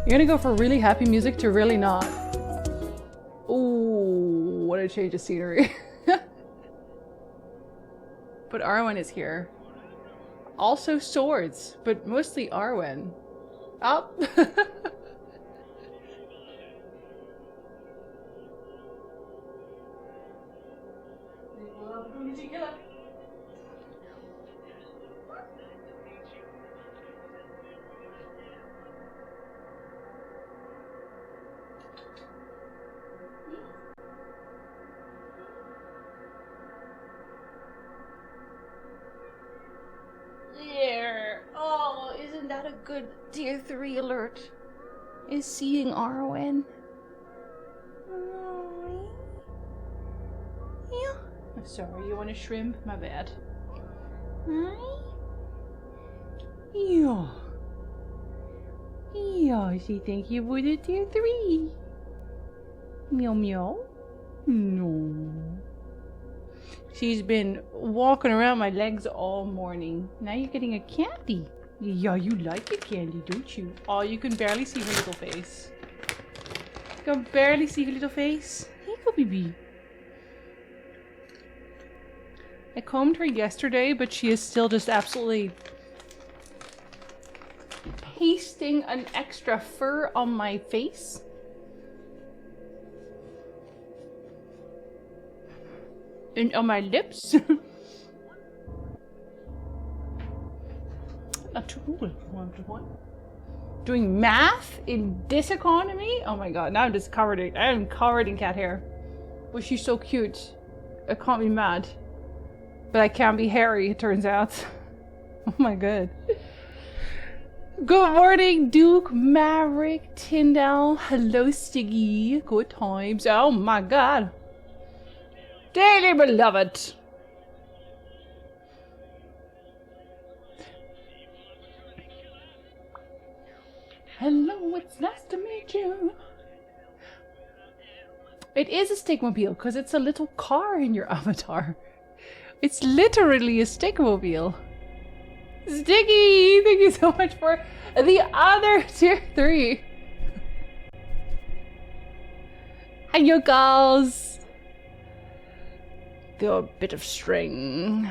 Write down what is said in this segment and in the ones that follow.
You're gonna go from really happy music to really not. Ooh, what a change of scenery. But Arwen is here. Also swords, but mostly Arwen. Up. There. Oh, isn't that a good tier 3 alert? Is seeing Arwen. Oh, yeah. I'm sorry, you want a shrimp? My bad. Hi. Yeah. Yeah, she thank you for the tier 3. Meow meow. No. She's been walking around my legs all morning. Now you're getting a candy. Yeah, you like a candy, don't you? Oh, you can barely see her little face. You can barely see her little face. Hey, go baby. I combed her yesterday, but she is still just absolutely pasting an extra fur on my face. And on my lips. A tool. Doing math in this economy? Oh my god, now I'm just covered in, I am covered in cat hair. But she's so cute. I can't be mad. But I can be hairy, it turns out. Oh my god. Good morning, Duke, Maverick, Tyndall. Hello, Stiggy. Good times. Oh my god. Dearly beloved. Hello, it's nice to meet you. It is a stickmobile because it's a little car in your avatar. It's literally a stickmobile. Sticky, thank you so much for the other tier 3. Hi, you girls. They're a bit of string.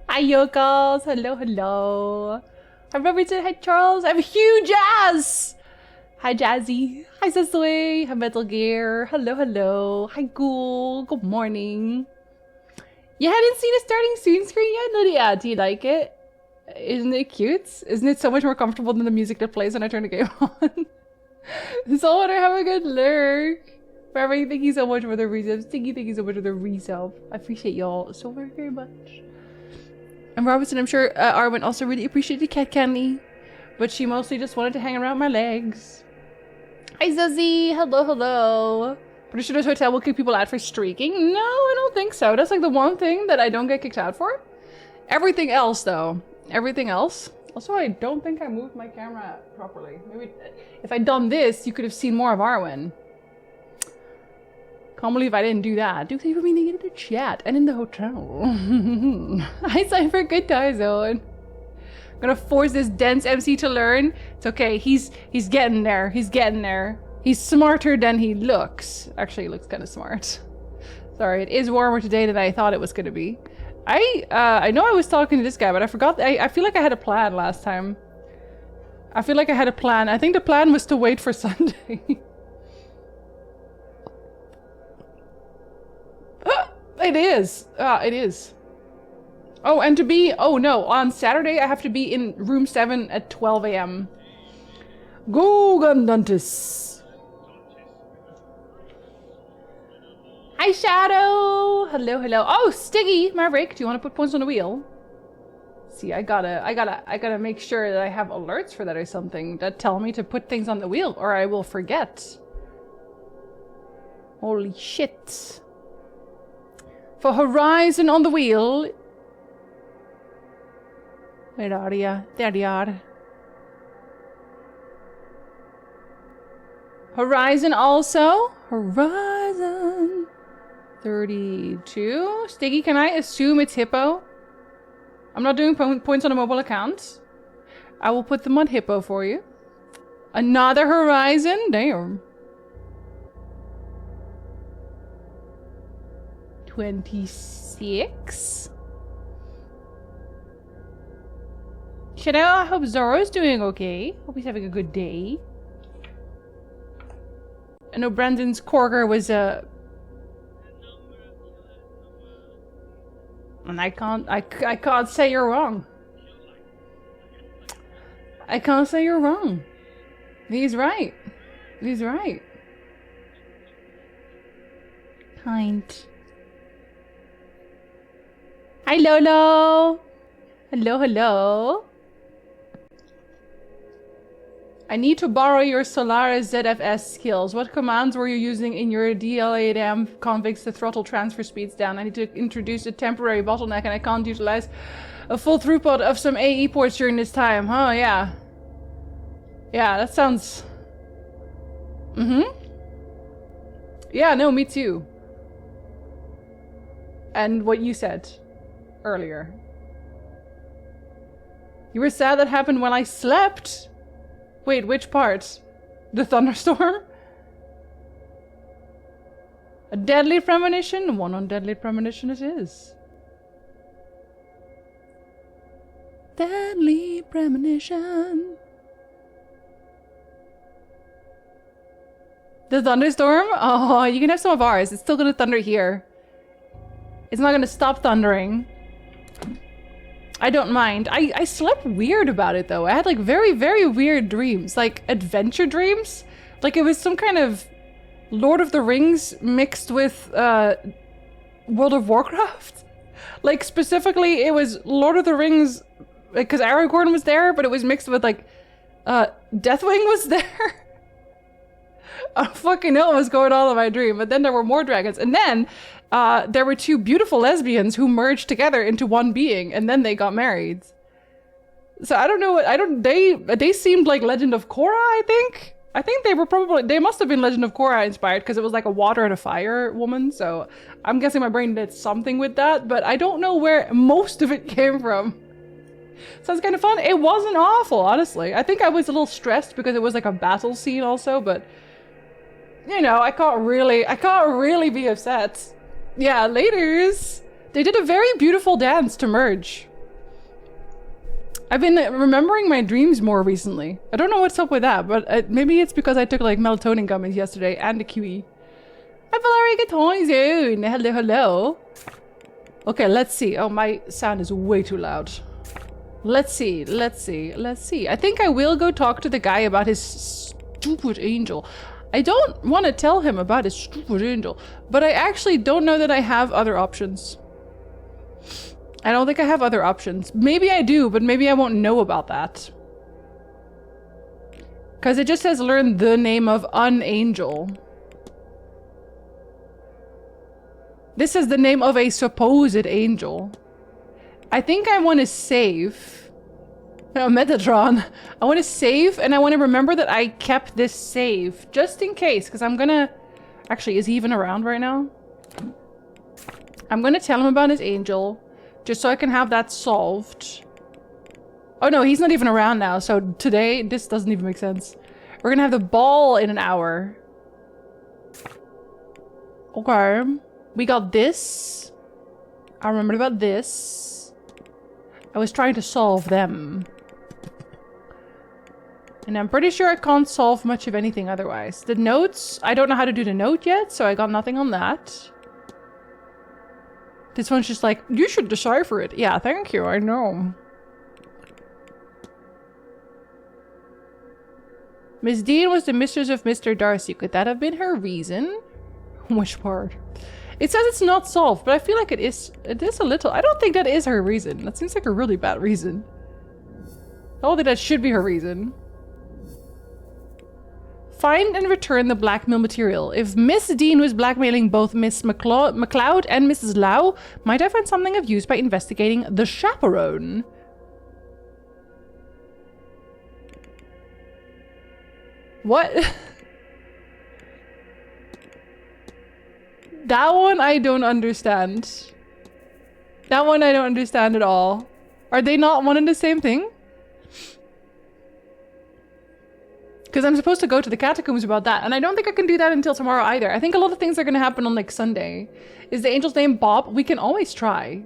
Hi, you girls. Hello, hello. Hi, Robertson. Hi, Charles. I'm huge ass. Hi, Jazzy. Hi, Cecily. Hi, Metal Gear. Hello, hello. Hi, Ghoul. Good morning. You hadn't seen a starting soon screen yet, Lydia? Do you like it? Isn't it cute? Isn't it so much more comfortable than the music that plays when I turn the game on? Someone have a good lurk. Barbie, thank you so much for the resub. Stinky, thank you so much for the resub. I appreciate y'all so very, very much. And Robertson, I'm sure Arwen also really appreciated cat candy. But she mostly just wanted to hang around my legs. Hi, Zuzzy. Hello, hello. Pretty sure this hotel will kick people out for streaking. No, I don't think so. That's like the one thing that I don't get kicked out for. Everything else, though. Everything else. Also, I don't think I moved my camera properly. Maybe if I'd done this, you could have seen more of Arwen. Can't believe I didn't do that. Do favor me in the chat and in the hotel. I signed for a good time zone. I'm gonna force this dense MC to learn. It's okay. He's getting there. He's getting there. He's smarter than he looks. Actually, he looks kind of smart. Sorry, it is warmer today than I thought it was gonna be. I know I was talking to this guy, but I forgot. I feel like I had a plan last time. I feel like I had a plan. I think the plan was to wait for Sunday. It is. It is. Oh, and to be... Oh, no. On Saturday, I have to be in room 7 at 12 a.m. Go, Gunduntus. Hi, Shadow. Hello, hello. Oh, Stiggy, Maverick. Do you want to put points on the wheel? See, I gotta make sure that I have alerts for that or something that tell me to put things on the wheel, or I will forget. Holy shit. For Horizon on the wheel. Where are ya? There they are. Horizon also. Horizon. 32. Stiggy, can I assume it's Hippo? I'm not doing points on a mobile account. I will put them on hippo for you. Another horizon? Damn. 26. Chanel, I hope Zoro's doing okay. Hope he's having a good day. I know Brandon's corker was and I can't say you're wrong. I can't say you're wrong. He's right. He's right. Kind. Hi, Lolo. Hello, hello. I need to borrow your Solaris ZFS skills. What commands were you using in your DLADM configs to throttle transfer speeds down? I need to introduce a temporary bottleneck and I can't utilize a full throughput of some AE ports during this time. Oh, yeah. Yeah, that sounds... Yeah, no, me too. And what you said earlier. You were sad that happened when I slept? Wait, which part? The thunderstorm? A deadly premonition? One on deadly premonition it is. Deadly premonition. The thunderstorm? Oh, you can have some of ours. It's still gonna thunder here. It's not gonna stop thundering. I don't mind. I slept weird about it though. I had like very, very weird dreams. Like adventure dreams. Like it was some kind of Lord of the Rings mixed with World of Warcraft. Like specifically it was Lord of the Rings because Aragorn was there, but it was mixed with like Deathwing was there. I don't fucking know what was going on in my dream. But then there were more dragons. And then there were two beautiful lesbians who merged together into one being. And then they got married. So I don't know what... They seemed like Legend of Korra, I think. I think they were probably... They must have been Legend of Korra inspired. Because it was like a water and a fire woman. So I'm guessing my brain did something with that. But I don't know where most of it came from. Sounds kind of fun. It wasn't awful, honestly. I think I was a little stressed because it was like a battle scene also. But... You know, I can't really be upset. Yeah, laters. They did a very beautiful dance to merge. I've been remembering my dreams more recently. I don't know what's up with that, but maybe it's because I took like melatonin gummies yesterday and a QE. Hi, Valerie, good morning, Zone. Hello, hello. Okay, let's see. Oh, my sound is way too loud. Let's see. I think I will go talk to the guy about his stupid angel. I don't want to tell him about his stupid angel, but I actually don't know that I have other options. I don't think I have other options. Maybe I do, but maybe I won't know about that. Because it just says learn the name of an angel. This is the name of a supposed angel. I think I want to save... Metatron. I want to save and I want to remember that I kept this save just in case because I'm gonna... Actually, is he even around right now? I'm gonna tell him about his angel just so I can have that solved. Oh no, he's not even around now. So today, this doesn't even make sense. We're gonna have the ball in an hour. Okay. We got this. I remembered about this. I was trying to solve them. And I'm pretty sure I can't solve much of anything otherwise. The notes, I don't know how to do the note yet, so I got nothing on that. This one's just like, you should decipher it. Yeah, thank you, I know. Miss Dean was the mistress of Mr. Darcy. Could that have been her reason? Which part? It says it's not solved, but I feel like it is a little. I don't think that is her reason. That seems like a really bad reason. I don't think that should be her reason. Find and return the blackmail material. If Miss Dean was blackmailing both Miss McLeod and Mrs. Lau, might I find something of use by investigating the chaperone? What? That one I don't understand. That one I don't understand at all. Are they not one and the same thing? Because I'm supposed to go to the catacombs about that, and I don't think I can do that until tomorrow either. I think a lot of things are going to happen on like Sunday. Is the angel's name Bob? We can always try.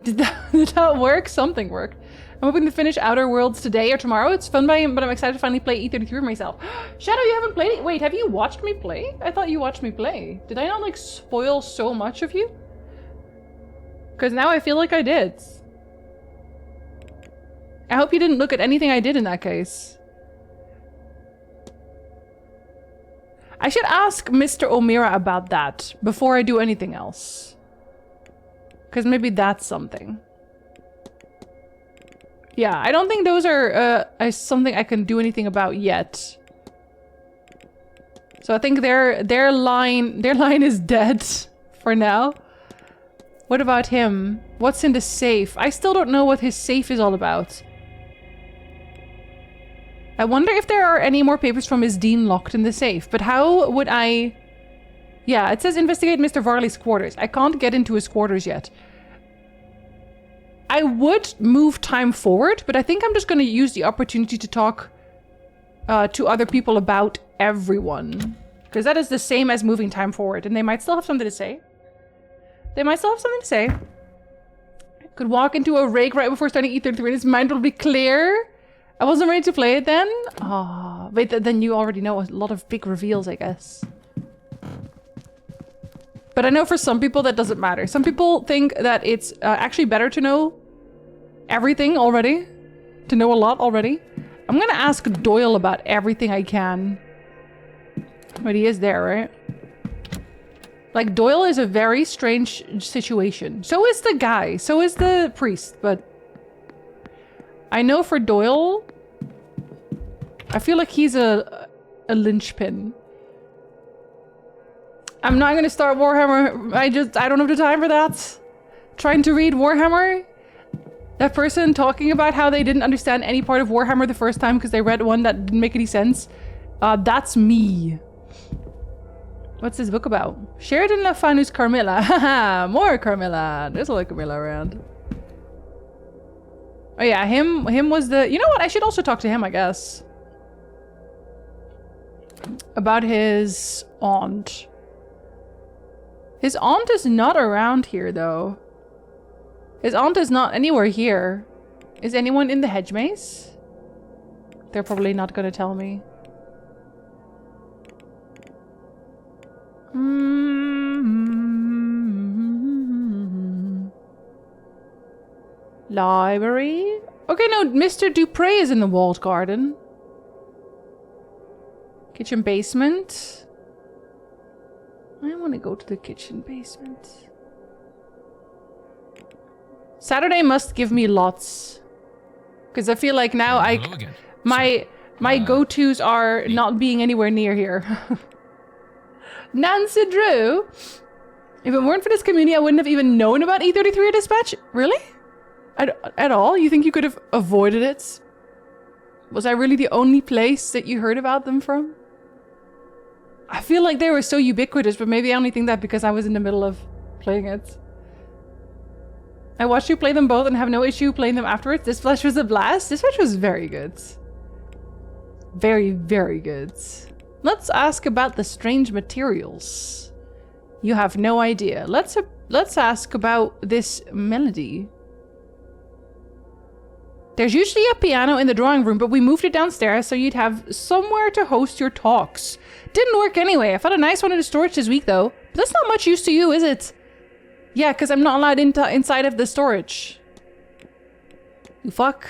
Did that work? Something worked. I'm hoping to finish Outer Worlds today or tomorrow. It's fun, but I'm excited to finally play E33 myself. Shadow, you haven't played it? Wait, have you watched me play? I thought you watched me play. Did I not like spoil so much of you? Because now I feel like I did. I hope you didn't look at anything I did in that case. I should ask Mr. O'Meara about that before I do anything else. Because maybe that's something. Yeah, I don't think those are something I can do anything about yet. So I think their line is dead for now. What about him? What's in the safe? I still don't know what his safe is all about. I wonder if there are any more papers from Miss Dean locked in the safe. But how would I... Yeah, it says investigate Mr. Varley's quarters. I can't get into his quarters yet. I would move time forward, but I think I'm just going to use the opportunity to talk to other people about everyone. Because that is the same as moving time forward, and they might still have something to say. They might still have something to say. Could walk into a rake right before starting E33 and his mind will be clear. I wasn't ready to play it then. Ah, wait, then you already know a lot of big reveals, I guess. But I know for some people that doesn't matter. Some people think that it's actually better to know everything already. To know a lot already. I'm gonna ask Doyle about everything I can. But he is there, right? Like, Doyle is a very strange situation. So is the guy. So is the priest. But I know for Doyle, I feel like he's a linchpin. I'm not gonna start Warhammer. I don't have the time for that. Trying to read Warhammer. That person talking about how they didn't understand any part of Warhammer the first time because they read one that didn't make any sense. That's me. What's this book about? Sheridan Lafanus Carmilla. Haha, more Carmilla. There's a lot of Carmilla around. Oh yeah, him was the... You know what? I should also talk to him, I guess. About his aunt. His aunt is not around here, though. His aunt is not anywhere here. Is anyone in the hedge maze? They're probably not gonna tell me. Library? Okay, no, Mr. Dupre is in the walled garden. Kitchen basement. I want to go to the kitchen basement. Saturday must give me lots. Because I feel like now my go-tos are not being anywhere near here. Nancy Drew? If it weren't for this community, I wouldn't have even known about E33 Dispatch? Really? At all? You think you could have avoided it? Was I really the only place that you heard about them from? I feel like they were so ubiquitous, but maybe I only think that because I was in the middle of playing it. I watched you play them both and have no issue playing them afterwards. Dispatch was a blast. Dispatch was very good. Very, very good. Let's ask about the strange materials. You have no idea. Let's ask about this melody. There's usually a piano in the drawing room, but we moved it downstairs so you'd have somewhere to host your talks. Didn't work anyway. I found a nice one in the storage this week, though. But that's not much use to you, is it? Yeah, because I'm not allowed inside of the storage. You fuck.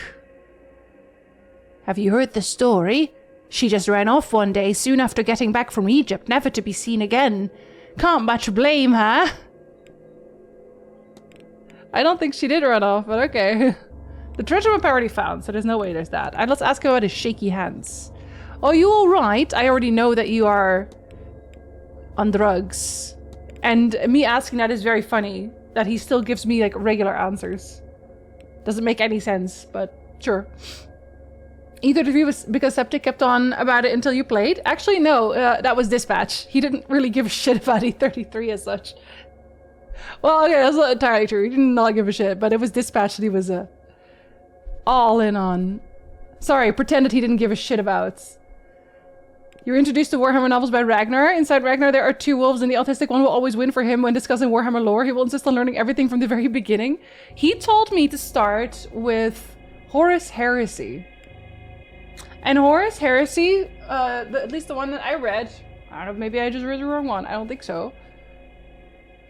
Have you heard the story? She just ran off one day soon after getting back from Egypt, never to be seen again. Can't much blame her. I don't think she did run off, but okay. The treasure map I already found, so there's no way there's that. And let's ask about his shaky hands. Are you alright? I already know that you are on drugs. And me asking that is very funny. That he still gives me like regular answers. Doesn't make any sense, but sure. Either of you was because Septic kept on about it until you played? Actually, no, that was Dispatch. He didn't really give a shit about E33 as such. Well, okay, that's not entirely true. He did not give a shit, but it was Dispatch that he was all in on. Sorry, pretend that he didn't give a shit about. You're introduced to Warhammer novels by Ragnar. Inside Ragnar, there are two wolves, and the autistic one will always win for him when discussing Warhammer lore. He will insist on learning everything from the very beginning. He told me to start with Horus Heresy. And Horus Heresy, at least the one that I read, I don't know, maybe I just read the wrong one. I don't think so.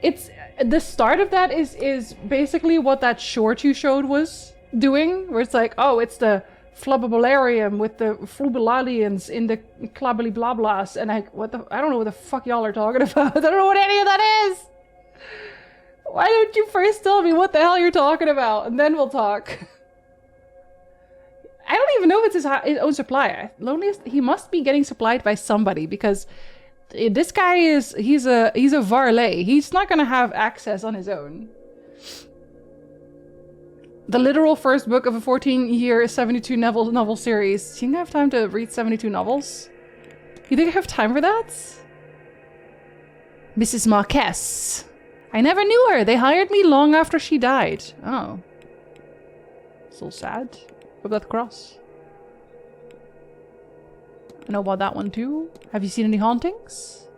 It's the start of that is basically what that short you showed was doing, where it's like, oh, it's the Flubbalarium with the Flubbalalians in the Clabbly Blablas, and I don't know what the fuck y'all are talking about. I don't know what any of that is. Why don't you first tell me what the hell you're talking about, and then we'll talk. I don't even know if it's his own supply. Loneliest, he must be getting supplied by somebody, because this guy he's a varlet. He's not gonna have access on his own. The literal first book of a 14-year, 72 novel series. Do you think I have time to read 72 novels? You think I have time for that? Mrs. Marquez. I never knew her. They hired me long after she died. Oh. So sad. What about the cross? I know about that one too. Have you seen any hauntings?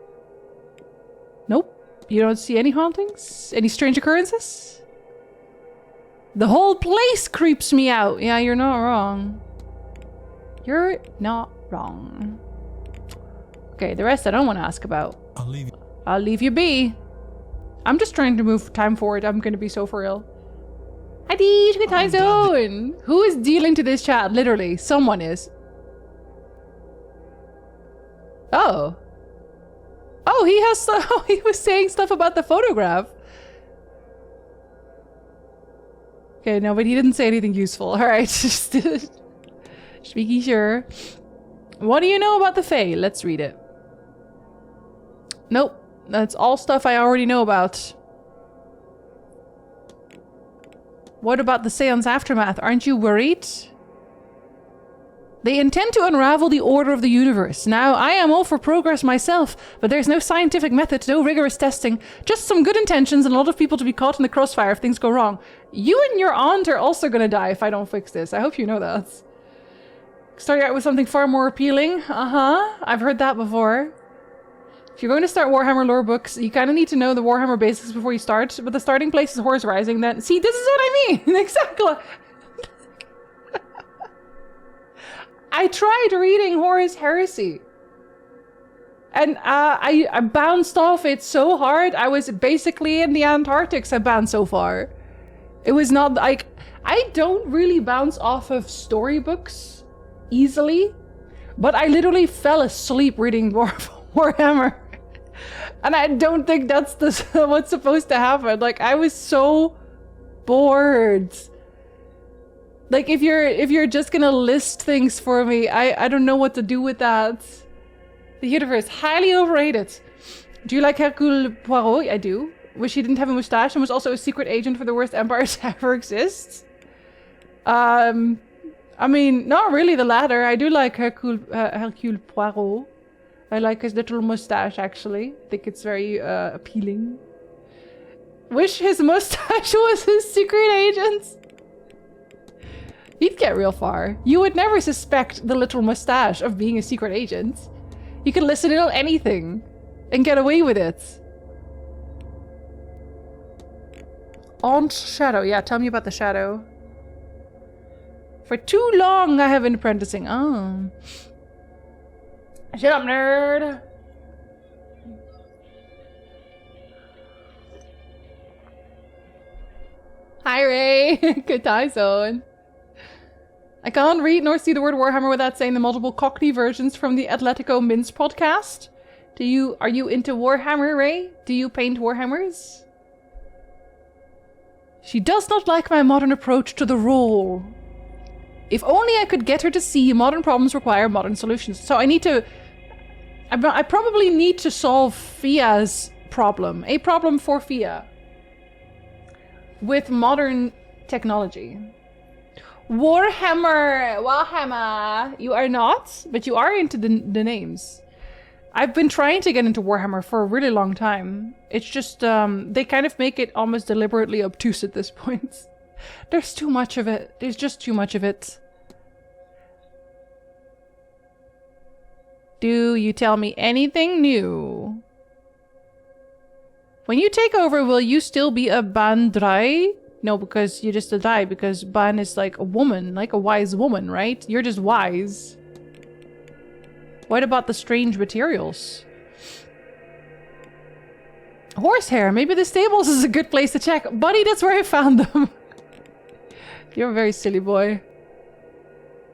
Nope. You don't see any hauntings? Any strange occurrences? The whole place creeps me out. Yeah, you're not wrong. You're not wrong. Okay, the rest I don't want to ask about. I'll leave you be. I'm just trying to move time forward. I'm gonna be so for real. Hi, good time zone. Who is dealing to this chat? Literally, someone is. Oh. Oh, he has. Oh, he was saying stuff about the photograph. Okay, no, but he didn't say anything useful. All right, just making sure. What do you know about the Fae? Let's read it. Nope, that's all stuff I already know about. What about the Séance aftermath? Aren't you worried? They intend to unravel the order of the universe. Now, I am all for progress myself, but there's no scientific method, no rigorous testing, just some good intentions and a lot of people to be caught in the crossfire if things go wrong. You and your aunt are also gonna die if I don't fix this. I hope you know that. Start out with something far more appealing. I've heard that before. If you're going to start Warhammer lore books, you kind of need to know the Warhammer basics before you start, but the starting place is Horus Rising, then... See, this is what I mean! Exactly! I tried reading Horus Heresy. And I bounced off it so hard. I was basically in the Antarctics. I bounced so far. It was not like... I don't really bounce off of storybooks easily. But I literally fell asleep reading Warhammer. And I don't think that's what's supposed to happen. Like, I was so bored. Like, if you're just gonna list things for me, I don't know what to do with that. The universe, highly overrated. Do you like Hercule Poirot? I do. Wish he didn't have a mustache and was also a secret agent for the worst empire to ever exist. I mean, not really the latter. I do like Hercule Poirot. I like his little mustache, actually. I think it's very appealing. Wish his mustache was his secret agent. He'd get real far. You would never suspect the little mustache of being a secret agent. You can listen in on anything and get away with it. Aunt's shadow. Yeah, tell me about the shadow. For too long I have been apprenticing. Oh. Shut up, nerd. Hi, Ray. Good time zone. I can't read nor see the word Warhammer without saying the multiple Cockney versions from the Atletico Mince podcast. Are you into Warhammer, Ray? Do you paint Warhammers? She does not like my modern approach to the role. If only I could get her to see modern problems require modern solutions. So I probably need to solve Fia's problem. A problem for Fia. With modern technology. Warhammer! You are not, but you are into the names. I've been trying to get into Warhammer for a really long time. It's just, they kind of make it almost deliberately obtuse at this point. There's too much of it. There's just too much of it. Do you tell me anything new? When you take over, will you still be a Bandrai? No, because you're just a Dai, because Ban is like a woman, like a wise woman, right? You're just wise. What about the strange materials? Horsehair. Maybe the stables is a good place to check. Buddy, that's where I found them. You're a very silly boy.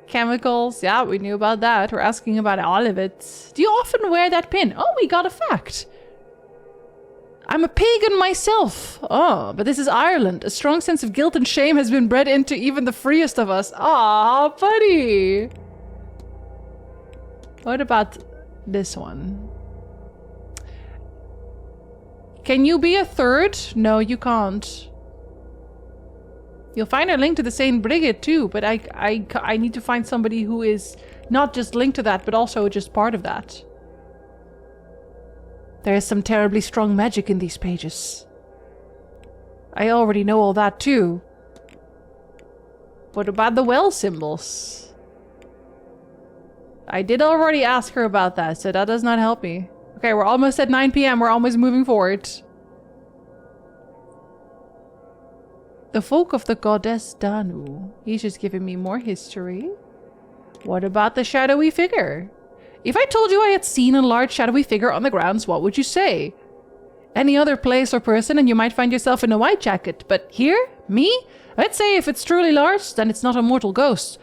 Chemicals. Yeah, we knew about that. We're asking about all of it. Do you often wear that pin? Oh, we got a fact. I'm a pagan myself. Oh, but this is Ireland. A strong sense of guilt and shame has been bred into even the freest of us. Aw, buddy. What about this one? Can you be a third? No, you can't. You'll find a link to the Saint Brigid too, but I need to find somebody who is not just linked to that, but also just part of that. There is some terribly strong magic in these pages. I already know all that too. What about the well symbols? I did already ask her about that, so that does not help me. Okay, we're almost at 9 p.m. We're almost moving forward. The folk of the goddess Danu. He's just giving me more history. What about the shadowy figure? If I told you I had seen a large shadowy figure on the grounds, what would you say? Any other place or person and you might find yourself in a white jacket. But here? Me? I'd say if it's truly large, then it's not a mortal ghost.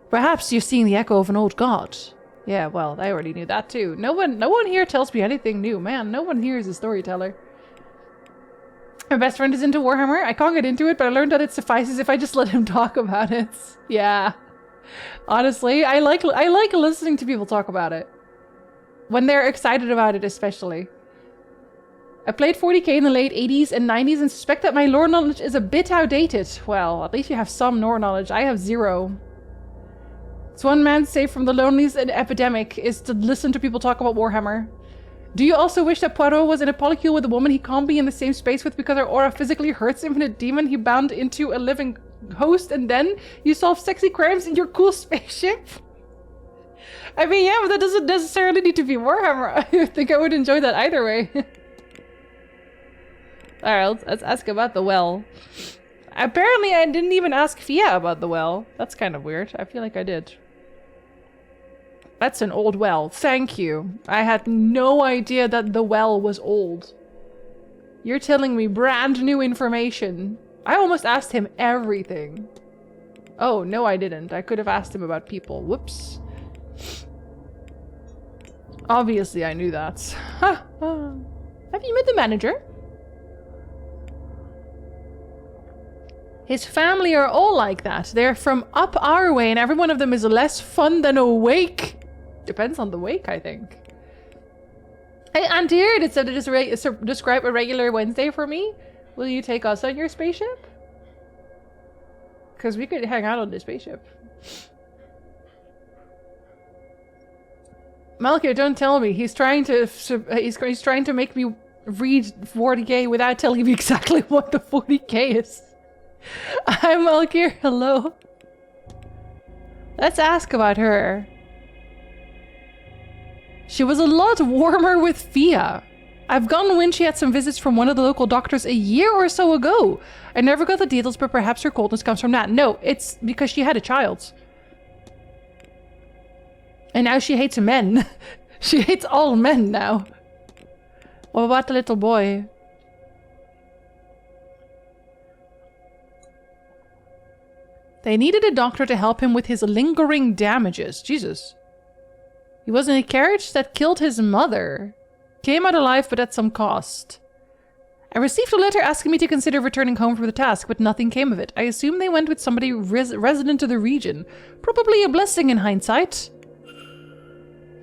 Perhaps you're seeing the echo of an old god. Yeah, well, I already knew that too. No one here tells me anything new. Man, no one here is a storyteller. My best friend is into Warhammer. I can't get into it, but I learned that it suffices if I just let him talk about it. Yeah. Honestly, I like listening to people talk about it. When they're excited about it, especially. I played 40k in the late 80s and 90s and suspect that my lore knowledge is a bit outdated. Well, at least you have some lore knowledge. I have zero. It's one man's save from the loneliness and epidemic is to listen to people talk about Warhammer. Do you also wish that Poirot was in a polycule with a woman he can't be in the same space with because her aura physically hurts him and a demon he bound into a living host, and then you solve sexy crimes in your cool spaceship? I mean, yeah, but that doesn't necessarily need to be Warhammer. I think I would enjoy that either way. Alright, let's ask about the well. Apparently I didn't even ask Fia about the well. That's kind of weird. I feel like I did. That's an old well. Thank you. I had no idea that the well was old. You're telling me brand new information. I almost asked him everything. Oh, no I didn't. I could have asked him about people. Whoops. Obviously I knew that. Have you met the manager? His family are all like that. They're from up our way and every one of them is less fun than a wake. Depends on the wake, I think. Hey, Aunt here, it said to just describe a regular Wednesday for me. Will you take us on your spaceship? Because we could hang out on the spaceship. Malkia, don't tell me. He's trying to make me read 40k without telling me exactly what the 40k is. Hi, Malkia. Hello. Let's ask about her. She was a lot warmer with Fia. I've gone when she had some visits from one of the local doctors a year or so ago. I never got the details, but perhaps her coldness comes from that. No, it's because she had a child. And now she hates men. She hates all men now. What about the little boy? They needed a doctor to help him with his lingering damages. Jesus. He was in a carriage that killed his mother. Came out alive, but at some cost. I received a letter asking me to consider returning home from the task, but nothing came of it. I assume they went with somebody resident of the region. Probably a blessing in hindsight.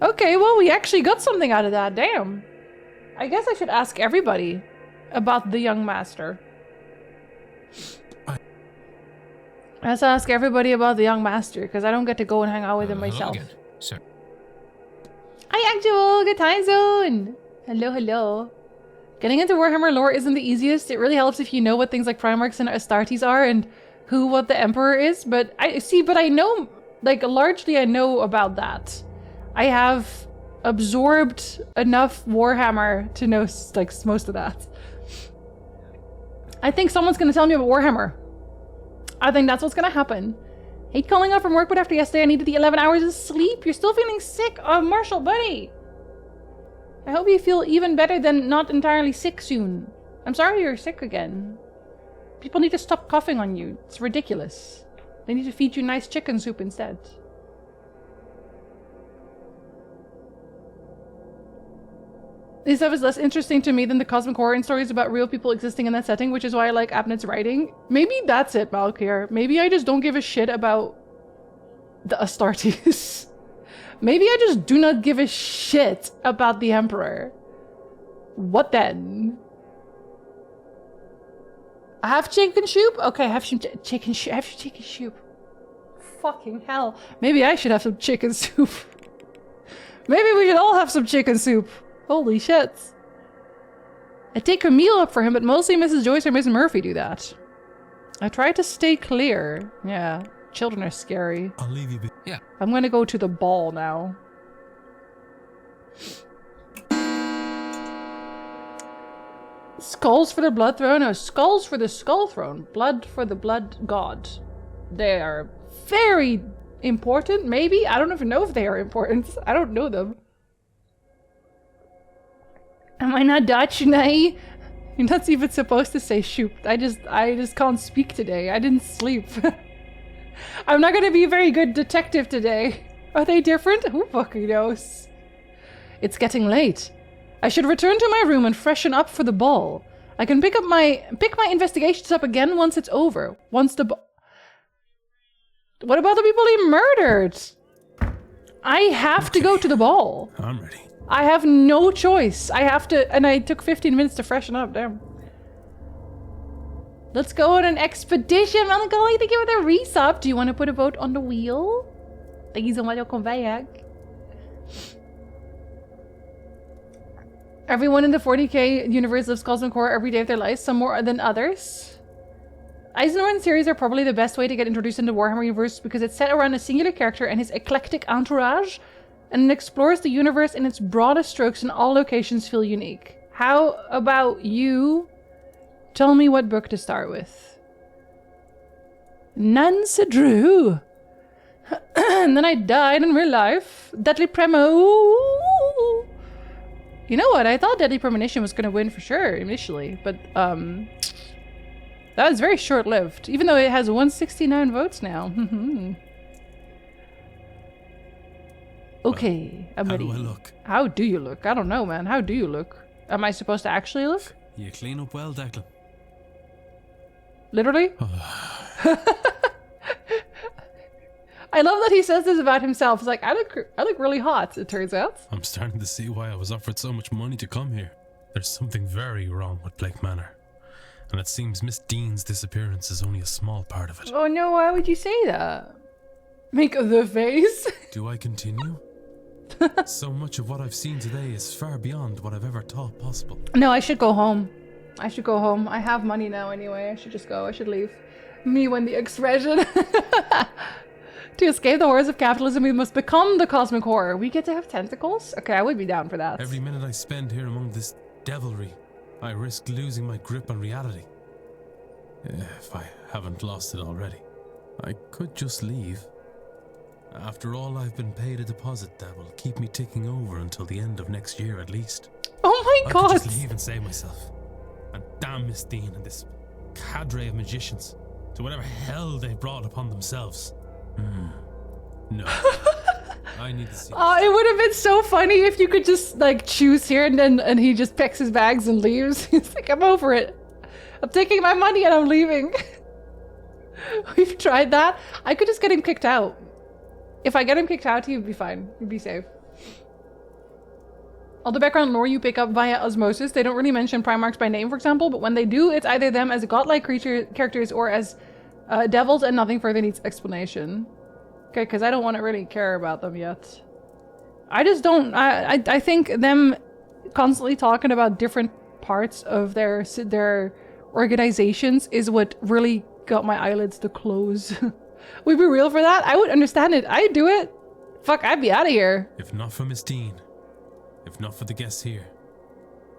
Okay, well, we actually got something out of that. Damn. I guess I should ask everybody about the young master. Let's ask everybody about the young master, because I don't get to go and hang out with him myself. Again, sir. Hi, Actual! Good time zone! Hello, hello. Getting into Warhammer lore isn't the easiest. It really helps if you know what things like Primarchs and Astartes are and what the Emperor is. But I know, like, largely I know about that. I have absorbed enough Warhammer to know like most of that. I think someone's gonna tell me about Warhammer. I think that's what's gonna happen. Hate calling out from work, but after yesterday I needed the 11 hours of sleep. You're still feeling sick? Oh, Marshall, buddy. I hope you feel even better than not entirely sick soon. I'm sorry you're sick again. People need to stop coughing on you. It's ridiculous. They need to feed you nice chicken soup instead. This stuff is less interesting to me than the cosmic horror and stories about real people existing in that setting, which is why I like Abnett's writing. Maybe that's it, Malkir. Maybe I just don't give a shit about the Astartes. Maybe I just do not give a shit about the Emperor. What then? I have chicken soup? Okay, have some chicken soup. Have some chicken soup. Fucking hell. Maybe I should have some chicken soup. Maybe we should all have some chicken soup. Holy shit. I take a meal up for him, but mostly Mrs. Joyce or Miss Murphy do that. I try to stay clear. Yeah, children are scary. I'll leave you be. Yeah. I'm gonna go to the ball now. Skulls for the blood throne? No, skulls for the skull throne. Blood for the blood god. They are very important, maybe? I don't even know if they are important. I don't know them. Am I not Dutch? Nay? You're not even supposed to say shoop. I just can't speak today. I didn't sleep. I'm not gonna be a very good detective today. Are they different? Who fucking knows? It's getting late. I should return to my room and freshen up for the ball. I can pick my investigations up again once it's over. Once the What about the people he murdered? I have to go to the ball. I'm ready. I have no choice. I have to, and I took 15 minutes to freshen up, damn. Let's go on an expedition, Melancholy. Thank you for the resub. Do you want to put a vote on the wheel? Thank you so much, welcome back. Everyone in the 40k universe lives cosmic horror every day of their lives, some more than others. Eisenhorn series are probably the best way to get introduced into Warhammer universe because it's set around a singular character and his eclectic entourage, and it explores the universe in its broadest strokes and all locations feel unique. How about you? Tell me what book to start with. Nancy Drew. And then I died in real life. Deadly Premo. You know what? I thought Deadly Premonition was going to win for sure initially, but that was very short-lived, even though it has 169 votes now. Okay, I'm ready. How do I look? How do you look? I don't know, man. How do you look? Am I supposed to actually look? You clean up well, Declan. Literally? I love that he says this about himself. It's like, I look really hot, it turns out. I'm starting to see why I was offered so much money to come here. There's something very wrong with Blake Manor. And it seems Miss Dean's disappearance is only a small part of it. Oh no, why would you say that? Make the face. Do I continue? So much of what I've seen today is far beyond what I've ever thought possible. No, I should go home. I should go home. I have money now anyway. I should just go. I should leave. Me when the expression. To escape the horrors of capitalism, we must become the cosmic horror. We get to have tentacles? Okay, I would be down for that. Every minute I spend here among this devilry, I risk losing my grip on reality. If I haven't lost it already. I could just leave. After all, I've been paid a deposit that will keep me ticking over until the end of next year at least. Oh my god! I could just leave and save myself. And damn Miss Dean and this cadre of magicians to whatever hell they brought upon themselves. No. I need to see. Oh, it would have been so funny if you could just like choose here and he just packs his bags and leaves. He's like, I'm over it. I'm taking my money and I'm leaving. We've tried that. I could just get him kicked out. If I get him kicked out, he'd be fine. He'd be safe. All the background lore you pick up via osmosis. They don't really mention Primarchs by name, for example, but when they do, it's either them as godlike characters or as devils, and nothing further needs explanation. Okay, because I don't want to really care about them yet. I just don't. I think them constantly talking about different parts of their organizations is what really got my eyelids to close. We'd be real for that. I would understand it. I'd do it. Fuck, I'd be out of here. If not for Miss Dean, If not for the guests here,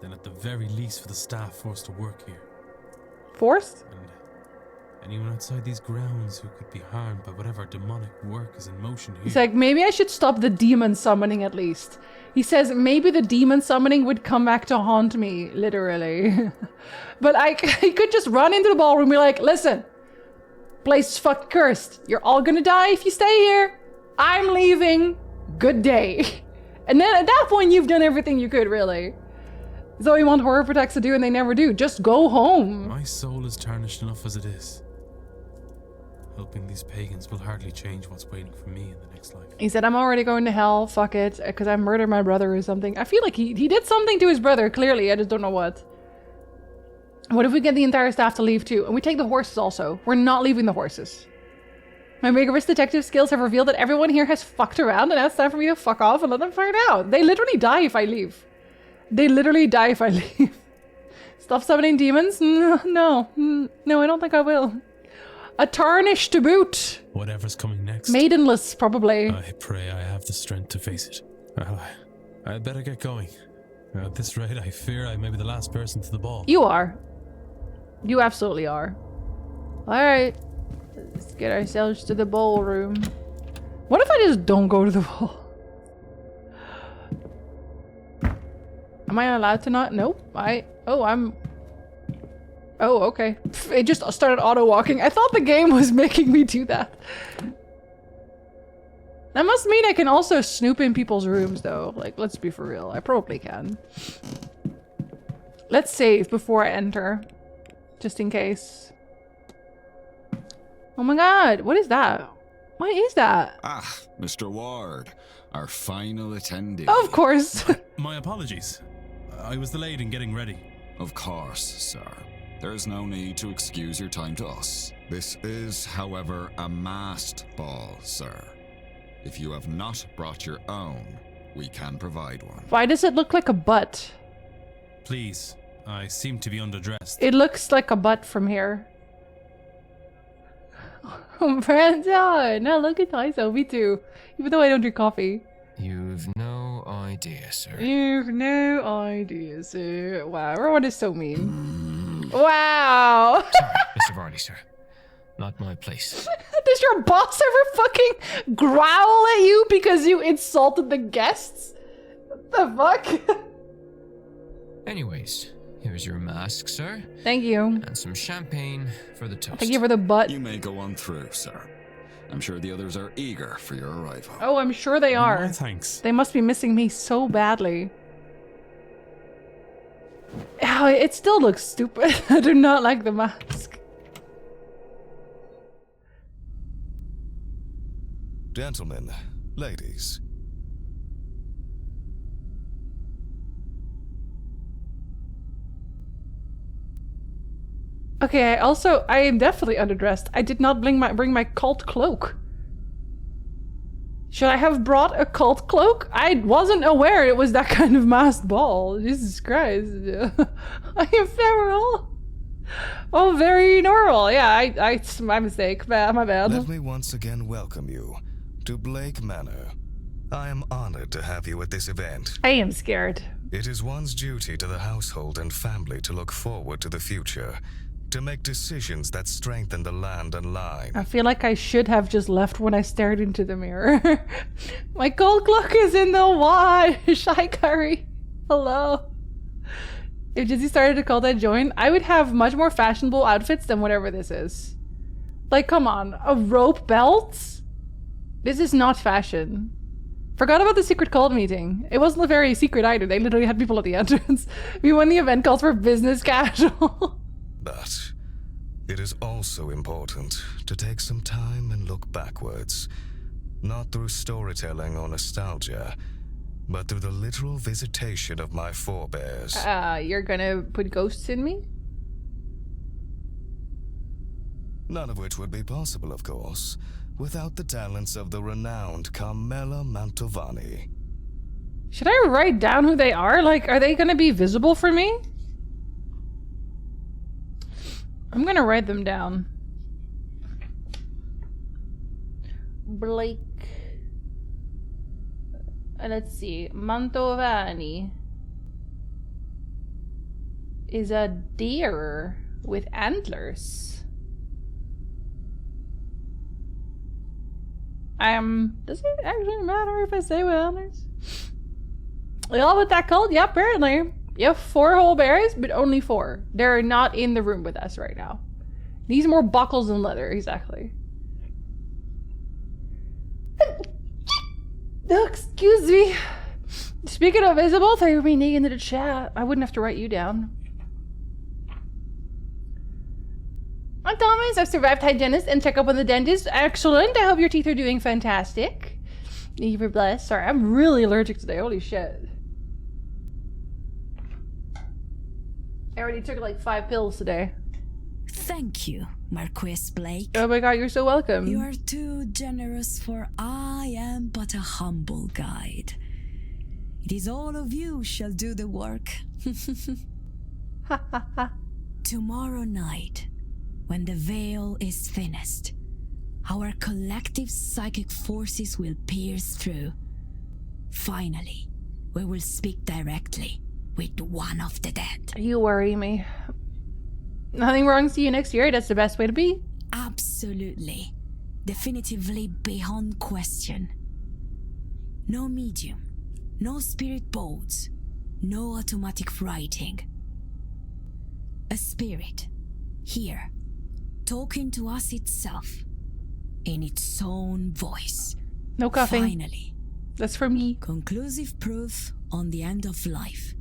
then at the very least for the staff forced to work here. Forced? And anyone outside these grounds who could be harmed by whatever demonic work is in motion here. He's like, maybe I should stop the demon summoning at least. He says maybe the demon summoning would come back to haunt me, literally. But he could just run into the ballroom and be like, listen, place is fucking cursed. You're all gonna die if you stay here. I'm leaving. Good day. And then at that point, you've done everything you could, really. That's all you want horror protects to do, and they never do. Just go home. My soul is tarnished enough as it is. Helping these pagans will hardly change what's waiting for me in the next life. He said, I'm already going to hell. Fuck it. Because I murdered my brother or something. I feel like he did something to his brother, clearly. I just don't know what. What if we get the entire staff to leave too? And we take the horses also. We're not leaving the horses. My rigorous detective skills have revealed that everyone here has fucked around, and now it's time for me to fuck off and let them find out. They literally die if I leave. They literally die if I leave. Stop summoning demons? No, I don't think I will. A tarnish to boot. Whatever's coming next. Maidenless, probably. I pray I have the strength to face it. I'd better get going. At this rate, I fear I may be the last person to the ball. You are. You absolutely are. Alright. Let's get ourselves to the ballroom. What if I just don't go to the ball? Am I allowed to not? Nope. Oh, okay. It just started auto-walking. I thought the game was making me do that. That must mean I can also snoop in people's rooms, though. Like, let's be for real. I probably can. Let's save before I enter. Just in case. Oh my god, what is that? What is that? Ah, Mr. Ward, our final attendee. Of course. My apologies. I was delayed in getting ready. Of course, sir. There is no need to excuse your time to us. This is, however, a masked ball, sir. If you have not brought your own, we can provide one. Why does it look like a butt? Please, I seem to be underdressed. It looks like a butt from here. Oh, Brandon! No, look at Tyso, me too. Even though I don't drink coffee. You've no idea, sir. You've no idea, sir. Wow, everyone is so mean. Wow! Sorry, Mr. Varley, sir. Not my place. Does your boss ever fucking growl at you because you insulted the guests? What the fuck? Anyways, here's your mask, sir. Thank you. And some champagne for the toast. Thank you for the butt. You may go on through, sir. I'm sure the others are eager for your arrival. Oh, I'm sure they are. My thanks. They must be missing me so badly. Oh, it still looks stupid. I do not like the mask. Gentlemen, ladies. Okay, I am definitely underdressed. I did not bring my cult cloak. Should I have brought a cult cloak? I wasn't aware it was that kind of masked ball. Jesus Christ. I am feral. Oh, very normal. Yeah, it's my mistake. My bad. Let me once again welcome you to Blake Manor. I am honored to have you at this event. I am scared. It is one's duty to the household and family to look forward to the future, to make decisions that strengthen the land and line. I feel like I should have just left when I stared into the mirror. My gold cloak is in the wash. Hi, Curry. Hello. If Jinzee started a cult, I'd join. I would have much more fashionable outfits than whatever this is. Like, come on. A rope belt? This is not fashion. Forgot about the secret cult meeting. It wasn't very secret either. They literally had people at the entrance. We won the event calls for business casual. But it is also important to take some time and look backwards, not through storytelling or nostalgia, but through the literal visitation of my forebears. You're gonna put ghosts in me? None of which would be possible, of course, without the talents of the renowned Carmela Mantovani. Should I write down who they are? Like, are they gonna be visible for me? I'm gonna write them down. Blake. let's see. Mantovani is a deer with antlers. Does it actually matter if I say with antlers? Y'all with that cult? Yeah, apparently. You have 4 whole berries, but only 4. They're not in the room with us right now. Needs more buckles and leather, exactly. Oh, excuse me. Speaking of visible, thank you for being into the chat. I wouldn't have to write you down. I'm Thomas. I've survived hygienist and check up on the dentist. Excellent. I hope your teeth are doing fantastic. Thank you for blessed. Sorry, I'm really allergic today. Holy shit. I already took like 5 pills today. Thank you, Marquis Blake. Oh my god, you're so welcome. You are too generous, for I am but a humble guide. It is all of you shall do the work. Ha ha ha. Tomorrow night, when the veil is thinnest, our collective psychic forces will pierce through. Finally, we will speak directly with one of the dead. You worry me. Nothing wrong. See you next year. That's the best way to be. Absolutely. Definitively beyond question. No medium. No spirit boards. No automatic writing. A spirit. Here. Talking to us itself. In its own voice. No coughing. Finally. That's for me. Conclusive proof on the end of life.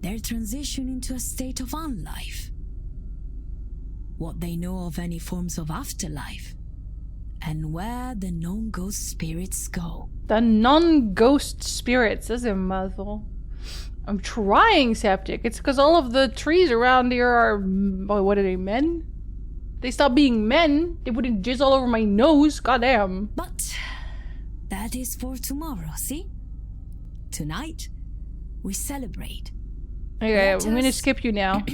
Their transition into a state of unlife. What they know of any forms of afterlife. And where the non-ghost spirits go. The non-ghost spirits. That's a mouthful. I'm trying, Septic. It's because all of the trees around here are... Oh, what are they, men? They stop being men. They wouldn't jizz all over my nose. Goddamn. But that is for tomorrow, see? Tonight, we celebrate. Okay, Let I'm gonna us skip you now.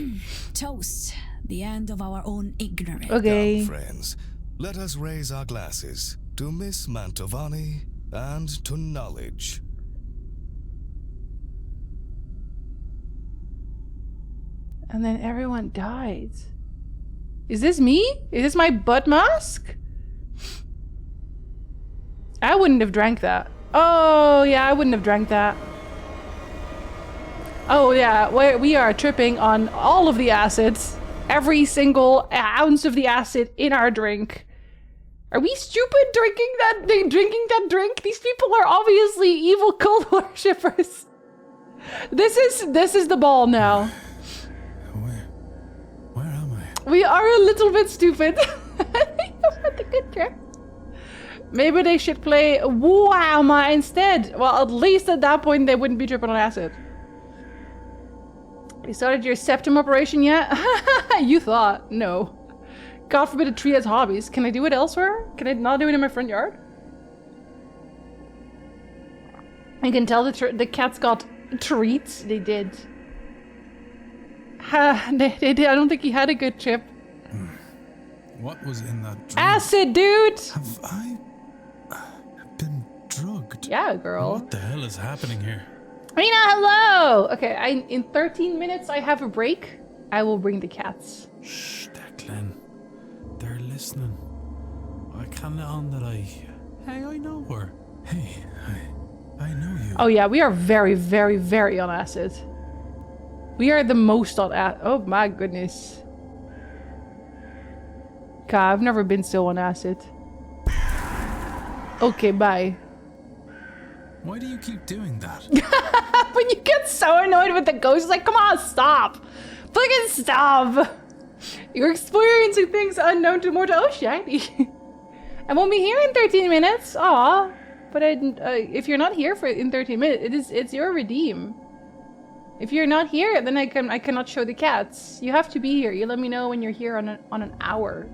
toast the end of our own ignorance. Okay. Young friends, let us raise our glasses to Miss Mantovani and to knowledge. And then everyone died. Is this me? Is this my butt mask? I wouldn't have drank that. Oh, yeah, I wouldn't have drank that. Oh, yeah, we are tripping on all of the acids. Every single ounce of the acid in our drink. Are we stupid drinking that drink? These people are obviously evil cult worshippers. This is the ball now. Where am I? We are a little bit stupid. That's a good trip. Maybe they should play Wowma instead. Well, at least at that point they wouldn't be tripping on acid. You started your septum operation yet? You thought. No. God forbid a tree has hobbies. Can I do it elsewhere? Can I not do it in my front yard? I can tell the cats got treats. They did. They did. I don't think he had a good trip. What was in that drink? Acid, dude! Have I been drugged? Yeah, girl. What the hell is happening here? Rena, hello! Okay, in 13 minutes I have a break. I will bring the cats. Shh, Declan. They're listening. I can't let on that Hey, I know her. Hey, I know you. Oh yeah, we are very, very, very on acid. We are the most on acid. Oh my goodness. God, I've never been so on acid. Okay, bye. Why do you keep doing that? When you get so annoyed with the ghost, it's like, come on, stop. Fucking stop. You're experiencing things unknown to mortal. Oh, shiny. I won't be here in 13 minutes. Aw. But if you're not here in 13 minutes, it's your redeem. If you're not here, then I cannot show the cats. You have to be here. You let me know when you're here on an hour.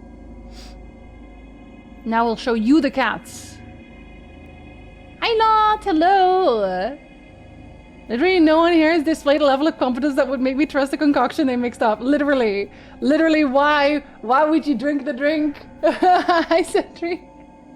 Now we'll show you the cats. Hi Lot, hello. Literally no one here has displayed a level of confidence that would make me trust the concoction they mixed up. Literally, why would you drink the drink? I said drink.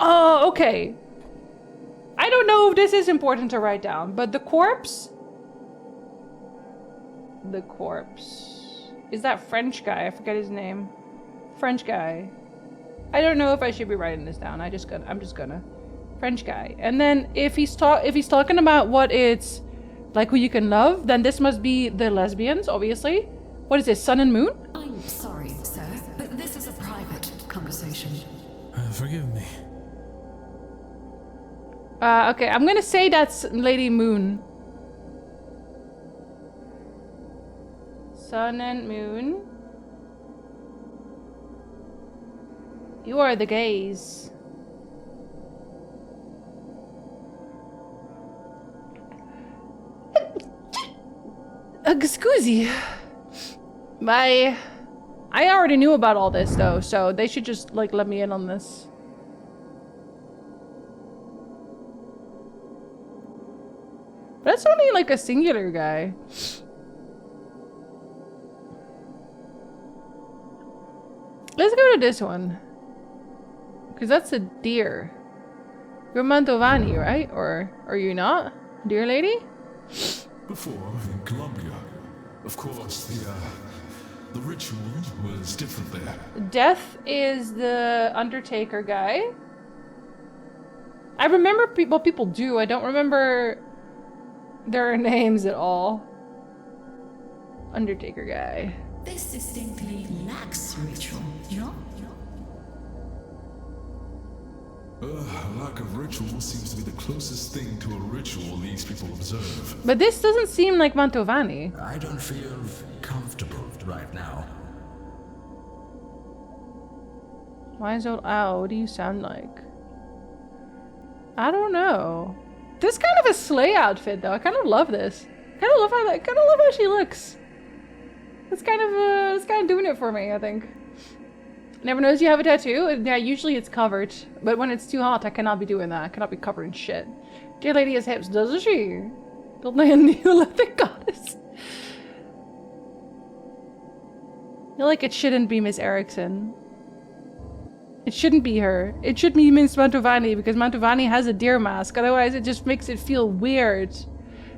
Oh, okay. I don't know if this is important to write down, but the corpse... The corpse... Is that French guy? I forget his name. French guy. I don't know if I should be writing this down. I'm just gonna. French guy. And then if he's talking about what it's like who you can love, then this must be the lesbians, obviously. What is this, Sun and Moon? I'm sorry, sir, but this is a private conversation. Forgive me. Okay, I'm gonna say that's Lady Moon. Sun and Moon. You are the gays. Excuse I already knew about all this though, so they should just like let me in on this. But that's only like a singular guy. Let's go to this one. Because that's a deer. You're Mantovani, right? Or are you not? Dear lady? Before, in Colombia, of course, the ritual was different there. Death is the Undertaker guy. I remember what people do. I don't remember their names at all. Undertaker guy. This distinctly lacks ritual, you know? A lack of ritual seems to be the closest thing to a ritual these people observe. But this doesn't seem like Mantovani. I don't feel comfortable right now. Why is it? Ow, what do you sound like? I don't know. This is kind of a sleigh outfit, though. I kind of love this. Kind of love how she looks. It's kind of doing it for me, I think. Never knows you have a tattoo? Yeah, usually it's covered. But when it's too hot, I cannot be doing that. I cannot be covered in shit. Dear lady has hips, doesn't she? Don't they a Neolithic goddess? I feel like it shouldn't be Miss Erickson. It shouldn't be her. It should be Miss Mantovani because Mantovani has a deer mask. Otherwise, it just makes it feel weird.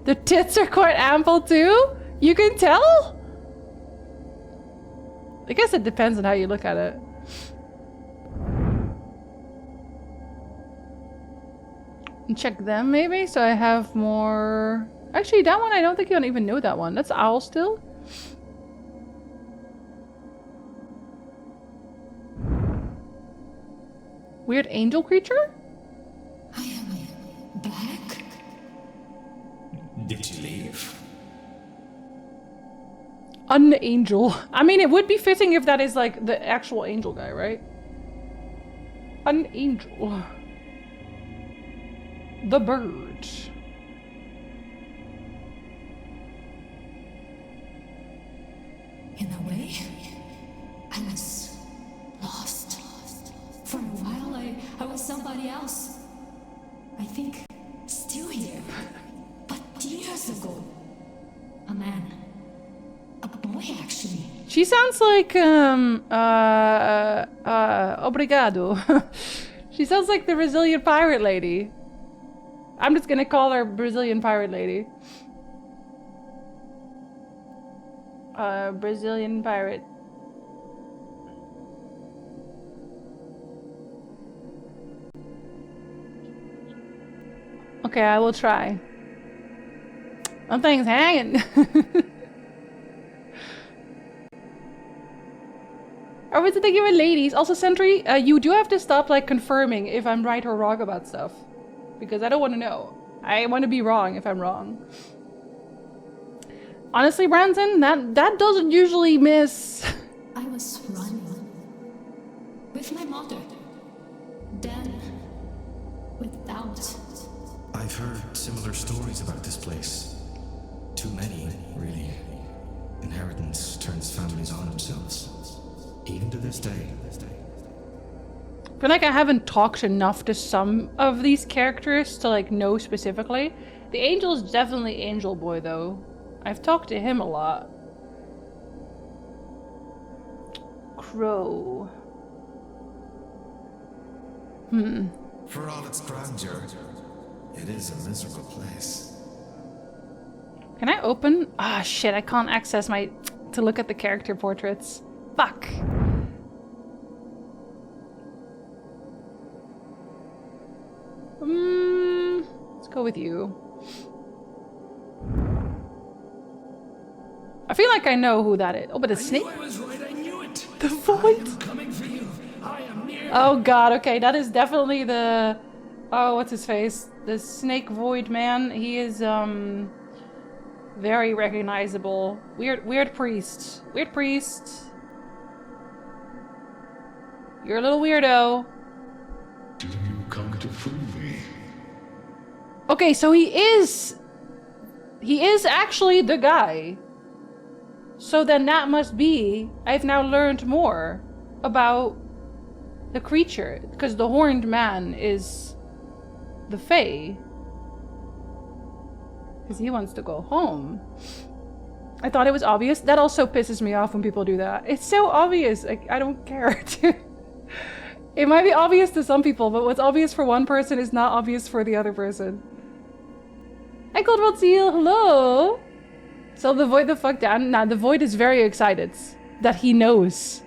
The tits are quite ample too? You can tell? I guess it depends on how you look at it. Check them maybe, so I have more... Actually, that one, I don't think you don't even know that one. That's Owl still. Weird angel creature? I am back? Did you leave? An-angel. I mean, it would be fitting if that is like the actual angel guy, right? An angel. The bird. In a way, I was lost. For a while, I was somebody else. I think still here. But years ago, a man. A boy, actually. She sounds like, obrigado. She sounds like the Brazilian pirate lady. I'm just gonna call her Brazilian pirate lady. Brazilian pirate. Okay, I will try. Something's hanging. Or was it they give it ladies? Also, Sentry, you do have to stop like confirming if I'm right or wrong about stuff. Because I don't want to know. I want to be wrong if I'm wrong. Honestly, Branson, that doesn't usually miss. I was running with my mother. Then, without. I've heard similar stories about this place. Too many, really. Inheritance turns families on themselves. Even to this day. I feel like I haven't talked enough to some of these characters to like know specifically. The angel is definitely Angel Boy though. I've talked to him a lot. Crow. For all its grandeur, it is a miserable place. Can I open? Ah, shit, I can't access to look at the character portraits. Fuck. Let's go with you. I feel like I know who that is. Oh, but the snake. I was right, I knew it. The void. I am coming for you. I am near. Oh god, okay, that is definitely the... Oh, what's his face? The snake void man. He is, very recognizable. Weird priest. Weird priest. You're a little weirdo. Do you come to free me? Okay, so he is actually the guy. So then that must be, I've now learned more about the creature, because the horned man is the Fae. Because he wants to go home. I thought it was obvious. That also pisses me off when people do that. It's so obvious. Like, I don't care. It might be obvious to some people, but what's obvious for one person is not obvious for the other person. Hi, Coldwell Seal. Hello. So the void the fuck down. Nah, the void is very excited that he knows.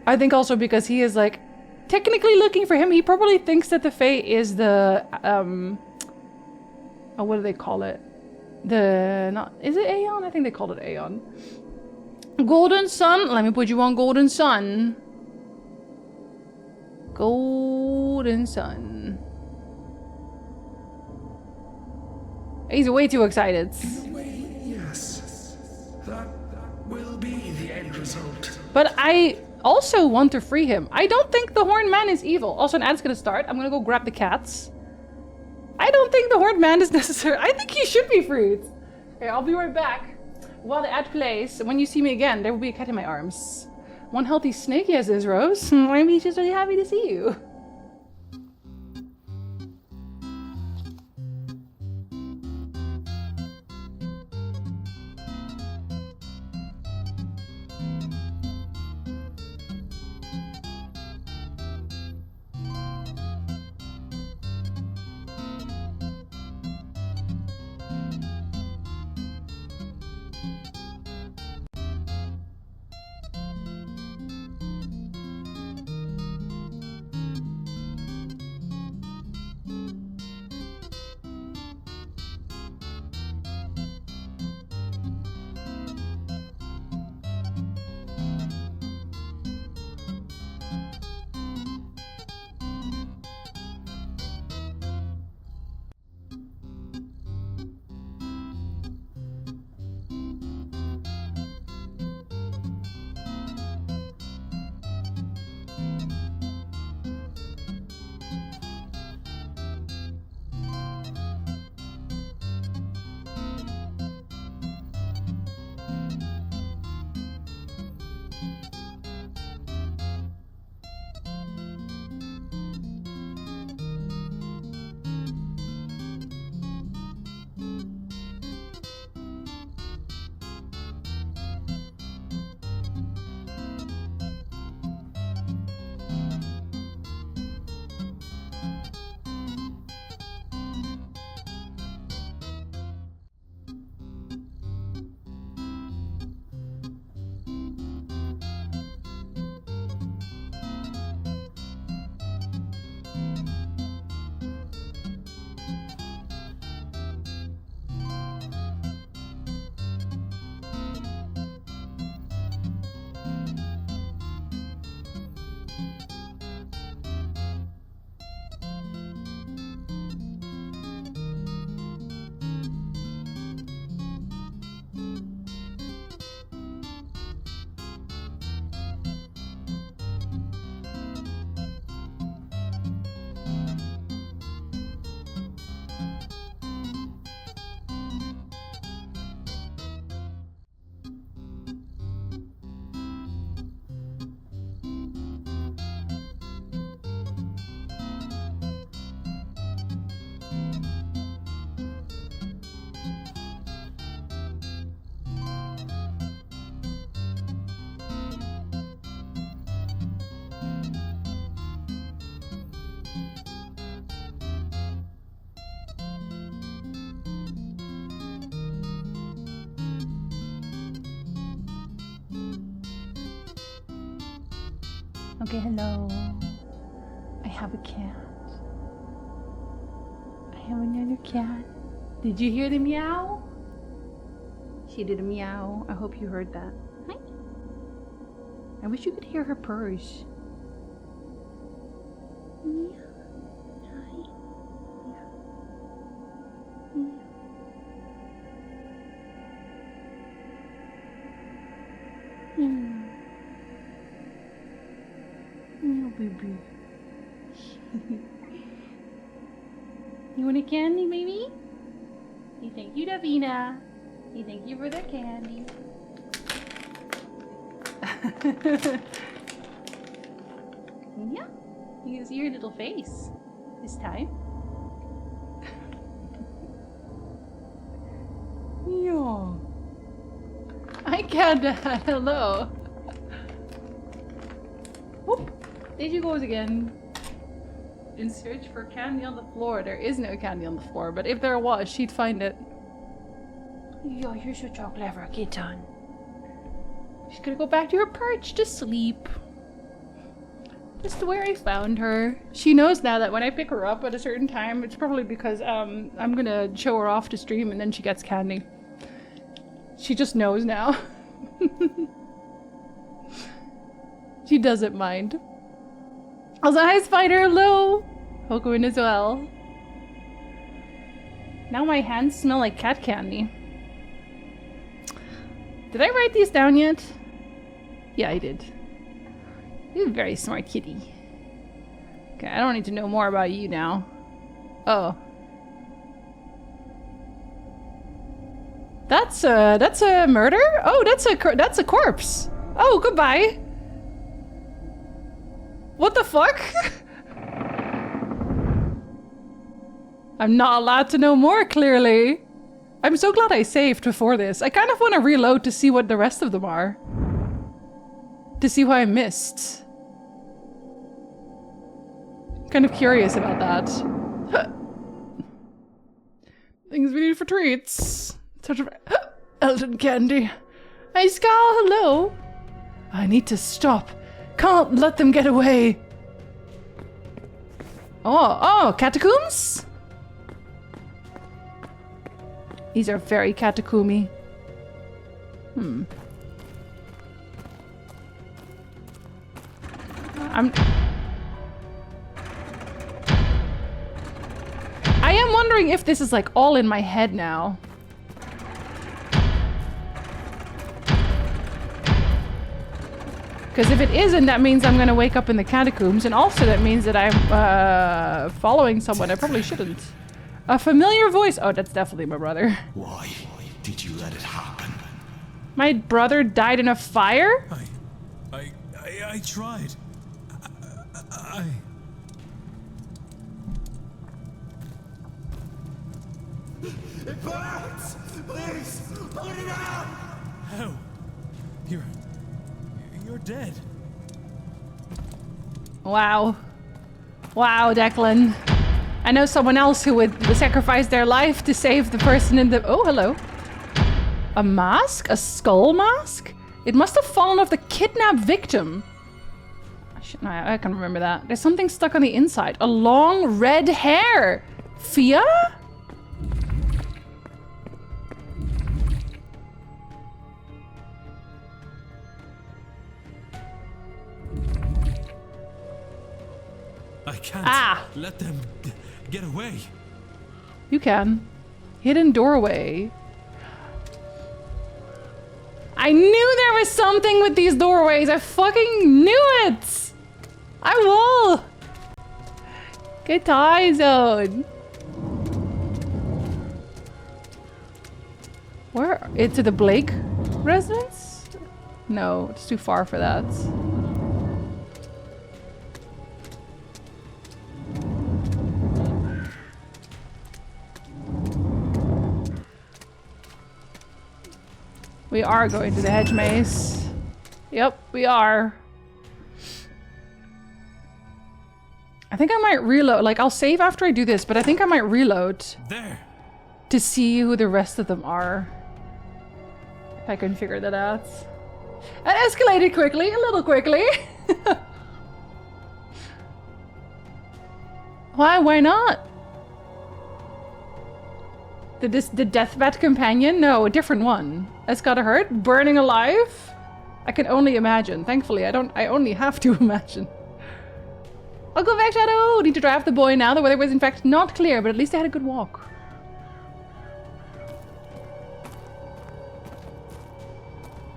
I think also because he is like technically looking for him. He probably thinks that the Fae is the oh, what do they call it? Is it Aeon? I think they called it Aeon. Golden Sun. Let me put you on Golden Sun. Golden Sun. He's way too excited. Yes. That will be the end result. But I also want to free him. I don't think the Horned Man is evil. Also, an ad's gonna start. I'm gonna go grab the cats. I don't think the Horned Man is necessary. I think he should be freed. Okay, I'll be right back. While the ad plays, when you see me again, there will be a cat in my arms. One healthy snake, yes, is Rose. I'm just really happy to see you. Okay, hello. I have a cat. I have another cat. Did you hear the meow? She did a meow. I hope you heard that. Hi. I wish you could hear her purrs. Meow. Hi. Meow. Meow. Meow. Meow, baby. You want a candy, baby? You thank you, Davina. You thank you for the candy. Yeah, you can see your little face this time. Yeah. Hi, Canada. Hello. Whoop. There she goes again. In search for candy on the floor. There is no candy on the floor, but if there was, she'd find it. Yo, you're such a clever kitten. She's gonna go back to her perch to sleep. Just where I found her. She knows now that when I pick her up at a certain time, it's probably because I'm gonna show her off to stream and then she gets candy. She just knows now. She doesn't mind. Also, hi Spider, hello! Hope you're in as well. Now my hands smell like cat candy. Did I write these down yet? Yeah, I did. You're a very smart kitty. Okay, I don't need to know more about you now. Oh. That's a murder? Oh, that's a corpse. Oh, goodbye. What the fuck? I'm not allowed to know more, clearly. I'm so glad I saved before this. I kind of want to reload to see what the rest of them are. To see what I missed. Kind of curious about that. Things we need for treats. Sort of Elton candy. Hey, Skal, hello. I need to stop. Can't let them get away. Oh, catacombs? These are very catacomby. I am wondering if this is like all in my head now. Because if it isn't, that means I'm gonna wake up in the catacombs, and also that means that I'm following someone I probably shouldn't. A familiar voice. Oh, that's definitely my brother. Why did you let it happen? My brother died in a fire? I tried. It burns! Please, put it out! How? You're dead. Wow. Wow, Declan. I know someone else who would sacrifice their life to save the person in the... Oh, hello. A mask? A skull mask? It must have fallen off the kidnapped victim. I can remember that. There's something stuck on the inside. A long red hair. Fia? I can't let them get away. You can. Hidden doorway. I knew there was something with these doorways. I fucking knew it. I will. Get tie zone. Where? Into the Blake residence? No, it's too far for that. We are going to the hedge maze. Yep, we are. I think I might reload. Like, I'll save after I do this, but I think I might reload. There. To see who the rest of them are. If I can figure that out. It escalated quickly, a little quickly. Why? Why not? The deathbed companion? No, a different one. That's gotta hurt. Burning alive? I can only imagine. Thankfully, I only have to imagine. I'll go back, Shadow! Need to drive the boy now. The weather was in fact not clear, but at least I had a good walk.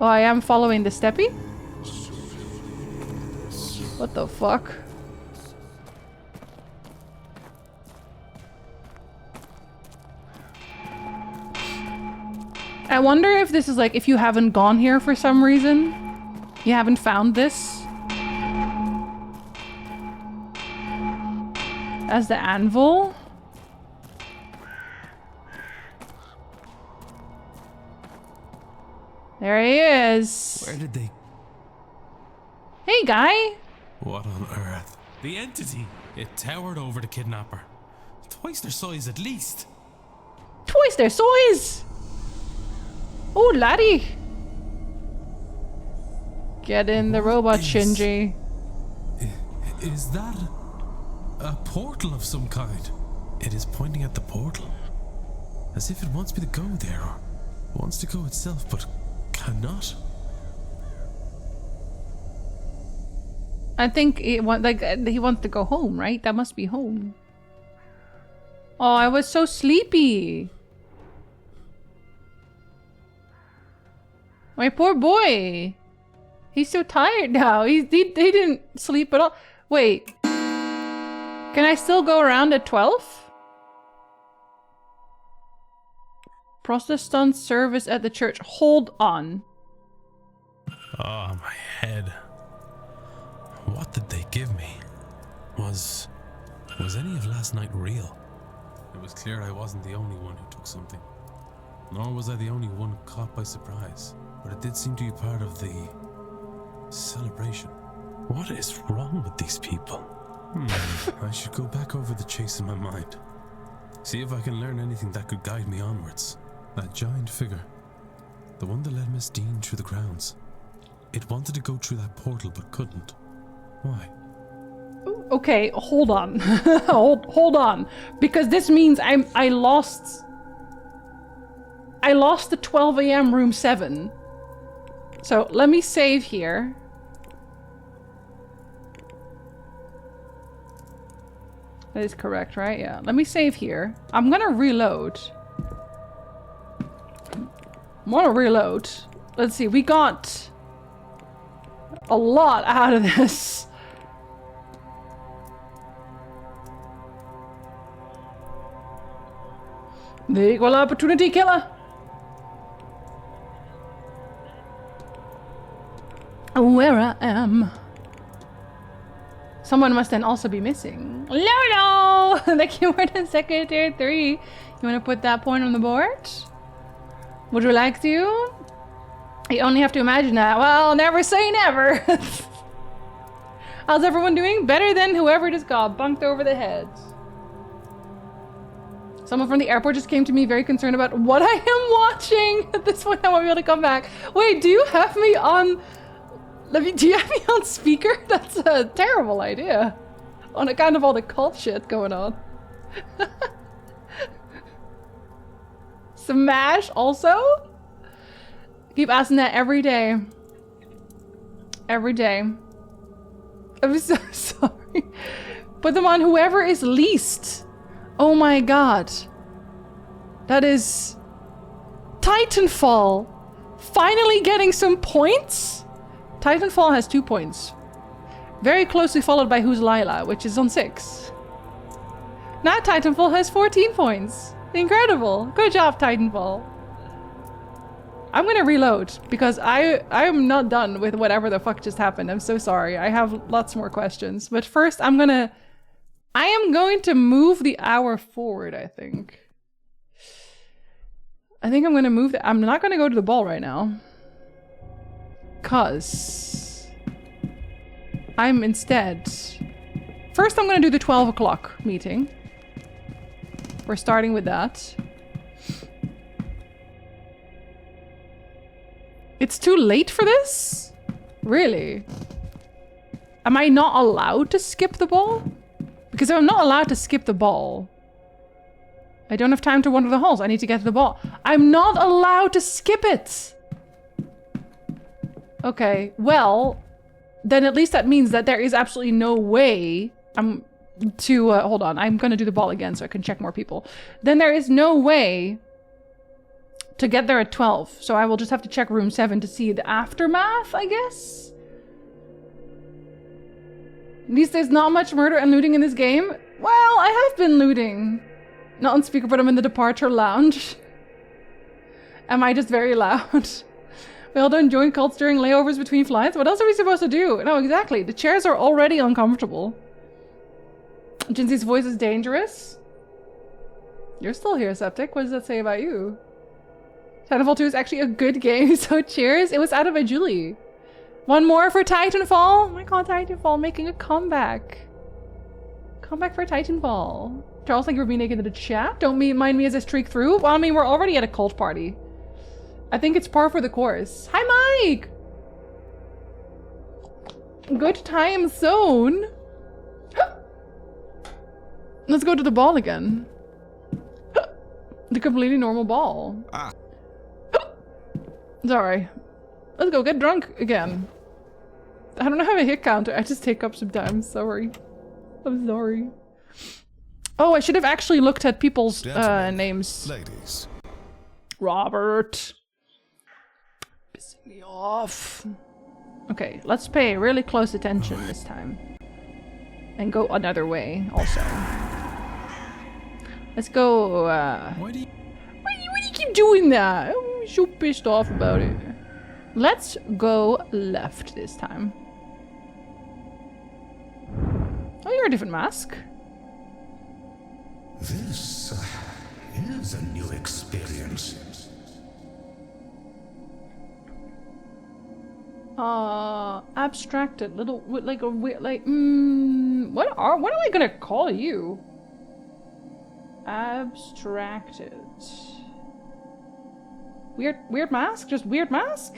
Oh, I am following the steppy? What the fuck? I wonder if this is like, if you haven't gone here for some reason, you haven't found this. As the anvil. There he is. Where did they... Hey, guy. What on earth? The entity! It towered over the kidnapper. Twice their size at least. Twice their size! Oh, laddie! Get in the robot, Jinzee. Is that a portal of some kind? It is pointing at the portal. As if it wants me to go there, or wants to go itself, but cannot. I think he wants to go home, right? That must be home. Oh, I was so sleepy. My poor boy. He's so tired now. He didn't sleep at all. Wait. Can I still go around at 12? Protestant service at the church. Hold on. Oh, my head. What did they give me? Was any of last night real? It was clear I wasn't the only one who took something. Nor was I the only one caught by surprise. But it did seem to be part of the celebration. What is wrong with these people? I should go back over the chase in my mind. See if I can learn anything that could guide me onwards. That giant figure. The one that led Miss Dean through the grounds. It wanted to go through that portal but couldn't. Why? Okay, hold on. hold on. Because this means I lost the 12 a.m. room 7. So let me save here. That is correct, right? Yeah. Let me save here. I'm gonna reload. Let's see. We got a lot out of this. The equal opportunity killer. Where I am. Someone must then also be missing. No! Thank you for the secretary 3. You want to put that point on the board? Would you like to? You only have to imagine that. Well, never say never. How's everyone doing? Better than whoever just got bunked over the head. Someone from the airport just came to me very concerned about what I am watching. At this point, I won't be able to come back. Wait, do you have me on... Do you have me on speaker? That's a terrible idea. On account of all the cult shit going on. Smash also? Keep asking that every day. Every day. I'm so sorry. Put them on whoever is least. Oh my god. That is... Titanfall. Finally getting some points? Titanfall has 2 points. Very closely followed by Who's Lila, which is on 6. Now Titanfall has 14 points. Incredible. Good job, Titanfall. I'm gonna reload because I am not done with whatever the fuck just happened. I'm so sorry. I have lots more questions. But first I am going to move the hour forward, I think. I'm gonna move I'm not gonna go to the ball right now. Cause I'm instead... First I'm gonna do the 12 o'clock meeting. We're starting with that. It's too late for this? Really? Am I not allowed to skip the ball? Because I'm not allowed to skip the ball. I don't have time to wander the halls. I need to get to the ball. I'm not allowed to skip it. Okay, well, then at least that means that there is absolutely no way hold on. I'm gonna do the ball again so I can check more people. Then there is no way to get there at 12. So I will just have to check room 7 to see the aftermath, I guess. At least there's not much murder and looting in this game. Well, I have been looting. Not on speaker, but I'm in the departure lounge. Am I just very loud? We all don't join cults during layovers between flights? What else are we supposed to do? No, exactly. The chairs are already uncomfortable. Jinzee's voice is dangerous. You're still here, Septic. What does that say about you? Titanfall 2 is actually a good game, so cheers. It was added by Julie. One more for Titanfall. Oh my god, Titanfall making a comeback. Comeback for Titanfall. Charles, thank you for being naked in the chat. Don't mind me as I streak through. Well, I mean, we're already at a cult party. I think it's par for the course. Hi, Mike! Good time zone. Let's go to the ball again. The completely normal ball. Sorry. Let's go get drunk again. I don't have a hit counter. I just take up sometimes. Sorry. I'm sorry. Oh, I should have actually looked at people's names. Ladies. Robert. Pissing me off. Okay, let's pay really close attention this time. And go another way also. Let's go, Why do you keep doing that? I'm so pissed off about it. Let's go left this time. Oh, you're a different mask. This is a new experience. Abstracted, little, like a weird, like, what am I gonna call you? Abstracted. Weird mask? Just weird mask?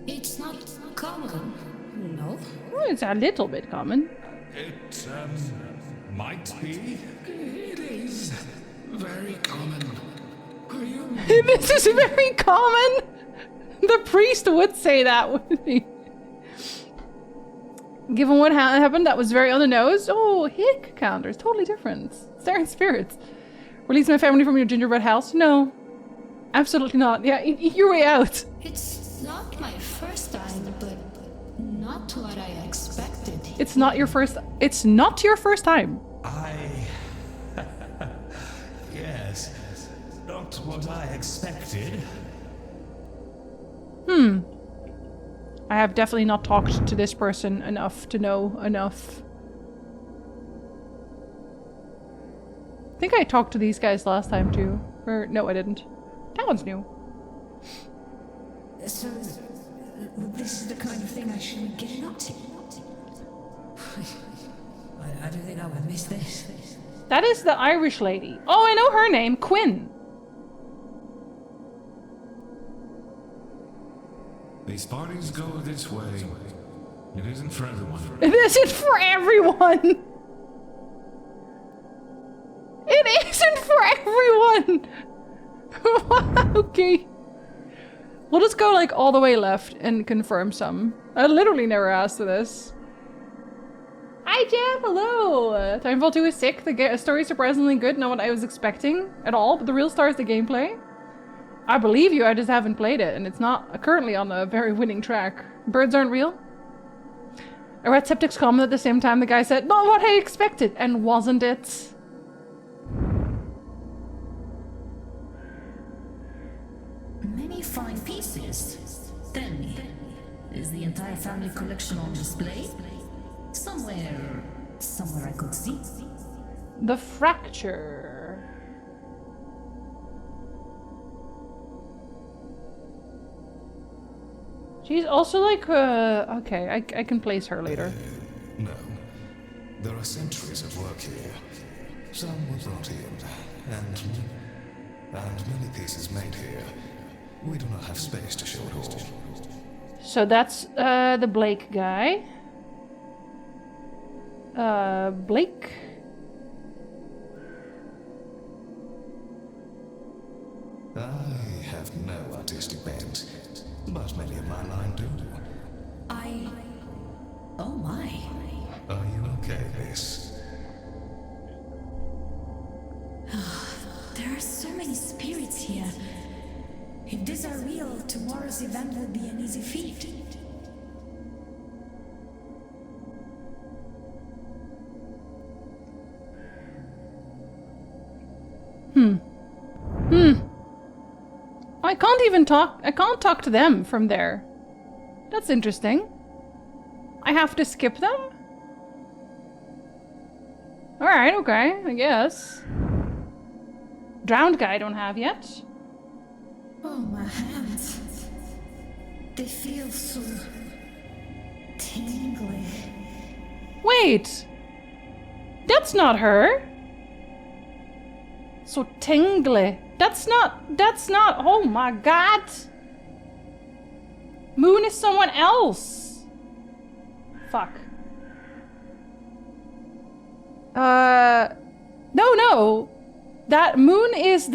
It's not common, no? Well, it's a little bit common. It might be. It is very common. Are you? This is very common. The priest would say that, wouldn't he? Given what happened, that was very on the nose. Oh, hick counters, totally different. Staring spirits. Release my family from your gingerbread house? No, absolutely not. Yeah, eat your way out. It's not my first time, but not what I expected. It's not your first. It's not your first time. Yes, not what I expected. I have definitely not talked to this person enough to know enough. I think I talked to these guys last time too. Or no, I didn't. That one's new. So, this is the kind of thing I shouldn't get into. I don't think I would miss this. That is the Irish lady. Oh, I know her name, Quinn. These parties go this way. It isn't for everyone. It isn't for everyone. It isn't for everyone. Okay. We'll just go like all the way left and confirm some. I literally never asked for this. Hi Jeff, hello! Titanfall 2 is sick. The story is surprisingly good, not what I was expecting at all, but the real star is the gameplay. I believe you, I just haven't played it, and it's not currently on a very winning track. Birds aren't real? I read Septic's comment at the same time the guy said, not what I expected, and wasn't it? Many fine pieces. Tell me, is the entire family collection on display? Somewhere I could see. The fracture. She's also like, okay, I can place her later. No. There are centuries of work here. Some were brought in, and many pieces made here. We do not have space to show it all. So that's the Blake guy. Blake? I have no artistic bent, but many of my line do. Oh my. Are you okay, miss? There are so many spirits here. If these are real, tomorrow's event will be an easy feat. I can't even talk. I can't talk to them from there. That's interesting. I have to skip them? Alright, okay, I guess. Drowned guy I don't have yet. Oh, my hands. They feel so tingly. Wait! That's not her! So tingly. That's not, oh my god! Moon is someone else! Fuck. No. That Moon is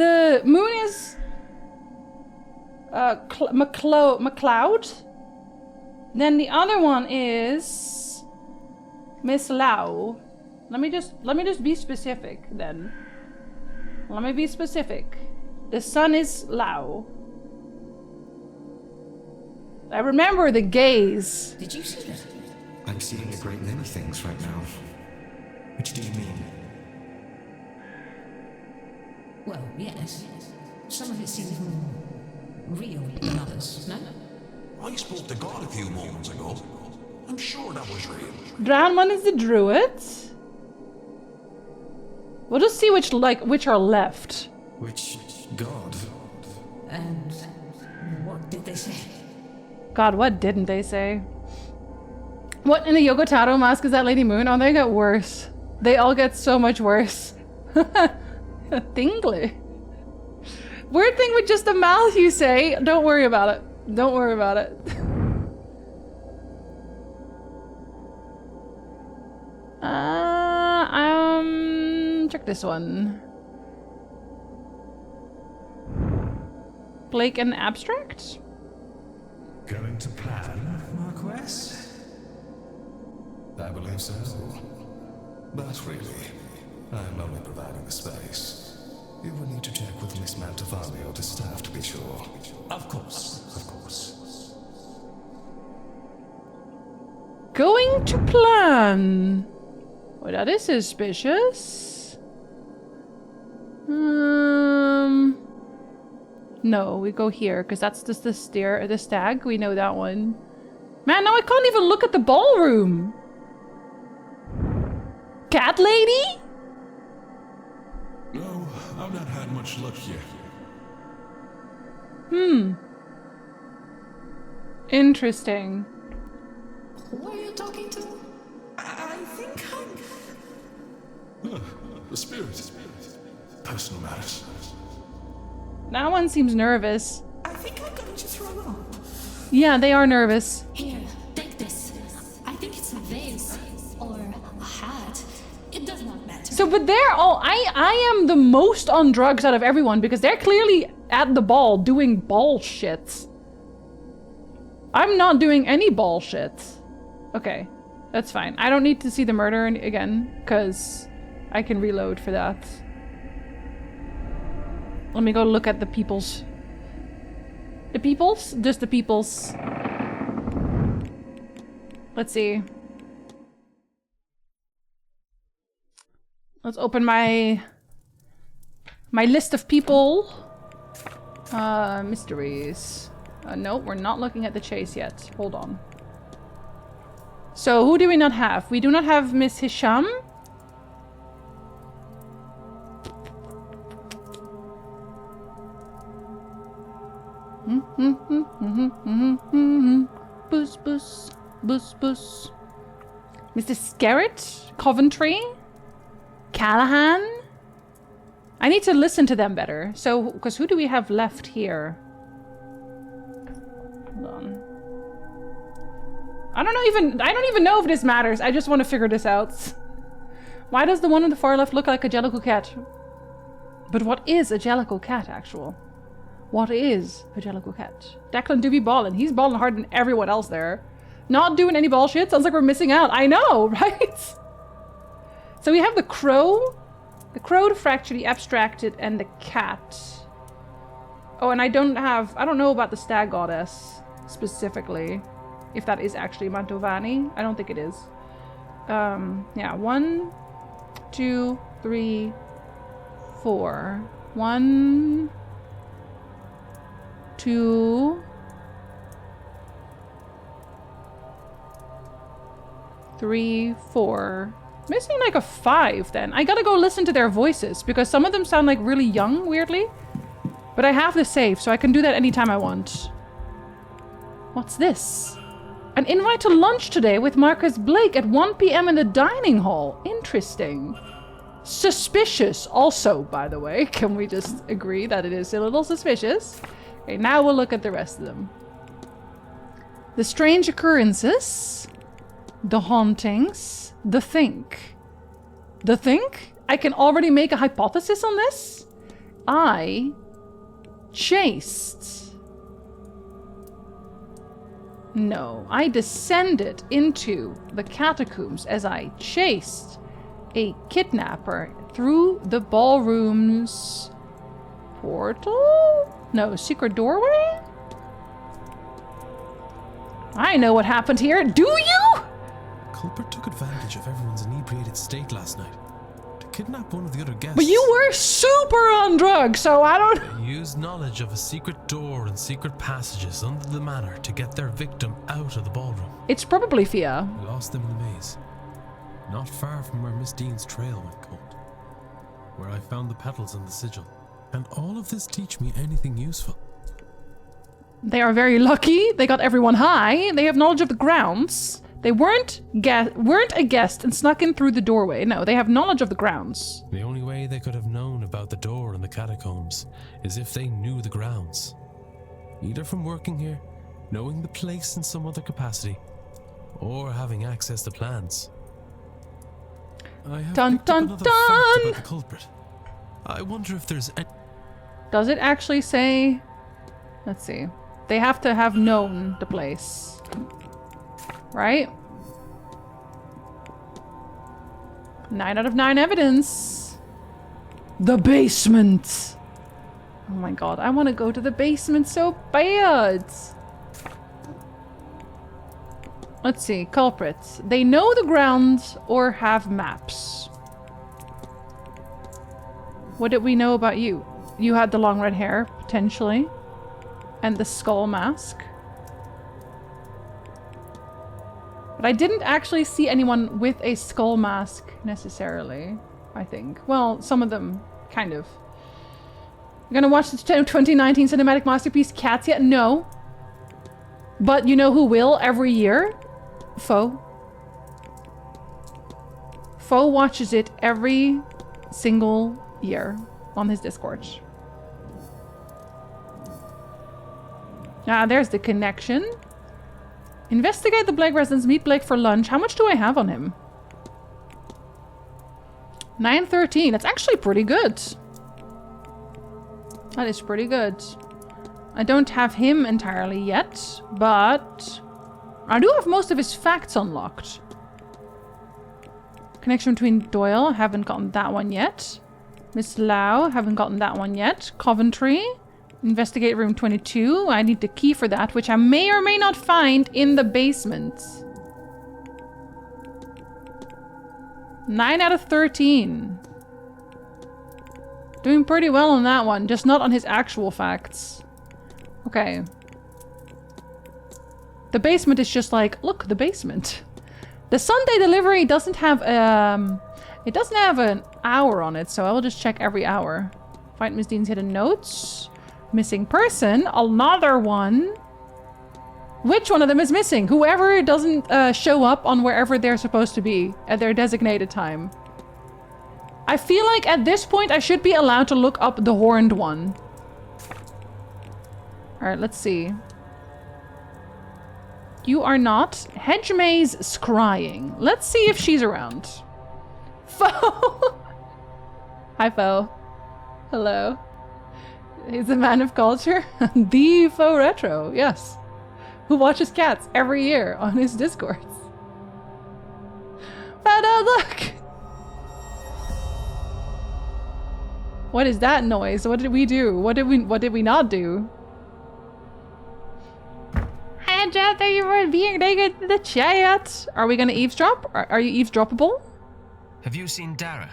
McLeod. Then the other one is Miss Lau. Let me just be specific then. Let me be specific. The sun is Lau. I remember the gaze. Did you see that? I'm seeing a great many things right now. Which do you mean? Well, yes. Some of it seems more real than others, no? I spoke to God a few moments ago. I'm sure that was real. Drowned one is the druid. We'll just see which are left. Which god? And what did they say? God, what didn't they say? What in the Yogotaro mask is that Lady Moon? Oh, they get worse. They all get so much worse. Tingly. Weird thing with just the mouth, you say. Don't worry about it. Don't worry about it. Check this one. Blake and Abstract? Going to plan, Marquess? I believe so. But really, I'm only providing the space. You will need to check with Miss Mantovani or the staff to be sure. Of course, of course. Going to plan. Well, that is suspicious. No, we go here because that's just the stag. We know that one. Man, now I can't even look at the ballroom. Cat lady? No, I've not had much luck yet. Interesting. Who are you talking to? I think The spirit. Personal matters. That one seems nervous. I think I'm going to throw up. Yeah, they are nervous. Here, take this. I think it's a vase or a hat. It does not matter. So, but they're all, I am the most on drugs out of everyone because they're clearly at the ball doing ball shit. I'm not doing any ball shit. Okay, that's fine. I don't need to see the murder again because I can reload for that. Let me go look at the peoples. The peoples? Just the peoples. Let's see. Let's open my list of people. Mysteries. No, we're not looking at the chase yet. Hold on. So who do we not have? We do not have Miss Hisham. Bus, bus, bus, bus. Mr. Scarrett, Coventry, Callahan. I need to listen to them better. So, because who do we have left here? Hold on. I don't even know if this matters. I just want to figure this out. Why does the one on the far left look like a Jellicle cat? But what is a Jellicle cat, actual? What is a Jellicle cat? Declan do be balling. He's balling harder than everyone else there. Not doing any bullshit. Sounds like we're missing out. I know, right? So we have the crow, the fracture, the abstracted, and the cat. Oh, and I don't know about the stag goddess specifically. If that is actually Mantovani. I don't think it is. Yeah, 1, 2, 3, 4. 1, 2, 3, 4. Missing like a 5 then. I gotta go listen to their voices because some of them sound like really young, weirdly. But I have the save, so I can do that anytime I want. What's this? An invite to lunch today with Marcus Blake at 1 p.m. in the dining hall. Interesting. Suspicious also, by the way. Can we just agree that it is a little suspicious? Okay, now we'll look at the rest of them. The strange occurrences. The hauntings. The think. The think? I can already make a hypothesis on this? I chased. No, I descended into the catacombs as I chased a kidnapper through the ballroom's portal? No, secret doorway? I know what happened here. Do you? Culprit took advantage of everyone's inebriated state last night to kidnap one of the other guests. But you were super on drugs, so I don't... They used knowledge of a secret door and secret passages under the manor to get their victim out of the ballroom. It's probably Fia. We lost them in the maze, not far from where Miss Dean's trail went cold, where I found the petals and the sigil. And all of this teach me anything useful? They are very lucky. They got everyone high. They have knowledge of the grounds. They weren't a guest and snuck in through the doorway. No, they have knowledge of the grounds. The only way they could have known about the door in the catacombs is if they knew the grounds. Either from working here, knowing the place in some other capacity, or having access to plans. I have picked up another fact about the culprit. I wonder if there's any... Does it actually say... Let's see. They have to have known the place. Right? 9 out of 9 evidence. The basement. Oh my god, I want to go to the basement so bad. Let's see, culprits. They know the grounds or have maps. What did we know about you? You had the long red hair, potentially. And the skull mask. But I didn't actually see anyone with a skull mask necessarily, I think. Well, some of them, kind of. You're gonna watch the 2019 cinematic masterpiece Cats yet? No. But you know who will every year? Foe. Foe watches it every single year on his Discord. Ah, there's the connection. Investigate the Blake residence, meet Blake for lunch. How much do I have on him? 913. That's actually pretty good. That is pretty good. I don't have him entirely yet, but I do have most of his facts unlocked. Connection between Doyle. Haven't gotten that one yet. Miss Lau. Haven't gotten that one yet. Coventry. Investigate room 22. I need the key for that, which I may or may not find in the basement. 9 out of 13. Doing pretty well on that one, just not on his actual facts. Okay. The basement is just like, look, the basement. The Sunday delivery doesn't have it doesn't have an hour on it, so I will just check every hour. Find Miss Dean's hidden notes. Missing person, another one. Which one of them is missing? Whoever doesn't show up on wherever they're supposed to be at their designated time. I feel like at this point I should be allowed to look up the horned one. Alright, let's see. You are not. Hedgemey's scrying. Let's see if she's around. Foe! Hi, Foe. Hello. He's a man of culture. The Foe Retro, yes. Who watches cats every year on his Discords. Fado, look! What is that noise? What did we do? What did we not do? Hi, Jet, thank you for being naked in the chat. Are we gonna eavesdrop? Are you eavesdroppable? Have you seen Dara?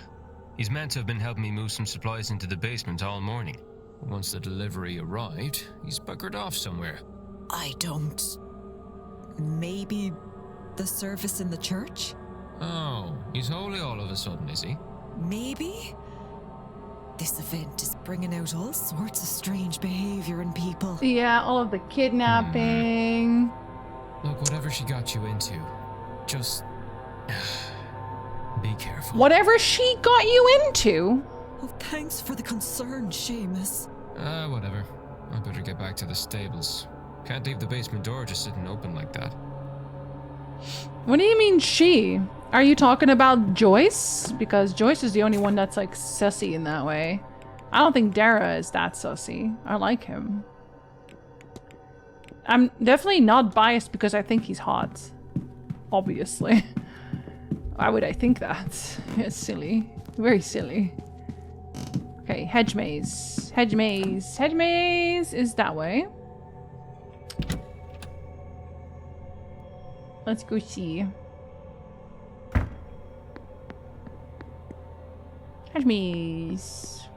He's meant to have been helping me move some supplies into the basement all morning. Once the delivery arrived, he's buggered off somewhere. I don't... Maybe the service in the church? Oh, he's holy all of a sudden, is he? Maybe? This event is bringing out all sorts of strange behavior in people. Yeah, all of the kidnapping. Look, whatever she got you into, just... be careful. Whatever she got you into? Oh, thanks for the concern, Seamus. Whatever. I better get back to the stables. Can't leave the basement door just sitting open like that. What do you mean she? Are you talking about Joyce? Because Joyce is the only one that's like sussy in that way. I don't think Dara is that sussy. I like him. I'm definitely not biased because I think he's hot. Obviously. Why would I think that? It's silly. Very silly. Okay, hedge maze. Hedge maze. Hedge maze is that way. Let's go see. Hedge maze.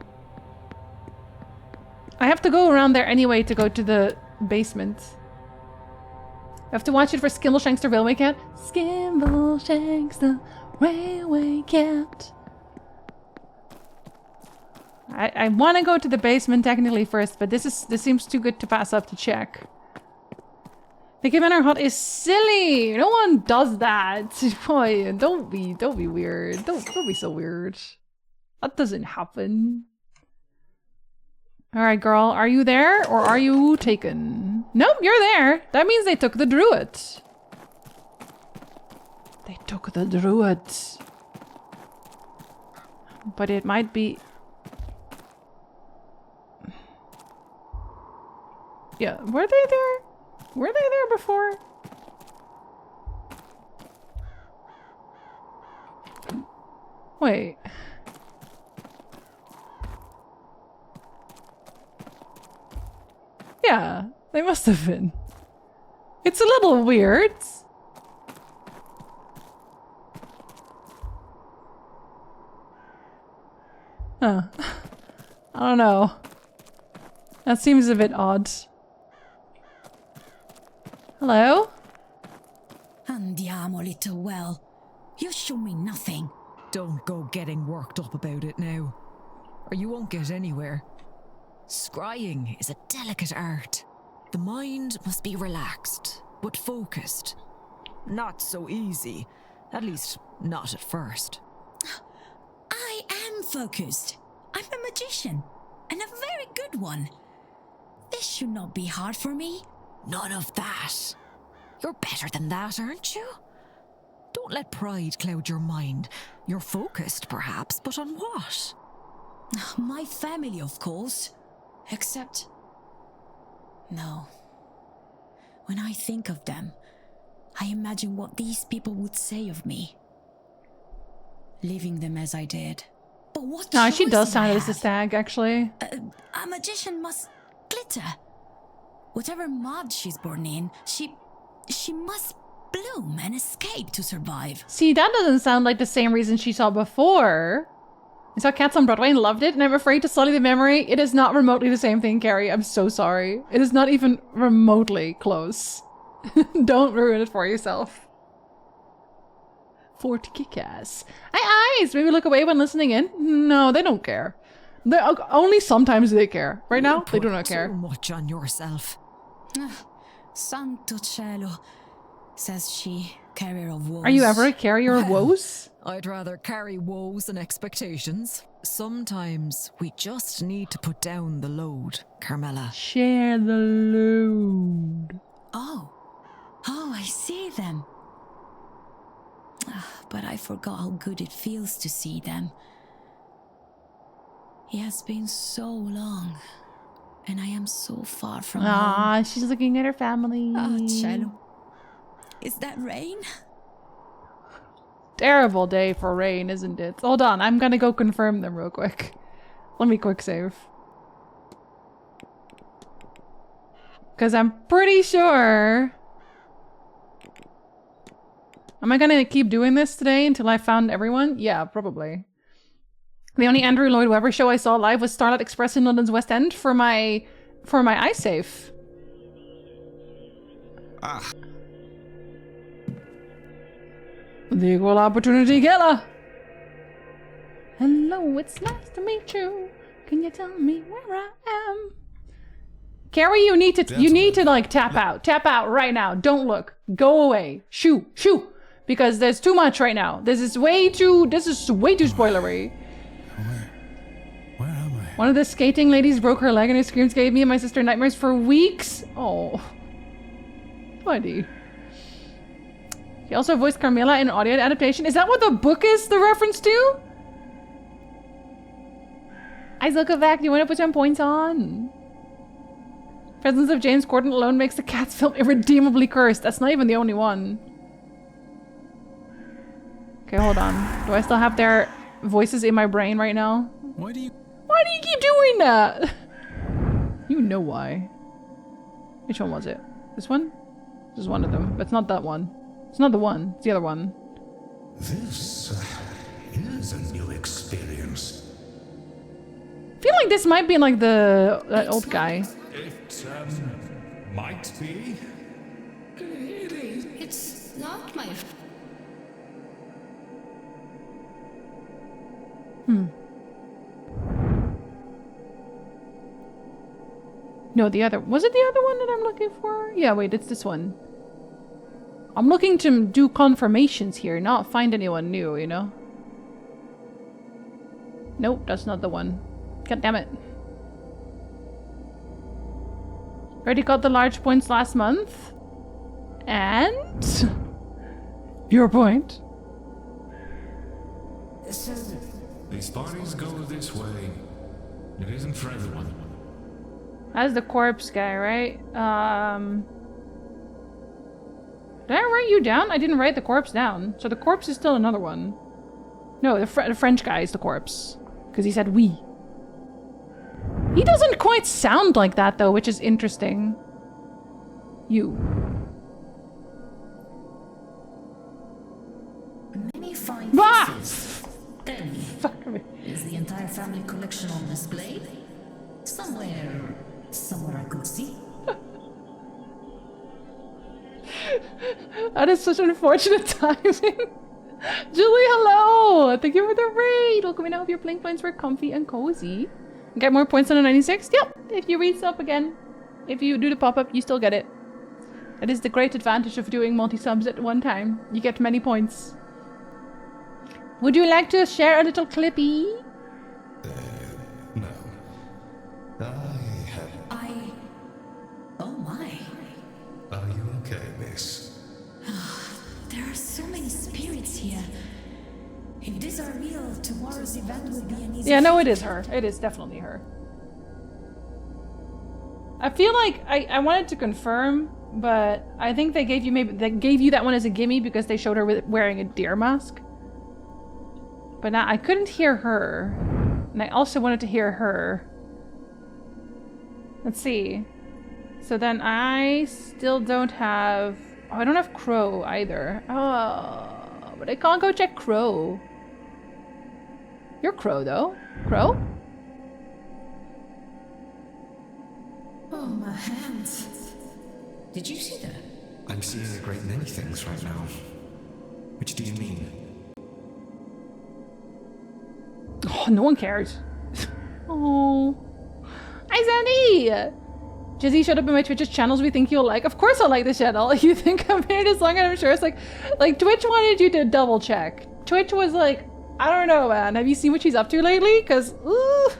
I have to go around there anyway to go to the basement. I have to watch it for Skimbleshanks the Railway Cat. Skimbleshanks the Railway Cat. I want to go to the basement technically first, but this seems too good to pass up to check. The Manor hut is silly. No one does that. Boy, don't be weird. Don't be so weird. That doesn't happen. All right, girl, are you there or are you taken? Nope, you're there. That means they took the druid. They took the druid. But it might be... Yeah, were they there? Were they there before? Wait. Yeah, they must have been. It's a little weird. Huh. I don't know. That seems a bit odd. Hello? Andiamo, little well. You show me nothing. Don't go getting worked up about it now, or you won't get anywhere. Scrying is a delicate art. The mind must be relaxed, but focused. Not so easy. At least, not at first. I am focused. I'm a magician, and a very good one. This should not be hard for me. None of that. You're better than that, aren't you? Don't let pride cloud your mind. You're focused, perhaps, but on what? My family, of course. Except... No. When I think of them, I imagine what these people would say of me. Leaving them as I did. But what No, she does sound as as a stag, actually. A magician must glitter. Whatever mod she's born in, she must bloom and escape to survive. See, that doesn't sound like the same reason she saw before. I saw Cats on Broadway and loved it, and I'm afraid to sully the memory. It is not remotely the same thing, Carrie. I'm so sorry. It is not even remotely close. Don't ruin it for yourself. Fort Kick-Ass. Hey, eyes! Maybe look away when listening in? No, they don't care. Only sometimes they care. Right now, they do not care. Too much on yourself. Santo cielo, says she, carrier of woes. Are you ever a carrier of woes? I'd rather carry woes than expectations. Sometimes we just need to put down the load, Carmela. Share the load. Oh, Oh, I see them. But I forgot how good it feels to see them. It has been so long, and I am so far from home. Ah, she's looking at her family. Oh, Cello. Is that rain? Terrible day for rain, isn't it? Hold on, I'm gonna go confirm them real quick. Let me quick save. Because I'm pretty sure... Am I gonna keep doing this today until I found everyone? Yeah, probably. The only Andrew Lloyd Webber show I saw live was Starlight Express in London's West End for my iSafe. Ah. The Equal Opportunity Gala. Hello, it's nice to meet you. Can you tell me where I am? Carrie, you need to like tap out. Tap out right now. Don't look. Go away. Shoo. Because there's too much right now. This is way too spoilery. Where am I? One of the skating ladies broke her leg and her screams gave me and my sister nightmares for weeks. Oh. Buddy. He also voiced Carmilla in an audio adaptation. Is that what the book is the reference to? Isokovac, do you want to put some points on? Presence of James Corden alone makes the Cats film irredeemably cursed. That's not even the only one. Okay, hold on. Do I still have their voices in my brain right now? Why do you keep doing that? You know why. Which one was it? This one? This is one of them, but it's not that one. It's not the one. It's the other one. This is a new experience. I feel like this might be like that old guy. It might be. It's not my... No, the other... Was it the other one that I'm looking for? Yeah, wait, it's this one. I'm looking to do confirmations here, not find anyone new, you know? Nope, that's not the one. God damn it. Already got the large points last month. And... your point. These parties go this way. It isn't for everyone. That's the corpse guy, right? Did I write you down? I didn't write the corpse down. So the corpse is still another one. No, the French guy is the corpse. Because he said we. He doesn't quite sound like that though, which is interesting. You. Many fine Ah! pieces. Tell me, Fuck me. is the entire family collection on display? Somewhere I could see. That is such unfortunate timing. Julie, hello! Thank you for the raid! Welcome in. I hope your playing points were comfy and cozy. Get more points on a 96? Yep! If you read sub again. If you do the pop-up, you still get it. That is the great advantage of doing multi-subs at one time. You get many points. Would you like to share a little clippy? No. Oh my. Are you okay, miss? There are so many spirits here. If these are real, tomorrow's event will be an easy... Yeah, no, it is her. It is definitely her. I feel like I wanted to confirm, but I think they gave you that one as a gimme because they showed her wearing a deer mask. But now I couldn't hear her, and I also wanted to hear her. Let's see. So then I still don't have... Oh, I don't have Crow either. Oh, but I can't go check Crow. You're Crow though. Crow? Oh, my hands. Did you see that? I'm seeing a great many things right now. Which do you mean? Oh, no one cares. Oh. Hi, Zandy! Jinzee showed up in my Twitch's channels we think you'll like. Of course I'll like the channel. You think I'm here this long and I'm sure it's like Twitch wanted you to double check. Twitch was like, I don't know, man. Have you seen what she's up to lately? Because, ooh.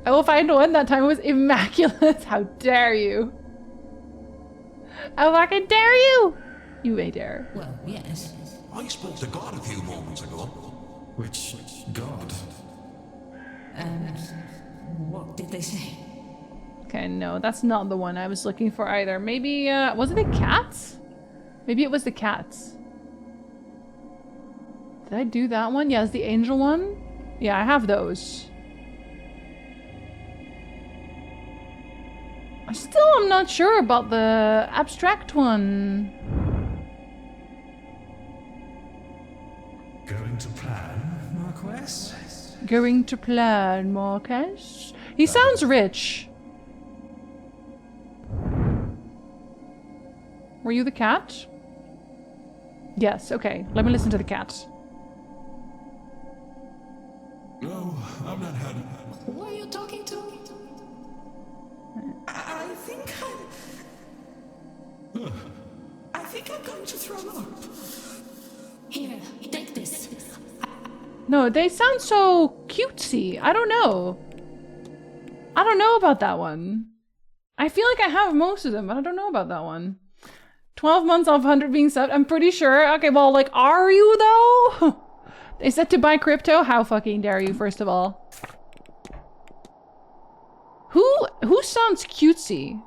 I will find one. That time it was immaculate. How dare you? I fucking dare you! You may dare. Well, yes. I spoke to God a few moments ago. Which god? And what did they say? Okay, no, that's not the one I was looking for either. Maybe, was it the cats? Maybe it was the cats. Did I do that one? Yeah, it's the angel one. Yeah, I have those. Still, I'm not sure about the abstract one. Going to plan, Marquess? Going to plan, Marcus? He sounds rich. Were you the cat? Yes, okay. Let me listen to the cat. No, I've not had. Who are you talking to? I think I'm going to throw up. Here, take this. No, they sound so cutesy. I don't know. I don't know about that one. I feel like I have most of them, but I don't know about that one. 12 months off 100 being subbed. I'm pretty sure. Okay, well, like, are you though? They said to buy crypto? How fucking dare you, first of all? Who sounds cutesy?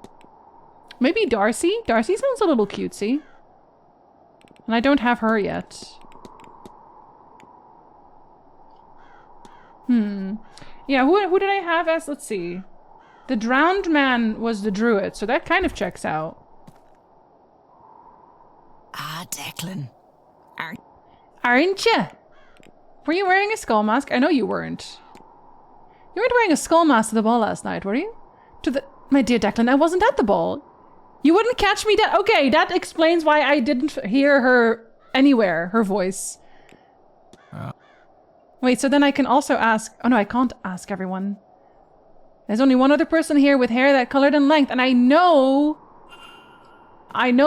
Maybe Darcy? Darcy sounds a little cutesy. And I don't have her yet. Yeah, who did I have as? Let's see. The drowned man was the druid, so that kind of checks out. Ah, Declan. Aren't you? Were you wearing a skull mask? I know you weren't. You weren't wearing a skull mask to the ball last night, were you? My dear Declan, I wasn't at the ball. You wouldn't catch me okay, that explains why I didn't hear her anywhere, her voice. Wait, so then I can also ask... Oh no, I can't ask everyone. There's only one other person here with hair that colored and length, and I know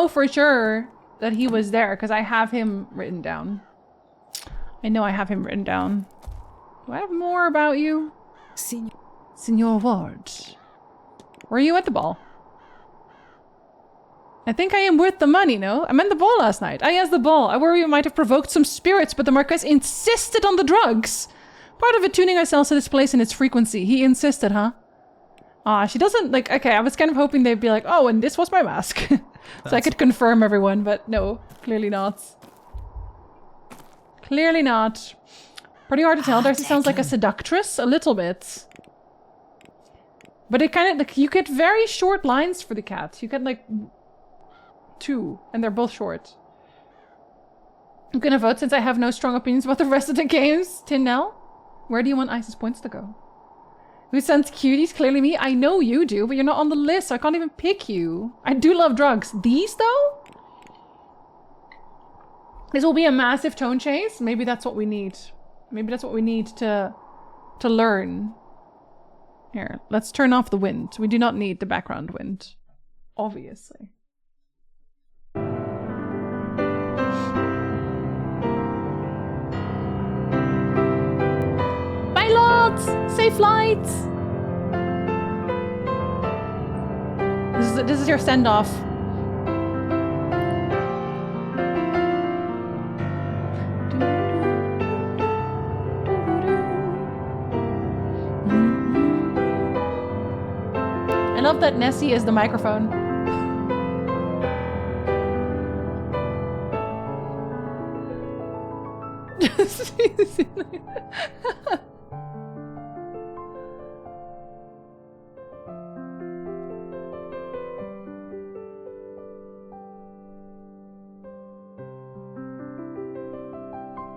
for sure that he was there, because I have him written down. I know I have him written down. Do I have more about you? Signor Ward. Were you at the ball? I think I am worth the money, no? I meant the ball last night. Ah, yes, the ball. I worry we might have provoked some spirits, but the Marquess insisted on the drugs. Part of attuning ourselves to this place and its frequency. He insisted, huh? Ah, she doesn't, like, okay, I was kind of hoping they'd be like, oh, and this was my mask. So I could confirm everyone, but no, clearly not. Clearly not. Pretty hard to tell. Darcy sounds like a seductress, a little bit. But it kind of, like, you get very short lines for the cat. You get, like, 2, and they're both short. I'm gonna vote since I have no strong opinions about the rest of the games. Tinnell, where do you want Isis points to go? Who sends cuties? Clearly me. I know you do, but you're not on the list, so I can't even pick you. I do love drugs. These, though? This will be a massive tone chase. Maybe that's what we need. Maybe that's what we need to learn. Here, let's turn off the wind. We do not need the background wind. Obviously. Bye, lots! Safe flights! This is your send-off. I love that Nessie is the microphone.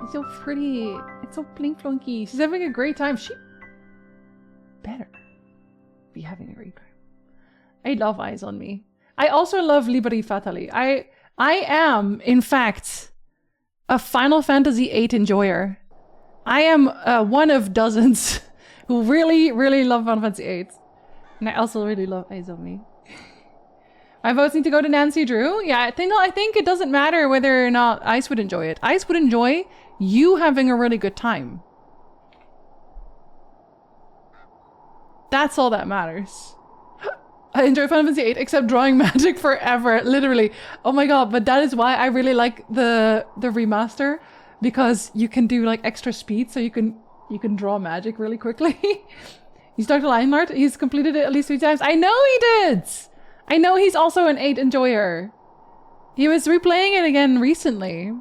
It's so pretty. It's so blink-flunky. She's having a great time. She better be having a great time. I love Eyes on Me. I also love Liberi Fatali. I am, in fact, a Final Fantasy VIII enjoyer. I am one of dozens who really, really love Final Fantasy VIII. And I also really love Eyes on Me. My votes need to go to Nancy Drew. Yeah, I think it doesn't matter whether or not Ice would enjoy it. Ice would enjoy you having a really good time. That's all that matters. I enjoy Final Fantasy VIII except drawing magic forever, literally. Oh my god, but that is why I really like the remaster, because you can do like extra speed, so you can draw magic really quickly. He's Dr. Lionheart. He's completed it at least 3 times. I know he did! I know he's also an 8 enjoyer. He was replaying it again recently.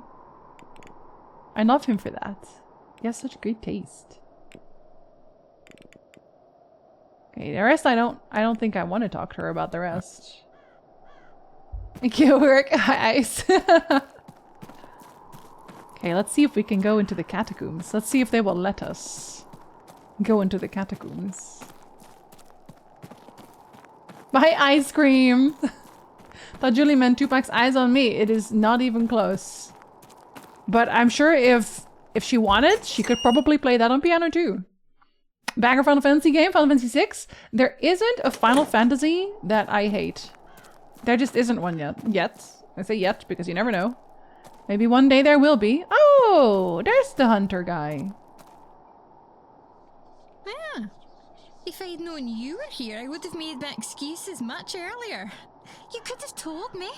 I love him for that. He has such great taste. Okay, the rest I don't think I want to talk to her about the rest. Thank you, work. Ice. Okay, let's see if we can go into the catacombs. Let's see if they will let us go into the catacombs. Buy ice cream! Thought Julie meant Tupac's eyes on me. It is not even close. But I'm sure if she wanted, she could probably play that on piano too. Banger Final Fantasy game, Final Fantasy VI. There isn't a Final Fantasy that I hate. There just isn't one yet. I say yet because you never know. Maybe one day there will be. Oh, there's the hunter guy. Yeah. If I'd known you were here, I would have made my excuses much earlier. You could have told me.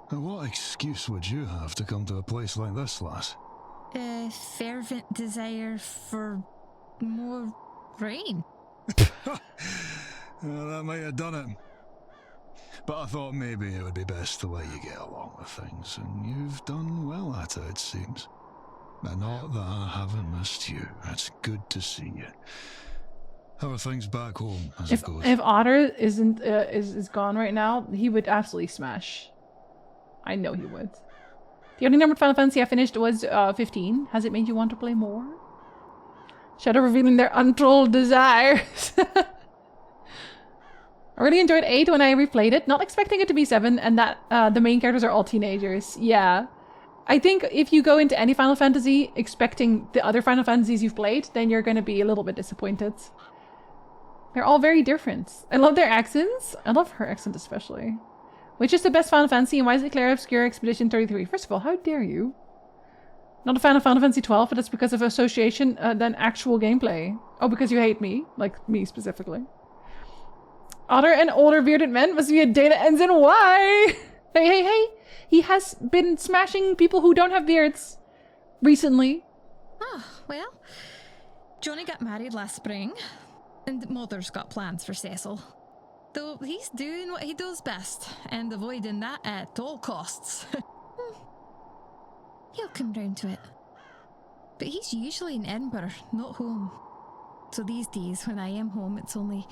What excuse would you have to come to a place like this, lass? A fervent desire for more rain. That might have done it. But I thought maybe it would be best to let you get along with things, and you've done well at it, it seems. And not that I haven't missed you. It's good to see you. How are things back home, as it goes? If Otter isn't is gone right now, he would absolutely smash. I know he would. The only numbered Final Fantasy I finished was 15. Has it made you want to play more? Shadow revealing their untold desires. I really enjoyed 8 when I replayed it, not expecting it to be 7, and that the main characters are all teenagers. Yeah. I think if you go into any Final Fantasy expecting the other Final Fantasies you've played, then you're going to be a little bit disappointed. They're all very different. I love their accents. I love her accent especially. Which is the best Final Fantasy and why is it Claire Obscure Expedition 33? First of all, how dare you? Not a fan of Final Fantasy 12, but that's because of association than actual gameplay. Oh, because you hate me. Like, me specifically. Otter and older bearded men must be a day that ends in Y. Hey, hey, hey. He has been smashing people who don't have beards recently. Oh, well. Johnny got married last spring. And Mother's got plans for Cecil. Though he's doing what he does best and avoiding that at all costs. He'll come round to it. But he's usually in Edinburgh, not home. So these days, when I am home, it's only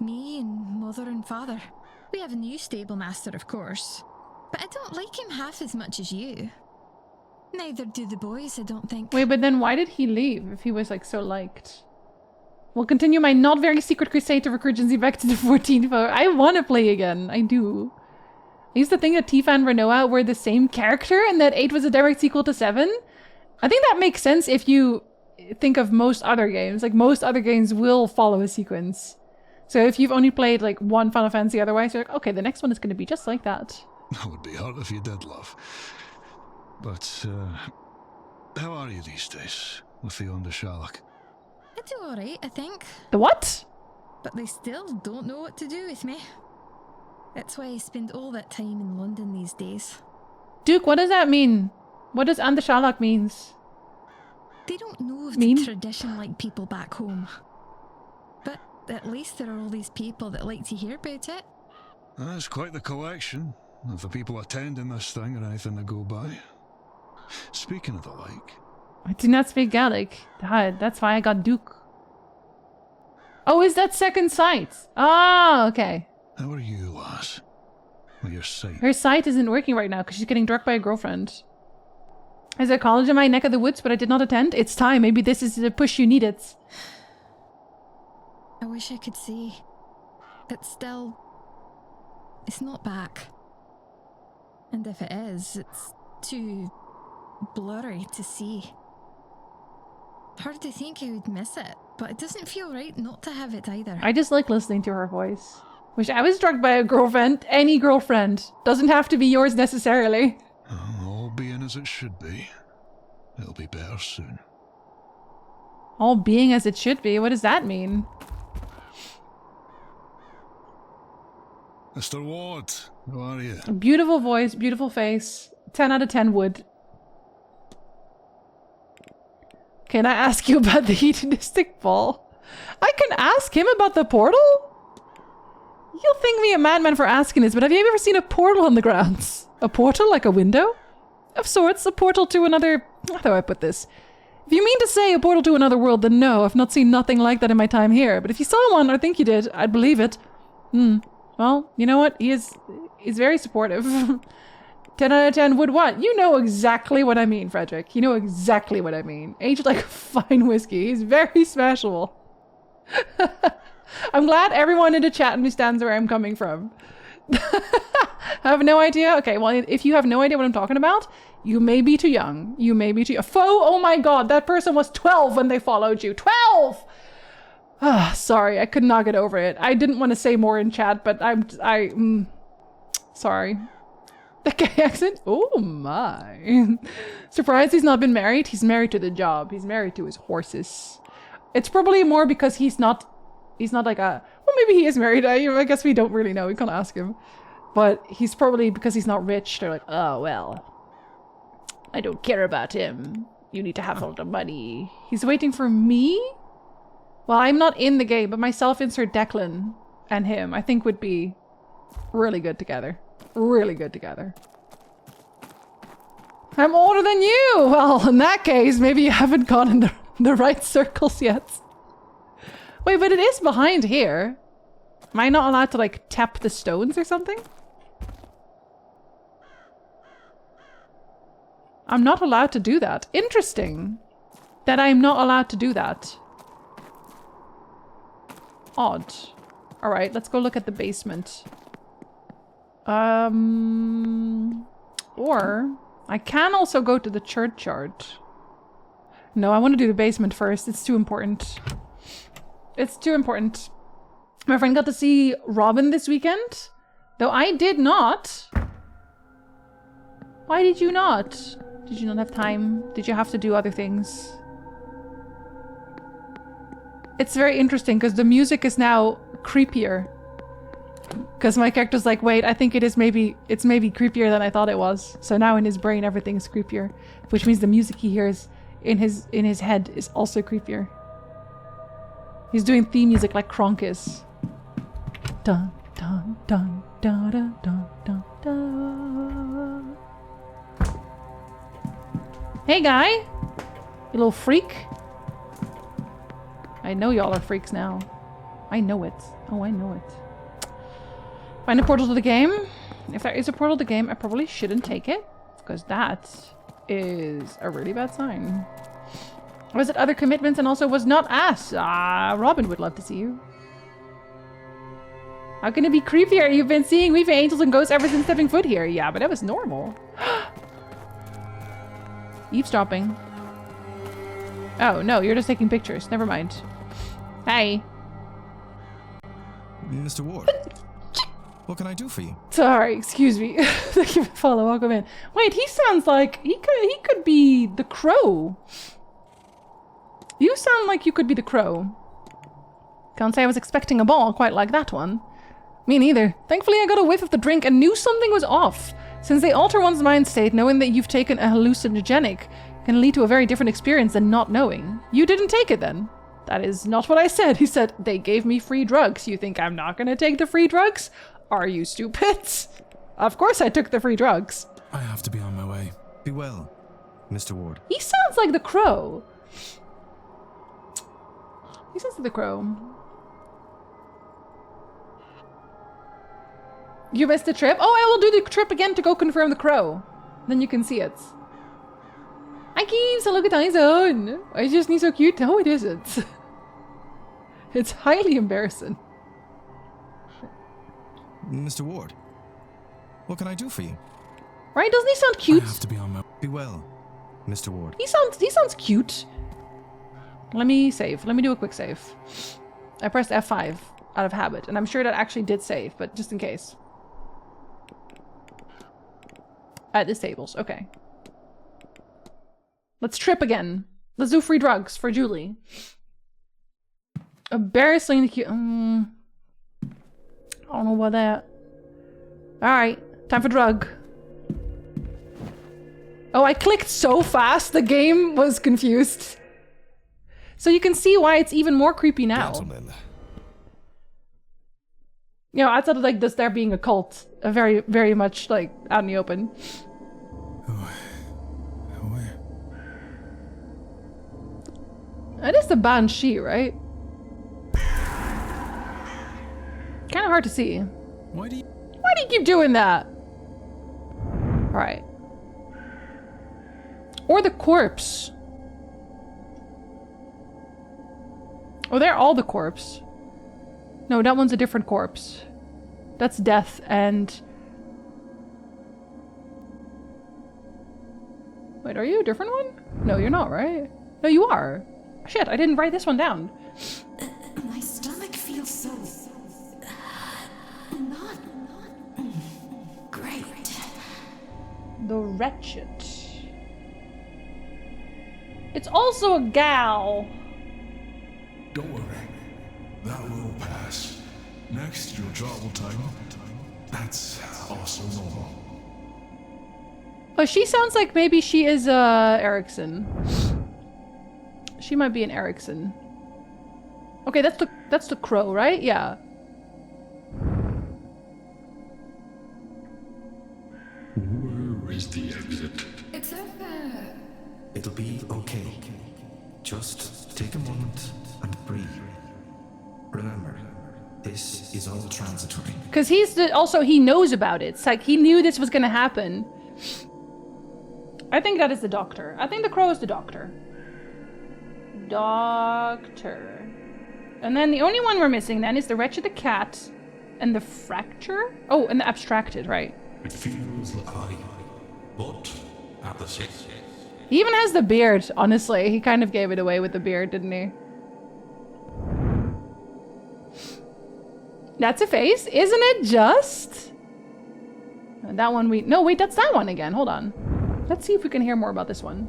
me and Mother and Father. We have a new stable master, of course. But I don't like him half as much as you. Neither do the boys, I don't think. Wait, but then why did he leave if he was like so liked? We'll continue my not very secret crusade to recruit Jinzee back to the 14th floor. I want to play again. I do. I used to think that Tifa and Renoa were the same character and that 8 was a direct sequel to 7. I think that makes sense if you think of most other games. Like, most other games will follow a sequence. So if you've only played like one Final Fantasy otherwise, you're like, okay, the next one is going to be just like that. That would be hard if you did, love. But, how are you these days with the Undershallock? I do alright, I think. The what? But they still don't know what to do with me. That's why I spend all that time in London these days. Duke, what does that mean? What does Undershallock means? They don't know of the tradition like people back home. But at least there are all these people that like to hear about it. That's quite the collection. If the people attending this thing are anything to go by. Speaking of the like... I do not speak Gaelic. That's why I got Duke. Oh, is that second sight? Ah, okay. How are you, lass? With your sight? Her sight isn't working right now because she's getting drugged by a girlfriend. There's a college in my neck of the woods, but I did not attend. It's time. Maybe this is the push you needed. I wish I could see. It's still... It's not back. And if it is, it's too blurry to see. Hard to think I would miss it, but it doesn't feel right not to have it either. I just like listening to her voice. Wish I was drugged by a girlfriend. Any girlfriend. Doesn't have to be yours necessarily. All being as it should be. It'll be better soon. All being as it should be? What does that mean? Mr. Ward, how are you? Beautiful voice, beautiful face. 10 out of 10 would. Can I ask you about the hedonistic ball? I can ask him about the portal? You'll think me a madman for asking this, but have you ever seen a portal on the grounds? A portal like a window? Of sorts, a portal to another... How do I put this? If you mean to say a portal to another world, then no, I've not seen nothing like that in my time here. But if you saw one, or think you did, I'd believe it. Well, you know what? He's very supportive. 10 out of 10 would what? You know exactly what I mean, Frederick. You know exactly what I mean. Aged like fine whiskey. He's very smashable. I'm glad everyone in the chat understands where I'm coming from. I have no idea? Okay, well, if you have no idea what I'm talking about, you may be too young. You may be too young. Foe, oh my god, that person was 12 when they followed you. 12! Ah, sorry, I could not get over it. I didn't want to say more in chat, but sorry. The gay accent? Oh my. Surprised he's not been married? He's married to the job. He's married to his horses. It's probably more because he's not like a... Well, maybe he is married. I guess we don't really know. We can't ask him. But he's probably, because he's not rich, they're like, oh, well, I don't care about him. You need to have all the money. He's waiting for me? Well, I'm not in the game, but myself, insert Declan, and him, I think would be really good together. Really good together. I'm older than you! Well, in that case, maybe you haven't gone in the right circles yet. Wait, but it is behind here. Am I not allowed to, like, tap the stones or something? I'm not allowed to do that. Interesting. That I'm not allowed to do that. Odd. Alright, let's go look at the basement. Or I can also go to the churchyard. No, I want to do the basement first. It's too important. It's too important. My friend got to see Robin this weekend, though I did not. Why did you not? Did you not have time? Did you have to do other things? It's very interesting because the music is now creepier. Because my character's like, wait, I think it's maybe creepier than I thought it was. So now in his brain everything's creepier, which means the music he hears in his head is also creepier. He's doing theme music like Kronk is. Dun dun dun dun dun dun dun dun. Hey guy! You little freak. I know y'all are freaks now. I know it. Oh, I know it. Find a portal to the game. If there is a portal to the game, I probably shouldn't take it. Because that is a really bad sign. Was it other commitments and also was not asked? Ah, Robin would love to see you. How can it be creepier? You've been seeing weeping angels and ghosts ever since stepping foot here. Yeah, but that was normal. Eavesdropping. Oh, no, you're just taking pictures. Never mind. Hey. Mr. Ward, what can I do for you? Sorry, excuse me. Thank you for the follow. Welcome in. Wait, he sounds like he could be the crow. You sound like you could be the crow. Can't say I was expecting a ball quite like that one. Me neither. Thankfully, I got a whiff of the drink and knew something was off. Since they alter one's mind state, knowing that you've taken a hallucinogenic can lead to a very different experience than not knowing. You didn't take it then? That is not what I said. He said, they gave me free drugs. You think I'm not gonna take the free drugs? Are you stupid? Of course I took the free drugs. I have to be on my way. Be well, Mr. Ward. He sounds like the crow. He sounds like the crow. You missed the trip? Oh, I will do the trip again to go confirm the crow. Then you can see it. I keep so look at his own. I just need so cute. No, it isn't. It's highly embarrassing. Mr. Ward, what can I do for you? Right? Doesn't he sound cute? I have to be on my... Be well, Mr. Ward. He sounds cute. Let me save. Let me do a quick save. I pressed F5 out of habit, and I'm sure that actually did save, but just in case. Disables. Okay. Let's trip again. Let's do free drugs for Julie. Embarrassingly cute. I don't know about that. Alright, time for drug. Oh, I clicked so fast, the game was confused. So you can see why it's even more creepy now. Gentlemen. You know, outside of like this there being a cult, a very, very much like out in the open. Where? That is the Banshee, right? Kind of hard to see. Why do you keep doing that? Alright. Or the corpse. Oh, they're all the corpse. No, that one's a different corpse. That's death and... Wait, are you a different one? No, you're not, right? No, you are. Shit, I didn't write this one down. My stomach feels so... not... great. The Wretched. It's also a gal. Don't worry. That will pass. Next, your jaw will tighten. That's also normal. Oh, she sounds like maybe she is Erickson. She might be an Erickson. Okay, that's the crow, right? Yeah. Where is the exit? It's over there. It'll be okay. Just take a moment and breathe. Remember, this is all transitory. Because also he knows about it. It's like he knew this was gonna happen. I think that is the doctor. I think the crow is the doctor. Doctor. And then the only one we're missing then is the Wretched, the cat, and the Fracture? Oh, and the Abstracted, right. It feels like but at the same. He even has the beard, honestly. He kind of gave it away with the beard, didn't he? That's a face, isn't it just? That one no, wait, that's that one again. Hold on. Let's see if we can hear more about this one.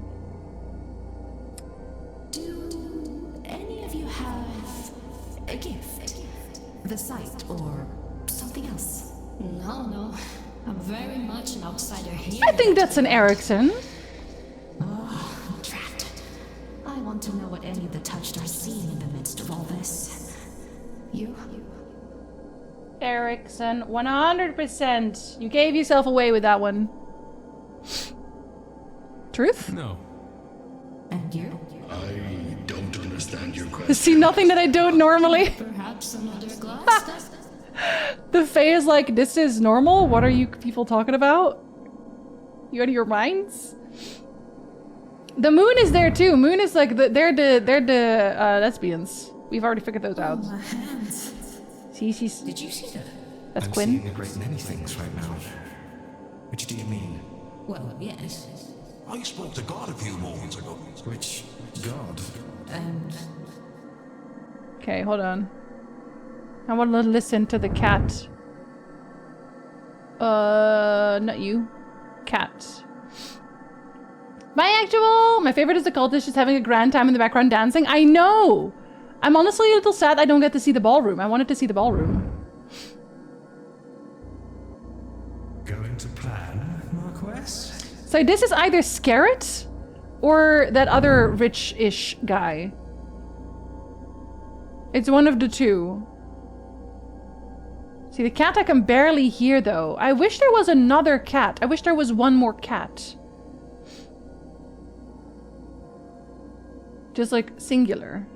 Do any of you have a gift? The sight or something else? No. I'm very much an outsider here. I think that's an Erickson. Oh, drat. I want to know what any of the touched are seeing in the midst of all this. You? Erickson, 100%. You gave yourself away with that one. Truth? No. And you? I don't understand your question. You see nothing that I don't normally. Perhaps another glass? The Fae is like, this is normal? What are you people talking about? You out of your minds? The Moon is there too. Moon is like, they're the lesbians. We've already figured those out. Oh, my hands. See, Did you see that? That's I'm Quinn. seeing a great many things right now. Which do you mean? Well, yes. I spoke to God a few moments ago. Which God? And Okay, hold on. I want to listen to the cat. Not you. Cat. My favorite is the cultist just having a grand time in the background dancing. I know! I'm honestly a little sad I don't get to see the ballroom. I wanted to see the ballroom. Going to plan, Marquess? So this is either Scarrett or that other rich-ish guy. It's one of the two. See, the cat I can barely hear, though. I wish there was another cat. I wish there was one more cat. Just, like, singular.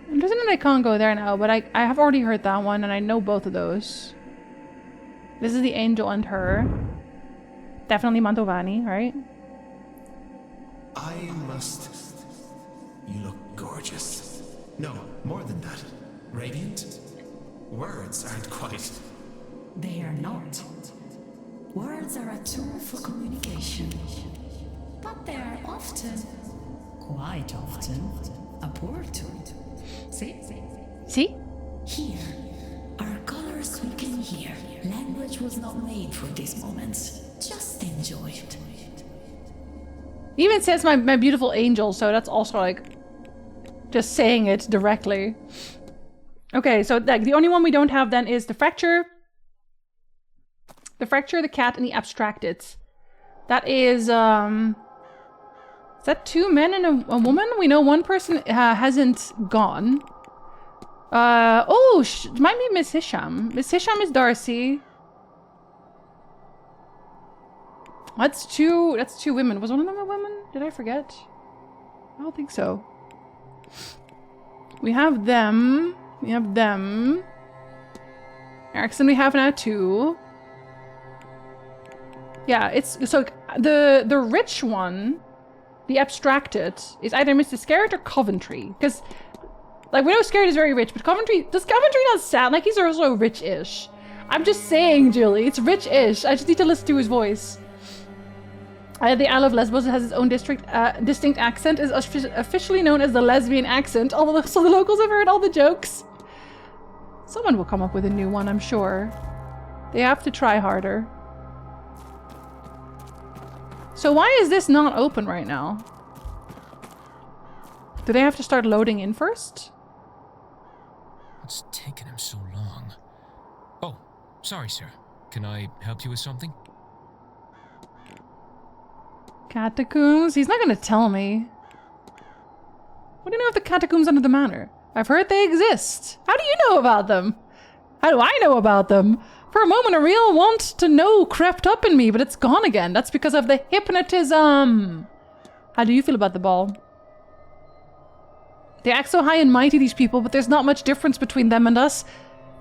I'm just I can't go there now, but I have already heard that one, and I know both of those. This is the angel and her. Definitely Mantovani, right? I must... You look gorgeous. No, more than that. Radiant? Words aren't quite... they are not. Words are a tool for communication. But they are often, quite often, a poor tool. See? See? Here are colors we can hear. Language was not made for these moments. Just enjoy it. He even says my beautiful angel, so that's also like just saying it directly. Okay, so like the only one we don't have then is the fracture. The fracture, the cat, and the abstracted. That is that 2 men and a woman? We know one person hasn't gone. Might be Miss Hisham. Miss Hisham is Darcy. That's two women. Was one of them a woman? Did I forget? I don't think so. We have them. We have them. Erickson we have now 2. Yeah, it's so the rich one, the abstracted, is either Mr. Scarrett or Coventry. Because like we know Scarrett is very rich, but does Coventry not sound like he's also rich-ish? I'm just saying, Julie, it's rich-ish. I just need to listen to his voice. The Isle of Lesbos has its own distinct accent, is officially known as the lesbian accent, although so the locals have heard all the jokes. Someone will come up with a new one, I'm sure. They have to try harder. So why is this not open right now? Do they have to start loading in first? What's taken him so long? Oh, sorry, sir. Can I help you with something? Catacombs? He's not gonna tell me. What do you know of the catacombs under the manor? I've heard they exist. How do you know about them? How do I know about them? For a moment, a real want to know crept up in me, but it's gone again. That's because of the hypnotism. How do you feel about the ball? They act so high and mighty, these people, but there's not much difference between them and us.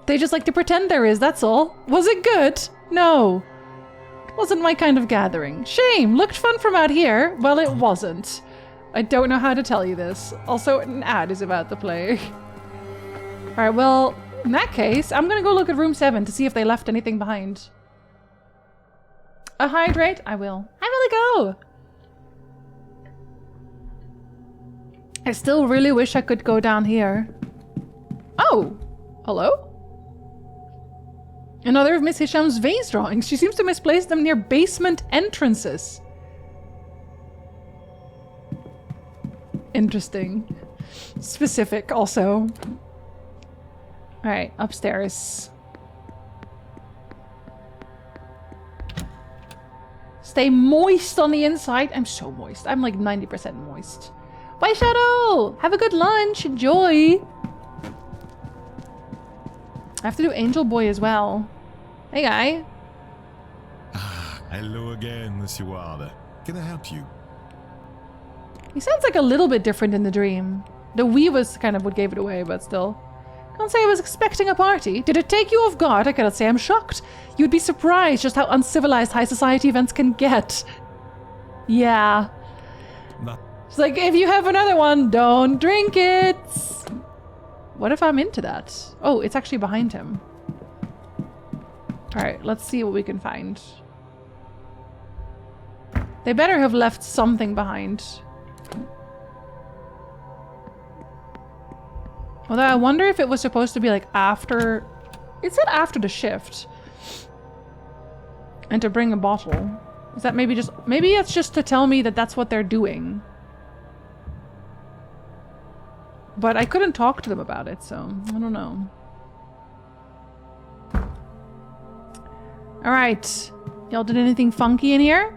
They just like to pretend there is, that's all. Was it good? No. It wasn't my kind of gathering. Shame. Looked fun from out here. Well, it wasn't. I don't know how to tell you this. Also, an ad is about to play. Alright, well, in that case, I'm gonna go look at room 7 to see if they left anything behind. A hydrate? I will. I will go! I still really wish I could go down here. Oh! Hello? Another of Miss Hisham's vase drawings. She seems to misplace them near basement entrances. Interesting. Specific, also. Alright, upstairs. Stay moist on the inside. I'm so moist. I'm like 90% moist. Bye, Shadow! Have a good lunch. Enjoy! I have to do Angel Boy as well. Hey, guy. Hello again, Monsieur Ward. Can I help you? He sounds like a little bit different in the dream. The we was kind of what gave it away, but still. Can't say I was expecting a party. Did it take you off guard? I cannot say I'm shocked. You'd be surprised just how uncivilized high society events can get. Yeah. It's like, if you have another one, don't drink it. What if I'm into that? Oh, it's actually behind him. Alright, let's see what we can find. They better have left something behind. Although I wonder if it was supposed to be like after... It said after the shift. And to bring a bottle. Is that maybe just... Maybe it's just to tell me that that's what they're doing. But I couldn't talk to them about it, so I don't know. Alright. Y'all did anything funky in here?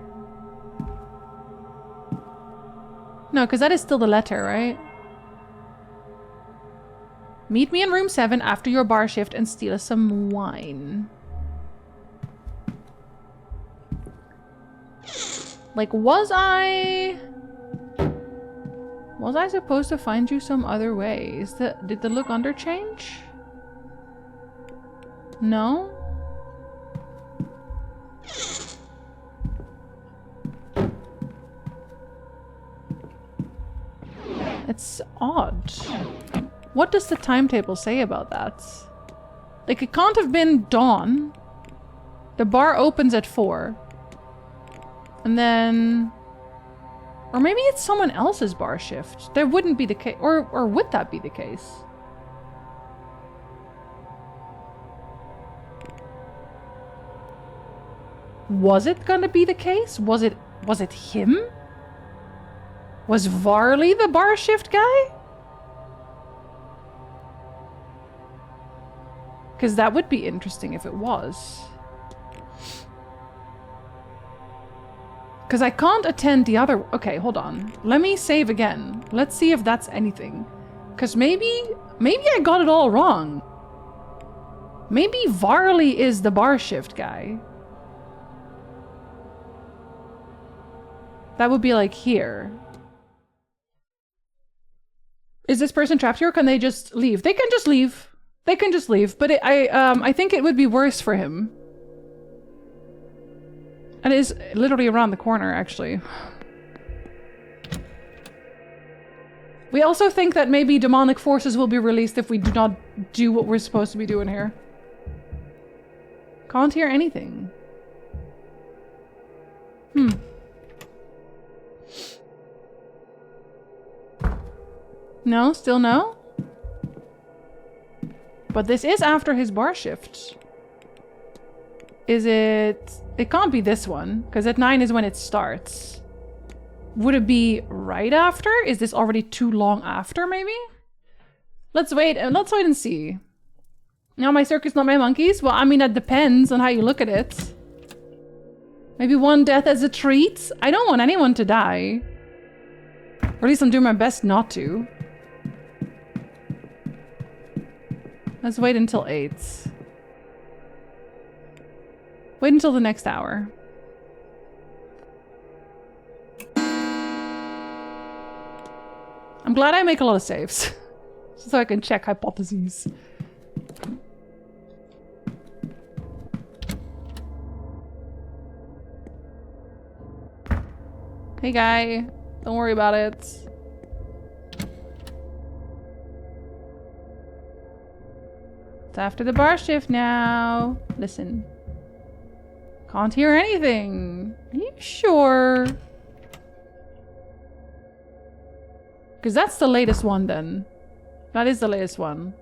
No, because that is still the letter, right? Meet me in room 7 after your bar shift and steal us some wine. Like, was I supposed to find you some other way? Did the look under change? No? It's odd. What does the timetable say about that? Like, it can't have been dawn. The bar opens at 4. And then... Or maybe it's someone else's bar shift. That wouldn't be the case. Or would that be the case? Was it gonna be the case? Was it him? Was Varley the bar shift guy? Because that would be interesting if it was. Because I can't attend the other... Okay, hold on. Let me save again. Let's see if that's anything. Because maybe I got it all wrong. Maybe Varley is the bar shift guy. That would be like here. Is this person trapped here or can they just leave? They can just leave. They can just leave. But I think it would be worse for him. And it is literally around the corner, actually. We also think that maybe demonic forces will be released if we do not do what we're supposed to be doing here. Can't hear anything. No, still no? But this is after his bar shift. Is it... It can't be this one, because at 9 is when it starts. Would it be right after? Is this already too long after, maybe? Let's wait and see. Now my circus, not my monkeys? Well, I mean, that depends on how you look at it. Maybe one death as a treat? I don't want anyone to die. Or at least I'm doing my best not to. Let's wait until 8. Wait until the next hour. I'm glad I make a lot of saves. So I can check hypotheses. Hey guy, don't worry about it. It's after the bar shift now. Listen. Can't hear anything. Are you sure? Because that's the latest one then. That is the latest one.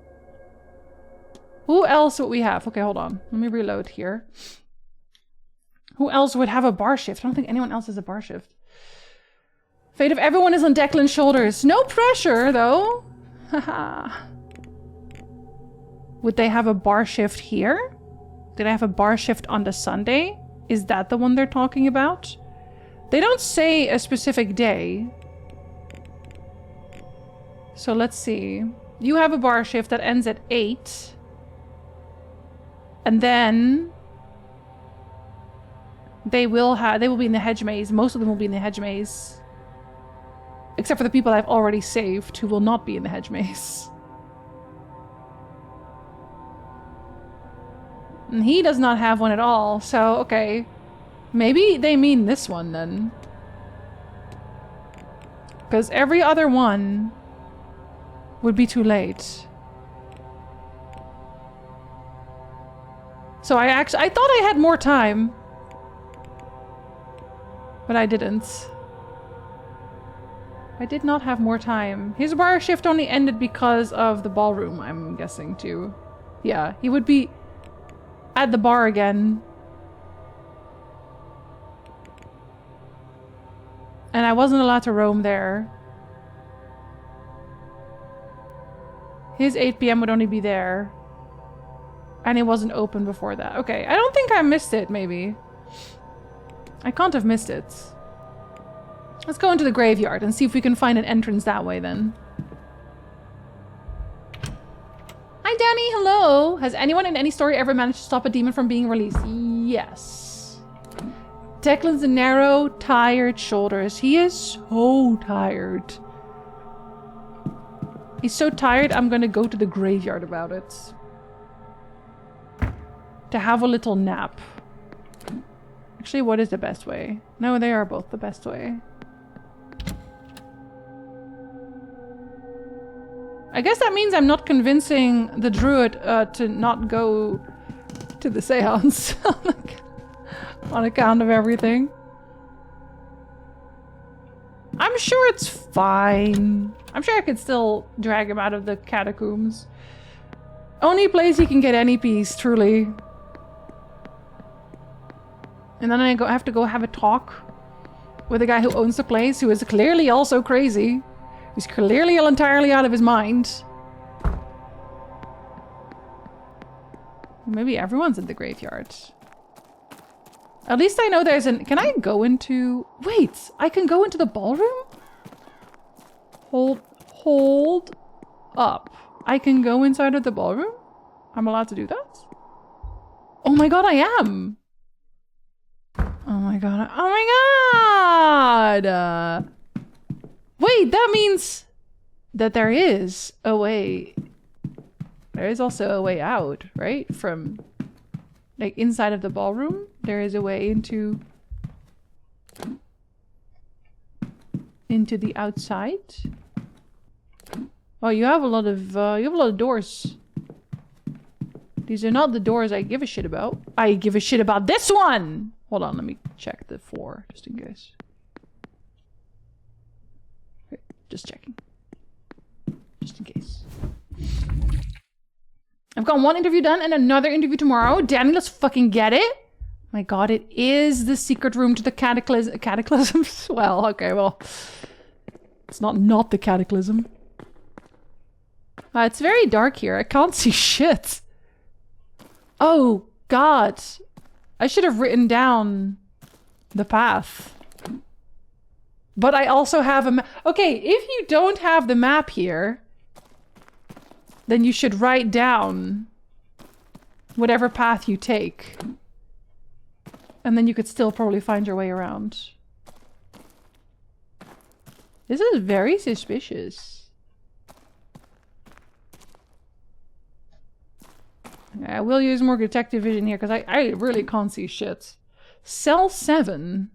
Who else would we have? Okay, hold on. Let me reload here. Who else would have a bar shift? I don't think anyone else has a bar shift. Fate of everyone is on Declan's shoulders. No pressure, though. Haha. Would they have a bar shift here? Did I have a bar shift on the Sunday? Is that the one they're talking about? They don't say a specific day. So let's see. You have a bar shift that ends at 8. And then they will be in the hedge maze. Most of them will be in the hedge maze. Except for the people I've already saved who will not be in the hedge maze. And he does not have one at all, so okay. Maybe they mean this one then. Because every other one would be too late. So I thought I had more time. But I didn't. I did not have more time. His bar shift only ended because of the ballroom, I'm guessing too. Yeah, he would be at the bar again. And I wasn't allowed to roam there. His 8 PM would only be there. And it wasn't open before that. Okay, I don't think I missed it, maybe. I can't have missed it. Let's go into the graveyard and see if we can find an entrance that way then. Hi Danny, hello! Has anyone in any story ever managed to stop a demon from being released? Yes. Declan's narrow, tired shoulders. He is so tired. He's so tired, I'm gonna go to the graveyard about it. To have a little nap. Actually, what is the best way? No, they are both the best way. I guess that means I'm not convincing the druid to not go to the seance on account of everything. I'm sure it's fine. I'm sure I could still drag him out of the catacombs. Only place he can get any peace, truly. And then I have to go have a talk with the guy who owns the place, who is clearly also crazy. He's clearly entirely out of his mind. Maybe everyone's in the graveyard. At least I know there's an... Can I go into... Wait, I can go into the ballroom? Hold up. I can go inside of the ballroom? I'm allowed to do that? Oh my god, I am! Oh my god. Oh my god! Wait, that means that there is a way... There is also a way out, right? From... Like, inside of the ballroom, there is a way into the outside. Oh, you have a lot of doors. These are not the doors I give a shit about. I give a shit about this one! Hold on, let me check the floor, just in case. Okay, just checking. Just in case. I've got one interview done and another interview tomorrow. Danny, let's fucking get it. My god, it is the secret room to the cataclysm. Well, okay, well. It's not the cataclysm. It's very dark here. I can't see shit. Oh, god. I should have written down the path. But I also have a map. Okay, if you don't have the map here... Then you should write down whatever path you take. And then you could still probably find your way around. This is very suspicious. I will use more detective vision here because I really can't see shit. Cell 7.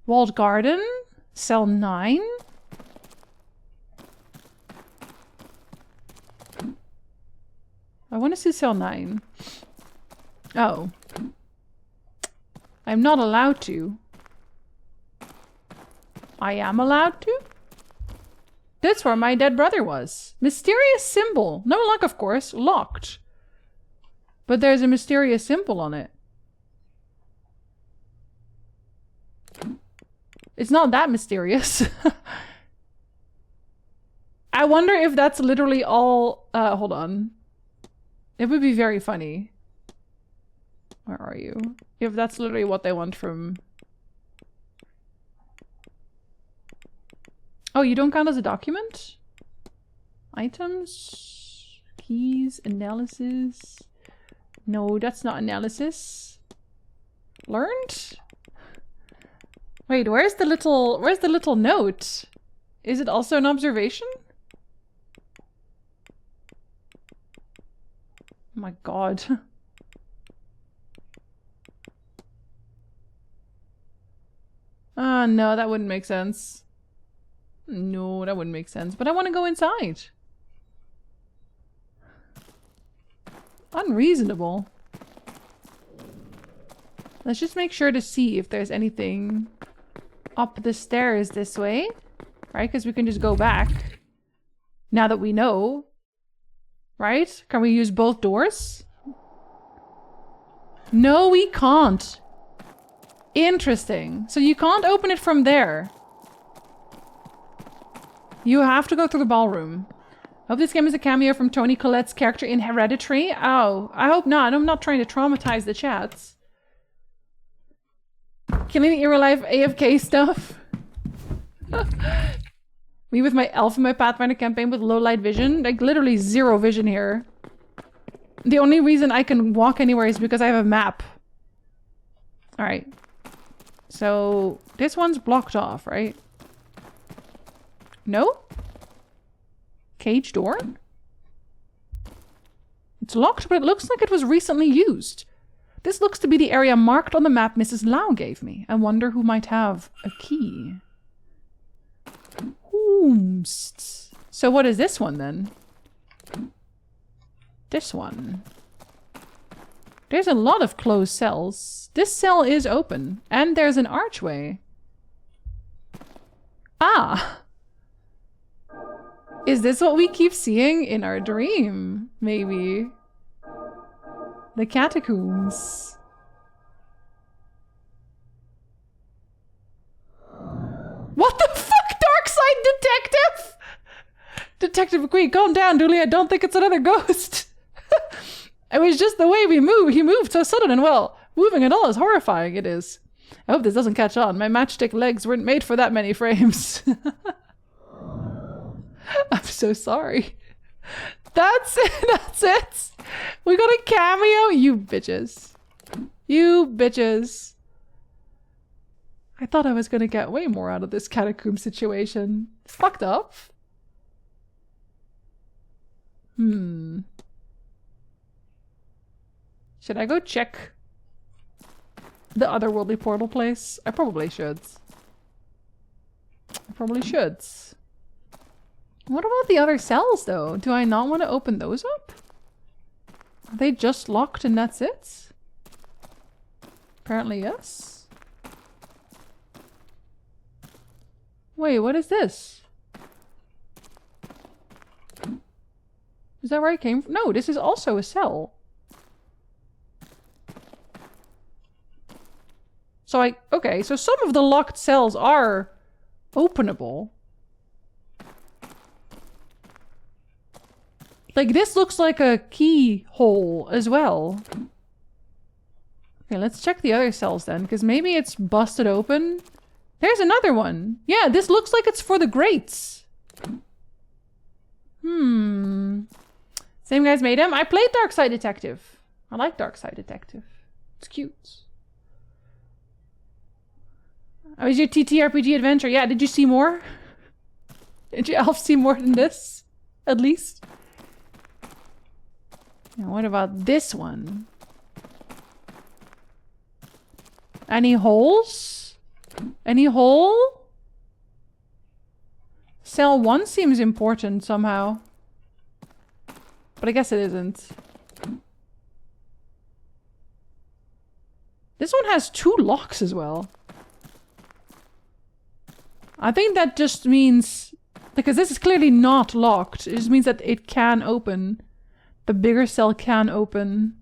Walled garden. Cell 9. I want to see cell 9. Oh. I'm not allowed to. I am allowed to? That's where my dead brother was. Mysterious symbol. No luck, of course. Locked. But there's a mysterious symbol on it. It's not that mysterious. I wonder if that's literally all... hold on. It would be very funny. Where are you? If that's literally what they want from... Oh, you don't count as a document? Items? Keys? Analysis? No, that's not analysis. Learned? Wait, where's the little note? Is it also an observation? Oh my god. No, that wouldn't make sense. No, that wouldn't make sense. But I want to go inside. Unreasonable. Let's just make sure to see if there's anything up the stairs this way. Right? Because we can just go back. Now that we know. Right? Can we use both doors? No, we can't. Interesting. So you can't open it from there. You have to go through the ballroom. I hope this game is a cameo from Toni Collette's character in Hereditary. Oh, I hope not. I'm not trying to traumatize the chats. Killing the real life AFK stuff. Me with my elf in my Pathfinder campaign with low light vision. Like literally zero vision here. The only reason I can walk anywhere is because I have a map. Alright. So this one's blocked off, right? No? Cage door? It's locked, but it looks like it was recently used. This looks to be the area marked on the map Mrs. Lau gave me. I wonder who might have a key. So what is this one then? This one. There's a lot of closed cells. This cell is open. And there's an archway. Ah! Is this what we keep seeing in our dream? Maybe. The catacombs. What the fuck, Dark Side Detective? Detective McQueen, calm down, Dooley. I don't think it's another ghost. It was just the way we move. He moved so sudden and well. Moving at all is horrifying, it is. I hope this doesn't catch on. My matchstick legs weren't made for that many frames. I'm so sorry. That's it. That's it. We got a cameo. You bitches. You bitches. I thought I was gonna get way more out of this catacomb situation. It's fucked up. Should I go check the otherworldly portal place? I probably should. I probably should. What about the other cells though? Do I not want to open those up? Are they just locked and that's it? Apparently yes. Wait, what is this? Is that where I came from? No, this is also a cell. So okay, so some of the locked cells are openable. Like this looks like a keyhole as well. Okay, let's check the other cells then, because maybe it's busted open. There's another one. Yeah, this looks like it's for the grates. Same guys made him. I played Dark Side Detective. I like Dark Side Detective. It's cute. Oh, was your TTRPG adventure? Yeah, did you see more? Did you Elf see more than this? At least? Now what about this one? Any holes? Any hole? Cell 1 seems important somehow. But I guess it isn't. This one has 2 locks as well. I think that just means... because this is clearly not locked. It just means that it can open. The bigger cell can open.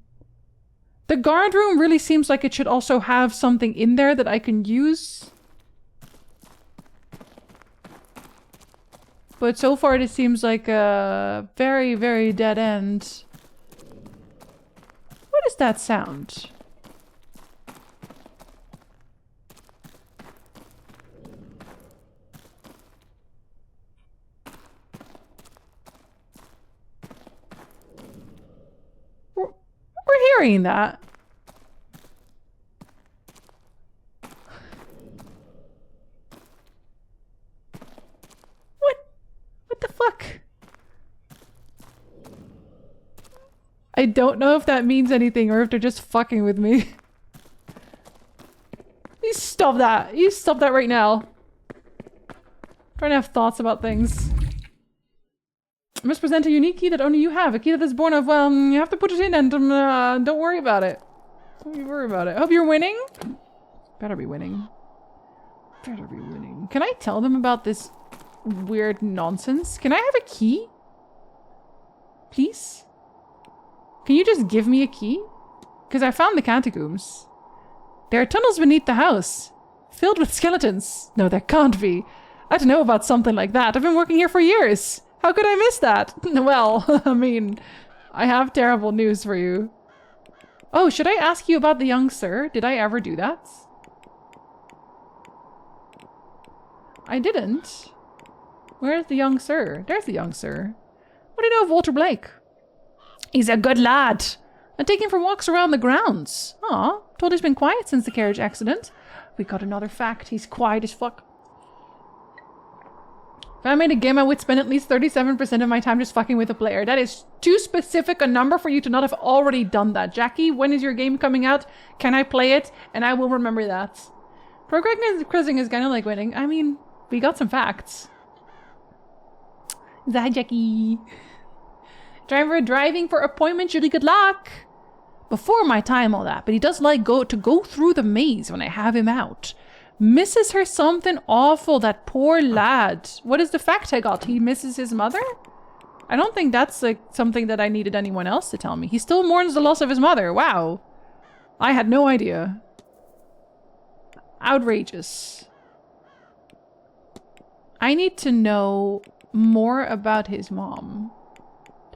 The guard room really seems like it should also have something in there that I can use. But so far it seems like a very, very dead end. What is that sound? We're hearing that. What the fuck? I don't know if that means anything or if they're just fucking with me. You stop that. You stop that right now. I'm trying to have thoughts about things. I must present a unique key that only you have. A key that is born of, well, you have to put it in and don't worry about it. Don't you worry about it. Hope you're winning. Better be winning. Better be winning. Can I tell them about this weird nonsense? Can I have a key? Please? Can you just give me a key? Because I found the catacombs. There are tunnels beneath the house. Filled with skeletons. No, there can't be. I don't know about something like that. I've been working here for years. How could I miss that? Well, I mean, I have terrible news for you. Oh, should I ask you about the young sir? Did I ever do that? I didn't. Where's the young sir? There's the young sir. What do you know of Walter Blake? He's a good lad. I take him for walks around the grounds. Aw, told he's been quiet since the carriage accident. We got another fact. He's quiet as fuck. If I made a game, I would spend at least 37% of my time just fucking with a player. That is too specific a number for you to not have already done that. Jackie, when is your game coming out? Can I play it? And I will remember that. Progressing is kind of like winning. I mean, we got some facts. Hi, Jackie. Driver driving for appointment. Julie, good luck. Before my time, all that. But he does like to go through the maze when I have him out. Misses her something awful, that poor lad. What is the fact I got? He misses his mother? I don't think that's like something that I needed anyone else to tell me. He still mourns the loss of his mother. Wow. I had no idea. Outrageous. I need to know more about his mom.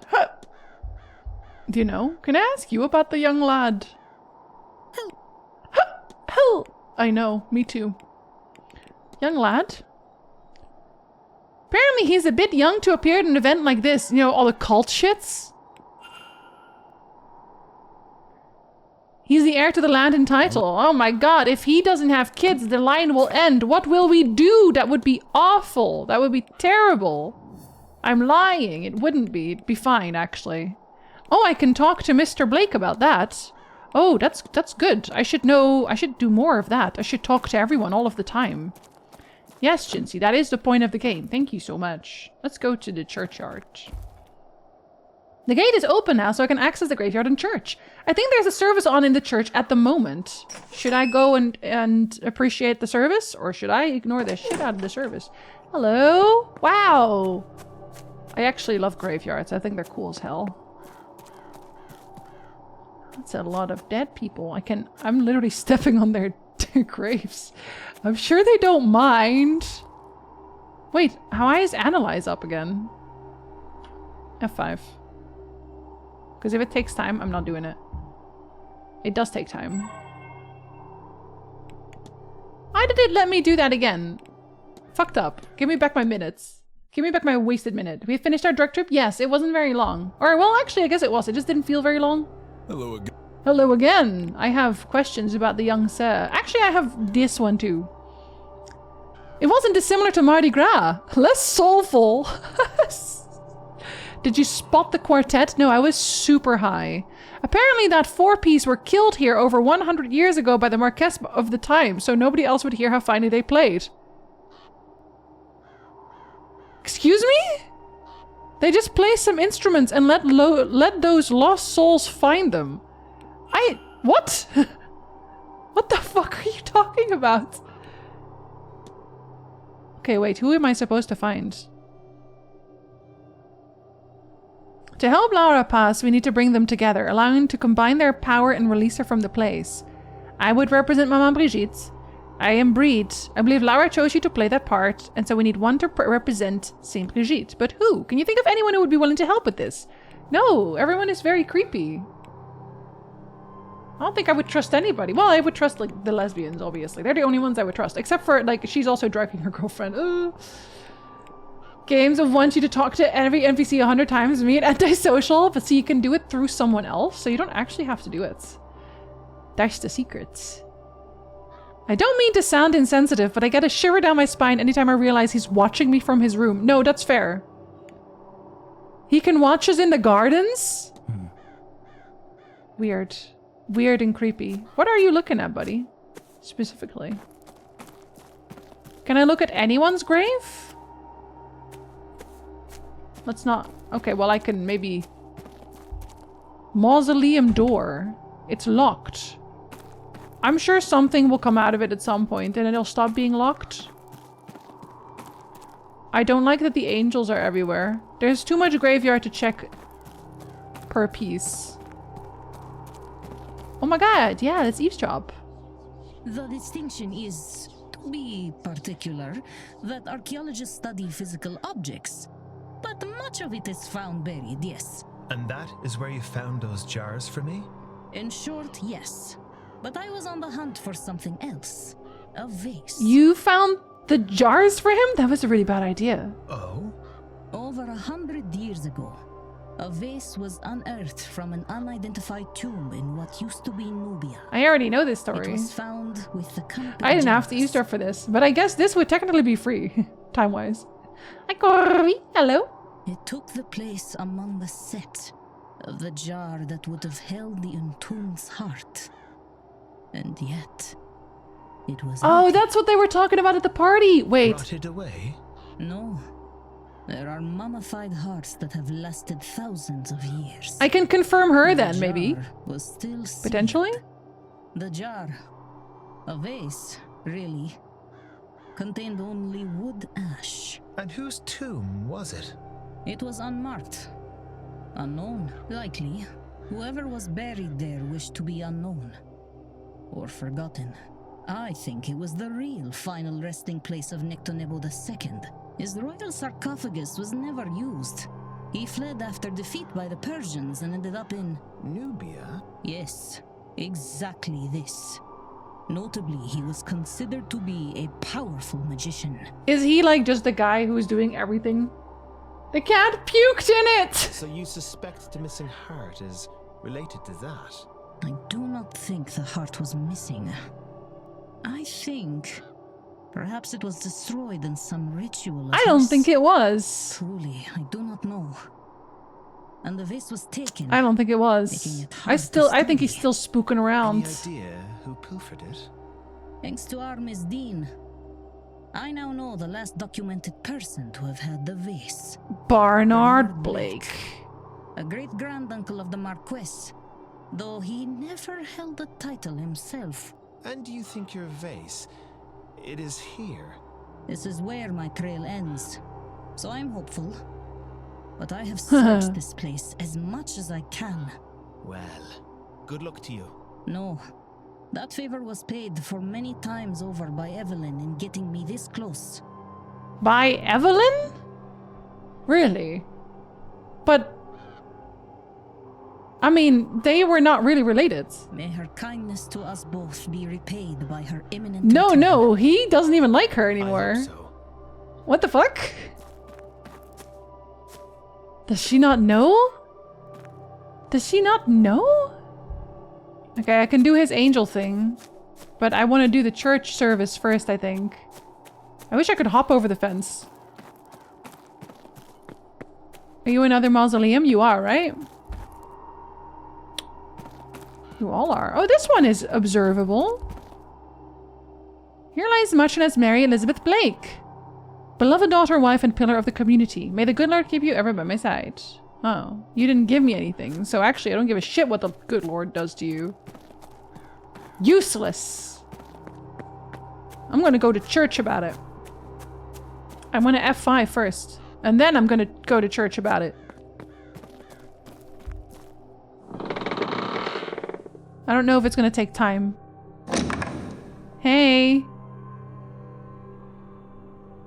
Huh. Do you know? Can I ask you about the young lad? Help! I know, me too. Young lad? Apparently he's a bit young to appear at an event like this. You know, all the cult shits. He's the heir to the land and title. Oh my god, if he doesn't have kids, the line will end. What will we do? That would be awful. That would be terrible. I'm lying. It wouldn't be. It'd be fine, actually. Oh, I can talk to Mr. Blake about that. Oh, that's good. I should do more of that. I should talk to everyone all of the time. Yes, Jinzee, that is the point of the game. Thank you so much. Let's go to the churchyard. The gate is open now, so I can access the graveyard and church. I think there's a service on in the church at the moment. Should I go and appreciate the service? Or should I ignore the shit out of the service? Hello? Wow. I actually love graveyards. I think they're cool as hell. That's a lot of dead people. I'm literally stepping on their graves. I'm sure they don't mind. Wait, how high is Analyze up again? F5. Because if it takes time, I'm not doing it. It does take time. Why did it let me do that again? Fucked up. Give me back my minutes. Give me back my wasted minute. We finished our drug trip? Yes, it wasn't very long. Or, well, actually, I guess it was. It just didn't feel very long. Hello again. Hello again. I have questions about the young sir. Actually, I have this one too. It wasn't dissimilar to Mardi Gras. Less soulful. Did you spot the quartet? No, I was super high. Apparently that four-piece were killed here over 100 years ago by the Marquess of the time, so nobody else would hear how finely they played. Excuse me? They just play some instruments and let those lost souls find them. What? What the fuck are you talking about? Okay, wait, who am I supposed to find? To help Laura pass, we need to bring them together, allowing to combine their power and release her from the place. I would represent Maman Brigitte. I am Breed. I believe Laura chose you to play that part, and so we need one to represent Saint Brigitte. But who? Can you think of anyone who would be willing to help with this? No, everyone is very creepy. I don't think I would trust anybody. Well, I would trust, like, the lesbians, obviously. They're the only ones I would trust. Except for, like, she's also drugging her girlfriend. Games of want you to talk to every NPC 100 times, me and antisocial, but so you can do it through someone else, so you don't actually have to do it. That's the secret. I don't mean to sound insensitive, but I get a shiver down my spine anytime I realize he's watching me from his room. No, that's fair. He can watch us in the gardens? Weird. Weird and creepy. What are you looking at, buddy? Specifically. Can I look at anyone's grave? Let's not... Okay, well I can maybe... Mausoleum door. It's locked. I'm sure something will come out of it at some point and it'll stop being locked. I don't like that the angels are everywhere. There's too much graveyard to check per piece. Oh my god, yeah, let's eavesdrop. The distinction is, to be particular, that archaeologists study physical objects. But much of it is found buried, yes. And that is where you found those jars for me? In short, yes. But I was on the hunt for something else. A vase. You found the jars for him? That was a really bad idea. Oh? Over 100 years ago, a vase was unearthed from an unidentified tomb in what used to be Nubia. I already know this story. It was found with the I didn't have to eavesdrop for this, but I guess this would technically be free, time-wise. Hi, Corey. Hello. It took the place among the set of the jar that would have held the entombed's heart. And yet, it was... Oh, that's what they were talking about at the party! Wait. Rotted away? No. There are mummified hearts that have lasted thousands of years. I can confirm her then, maybe. Was still sealed. Potentially? The jar, a vase, really, contained only wood ash. And whose tomb was it? It was unmarked. Unknown, likely. Whoever was buried there wished to be unknown. Or forgotten. I think it was the real final resting place of Nectonebo II. His royal sarcophagus was never used. He fled after defeat by the Persians and ended up in... Nubia? Yes, exactly this. Notably, he was considered to be a powerful magician. Is he like just the guy who is doing everything? The cat puked in it! So you suspect the missing heart is related to that? I do not think the heart was missing. I think perhaps it was destroyed in some ritual. I don't think it was. Truly, I do not know. And the vase was taken. I don't think it was. I think he's still spooking around. Any idea who pilfered it? Thanks to our Miss Dean, I now know the last documented person to have had the vase. Barnard Blake. A great-granduncle of the Marquess, though he never held the title himself. And do you think your vase, it is here? This is where my trail ends, so I'm hopeful. But I have searched this place as much as I can. Well, good luck to you. No. That favor was paid for many times over by Evelyn in getting me this close. By Evelyn? Really? But... I mean, they were not really related. May her kindness to us both be repaid by her imminent No, he doesn't even like her anymore. I hope so. What the fuck? Does she not know? Does she not know? Okay, I can do his angel thing. But I want to do the church service first, I think. I wish I could hop over the fence. Are you another mausoleum? You are, right? You all are. Oh, this one is observable. Here lies Marchioness Mary Elizabeth Blake. Beloved daughter, wife, and pillar of the community. May the good Lord keep you ever by my side. Oh, you didn't give me anything, so actually I don't give a shit what the good Lord does to you. Useless. I'm gonna go to church about it. I want to F5 first, and then I'm gonna go to church about it. I don't know if it's gonna take time. Hey.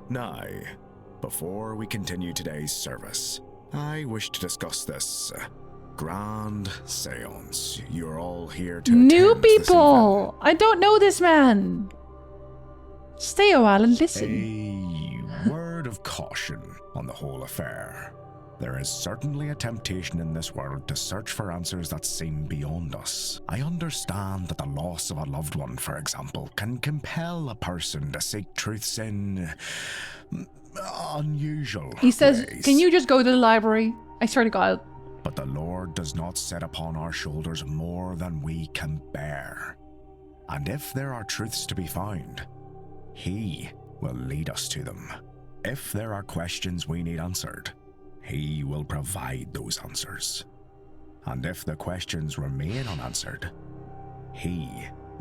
Now, before we continue today's service, I wish to discuss this grand séance. You're all here to New attend this people! I don't know this man! Stay a while and listen. A word of caution on the whole affair. There is certainly a temptation in this world to search for answers that seem beyond us. I understand that the loss of a loved one, for example, can compel a person to seek truths in unusual He says, ways. can you just go to the library? I swear to God. But the Lord does not set upon our shoulders more than we can bear. And if there are truths to be found, He will lead us to them. If there are questions we need answered, He will provide those answers. And if the questions remain unanswered, He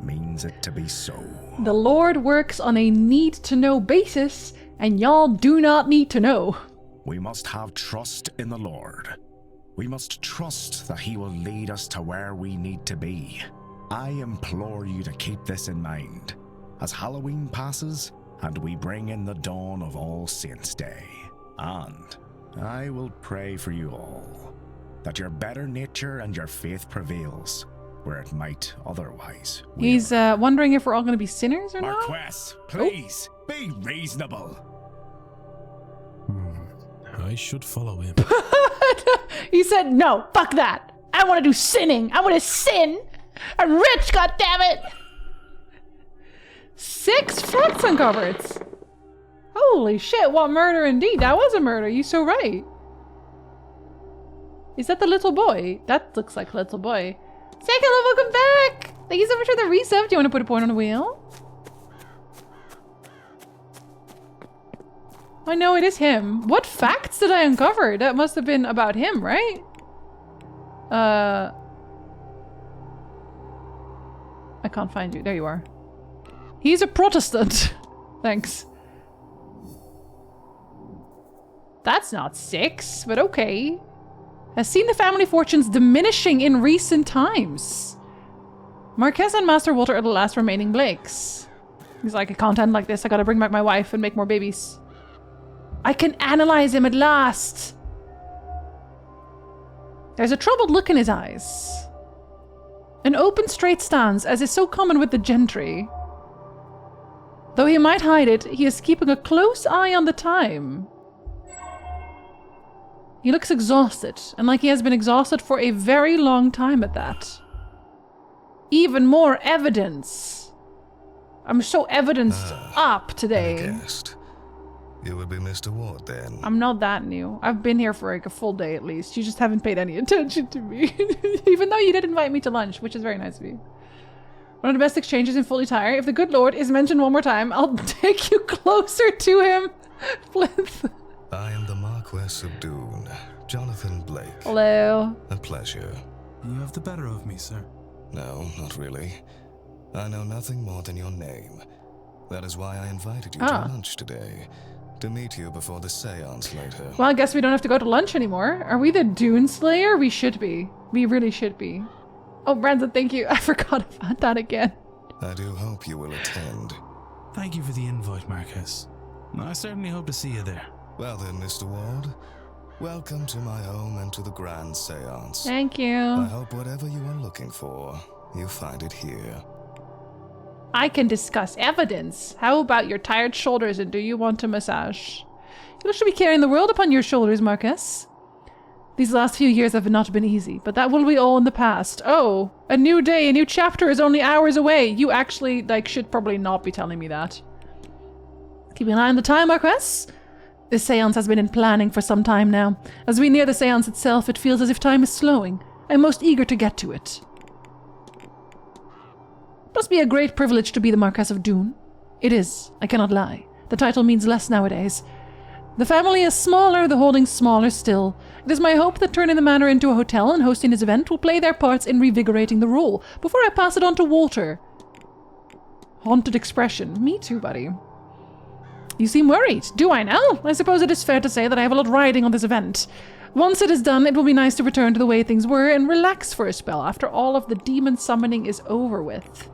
means it to be so. The Lord works on a need-to-know basis, and y'all do not need to know. We must have trust in the Lord. We must trust that He will lead us to where we need to be. I implore you to keep this in mind as Halloween passes and we bring in the dawn of All Saints' Day. And I will pray for you all, that your better nature and your faith prevails, where it might otherwise. He's wondering if we're all going to be sinners or not? Marquess, please, be reasonable. I should follow him. He said, no, fuck that. I want to do sinning. I want to sin. I'm rich, goddammit. 6 front uncovered. Holy shit, what murder indeed. That was a murder, you're so right. Is that the little boy? That looks like a little boy. Second, welcome back. Thank you so much for the resub. Do you want to put a point on the wheel? Oh no, it is him. What facts did I uncover? That must have been about him, right? I can't find you. There you are. He's a Protestant. Thanks. That's not 6, but okay. Has seen the family fortunes diminishing in recent times. Marquess and Master Walter are the last remaining Blakes. He's like, I can't end like this. I gotta bring back my wife and make more babies. I can analyze him at last. There's a troubled look in his eyes. An open, straight stance, as is so common with the gentry. Though he might hide it, he is keeping a close eye on the time. He looks exhausted, and like he has been exhausted for a very long time at that. Even more evidence. I'm so evidenced up today. You would be Mr. Ward then. I'm not that new. I've been here for like a full day at least. You just haven't paid any attention to me. Even though you did invite me to lunch, which is very nice of you. One of the best exchanges in Fully Tire. If the good Lord is mentioned one more time, I'll take you closer to him. Plinth. I am the Marquess of Doon, Jonathan Blake. Hello. A pleasure. You have the better of me, sir. No, not really. I know nothing more than your name. That is why I invited you to lunch today. To meet you before the séance later. Well, I guess we don't have to go to lunch anymore. Are we the Dune Slayer? We should be. We really should be. Oh, Brandon, thank you. I forgot about that again. I do hope you will attend. Thank you for the invite, Marquess. I certainly hope to see you there. Well then, Mr. Ward, welcome to my home and to the grand séance. Thank you. I hope whatever you are looking for, you find it here. I can discuss evidence. How about your tired shoulders, and do you want a massage? You should be carrying the world upon your shoulders, Marcus. These last few years have not been easy, but that will be all in the past. Oh, a new day, a new chapter is only hours away. You actually, should probably not be telling me that. Keeping an eye on the time, Marquess. This séance has been in planning for some time now. As we near the séance itself, it feels as if time is slowing. I'm most eager to get to it. It must be a great privilege to be the Marquess of Doon. It is, I cannot lie. The title means less nowadays. The family is smaller, the holdings smaller still. It is my hope that turning the manor into a hotel and hosting this event will play their parts in revigorating the role, before I pass it on to Walter. Haunted expression. Me too, buddy. You seem worried. Do I now? I suppose it is fair to say that I have a lot riding on this event. Once it is done, it will be nice to return to the way things were and relax for a spell after all of the demon summoning is over with.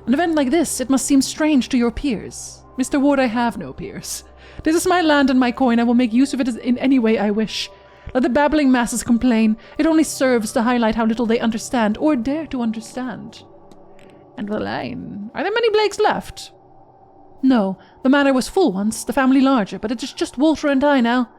An event like this, it must seem strange to your peers. Mr. Ward, I have no peers. This is my land and my coin. I will make use of it in any way I wish. Let the babbling masses complain. It only serves to highlight how little they understand or dare to understand. And the line. Are there many Blakes left? No, the manor was full once, the family larger, but it is just Walter and I now.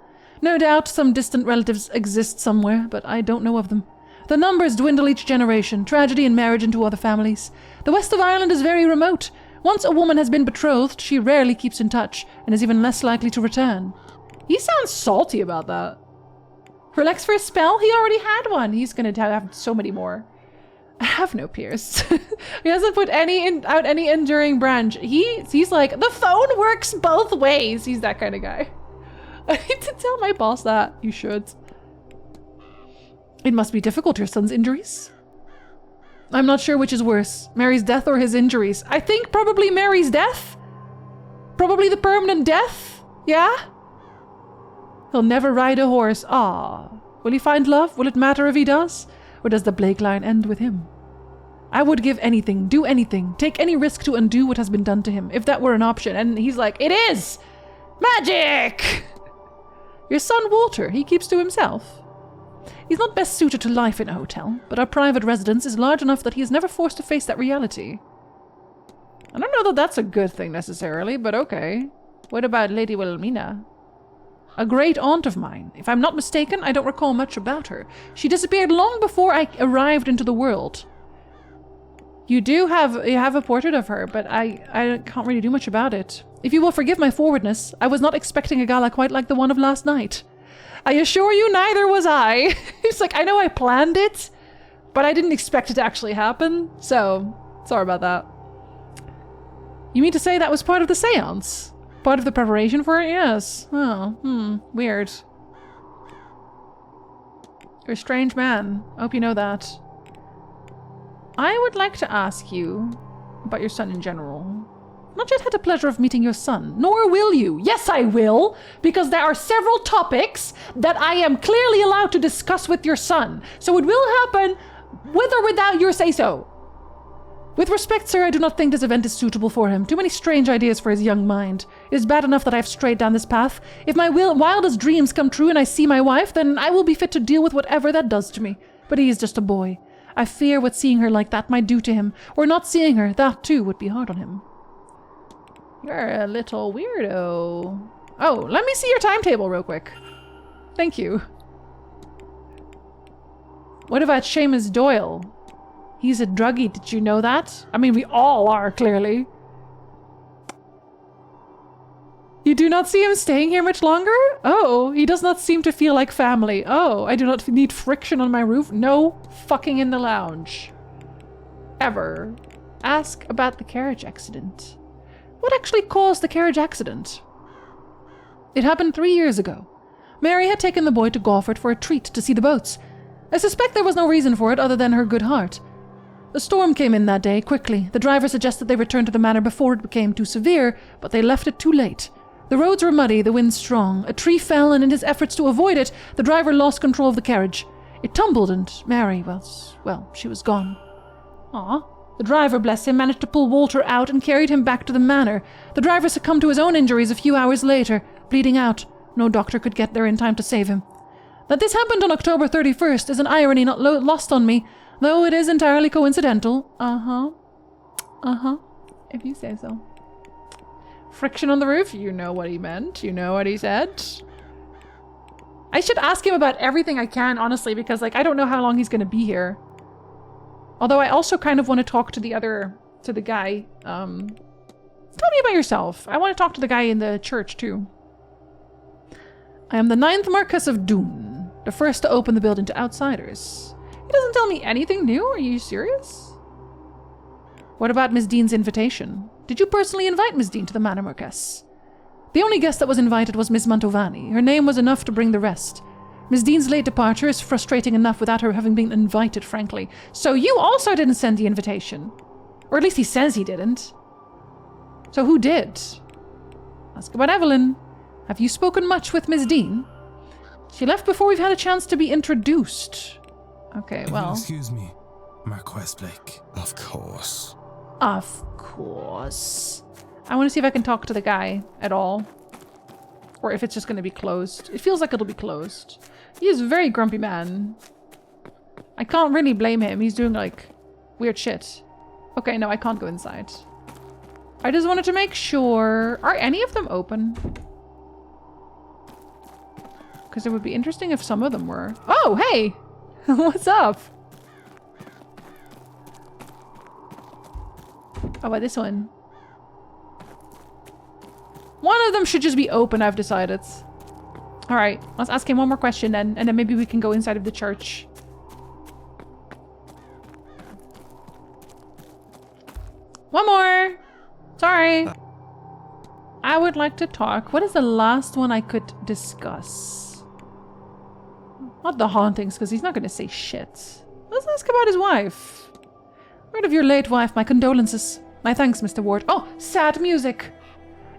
No doubt some distant relatives exist somewhere, but I don't know of them. The numbers dwindle each generation, tragedy and marriage into other families. The west of Ireland is very remote. Once a woman has been betrothed, she rarely keeps in touch, and is even less likely to return. He sounds salty about that. Relax for a spell? He already had one. He's going to have so many more. I have no peers. He hasn't put out any enduring branch. He's like, the phone works both ways. He's that kind of guy. I need to tell my boss that. You should. It must be difficult, your son's injuries. I'm not sure which is worse, Mary's death or his injuries. I think probably Mary's death. Probably the permanent death. Yeah? He'll never ride a horse. Ah. Will he find love? Will it matter if he does? Or does the Blake line end with him? I would give anything, do anything, take any risk to undo what has been done to him, if that were an option. And he's like, it is! Magic! Your son Walter, he keeps to himself. He's not best suited to life in a hotel, but our private residence is large enough that he is never forced to face that reality. I don't know that that's a good thing necessarily, but okay. What about Lady Wilhelmina? A great aunt of mine. If I'm not mistaken, I don't recall much about her. She disappeared long before I arrived into the world. You have a portrait of her, but I can't really do much about it. If you will forgive my forwardness, I was not expecting a gala quite like the one of last night. I assure you, neither was I. He's like, I know I planned it, but I didn't expect it to actually happen, so sorry about that. You mean to say that was part of the séance? Part of the preparation for it? Yes. Oh, weird. You're a strange man. I hope you know that. I would like to ask you about your son in general. Not yet had the pleasure of meeting your son, nor will you. Yes, I will, because there are several topics that I am clearly allowed to discuss with your son. So it will happen with or without your say-so. With respect, sir, I do not think this event is suitable for him. Too many strange ideas for his young mind. It is bad enough that I have strayed down this path. If my wildest dreams come true and I see my wife, then I will be fit to deal with whatever that does to me. But he is just a boy. I fear what seeing her like that might do to him. Or not seeing her, that too would be hard on him. You're a little weirdo. Oh, let me see your timetable real quick. Thank you. What about Seamus Doyle? He's a druggie, did you know that? I mean, we all are, clearly. You do not see him staying here much longer? Oh, he does not seem to feel like family. Oh, I do not need friction on my roof. No fucking in the lounge. Ever. Ask about the carriage accident. What actually caused the carriage accident? It happened 3 years ago. Mary had taken the boy to Gawford for a treat to see the boats. I suspect there was no reason for it other than her good heart. A storm came in that day, quickly. The driver suggested they return to the manor before it became too severe, but they left it too late. The roads were muddy, the wind strong. A tree fell, and in his efforts to avoid it, the driver lost control of the carriage. It tumbled, and Mary, well, she was gone. The driver, bless him, managed to pull Walter out and carried him back to the manor. The driver succumbed to his own injuries a few hours later, bleeding out. No doctor could get there in time to save him. That this happened on October 31st is an irony not lost on me, though it is entirely coincidental. If you say so. Friction on the roof? You know what he meant. You know what he said. I should ask him about everything I can, honestly, because, like, I don't know how long he's going to be here. Although I also kind of want to talk to the guy. Tell me about yourself. I want to talk to the guy in the church, too. I am the 9th Marquess of Doon, the first to open the building to outsiders. He doesn't tell me anything new. Are you serious? What about Miss Dean's invitation? Did you personally invite Miss Dean to the Manor, Marquess? The only guest that was invited was Miss Mantovani. Her name was enough to bring the rest. Miss Dean's late departure is frustrating enough without her having been invited, frankly. So you also didn't send the invitation. Or at least he says he didn't. So who did? Ask about Evelyn. Have you spoken much with Miss Dean? She left before we've had a chance to be introduced. Okay, well... Excuse me, Marquess Blake. Of course. Of course. I want to see if I can talk to the guy at all. Or if it's just going to be closed. It feels like it'll be closed. He is a very grumpy man. I can't really blame him. He's doing, like, weird shit. Okay, no, I can't go inside. I just wanted to make sure... Are any of them open? Because it would be interesting if some of them were. Oh, hey! What's up? How about this one? One of them should just be open, I've decided. Alright, let's ask him one more question then, and then maybe we can go inside of the church. One more! Sorry. I would like to talk. What is the last one I could discuss? Not the hauntings, because he's not going to say shit. Let's ask about his wife. Word of your late wife, my condolences. My thanks, Mr. Ward. Oh, sad music.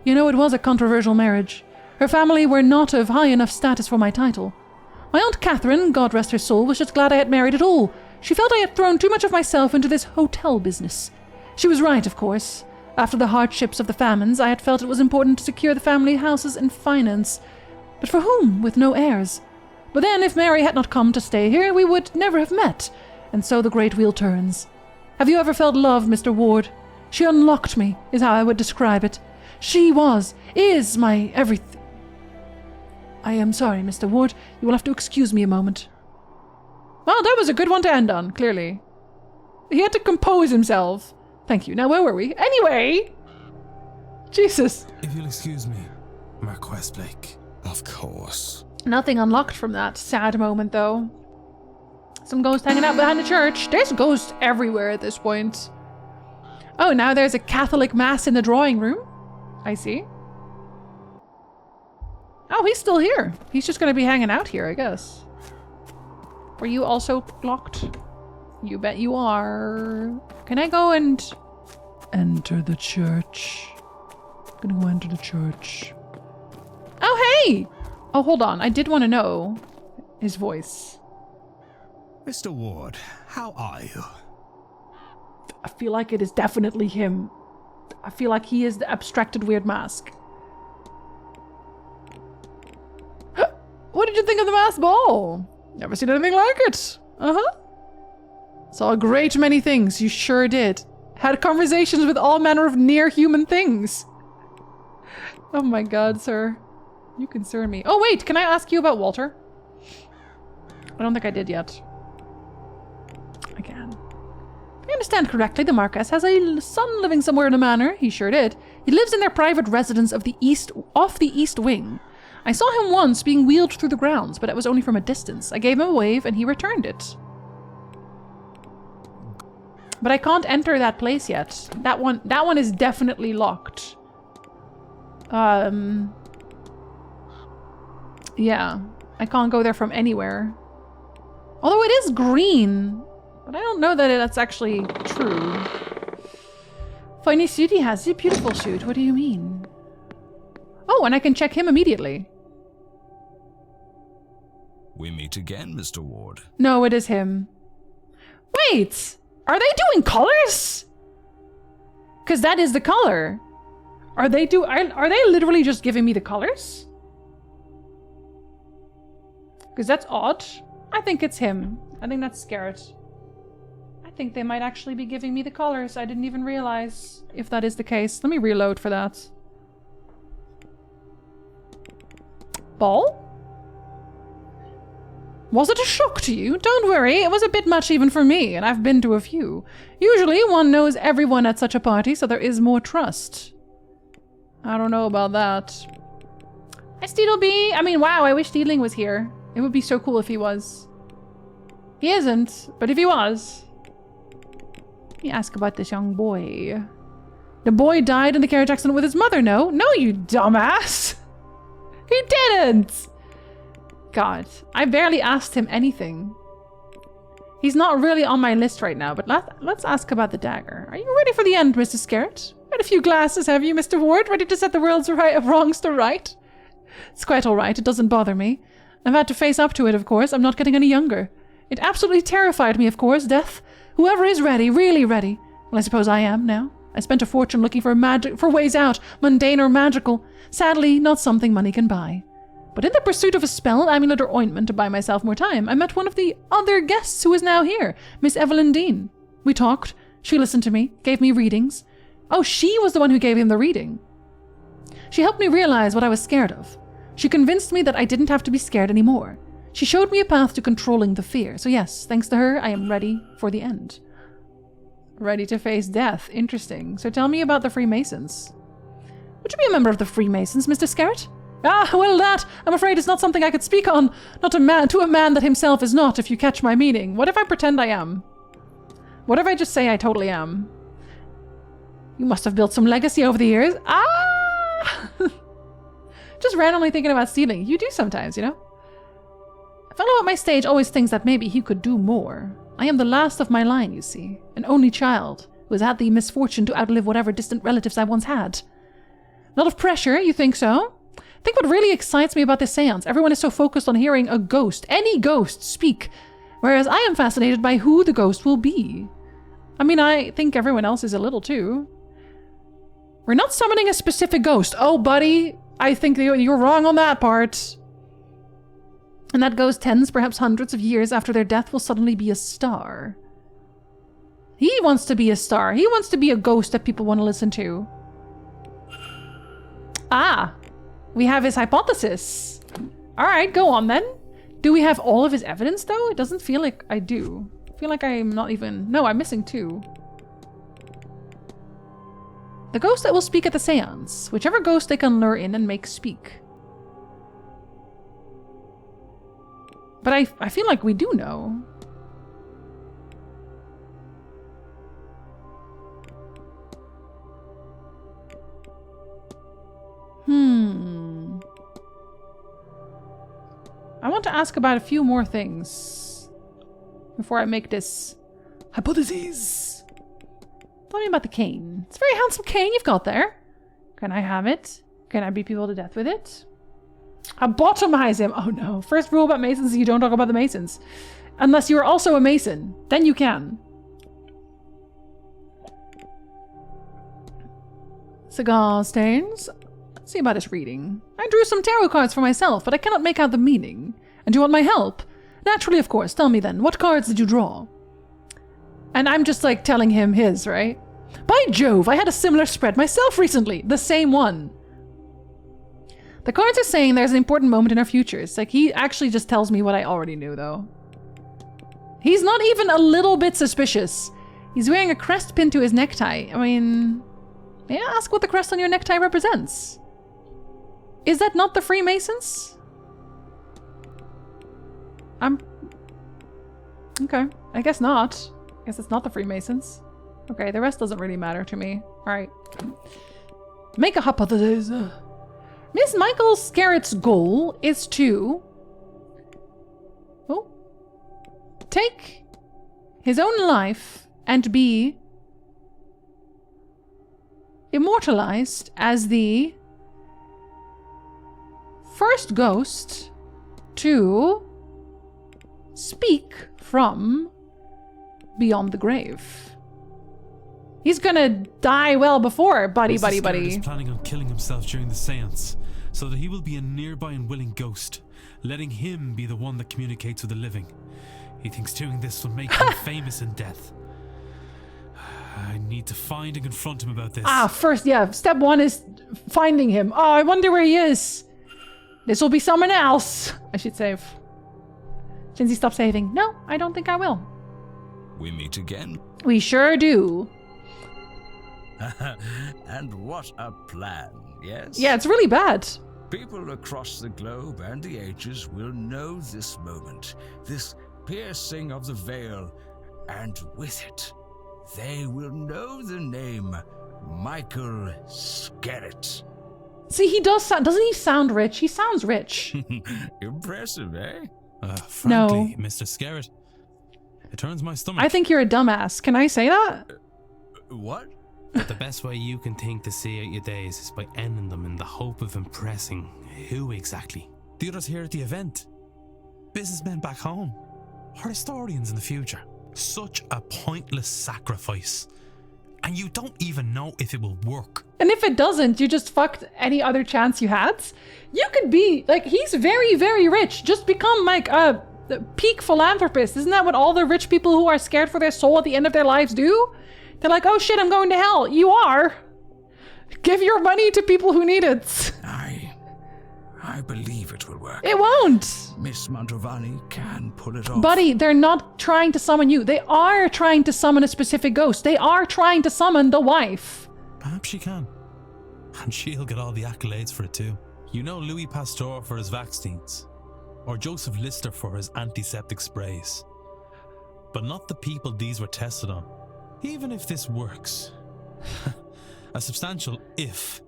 You know, it was a controversial marriage. Her family were not of high enough status for my title. My Aunt Catherine, God rest her soul, was just glad I had married at all. She felt I had thrown too much of myself into this hotel business. She was right, of course. After the hardships of the famines, I had felt it was important to secure the family houses and finance. But for whom, with no heirs? But then, if Mary had not come to stay here, we would never have met. And so the great wheel turns. Have you ever felt love, Mr. Ward? She unlocked me, is how I would describe it. She is my everything. I am sorry, Mr. Ward. You will have to excuse me a moment. Well, that was a good one to end on, clearly. He had to compose himself. Thank you. Now, where were we? Anyway! Jesus. If you'll excuse me, Marquess Blake. Of course. Nothing unlocked from that sad moment, though. Some ghost hanging out behind the church. There's ghosts everywhere at this point. Oh, now there's a Catholic mass in the drawing room. I see. Oh, he's still here. He's just going to be hanging out here, I guess. Were you also locked? You bet you are. Can I go and... enter the church? I'm gonna go enter the church. Oh, hey! Oh, hold on. I did want to know his voice. Mr. Ward, how are you? I feel like it is definitely him. I feel like he is the abstracted weird mask. What did you think of the masked ball? Never seen anything like it. Saw a great many things, you sure did. Had conversations with all manner of near-human things. Oh my god, sir. You concern me. Oh wait, can I ask you about Walter? I don't think I did yet. I can. If I understand correctly, the Marquess has a son living somewhere in the manor. He sure did. He lives in their private residence of the off the east wing. I saw him once being wheeled through the grounds, but it was only from a distance. I gave him a wave and he returned it. But I can't enter that place yet. That one is definitely locked. Yeah, I can't go there from anywhere. Although it is green, but I don't know that that's actually true. Funny suit he has, a beautiful suit. What do you mean? Oh, and I can check him immediately. We meet again, Mr. Ward. No, it is him. Wait! Are they doing colors? Because that is the color. Are they literally just giving me the colors? Because that's odd. I think it's him. I think that's Scarrett. I think they might actually be giving me the colors. I didn't even realize if that is the case. Let me reload for that. Ball? Was it a shock to you? Don't worry, it was a bit much even for me, and I've been to a few. Usually one knows everyone at such a party, so there is more trust. I don't know about that. Hi, Steedleby! I mean, wow, I wish Steedling was here. It would be so cool if he was. He isn't, but if he was... Let me ask about this young boy. The boy died in the carriage accident with his mother, no? No, you dumbass! He didn't! God, I barely asked him anything. He's not really on my list right now, but let's ask about the dagger. Are you ready for the end, Mr. Scarrett? Had a few glasses, have you, Mr. Ward? Ready to set the world's wrongs to right? It's quite all right, it doesn't bother me. I've had to face up to it, of course. I'm not getting any younger. It absolutely terrified me, of course, death. Whoever is ready, really ready. Well, I suppose I am now. I spent a fortune looking for ways out, mundane or magical. Sadly, not something money can buy. But in the pursuit of a spell, amulet, or ointment to buy myself more time, I met one of the other guests who is now here, Miss Evelyn Dean. We talked. She listened to me, gave me readings. Oh, she was the one who gave him the reading. She helped me realize what I was scared of. She convinced me that I didn't have to be scared anymore. She showed me a path to controlling the fear. So yes, thanks to her, I am ready for the end. Ready to face death. Interesting. So tell me about the Freemasons. Would you be a member of the Freemasons, Mr. Scarrett? Ah, well that, I'm afraid, is not something I could speak on. Not to a man that himself is not, if you catch my meaning. What if I pretend I am? What if I just say I totally am? You must have built some legacy over the years. Ah! Just randomly thinking about stealing. You do sometimes, you know? A fellow at my stage always thinks that maybe he could do more. I am the last of my line, you see. An only child who has had the misfortune to outlive whatever distant relatives I once had. A lot of pressure, you think so? I think what really excites me about this seance, everyone is so focused on hearing a ghost, any ghost, speak, whereas I am fascinated by who the ghost will be. I mean, I think everyone else is a little too. We're not summoning a specific ghost. Oh, buddy, I think you're wrong on that part. And that ghost tens, perhaps hundreds of years after their death will suddenly be a star. He wants to be a star. He wants to be a ghost that people want to listen to. Ah, we have his hypothesis. All right, go on then. Do we have all of his evidence though? It doesn't feel like I do. I feel like I'm not even... No, I'm missing two. The ghost that will speak at the seance. Whichever ghost they can lure in and make speak. But I feel like we do know. I want to ask about a few more things before I make this hypothesis. Tell me about the cane. It's a very handsome cane you've got there. Can I have it? Can I beat people to death with it? Abotomize him. Oh no. First rule about Masons is you don't talk about the Masons. Unless you are also a Mason. Then you can. Cigar stains. Let's see about his reading. I drew some tarot cards for myself, but I cannot make out the meaning. And you want my help? Naturally, of course. Tell me then, what cards did you draw? And I'm just like telling him his, right? By Jove, I had a similar spread myself recently. The same one. The cards are saying there's an important moment in our futures. Like, he actually just tells me what I already knew, though. He's not even a little bit suspicious. He's wearing a crest pinned to his necktie. I mean, may I ask what the crest on your necktie represents? Is that not the Freemasons? Okay, I guess not. I guess it's not the Freemasons. Okay, the rest doesn't really matter to me. Alright. Make a hypothesis. Miss Michael Scarrett's goal is to... take his own life and be immortalized as the first ghost to speak from beyond the grave. He's gonna die well before, buddy. Scarrett is planning on killing himself during the séance, so that he will be a nearby and willing ghost, letting him be the one that communicates with the living. He thinks doing this will make him famous in death. I need to find and confront him about this. First, yeah, step one is finding him. Oh, I wonder where he is. This will be someone else. I should save. Jinzee, stop saving. No, I don't think I will. We meet again. We sure do. And what a plan, yes? Yeah, it's really bad. People across the globe and the ages will know this moment, this piercing of the veil, and with it, they will know the name Michael Scarrett. See, he does sound, doesn't he sound rich? He sounds rich. Impressive, eh? Frankly, Mr. Scarrett, it turns my stomach. I think you're a dumbass. Can I say that? What? But the best way you can think to see out your days is by ending them in the hope of impressing who exactly? The others here at the event. Businessmen back home. Or historians in the future. Such a pointless sacrifice. And you don't even know if it will work. And if it doesn't, you just fucked any other chance you had. You could be, like, he's very, very rich. Just become, like, a peak philanthropist. Isn't that what all the rich people who are scared for their soul at the end of their lives do? They're like, oh shit, I'm going to hell. You are. Give your money to people who need it. I believe it will work. It won't. Miss Mantovani can pull it off. Buddy, they're not trying to summon you. They are trying to summon a specific ghost. They are trying to summon the wife. Perhaps she can. And she'll get all the accolades for it too. You know Louis Pasteur for his vaccines. Or Joseph Lister for his antiseptic sprays. But not the people these were tested on. Even if this works. A substantial if.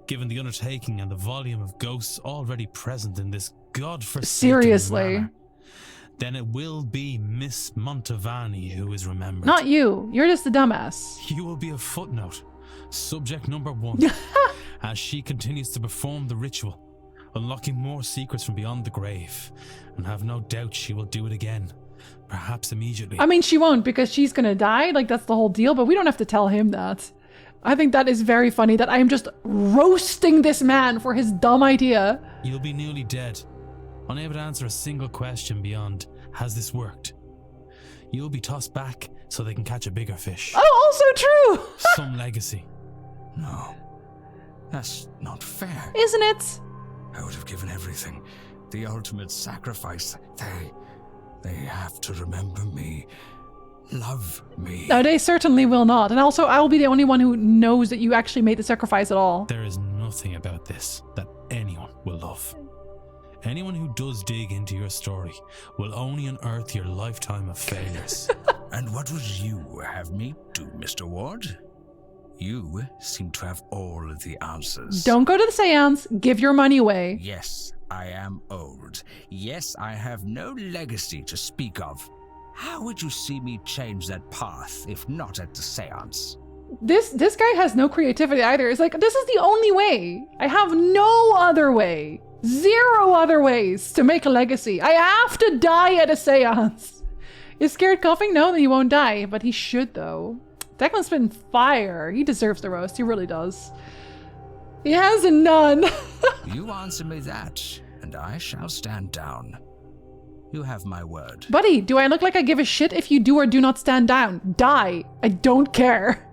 Given the undertaking and the volume of ghosts already present in this godforsaken manor, then it will be Miss Mantovani who is remembered. Not you. You're just a dumbass. You will be a footnote, subject number 1, as she continues to perform the ritual, unlocking more secrets from beyond the grave, and have no doubt she will do it again, perhaps immediately. I mean, she won't, because she's gonna die, like that's the whole deal, but we don't have to tell him that. I think that is very funny that I am just roasting this man for his dumb idea. You'll be newly dead, unable to answer a single question beyond, has this worked? You'll be tossed back so they can catch a bigger fish. Oh, also true! Some legacy. No, that's not fair. Isn't it? I would have given everything. The ultimate sacrifice. They have to remember me. Love me. No, they certainly will not. And also, I'll be the only one who knows that you actually made the sacrifice at all. There is nothing about this that anyone will love. Anyone who does dig into your story will only unearth your lifetime of failures. And what would you have me do, Mr. Ward? You seem to have all of the answers. Don't go to the seance. Give your money away. Yes, I am old. Yes, I have no legacy to speak of. How would you see me change that path if not at the seance? This guy has no creativity either. It's like, this is the only way. I have no other way. 0 other ways to make a legacy. I have to die at a seance. Is Scared coughing? No, then he won't die, but he should though. Declan's been fire. He deserves the roast. He really does. He has none. You answer me that, and I shall stand down. You have my word. Buddy, do I look like I give a shit if you do or do not stand down? Die. I don't care.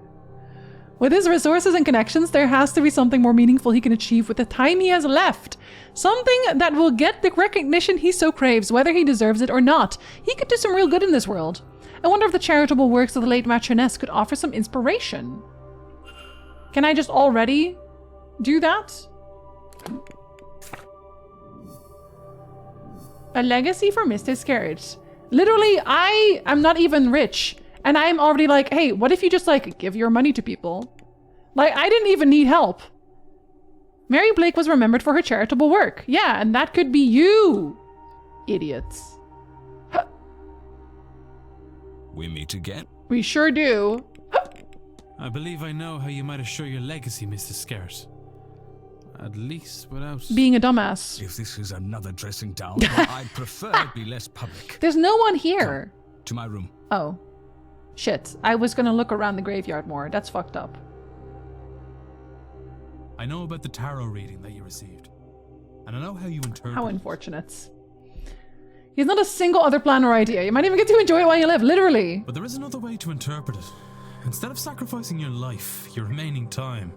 With his resources and connections, there has to be something more meaningful he can achieve with the time he has left. Something that will get the recognition he so craves, whether he deserves it or not. He could do some real good in this world. I wonder if the charitable works of the late Matroness could offer some inspiration. Can I just already do that? A legacy for Mr. Scarrett. Literally, I am not even rich. And I'm already like, hey, what if you just like give your money to people? Like, I didn't even need help. Mary Blake was remembered for her charitable work. Yeah, and that could be you, idiots. We meet again? We sure do. I believe I know how you might assure your legacy, Mr. Scarrett. At least without... being a dumbass. If this is another dressing down, well, I'd prefer it be less public. There's no one here. Come to my room. Oh. Shit. I was gonna look around the graveyard more. That's fucked up. I know about the tarot reading that you received. And I know how you interpret How unfortunate. He has not a single other plan or idea. You might even get to enjoy it while you live, literally. But there is another way to interpret it. Instead of sacrificing your life, your remaining time,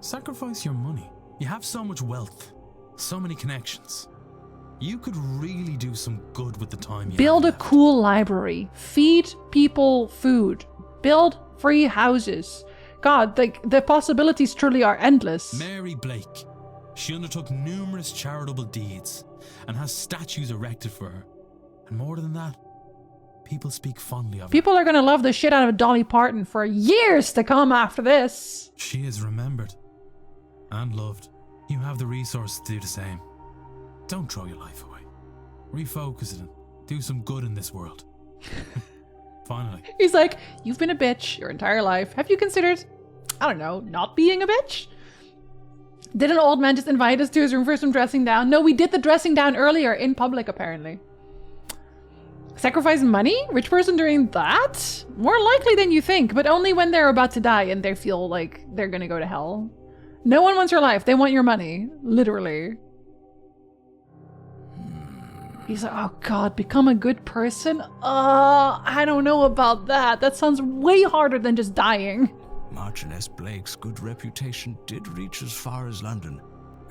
sacrifice your money. You have so much wealth, so many connections. You could really do some good with the time you Build have a cool library. Feed people food. Build free houses. God, the possibilities truly are endless. Mary Blake. She undertook numerous charitable deeds and has statues erected for her. And more than that, people speak fondly of her. People are gonna love the shit out of Dolly Parton for years to come after this. She is remembered and loved. You have the resources to do the same. Don't throw your life away. Refocus it and do some good in this world. Finally. He's like, you've been a bitch your entire life. Have you considered, I don't know, not being a bitch? Did an old man just invite us to his room for some dressing down? No, we did the dressing down earlier in public, apparently. Sacrifice money? Rich person doing that? More likely than you think, but only when they're about to die and they feel like they're gonna go to hell. No one wants your life. They want your money. Literally. He's like, oh God, become a good person? I don't know about that. That sounds way harder than just dying. Marchioness Blake's good reputation did reach as far as London,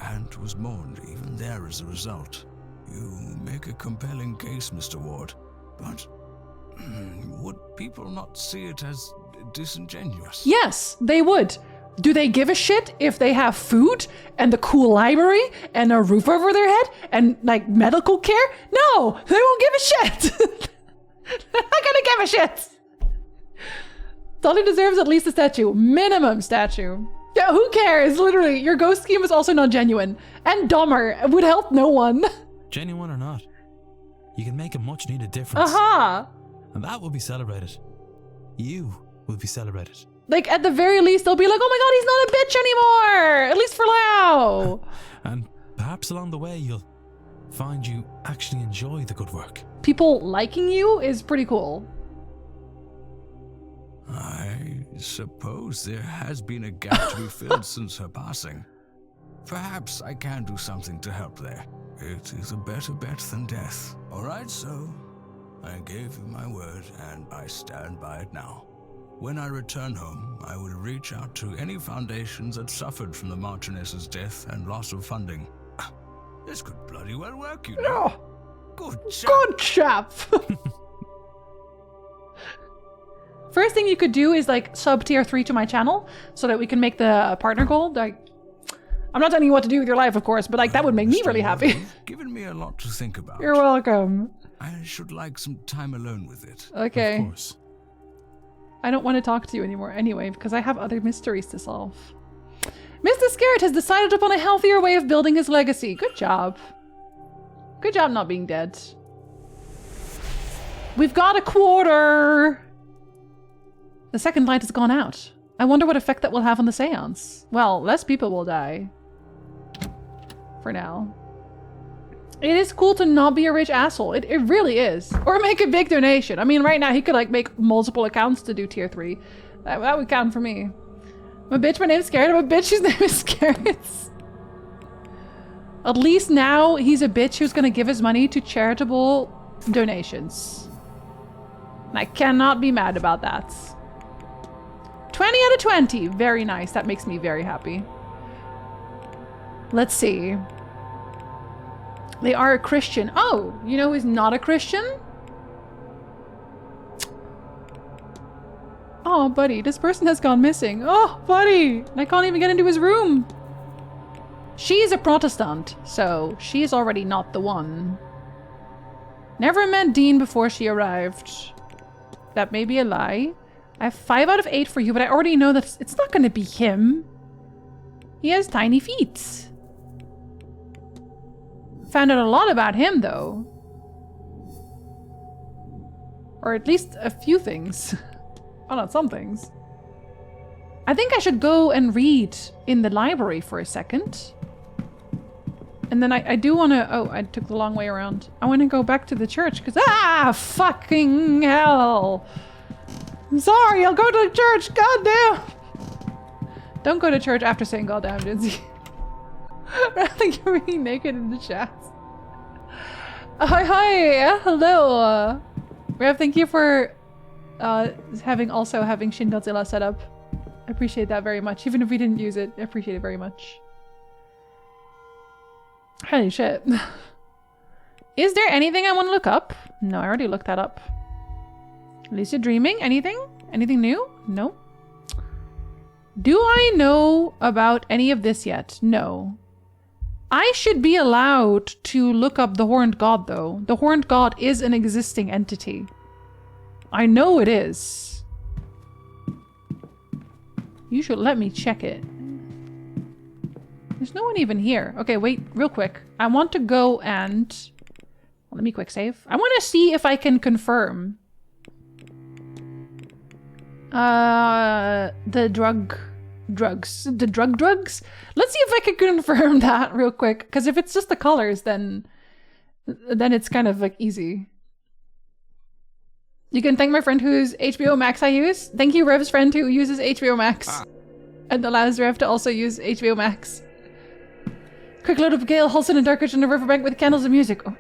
and was mourned even there as a result. You make a compelling case, Mr. Ward, but would people not see it as disingenuous? Yes, they would. Do they give a shit if they have food and the cool library and a roof over their head and like medical care? No, they won't give a shit. They're not gonna give a shit. Dolly deserves at least a statue. Minimum statue. Yeah, who cares? Literally, your ghost scheme is also not genuine. And dumber. It would help no one. Genuine or not, you can make a much needed difference. Aha! And that will be celebrated. You will be celebrated. Like, at the very least, they'll be like, oh my God, he's not a bitch anymore! At least for now! And perhaps along the way, you'll find you actually enjoy the good work. People liking you is pretty cool. I suppose there has been a gap to be filled since her passing. Perhaps I can do something to help there. It is a better bet than death. All right, so I gave you my word, and I stand by it now. When I return home, I will reach out to any foundations that suffered from the Marchioness's death and loss of funding. This could bloody well work, you know. Good chap. Good chap. First thing you could do is like sub tier 3 to my channel so that we can make the partner goal. Like, I'm not telling you what to do with your life, of course, but like that would make me really happy. Given me a lot to think about. You're welcome. I should like some time alone with it. Okay. Of course. I don't want to talk to you anymore anyway because I have other mysteries to solve. Mr. Scarrett has decided upon a healthier way of building his legacy. Good job. Good job not being dead. We've got a quarter. The second light has gone out. I wonder what effect that will have on the seance. Well, less people will die. For now. It is cool to not be a rich asshole. It really is. Or make a big donation. I mean, right now he could like make multiple accounts to do tier 3. That would count for me. I'm a bitch, my name's Scarrett. I'm a bitch whose name is Scarrett. At least now he's a bitch who's gonna give his money to charitable donations. And I cannot be mad about that. 20 out of 20. Very nice. That makes me very happy. Let's see. They are a Christian. Oh, you know who's not a Christian? Oh, buddy, this person has gone missing. Oh, buddy, I can't even get into his room. She's a Protestant, so she's already not the one. Never met Dean before she arrived. That may be a lie. I have 5 out of 8 for you, but I already know that it's not going to be him. He has tiny feet. Found out a lot about him, though. Or at least a few things. Oh, not some things. I think I should go and read in the library for a second. And then I do want to... Oh, I took the long way around. I want to go back to the church because... Ah, fucking hell. I'm sorry, I'll go to the church. Goddamn. Don't go to church after saying goddamn, Jinzee. I think you're being naked in the chat. Hi, hello. Rev, thank you for having Shin Godzilla set up. I appreciate that very much. Even if we didn't use it, I appreciate it very much. Holy shit. Is there anything I want to look up? No, I already looked that up. Lucid dreaming? Anything? Anything new? No. Do I know about any of this yet? No. I should be allowed to look up the Horned God, though. The Horned God is an existing entity. I know it is. You should let me check it. There's no one even here. Okay, wait, real quick. I want to go and... Let me quick save. I want to see if I can confirm. The drugs. The drugs? Let's see if I can confirm that real quick. Because if it's just the colors, then it's kind of like easy. You can thank my friend whose HBO Max I use. Thank you, Rev's friend who uses HBO Max. And allows Rev to also use HBO Max. Quick load of Gale, Hulson and Darkridge on the riverbank with candles and music. Oh.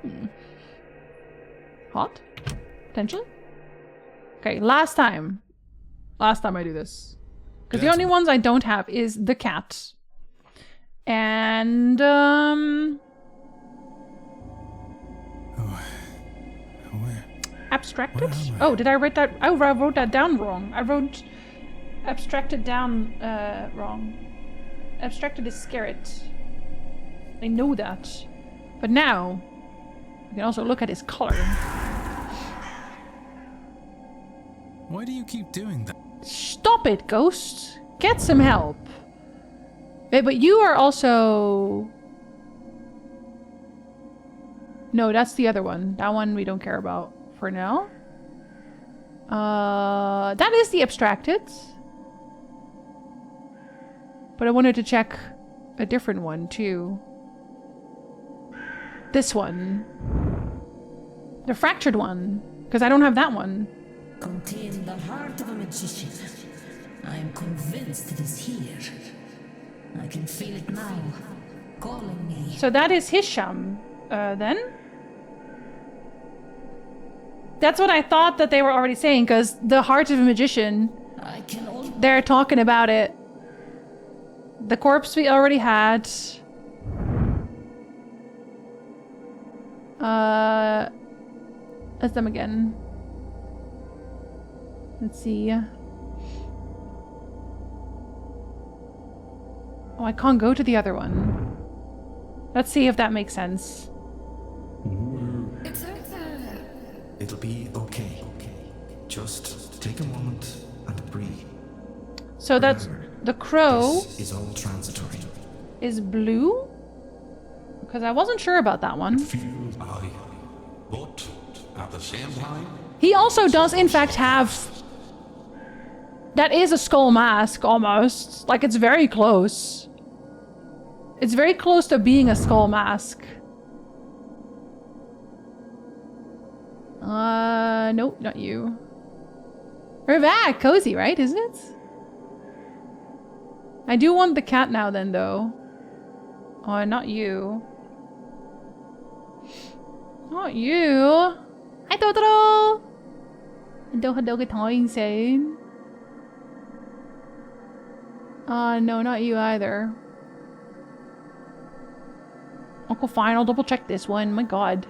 Hot? Potentially? Okay, last time. Last time I do this. Because the only ones I don't have is the cat. And, Where? Abstracted? Oh, did I write that? Oh, I wrote that down wrong. I wrote abstracted down wrong. Abstracted is Scarrett. I know that. But now, we can also look at his color. Why do you keep doing that? Stop it, Ghost. Get some help. Wait, but you are also... No, that's the other one. That one we don't care about for now. That is the abstracted. But I wanted to check a different one too. This one. The fractured one. Because I don't have that one. Contain the heart of a magician. I am convinced it is here. I can feel it now, calling me. So that is Hisham, then? That's what I thought that they were already saying, because the heart of a magician, they're talking about it. The corpse we already had. That's them again. Let's see. Oh, I can't go to the other one. Let's see if that makes sense. It'll be okay. Just take a moment and breathe. So that's the crow. This is all transitory. Is blue? Because I wasn't sure about that one. But at the same time, he also does, in fact, have. That is a skull mask, almost. Like, it's very close. It's very close to being a skull mask. Nope, not you. We're back. Cozy, right? Isn't it? I do want the cat now then, though. Oh, not you. Not you. Hi, Totoro! Hello, good morning, soon. No, not you either. Uncle, fine, I'll double check this one. My god.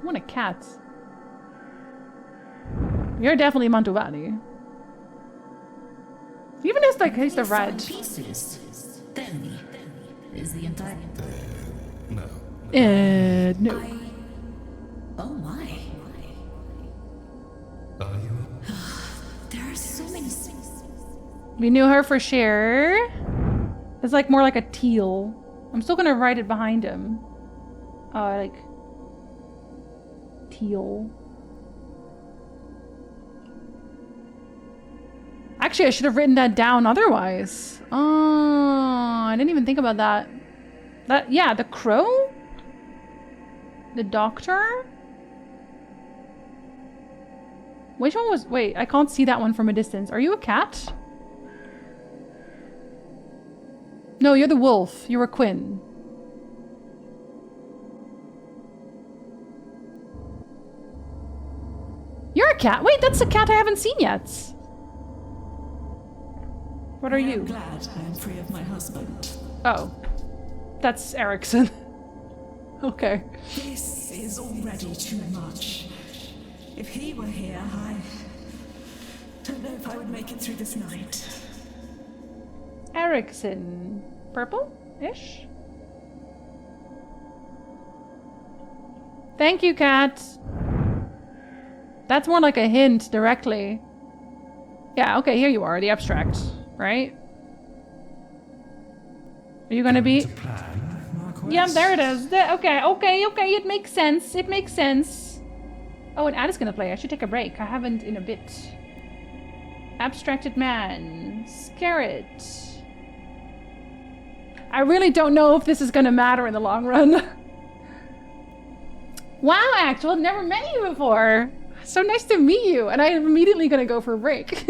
I want a cat. You're definitely Mantovani. Even as like taste of red. Pieces. Tell me, is the entire... No. No. Oh my. Are you? There are so many... We knew her for sure. It's like more like a teal. I'm still gonna write it behind him. Like... teal. Actually, I should have written that down otherwise. Oh, I didn't even think about that. Yeah, the crow? The doctor? Which one was... Wait, I can't see that one from a distance. Are you a cat? No, you're the wolf. You're a Quinn. You're a cat. Wait, that's a cat I haven't seen yet. What are you? I'm glad I am free of my husband. Oh. That's Erickson. Okay. This is already too much. If he were here, I don't know if I would make it through this night. Erickson. Purple-ish? Thank you, cat. That's more like a hint directly. Yeah, okay, here you are, the abstract, right? Are you gonna be... Yeah, there it is. Okay, it makes sense. It makes sense. Oh, and Ada's gonna play. I should take a break. I haven't in a bit. Abstracted man. Scarlet. I really don't know if this is gonna matter in the long run. Wow, Actual, never met you before. So nice to meet you. And I'm immediately gonna go for a break.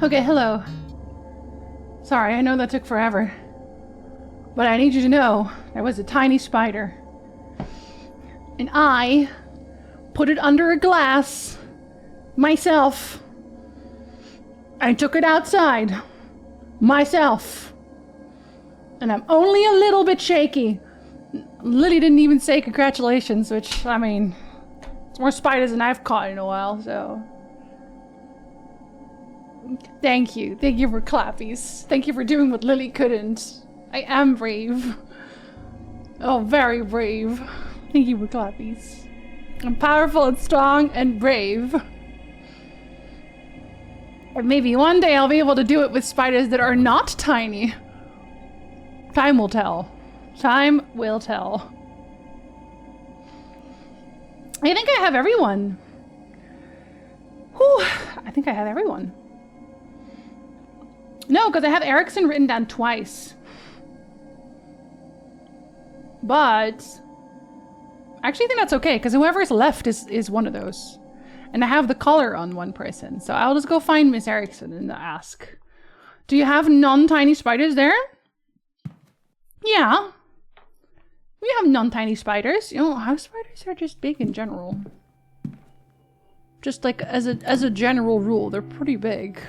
Okay, hello. Sorry, I know that took forever. But I need you to know, there was a tiny spider. And I put it under a glass myself. I took it outside myself. And I'm only a little bit shaky. Lily didn't even say congratulations, which, I mean, it's more spiders than I've caught in a while, so. Thank you. Thank you for clappies. Thank you for doing what Lily couldn't. I am brave. Oh, very brave. Thank you for clappies. I'm powerful and strong and brave. And maybe one day I'll be able to do it with spiders that are not tiny. Time will tell. Time will tell. I think I have everyone. Whew, I think I have everyone. No, because I have Erickson written down twice. But I actually think that's okay, because whoever's left is one of those. And I have the collar on one person, so I'll just go find Miss Erickson and ask. Do you have non-tiny spiders there? Yeah. We have non-tiny spiders. You know, house spiders are just big in general. Just like as a general rule, they're pretty big.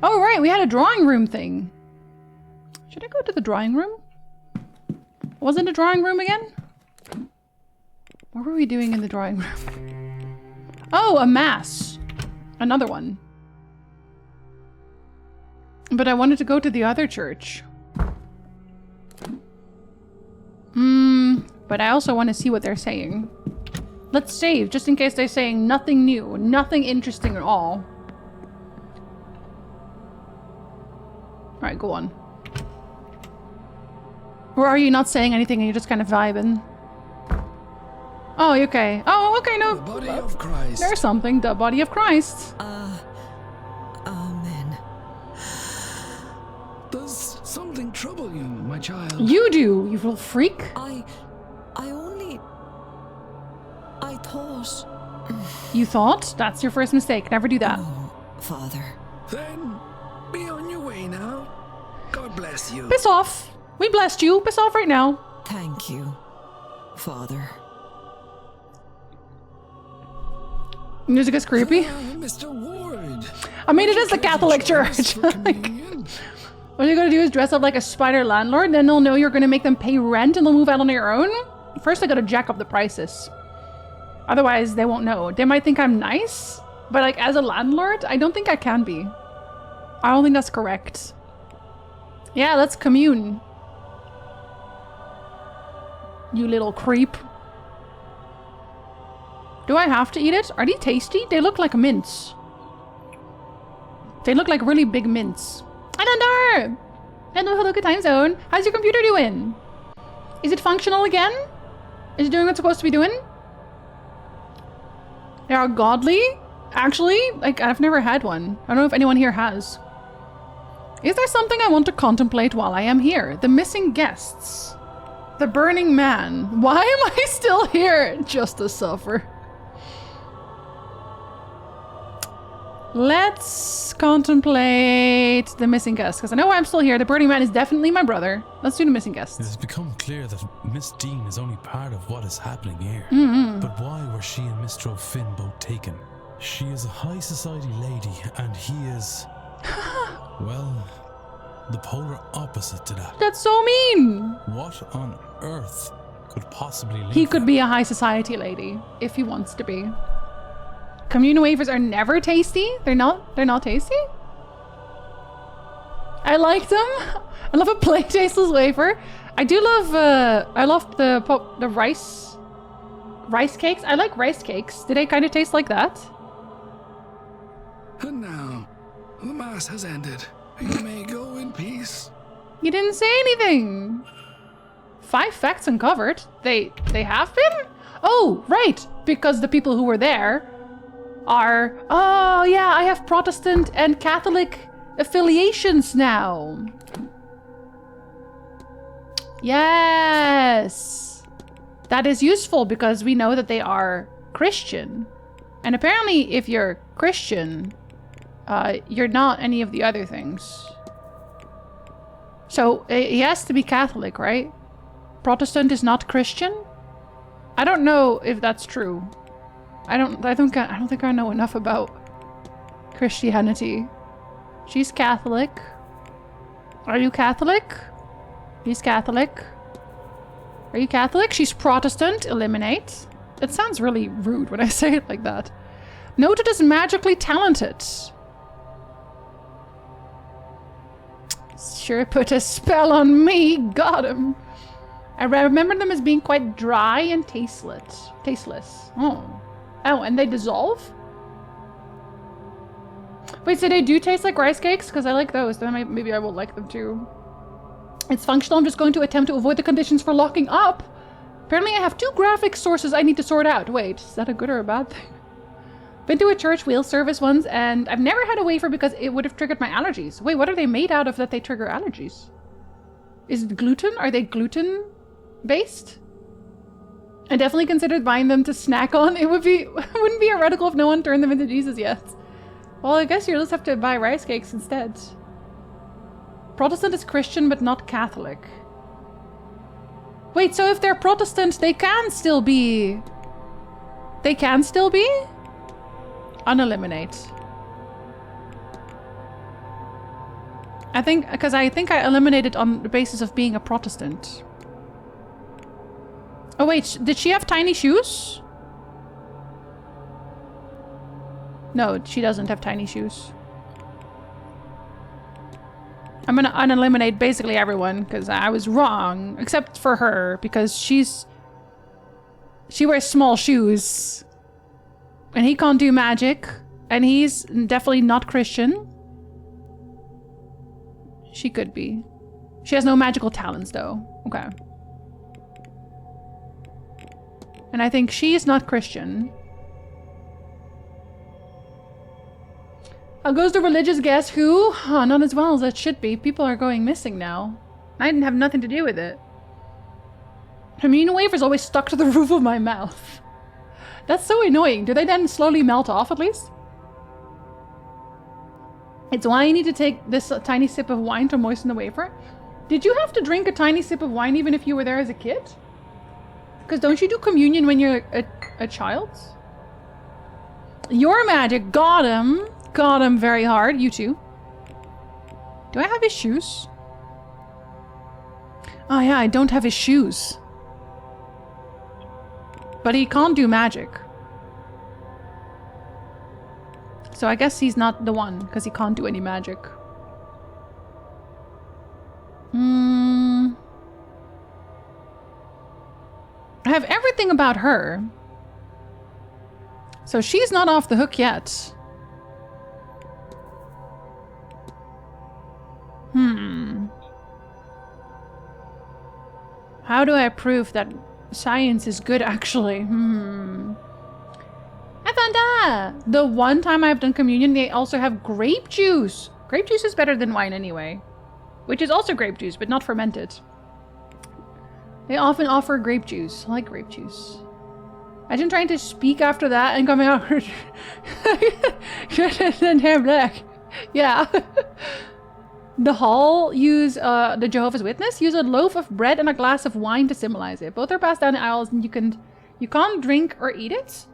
Oh right, we had a drawing room thing. Should I go to the drawing room? Was it a drawing room again? What were we doing in the drawing room? Oh, a mass. Another one. But I wanted to go to the other church. But I also want to see what they're saying. Let's save, just in case they're saying nothing new, nothing interesting at all. Alright, go on. Or are you not saying anything and you're just kind of vibing? Oh, okay. Oh, okay, no. The body of Christ. There's something. The body of Christ. Amen. Does something trouble you, my child? You do, you little freak. I thought... You thought? That's your first mistake. Never do that. Oh, Father. Then, be on your way now. God bless you. Piss off. We blessed you. Piss off right now. Thank you, Father. Music is creepy. Mr. Ward. I mean, it is the Catholic Church. Like, what you're gonna do is dress up like a spider landlord, then they'll know you're gonna make them pay rent and they'll move out on their own? First, I gotta jack up the prices. Otherwise, they won't know. They might think I'm nice, but like as a landlord, I don't think I can be. I don't think that's correct. Yeah, let's commune. You little creep. Do I have to eat it? Are they tasty? They look like mints. They look like really big mints. Anandar! Hello, hello, good time zone. How's your computer doing? Is it functional again? Is it doing what it's supposed to be doing? They are godly? Actually, like, I've never had one. I don't know if anyone here has. Is there something I want to contemplate while I am here? The missing guests. The burning man. Why am I still here? Just to suffer. Let's contemplate the missing guest, because I know I'm still here. The burning man is definitely my brother. Let's do the missing guest. It has become clear that Miss Dean is only part of what is happening here. But why were she and Mr. O'Finn both taken? She is a high society lady, and he is... well, the polar opposite to that. That's so mean! What on earth could possibly lead He could be a high society lady, if he wants to be. Communion wafers are never tasty. They're not tasty. I like them. I love a plain tasteless wafer. I do love I love the rice cakes. I like rice cakes. Do they kind of taste like that? And now, the mass has ended. You may go in peace. You didn't say anything. 5 facts uncovered. They have been? Oh, right. Because the people who were there are, oh yeah, I have Protestant and Catholic affiliations now. Yes. That is useful because we know that they are Christian. And apparently if you're Christian, you're not any of the other things. So he has to be Catholic, right? Protestant is not Christian? I don't know if that's true. I don't think I know enough about Christianity. She's Catholic. Are you Catholic? He's Catholic. Are you Catholic? She's Protestant. Eliminate. It sounds really rude when I say it like that. Noted as magically talented. Sure put a spell on me. Got him. I remember them as being quite dry and tasteless. Oh. Oh, and they dissolve? Wait, so they do taste like rice cakes? Because I like those. Then maybe I will like them too. It's functional. I'm just going to attempt to avoid the conditions for locking up. Apparently I have 2 graphic sources I need to sort out. Wait, is that a good or a bad thing? Been to a church wheel service once, and I've never had a wafer because it would have triggered my allergies. Wait, what are they made out of that they trigger allergies? Is it gluten? Are they gluten-based? I definitely considered buying them to snack on. It wouldn't be heretical if no one turned them into Jesus yet. Well, I guess you'll just have to buy rice cakes instead. Protestant is Christian, but not Catholic. Wait, so if they're Protestant, they can still be... They can still be? Uneliminate. I think I eliminated on the basis of being a Protestant. Oh wait, did she have tiny shoes? No, she doesn't have tiny shoes. I'm gonna uneliminate basically everyone because I was wrong, except for her because she wears small shoes. And he can't do magic. And he's definitely not Christian. She could be. She has no magical talents though. Okay. And I think she's not Christian. How goes the religious guess who? Oh, not as well as it should be. People are going missing now. I didn't have nothing to do with it. Communion wafer's always stuck to the roof of my mouth. That's so annoying. Do they then slowly melt off at least? It's why you need to take this tiny sip of wine to moisten the wafer. Did you have to drink a tiny sip of wine even if you were there as a kid? Because don't you do communion when you're a child? Your magic. Got him. Got him very hard. You too. Do I have his shoes? Oh yeah, I don't have his shoes. But he can't do magic. So I guess he's not the one, because he can't do any magic. I have everything about her. So she's not off the hook yet. How do I prove that science is good actually? I found out! The one time I've done communion, they also have grape juice. Grape juice is better than wine anyway. Which is also grape juice, but not fermented. They often offer grape juice. I like grape juice. Imagine trying to speak after that and coming out and hair black. Yeah. The Hall use the Jehovah's Witness use a loaf of bread and a glass of wine to symbolize it. Both are passed down the aisles and you can't drink or eat it.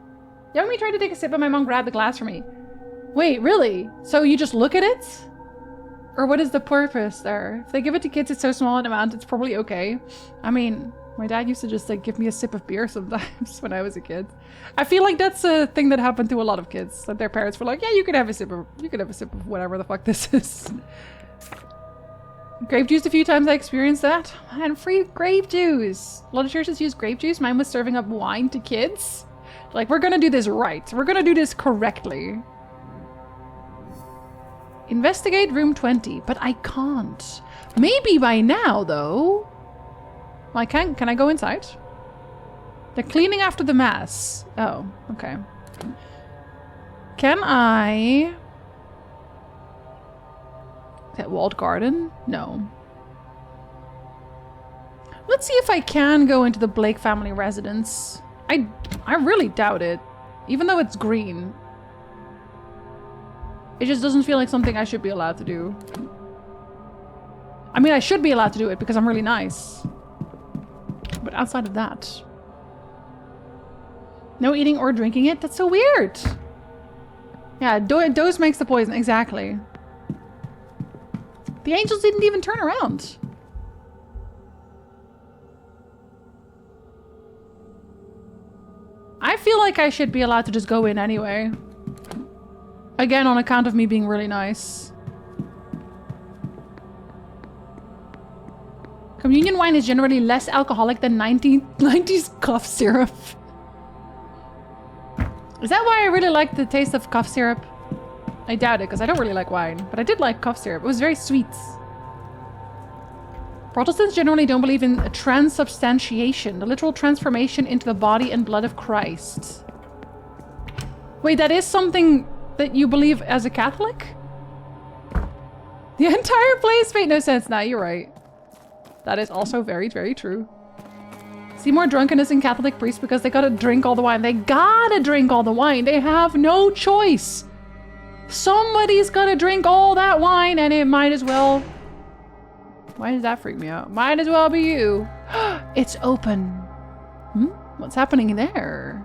Young me tried to take a sip but my mom grabbed the glass for me. Wait, really? So you just look at it? Or what is the purpose there? If they give it to kids, it's so small an amount, it's probably okay. I mean, my dad used to just like give me a sip of beer sometimes when I was a kid. I feel like that's a thing that happened to a lot of kids. That their parents were like, yeah, you could have a sip of whatever the fuck this is. Grape juice a few times I experienced that. Man, free grape juice. A lot of churches use grape juice. Mine was serving up wine to kids. Like, we're gonna do this right. We're gonna do this correctly. Investigate room 20, but I can't. Maybe by now, though. Well, can I go inside? They're cleaning after the mass. Oh, okay. Can I... Is that walled garden? No. Let's see if I can go into the Blake family residence. I really doubt it. Even though it's green. It just doesn't feel like something I should be allowed to do. I mean, I should be allowed to do it because I'm really nice. But outside of that... No eating or drinking it? That's so weird! Yeah, dose makes the poison, exactly. The angels didn't even turn around. I feel like I should be allowed to just go in anyway. Again, on account of me being really nice. Communion wine is generally less alcoholic than 90s cough syrup. Is that why I really like the taste of cough syrup? I doubt it, because I don't really like wine. But I did like cough syrup. It was very sweet. Protestants generally don't believe in transubstantiation, the literal transformation into the body and blood of Christ. Wait, that is something that you believe as a Catholic? The entire place made no sense. Nah, you're right. That is also very, very true. See more drunkenness in Catholic priests because they gotta drink all the wine. They gotta drink all the wine. They have no choice. Somebody's gotta drink all that wine and it might as well... Why does that freak me out? Might as well be you. It's open. Hmm? What's happening there?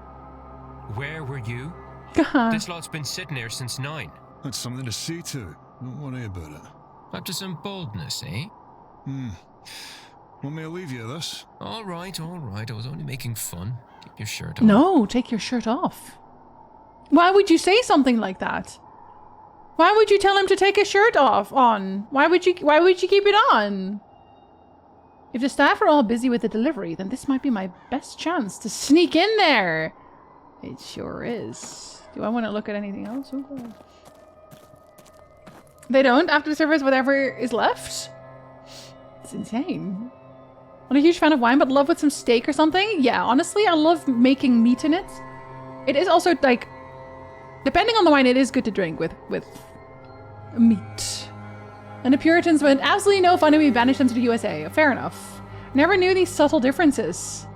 Where were you? This lot's been sitting here since 9. That's something to see to. Don't worry about it. Up to some boldness, eh? Want me to leave you this? All right, all right. I was only making fun. Keep your shirt on. No, take your shirt off. Why would you say something like that? Why would you tell him to take his shirt off Why would you keep it on? If the staff are all busy with the delivery, then this might be my best chance to sneak in there. It sure is. Do I want to look at anything else? Oh, God. They don't after the service, whatever is left? It's insane. I'm not a huge fan of wine, but love with some steak or something. Yeah, honestly, I love making meat in it. It is also like, depending on the wine, it is good to drink with meat. And the Puritans went absolutely no fun and we banished them to the USA. Fair enough. Never knew these subtle differences.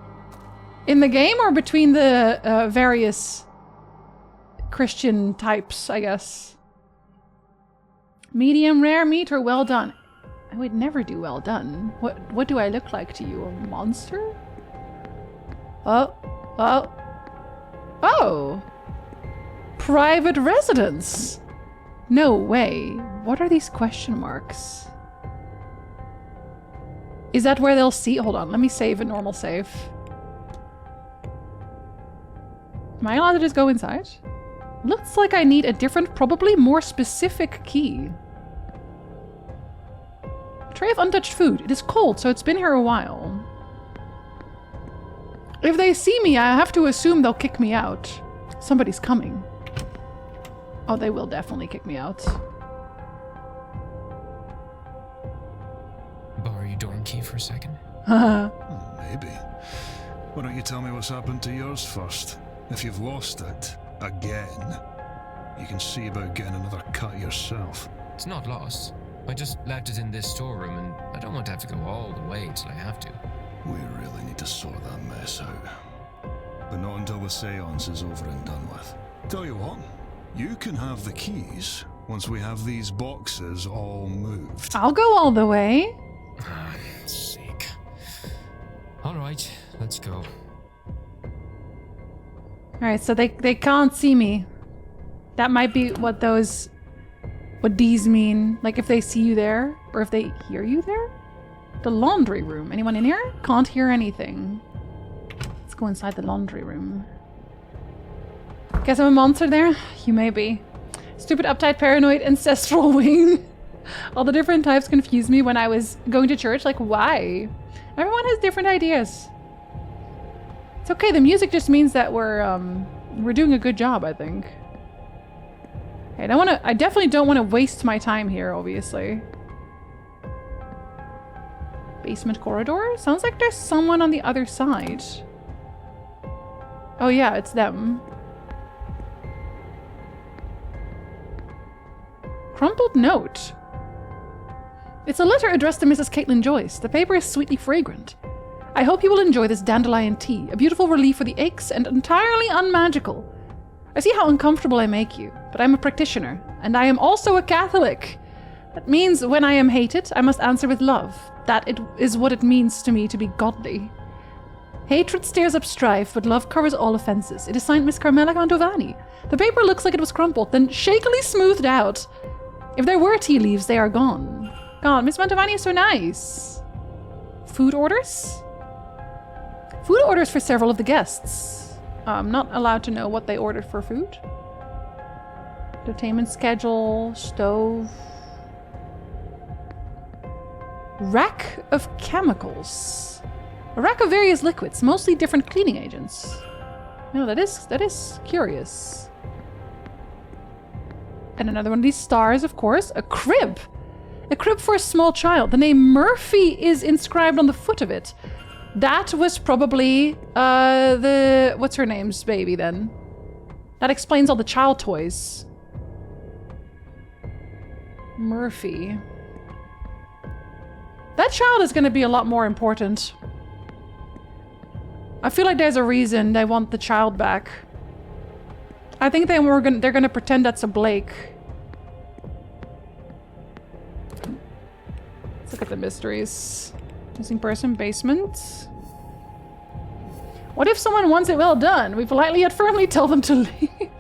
In the game or between the various Christian types, I guess. Medium rare meat or well done? I would never do well done. What do I look like to you? A monster? Oh! Private residence! No way. What are these question marks? Is that where they'll see? Hold on, let me save a normal save. Am I allowed to just go inside? Looks like I need a different, probably more specific key. Tray of untouched food. It is cold, so it's been here a while. If they see me, I have to assume they'll kick me out. Somebody's coming. Oh, they will definitely kick me out. Borrow your door and key for a second? Maybe. Why don't you tell me what's happened to yours first? If you've lost it, again, you can see about getting another cut yourself. It's not lost. I just left it in this storeroom and I don't want to have to go all the way till I have to. We really need to sort that mess out. But not until the séance is over and done with. Tell you what, you can have the keys once we have these boxes all moved. I'll go all the way. Sake. All right, let's go. All right, so they can't see me. That might be what these mean. Like if they see you there, or if they hear you there. The laundry room. Anyone in here? Can't hear anything. Let's go inside the laundry room. Guess I'm a monster there? You may be. Stupid, uptight, paranoid, ancestral wing. All the different types confused me when I was going to church. Like, why? Everyone has different ideas. It's okay, the music just means that we're doing a good job, I think. Okay, I definitely don't want to waste my time here, obviously. Basement corridor? Sounds like there's someone on the other side. Oh yeah, it's them. Crumpled note. It's a letter addressed to Mrs. Caitlin Joyce. The paper is sweetly fragrant. I hope you will enjoy this dandelion tea, a beautiful relief for the aches and entirely unmagical. I see how uncomfortable I make you, but I'm a practitioner, and I am also a Catholic. That means when I am hated, I must answer with love. That is what it means to me to be godly. Hatred stirs up strife, but love covers all offenses. It is signed Miss Carmela Cantovani. The paper looks like it was crumpled, then shakily smoothed out. If there were tea leaves, they are gone. God, Miss Mantovani is so nice. Food orders? Food orders for several of the guests. I'm not allowed to know what they ordered for food. Entertainment schedule, stove. Rack of chemicals. A rack of various liquids, mostly different cleaning agents. No, that is curious. And another one of these stars, of course. A crib. A crib for a small child. The name Murphy is inscribed on the foot of it. That was probably the... what's her name's baby then? That explains all the child toys. Murphy. That child is going to be a lot more important. I feel like there's a reason they want the child back. I think they're gonna pretend that's a Blake. Let's look at the mysteries. Missing person, basement. What if someone wants it well done? We politely yet firmly tell them to leave.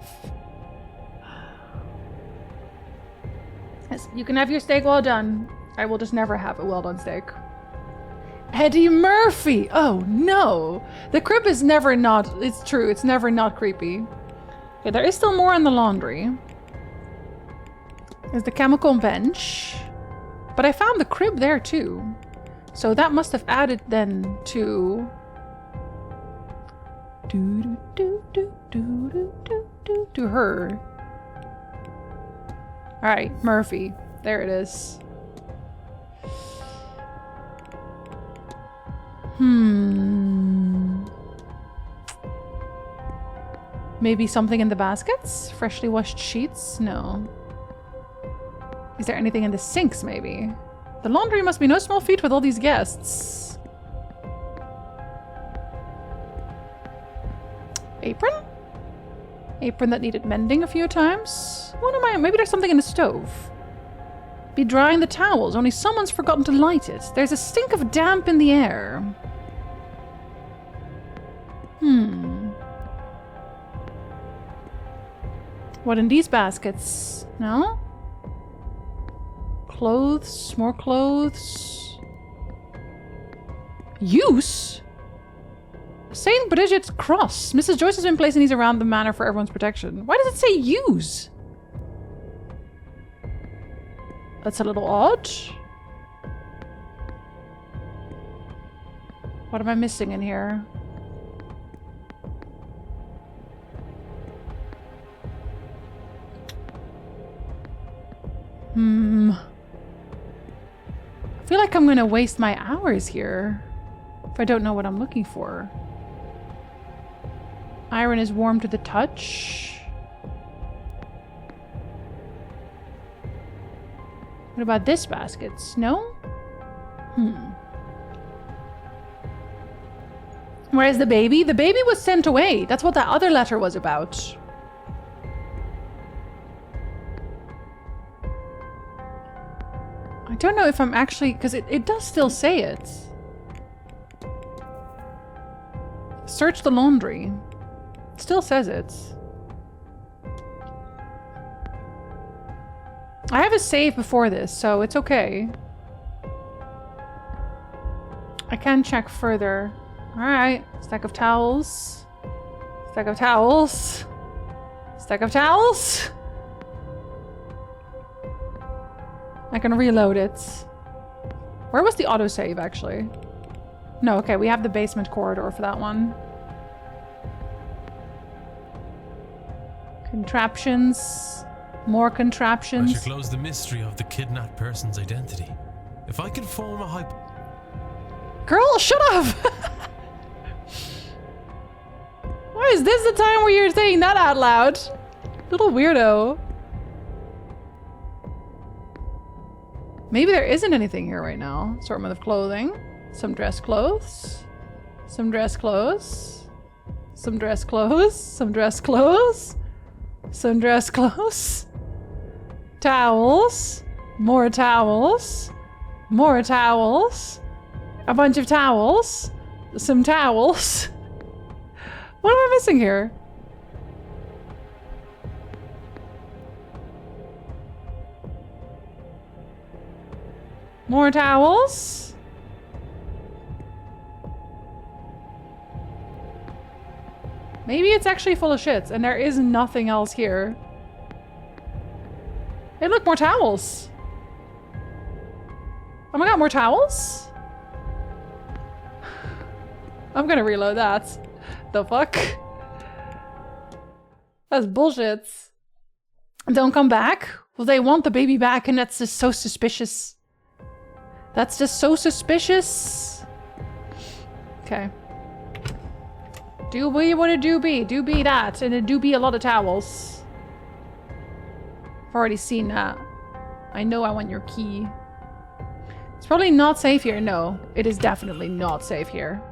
Yes, you can have your steak well done. I will just never have a well done steak. Eddie Murphy! Oh no! The crib is never not, it's true, it's never not creepy. Okay, there is still more in the laundry. There's the chemical bench. But I found the crib there too. So that must have added then to... to her. Alright, Murphy. There it is. Maybe something in the baskets? Freshly washed sheets? No. Is there anything in the sinks, maybe? The laundry must be no small feat with all these guests. Apron? Apron that needed mending a few times? What am I? Maybe there's something in the stove. Be drying the towels, only someone's forgotten to light it. There's a stink of damp in the air. What in these baskets? No? Clothes? More clothes? Use? St. Bridget's Cross. Mrs. Joyce has been placing these around the manor for everyone's protection. Why does it say use? That's a little odd. What am I missing in here? I feel like I'm gonna waste my hours here if I don't know what I'm looking for. Iron is warm to the touch. What about this basket? No? Where's the baby? The baby was sent away. That's what that other letter was about. I don't know if I'm actually... because it does still say it. Search the laundry. It still says it. I have a save before this, so it's okay. I can check further. Alright. Stack of towels. Stack of towels. Stack of towels. I can reload it. Where was the autosave, actually? No, okay, we have the basement corridor for that one. Contraptions. More contraptions. I should close the mystery of the kidnapped person's identity. If I can form a Girl, shut up! Why is this the time where you're saying that out loud? Little weirdo. Maybe there isn't anything here right now. Assortment of clothing. Some dress clothes. Some dress clothes. Some dress clothes. Some dress clothes. Sundress clothes. Towels. More towels. More towels. A bunch of towels. Some towels. What am I missing here? More towels. Maybe it's actually full of shits and there is nothing else here. Hey, look, more towels. Oh my god, more towels? I'm gonna reload that. The fuck? That's bullshit. Don't come back? Well, they want the baby back and that's just so suspicious. That's just so suspicious. Okay. Do be what it do be. Do be that. And it do be a lot of towels. I've already seen that. I know I want your key. It's probably not safe here. No, it is definitely not safe here.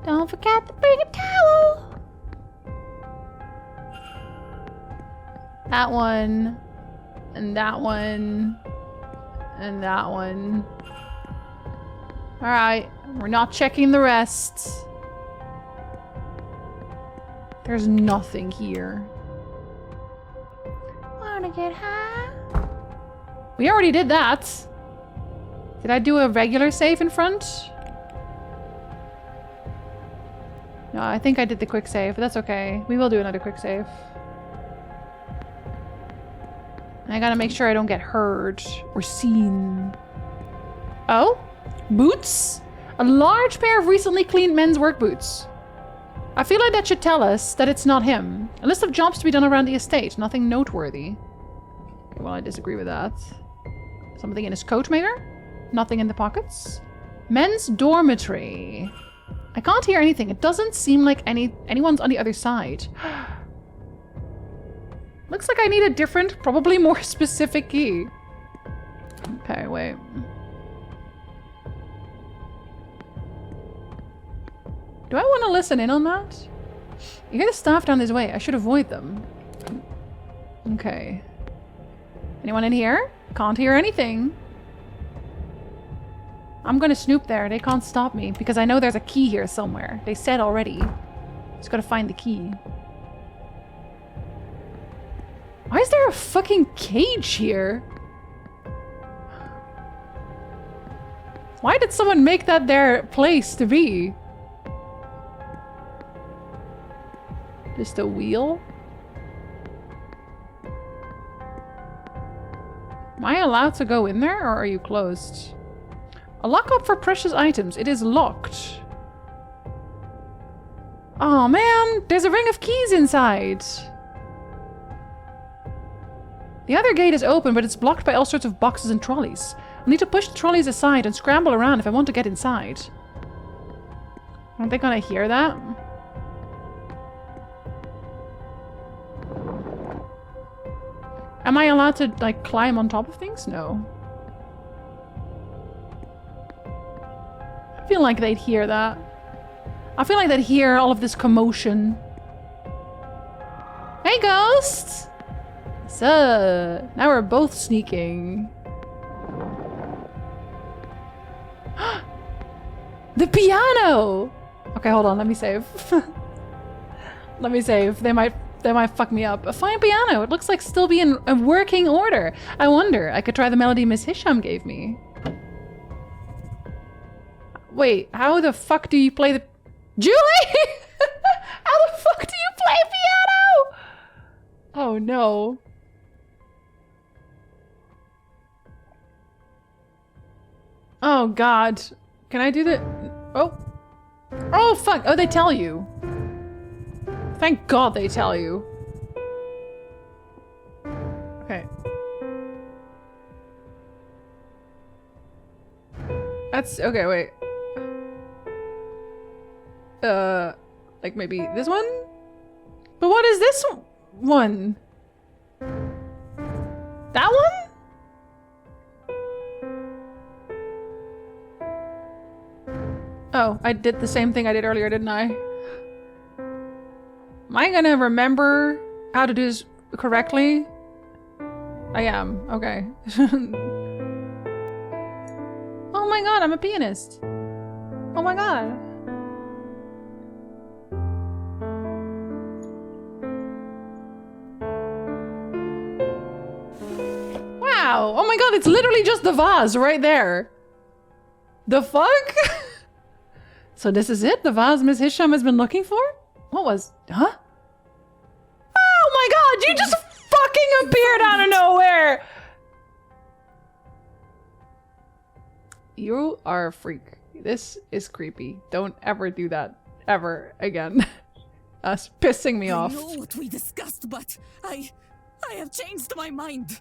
Don't forget to bring a towel. That one. And that one. And that one. Alright, we're not checking the rest. There's nothing here. Wanna get high? We already did that. Did I do a regular save in front? No, I think I did the quick save, but that's okay. We will do another quick save. I gotta make sure I don't get heard or seen. Oh? Boots? A large pair of recently cleaned men's work boots. I feel like that should tell us that it's not him. A list of jobs to be done around the estate. Nothing noteworthy. Okay, well, I disagree with that. Something in his coat, maybe? Nothing in the pockets? Men's dormitory. I can't hear anything. It doesn't seem like anyone's on the other side. Looks like I need a different, probably more specific key. Okay, wait. Do I want to listen in on that? You hear the staff down this way. I should avoid them. Okay. Anyone in here? Can't hear anything. I'm gonna snoop there. They can't stop me because I know there's a key here somewhere. They said already. Just gotta find the key. Why is there a fucking cage here? Why did someone make that their place to be? Just a wheel? Am I allowed to go in there or are you closed? A lockup for precious items. It is locked. Oh man, there's a ring of keys inside. The other gate is open, but it's blocked by all sorts of boxes and trolleys. I need to push the trolleys aside and scramble around if I want to get inside. Aren't they gonna hear that? Am I allowed to, like, climb on top of things? No. I feel like they'd hear that. I feel like they'd hear all of this commotion. Hey, ghosts! So, now we're both sneaking. The piano! Okay, hold on, let me save. Let me save. They might fuck me up. A fine piano. It looks like still be in a working order. I wonder. I could try the melody Miss Hisham gave me. Wait, how the fuck do you play the... Julie! How the fuck do you play piano? Oh no. Oh god. Can I do the... Oh. Oh fuck. Oh, they tell you. Thank god they tell you. Okay. That's... Okay, wait. Like maybe this one? But what is this one? That one? Oh, I did the same thing I did earlier, didn't I? Am I gonna remember how to do this correctly? I am. Okay. Oh my god, I'm a pianist. Oh my god. Wow. Oh my god, it's literally just the vase right there. The fuck? So this is it? The vase Miss Hisham has been looking for? What was... Huh? Oh my god, you just fucking appeared out of nowhere! You are a freak. This is creepy. Don't ever do that. Ever again. That's pissing me off. I know what we discussed, but I have changed my mind.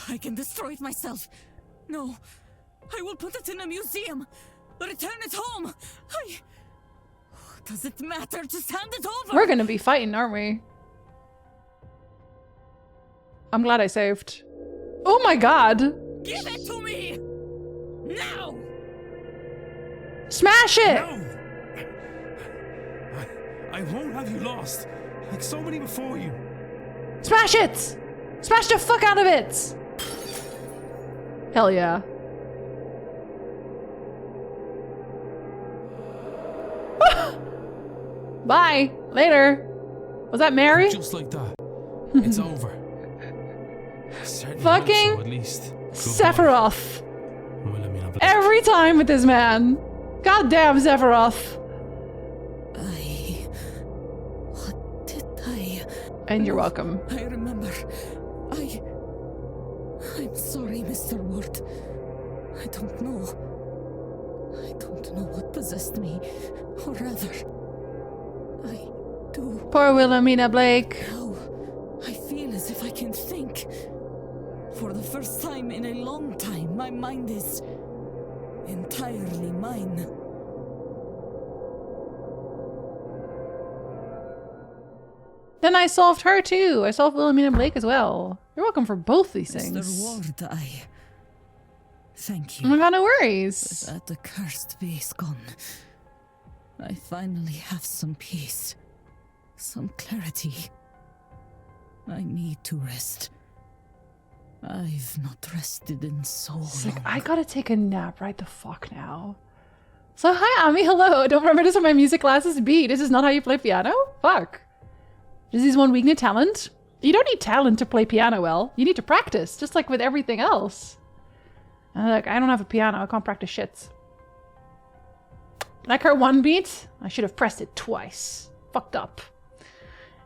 I can destroy it myself. No, I will put it in a museum. Return it home. Does it matter? Just hand it over. We're gonna be fighting, aren't we? I'm glad I saved. Oh my god. Give it to me! Now! Smash it! No! I won't have you lost, like so many before you. Smash it! Smash the fuck out of it! Hell yeah. Bye. Later. Was that Mary? Just like that. It's over. Fucking so, at least. Sephiroth. Well, I mean, Every time with this man. Goddamn Sephiroth. What did I... And you're welcome. I remember. I'm sorry, Mr. Ward. I don't know what possessed me. Or rather, I do. Poor Wilhelmina Blake. Now, I feel as if I can think. For the first time in a long time, my mind is entirely mine. Then I solved her too. I solved Wilhelmina Blake as well. You're welcome for both these things. Mr. Ward, thank you. Oh my god, no worries. With that accursed base gone, I finally have some peace. Some clarity. I need to rest. I've not rested in so long. It's like, I gotta take a nap right the fuck now. So hi Ami, hello. Don't remember this when my music classes be. This is not how you play piano? Fuck. This is one weakness talent. You don't need talent to play piano well. You need to practice, just like with everything else. And like, I don't have a piano, I can't practice shit. Like her one beat? I should have pressed it twice. Fucked up.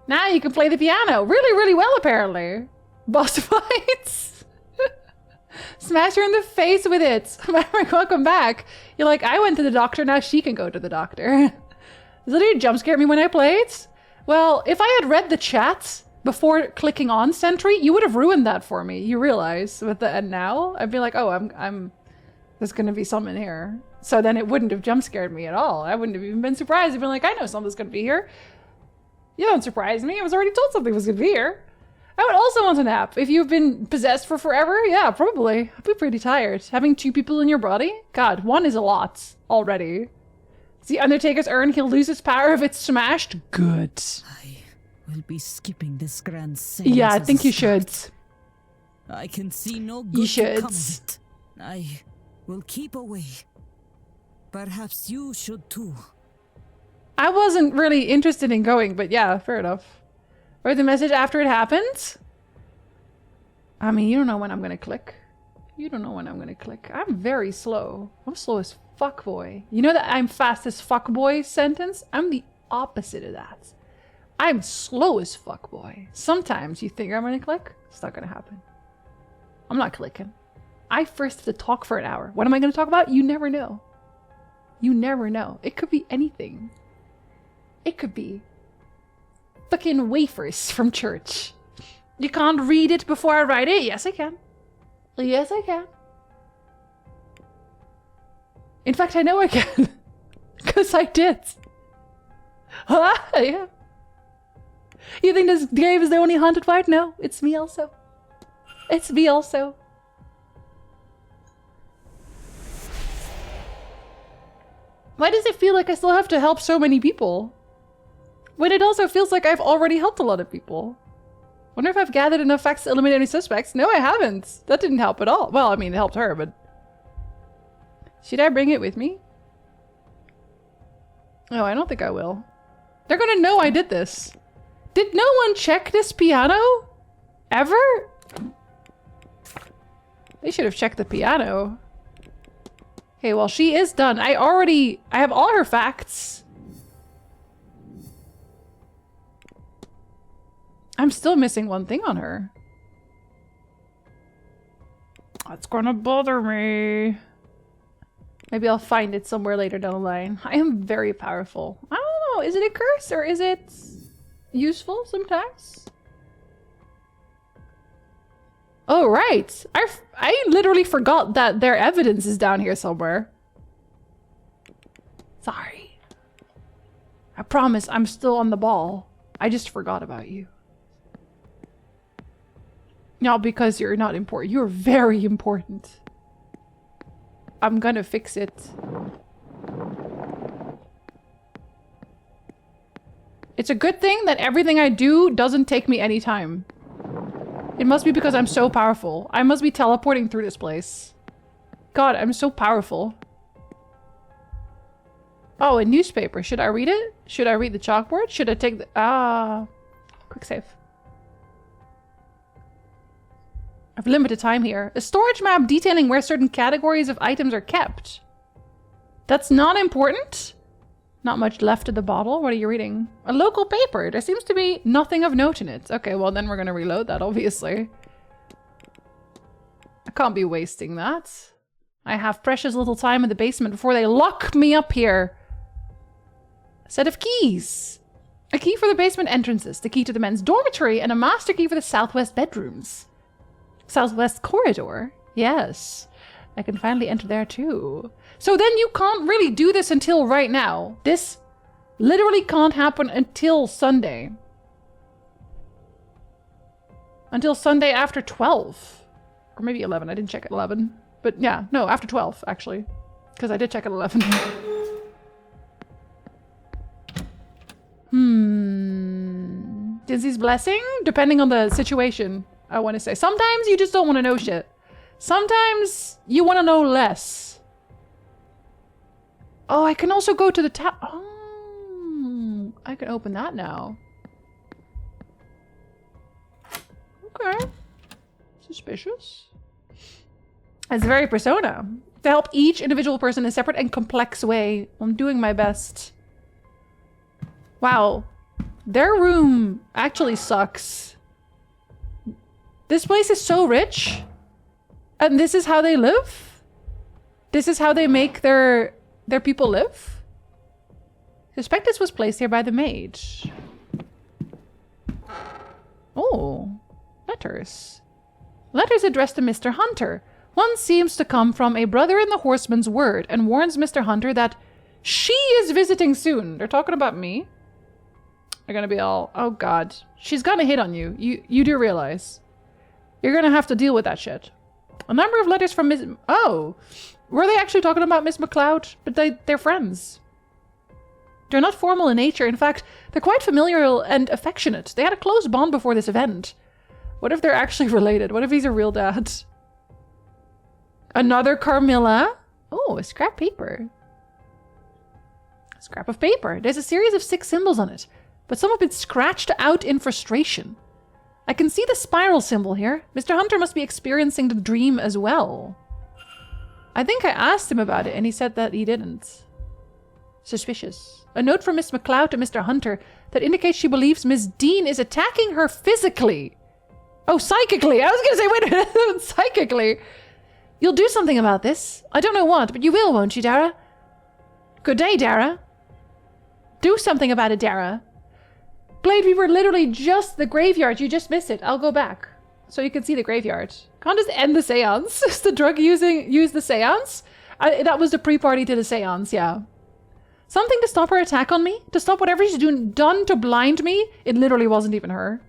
Now you can play the piano really, really well apparently. Boss fights. Smash her in the face with it. Maverick, welcome back. You're like, I went to the doctor, now she can go to the doctor. Does it jump scare me when I played? Well, if I had read the chat before clicking on Sentry, you would have ruined that for me. You realize with the and now, I'd be like, oh, there's gonna be something here. So then it wouldn't have jump scared me at all. I wouldn't have even been surprised. I'd been like, I know something's gonna be here. You don't surprise me. I was already told something was gonna be here. I would also want a nap. If you've been possessed for forever, yeah, probably. I'd be pretty tired. Having two people in your body? God, one is a lot already. See Undertaker's urn, he'll lose his power if it's smashed? Good. We'll be skipping this grand seance. Yeah, I think you should. I can see no good You should. to come of it. I will keep away. Perhaps you should too. I wasn't really interested in going, but yeah, fair enough. Write the message after it happens? I mean, you don't know when I'm gonna click. You don't know when I'm gonna click. I'm very slow. I'm slow as fuck, boy. You know that I'm fast as fuck, boy sentence? I'm the opposite of that. I'm slow as fuck, boy. Sometimes you think I'm gonna click. It's not gonna happen. I'm not clicking. I first have to talk for an hour. What am I gonna talk about? You never know. You never know. It could be anything. It could be fucking wafers from church. You can't read it before I write it? Yes, I can. Yes, I can. In fact, I know I can. Because I did. Huh? Yeah. You think this game is the only haunted part? No, it's me also. It's me also. Why does it feel like I still have to help so many people? when it also feels like I've already helped a lot of people. Wonder if I've gathered enough facts to eliminate any suspects. No, I haven't. That didn't help at all. Well, I mean, it helped her, but... Should I bring it with me? Oh, I don't think I will. They're gonna know I did this. Did no one check this piano? Ever? They should have checked the piano. Okay, well, she is done. I have all her facts. I'm still missing one thing on her. That's gonna bother me. Maybe I'll find it somewhere later down the line. I am very powerful. I don't know. Is it a curse or is it useful sometimes? Oh, right. I literally forgot that their evidence is down here somewhere. Sorry. I promise I'm still on the ball. I just forgot about you. Not because you're not important. You're very important. I'm gonna fix it. It's a good thing that everything I do doesn't take me any time. It must be because I'm so powerful. I must be teleporting through this place. God, I'm so powerful. Oh, a newspaper. Should I read it? Should I read the chalkboard? Should I take the... quick save. I've limited time here. A storage map detailing where certain categories of items are kept. That's not important. Not much left of the bottle. What are you reading? A local paper. There seems to be nothing of note in it. Okay, well then we're gonna reload that, obviously. I can't be wasting that. I have precious little time in the basement before they lock me up here. A set of keys. A key for the basement entrances, the key to the men's dormitory, and a master key for the southwest bedrooms. Southwest corridor? Yes. I can finally enter there too. So then you can't really do this until right now. This literally can't happen until Sunday. Until Sunday after 12. Or maybe 11. I didn't check at 11. But yeah, no, after 12, actually. Because I did check at 11. Jinzee's blessing? Depending on the situation. I want to say. Sometimes you just don't want to know shit. Sometimes you want to know less. Oh, I can also go to the tap. Oh, I can open that now. Okay. Suspicious. It's very Persona. To help each individual person in a separate and complex way. I'm doing my best. Wow. Their room actually sucks. This place is so rich. And this is how they live? This is how they make their people live? Suspect this was placed here by the maid. Oh, letters. Letters addressed to Mr. Hunter. One seems to come from a brother in the horseman's word and warns Mr. Hunter that she is visiting soon. They're talking about me. They're gonna be all, oh god. She's gonna hit on you. You do realize. You're gonna have to deal with that shit. A number of letters from Miss... Oh! Were they actually talking about Miss McLeod? But they're friends. They're not formal in nature. In fact, they're quite familiar and affectionate. They had a close bond before this event. What if they're actually related? What if he's a real dad? Another Carmilla? Oh, a scrap paper. A scrap of paper. There's a series of 6 symbols on it, but some have been scratched out in frustration. I can see the spiral symbol here. Mr. Hunter must be experiencing the dream as well. I think I asked him about it and he said that he didn't. Suspicious. A note from Miss McLeod to Mr. Hunter that indicates she believes Miss Dean is attacking her physically. Oh, psychically. I was going to say, wait a minute, psychically. You'll do something about this. I don't know what, but you will, won't you, Dara? Good day, Dara. Do something about it, Dara. Blade, we were literally just the graveyard. You just missed it. I'll go back so you can see the graveyard. Can't just end the seance. Is the drug use the seance? That was the pre-party to the seance, yeah. Something to stop her attack on me? To stop whatever she's done to blind me? It literally wasn't even her.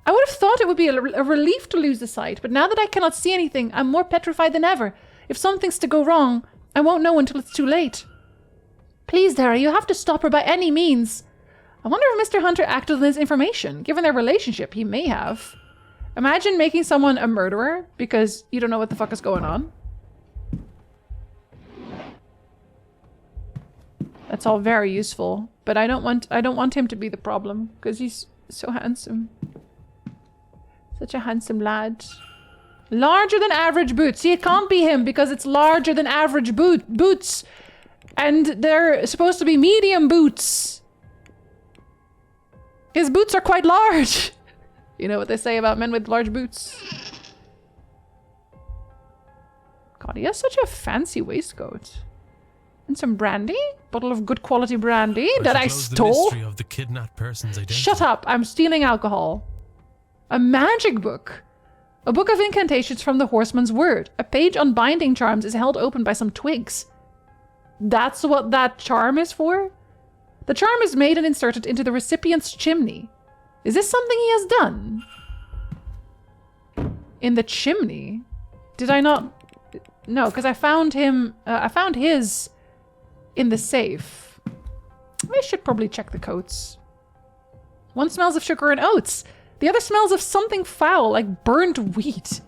I would have thought it would be a relief to lose the sight, but now that I cannot see anything, I'm more petrified than ever. If something's to go wrong, I won't know until it's too late. Please, Dara, you have to stop her by any means. I wonder if Mr. Hunter acted on this information. Given their relationship, he may have. Imagine making someone a murderer because you don't know what the fuck is going on. That's all very useful, but I don't want him to be the problem because he's so handsome. Such a handsome lad. Larger than average boots. See, it can't be him because it's larger than average boots. And they're supposed to be medium boots. His boots are quite large. You know what they say about men with large boots. God, he has such a fancy waistcoat. And some brandy? Bottle of good quality brandy that I stole? The mystery of the kidnapped person's identity. Shut up, I'm stealing alcohol. A magic book. A book of incantations from the horseman's word. A page on binding charms is held open by some twigs. That's what that charm is for? The charm is made and inserted into the recipient's chimney. Is this something he has done? In the chimney? Did I not? No, because I found him, I found his in the safe. I should probably check the coats. One smells of sugar and oats. The other smells of something foul, like burnt wheat.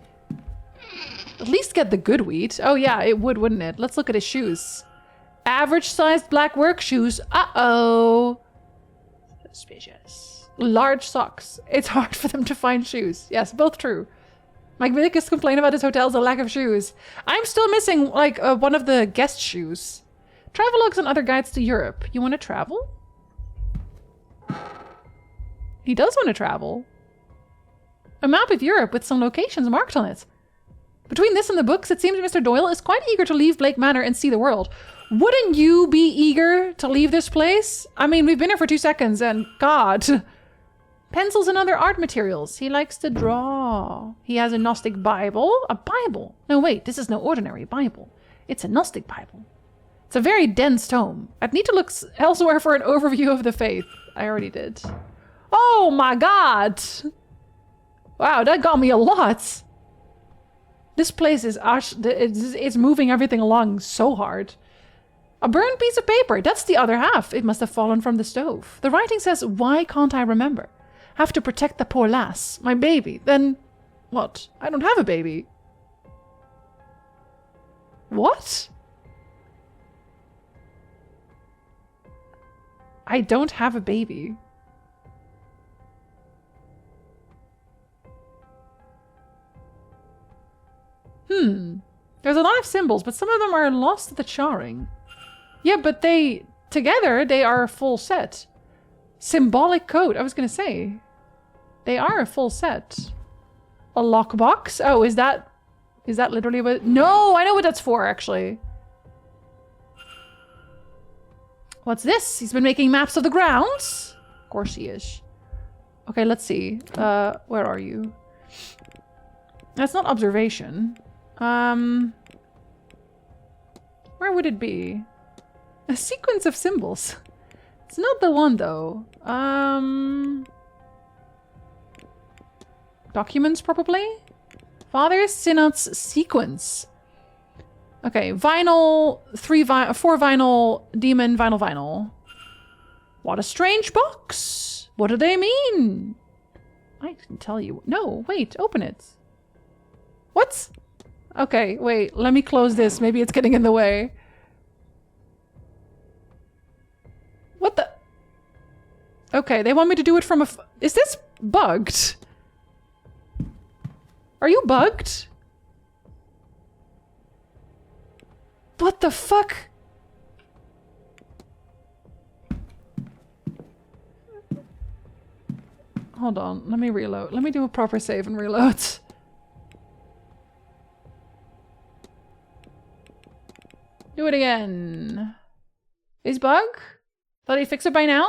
At least get the good wheat. Oh yeah, it would, wouldn't it? Let's look at his shoes. Average sized black work shoes. Uh-oh. Suspicious. Large socks. It's hard for them to find shoes. Yes, both true. My biggest complaint about this hotel is the lack of shoes. I'm still missing, like, one of the guest shoes. Travelogues and other guides to Europe. You want to travel? He does want to travel. A map of Europe with some locations marked on it. Between this and the books, it seems Mr. Doyle is quite eager to leave Blake Manor and see the world. Wouldn't you be eager to leave this place? I mean, we've been here for 2 seconds and God. Pencils and other art materials. He likes to draw. He has a Gnostic Bible. A Bible? No, wait, this is no ordinary Bible. It's a Gnostic Bible. It's a very dense tome. I'd need to look elsewhere for an overview of the faith. I already did. Oh my God. Wow, that got me a lot. This place is it's moving everything along so hard. A burned piece of paper. That's the other half. It must have fallen from the stove. The writing says, why can't I remember? Have to protect the poor lass, my baby. Then what? I don't have a baby. What? I don't have a baby. There's a lot of symbols, but some of them are lost to the charring. Yeah, but together, they are a full set. Symbolic code, I was gonna say. They are a full set. A lockbox? Oh, is that literally what? No, I know what that's for, actually. What's this? He's been making maps of the grounds? Of course he is. Okay, let's see. Where are you? That's not observation. Where would it be? A sequence of symbols. It's not the one though. Documents probably? Father Synod's sequence. Okay, vinyl, 4 vinyl, demon, vinyl. What a strange box. What do they mean? I can tell you. No, wait, open it. What? Okay, wait, let me close this. Maybe it's getting in the way. What the? Okay, they want me to do it from a... Is this bugged? Are you bugged? What the fuck? Hold on, let me reload. Let me do a proper save and reload. Do it again. Is bug? Thought he'd fix it by now?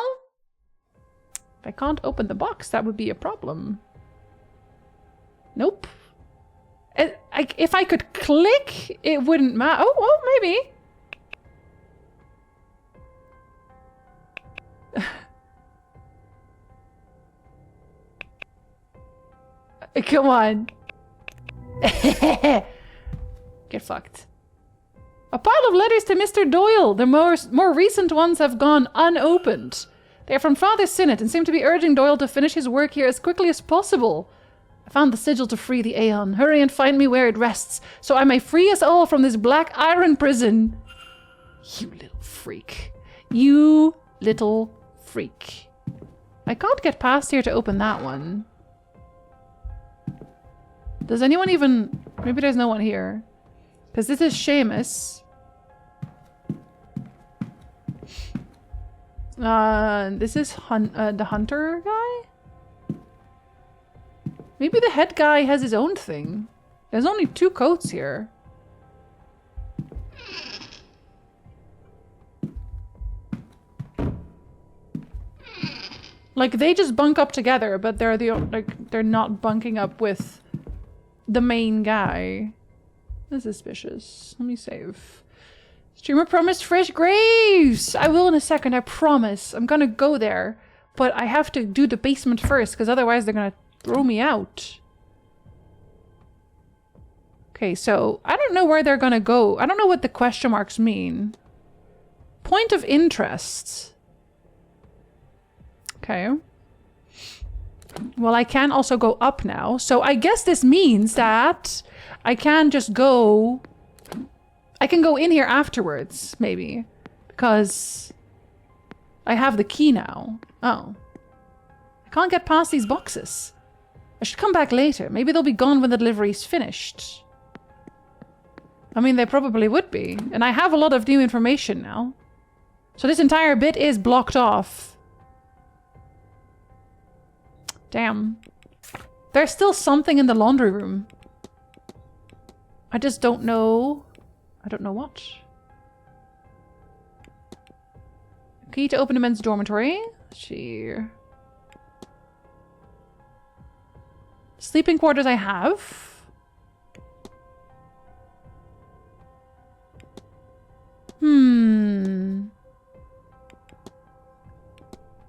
If I can't open the box, that would be a problem. Nope. If I could click, it wouldn't matter. Oh, maybe. Come on. Get fucked. A pile of letters to Mr. Doyle. The more recent ones have gone unopened. They are from Father Sinnott and seem to be urging Doyle to finish his work here as quickly as possible. I found the sigil to free the Aeon. Hurry and find me where it rests, so I may free us all from this black iron prison. You little freak. You little freak. I can't get past here to open that one. Does anyone even... Maybe there's no one here. Because this is Seamus. This is the hunter guy? Maybe the head guy has his own thing. There's only 2 coats here. Like, they just bunk up together, but they're they're not bunking up with the main guy. That's suspicious. Let me save. Streamer promised fresh graves! I will in a second, I promise. I'm gonna go there. But I have to do the basement first, because otherwise they're gonna throw me out. Okay, so I don't know where they're gonna go. I don't know what the question marks mean. Point of interest. Okay. Well, I can also go up now. So I guess this means that I can just go... I can go in here afterwards, maybe. Because I have the key now. Oh. I can't get past these boxes. I should come back later. Maybe they'll be gone when the delivery's finished. I mean, they probably would be. And I have a lot of new information now. So this entire bit is blocked off. Damn. There's still something in the laundry room. I just don't know. I don't know what. Key to open the men's dormitory. Sleeping quarters I have.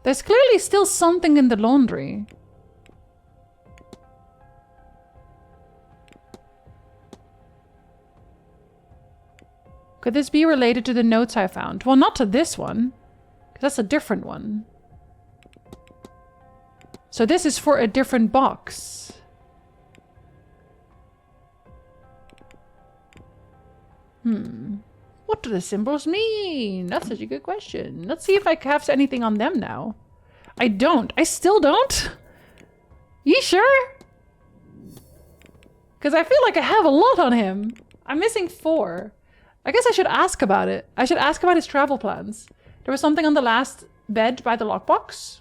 There's clearly still something in the laundry. Could this be related to the notes I found? Well, not to this one, because that's a different one. So this is for a different box. What do the symbols mean? That's such a good question. Let's see if I have anything on them now. I don't. I still don't? You sure? Because I feel like I have a lot on him. I'm missing 4. I guess I should ask about it. I should ask about his travel plans. There was something on the last bed by the lockbox.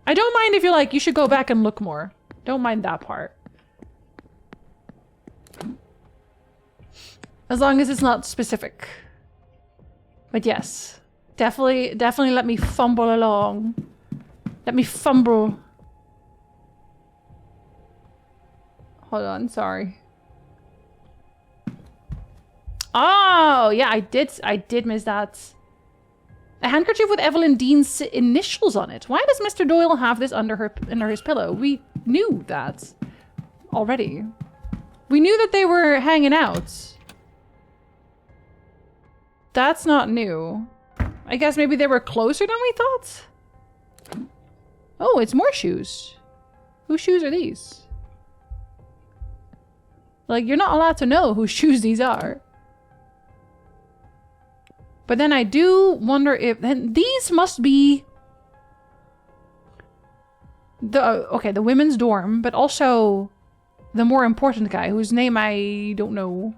I don't mind if you're like, you should go back and look more. Don't mind that part. As long as it's not specific. But yes, definitely let me fumble along. Let me fumble. Hold on, sorry. Oh, yeah, I did miss that. A handkerchief with Evelyn Dean's initials on it. Why does Mr. Doyle have this under his pillow? We knew that already. We knew that they were hanging out. That's not new. I guess maybe they were closer than we thought? Oh, it's more shoes. Whose shoes are these? Like, you're not allowed to know whose shoes these are. But then I do wonder if... Then these must be... the women's dorm, but also the more important guy, whose name I don't know.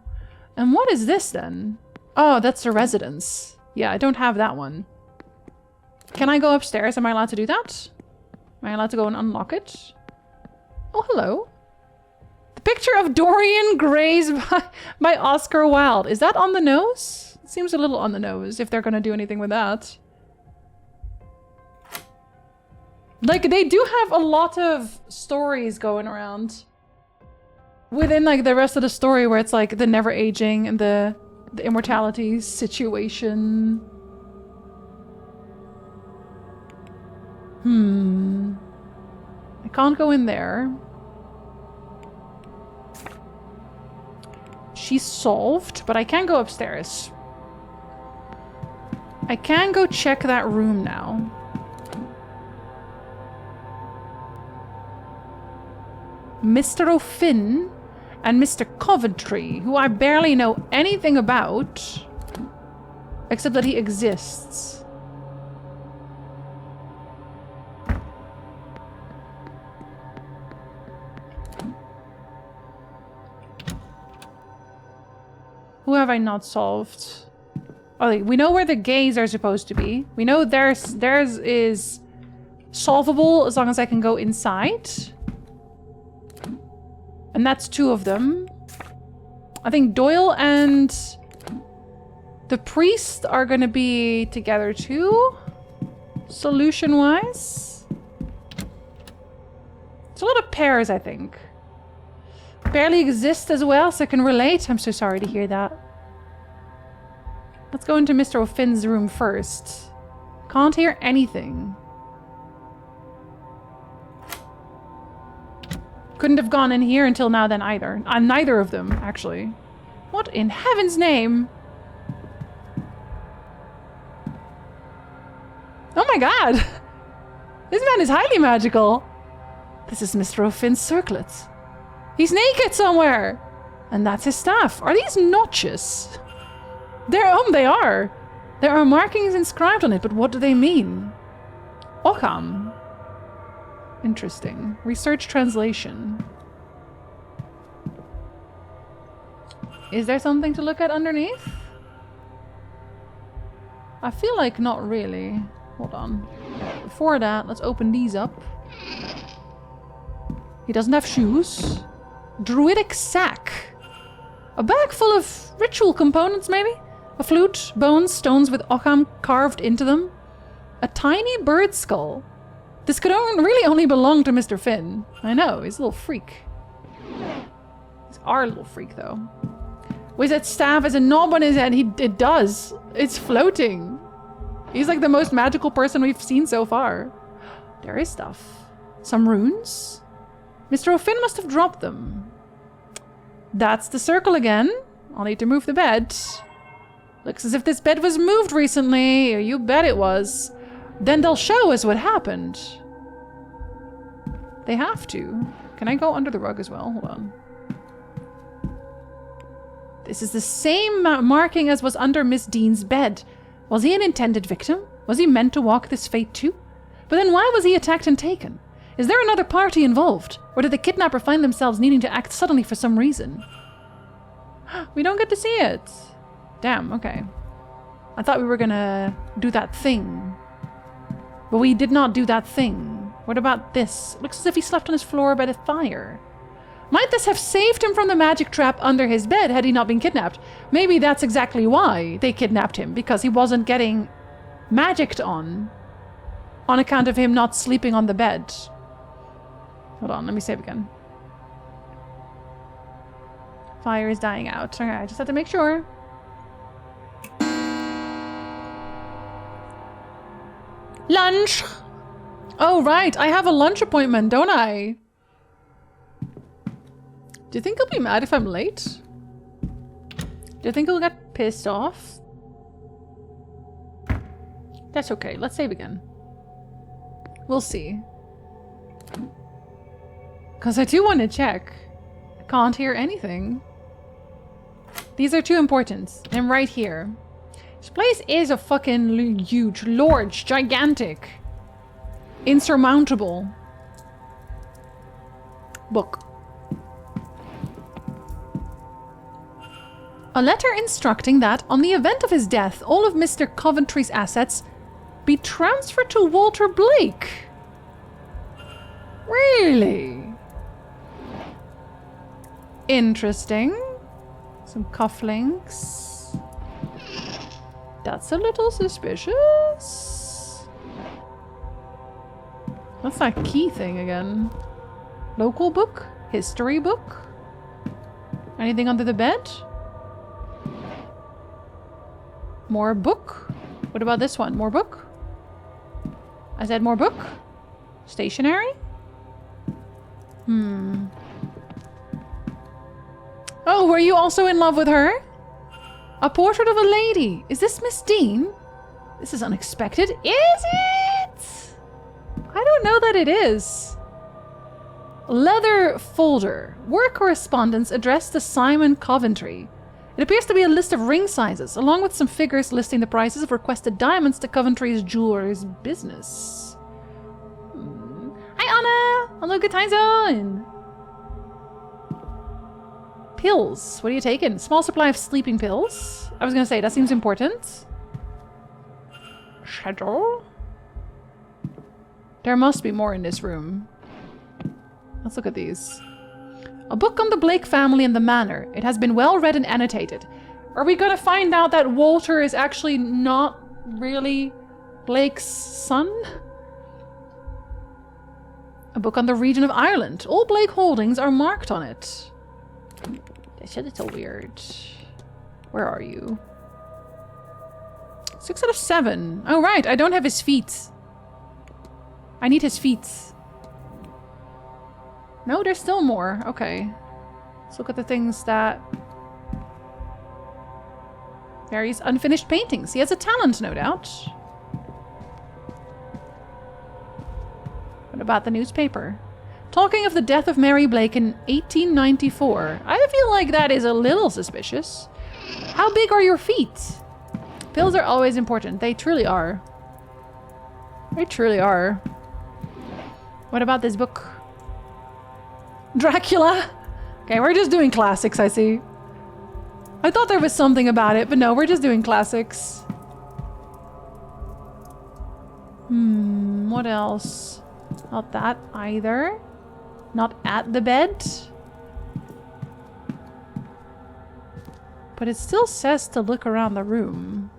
And what is this then? Oh, that's the residence. Yeah, I don't have that one. Can I go upstairs? Am I allowed to do that? Am I allowed to go and unlock it? Oh, hello. The picture of Dorian Gray's by Oscar Wilde. Is that on the nose? It seems a little on the nose if they're gonna do anything with that. Like, they do have a lot of stories going around within, like, the rest of the story where it's, like, the never aging and the immortality situation. I can't go in there. She's solved, but I can go upstairs. I can go check that room now. Mr. O'Finn and Mr. Coventry, who I barely know anything about, except that he exists. Who have I not solved? Oh, we know where the gays are supposed to be. We know theirs is solvable as long as I can go inside. And that's 2 of them. I think Doyle and the priest are gonna be together too, solution-wise. It's a lot of pairs, I think. Barely exist as well, so I can relate. I'm so sorry to hear that. Let's go into Mr. O'Finn's room first. Can't hear anything. Couldn't have gone in here until now then either. Neither of them, actually. What in heaven's name? Oh my god! This man is highly magical. This is Mr. O'Finn's circlets. He's naked somewhere! And that's his staff. Are these notches? They are. There are markings inscribed on it, but what do they mean? Occam. Interesting. Research translation. Is there something to look at underneath? I feel like not really. Hold on. Before that, let's open these up. He doesn't have shoes. Druidic sack. A bag full of ritual components, maybe? A flute, bones, stones with Occam carved into them. A tiny bird skull. This could really only belong to Mr. Finn. I know, he's a little freak. He's our little freak, though. With that staff as a knob on his head, it does. It's floating. He's like the most magical person we've seen so far. There is stuff. Some runes. Mr. O'Finn must have dropped them. That's the circle again. I'll need to move the bed. Looks as if this bed was moved recently. You bet it was. Then they'll show us what happened. They have to. Can I go under the rug as well? Hold on. This is the same marking as was under Miss Dean's bed. Was he an intended victim? Was he meant to walk this fate too? But then why was he attacked and taken? Is there another party involved? Or did the kidnapper find themselves needing to act suddenly for some reason? We don't get to see it. Damn, okay. I thought we were gonna do that thing. But we did not do that thing. What about this? Looks as if he slept on his floor by the fire. Might this have saved him from the magic trap under his bed had he not been kidnapped? Maybe that's exactly why they kidnapped him, because he wasn't getting magicked on account of him not sleeping on the bed. Hold on, let me save again. Fire is dying out. Okay, I just have to make sure. Lunch! Oh, right. I have a lunch appointment, don't I? Do you think he'll be mad if I'm late? Do you think he'll get pissed off? That's okay. Let's save again. We'll see. Because I do want to check. I can't hear anything. These are too important. I'm right here. This place is a fucking huge, large, gigantic, insurmountable book. A letter instructing that, on the event of his death, all of Mr. Coventry's assets be transferred to Walter Blake. Really? Interesting. Some cufflinks. That's a little suspicious. What's that key thing again? Local book? History book? Anything under the bed? More book? What about this one? More book? I said more book? Stationery? Oh, were you also in love with her? A portrait of a lady. Is this Miss Dean? This is unexpected. Is it? I don't know that it is. Leather folder. Work correspondence addressed to Simon Coventry. It appears to be a list of ring sizes, along with some figures listing the prices of requested diamonds to Coventry's jeweler's business. Hi, Anna! Hello, good times on! Pills. What are you taking? Small supply of sleeping pills. I was gonna say, that seems important. Schedule? There must be more in this room. Let's look at these. A book on the Blake family and the Manor. It has been well read and annotated. Are we gonna find out that Walter is actually not really Blake's son? A book on the region of Ireland. All Blake holdings are marked on it. That's a little weird. Where are you? 6 out of 7. Oh, right. I don't have his feet. I need his feet. No, there's still more. Okay. Let's look at the things that... Various unfinished paintings. He has a talent, no doubt. What about the newspaper? Talking of the death of Mary Blake in 1894. I feel like that is a little suspicious. How big are your feet? Pills are always important. They truly are. They truly are. What about this book? Dracula? Okay, we're just doing classics, I see. I thought there was something about it, but no, we're just doing classics. What else? Not that either. Not at the bed. But it still says to look around the room.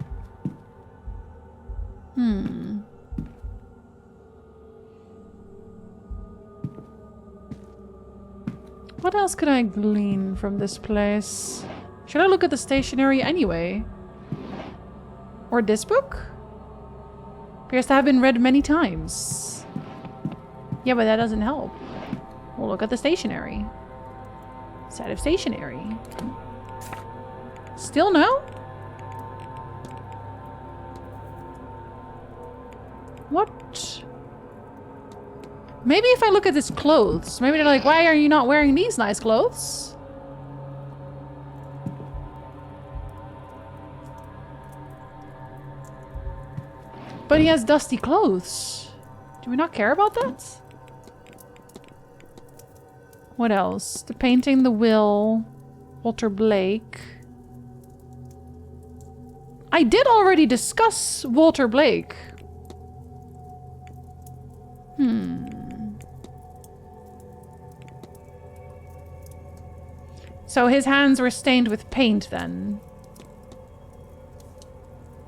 What else could I glean from this place? Should I look at the stationery anyway? Or this book? Appears to have been read many times. Yeah, but that doesn't help. We'll look at the stationery. Set of stationery. Still no? What? Maybe if I look at his clothes. Maybe they're like, why are you not wearing these nice clothes? But he has dusty clothes. Do we not care about that? What else? The painting, the will. Walter Blake. I did already discuss Walter Blake. So his hands were stained with paint then.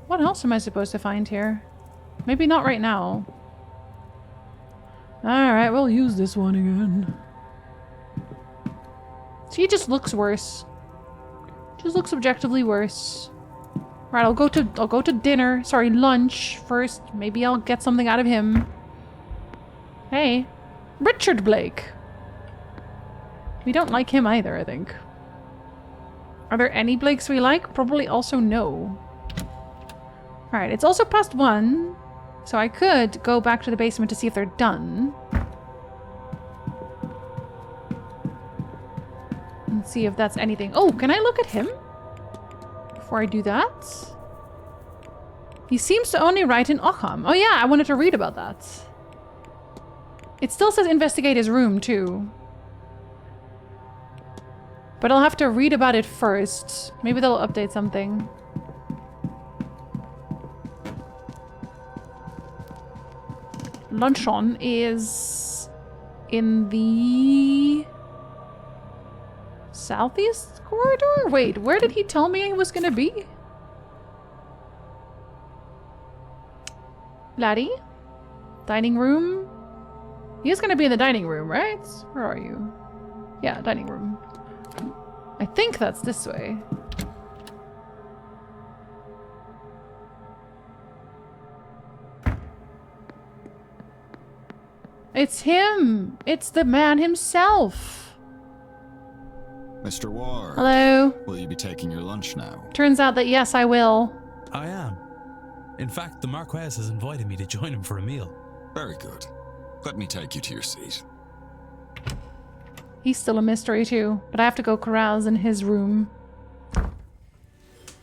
What else am I supposed to find here? Maybe not right now. Alright, we'll use this one again. See, he just looks worse. Just looks objectively worse. Right, I'll go to dinner. Sorry, lunch first. Maybe I'll get something out of him. Hey. Richard Blake. We don't like him either, I think. Are there any Blakes we like? Probably also no. Alright, it's also past 1. So I could go back to the basement to see if they're done. And see if that's anything. Oh, can I look at him? Before I do that? He seems to only write in Ogham. Oh yeah, I wanted to read about that. It still says investigate his room too. But I'll have to read about it first. Maybe they'll update something. Luncheon is in the southeast corridor? Wait, where did he tell me he was gonna be? Laddie? Dining room? He is gonna be in the dining room, right? Where are you? Yeah, dining room. I think that's this way. It's him! It's the man himself! Mr. Ward. Hello? Will you be taking your lunch now? Turns out that yes, I will. I am. In fact, the Marquess has invited me to join him for a meal. Very good. Let me take you to your seat. He's still a mystery too, but I have to go carouse in his room.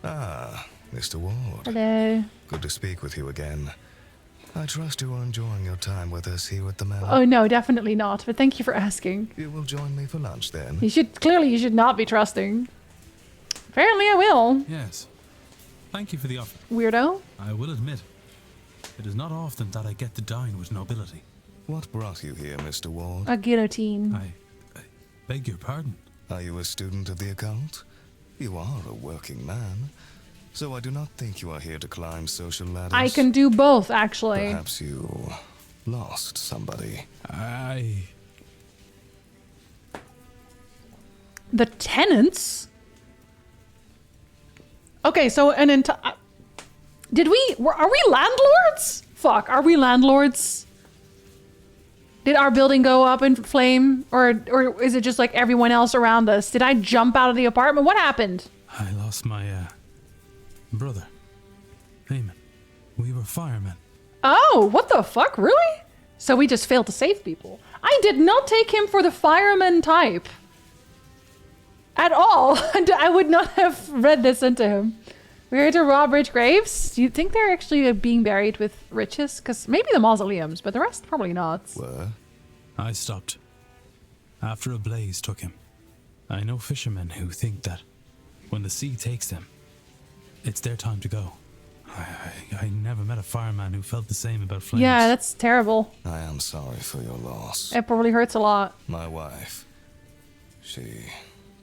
Ah, Mr. Ward. Hello. Good to speak with you again. I trust you are enjoying your time with us here at the Manor. Oh no, definitely not, but thank you for asking. You will join me for lunch then? You should not be trusting. Apparently I will. Yes. Thank you for the offer. Weirdo. I will admit, it is not often that I get to dine with nobility. What brought you here, Mr. Ward? A guillotine. I beg your pardon. Are you a student of the occult? You are a working man, so I do not think you are here to climb social ladders. I can do both, actually. Perhaps you lost somebody. The tenants? Okay, so are we landlords? Fuck, are we landlords? Did our building go up in flame? Or is it just like everyone else around us? Did I jump out of the apartment? What happened? I lost my, brother. Eamon. We were firemen. Oh, what the fuck? Really? So we just failed to save people. I did not take him for the fireman type. At all. I would not have read this into him. We're here to rob rich graves? Do you think they're actually being buried with riches? Because maybe the mausoleums, but the rest probably not. Were? I stopped. After a blaze took him. I know fishermen who think that when the sea takes them, it's their time to go. I never met a fireman who felt the same about flames. Yeah, that's terrible. I am sorry for your loss. It probably hurts a lot. My wife, she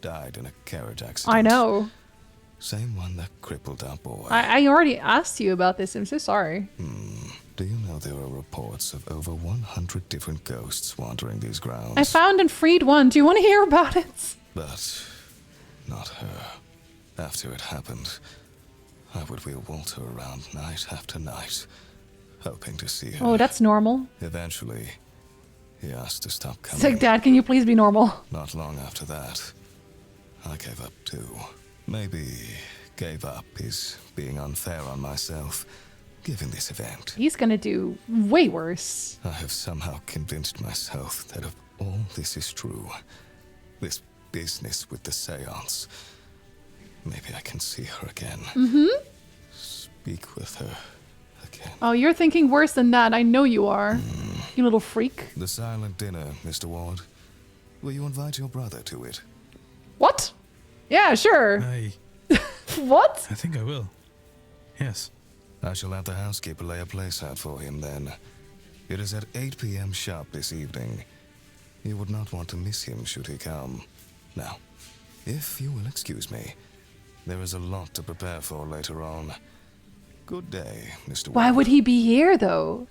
died in a carriage accident. I know. Same one that crippled our boy. I already asked you about this. I'm so sorry. Do you know there are reports of over 100 different ghosts wandering these grounds? I found and freed one. Do you want to hear about it? But not her. After it happened, I would wheel Walter around night after night, hoping to see her. Oh, that's normal. Eventually, he asked to stop coming. It's like, Dad, can you please be normal? Not long after that, I gave up too. Maybe gave up is being unfair on myself, given this event. He's gonna do way worse. I have somehow convinced myself that if all this is true, this business with the Séance, maybe I can see her again. Mm-hmm. Speak with her again. Oh, you're thinking worse than that. I know you are. You little freak. The silent dinner, Mr. Ward. Will you invite your brother to it? What? Yeah, sure. What? I think I will. Yes. I shall have the housekeeper lay a place out for him then. It is at 8 p.m. sharp this evening. You would not want to miss him should he come. Now, if you will excuse me, there is a lot to prepare for later on. Good day, Mr. Ward. Why would he be here, though?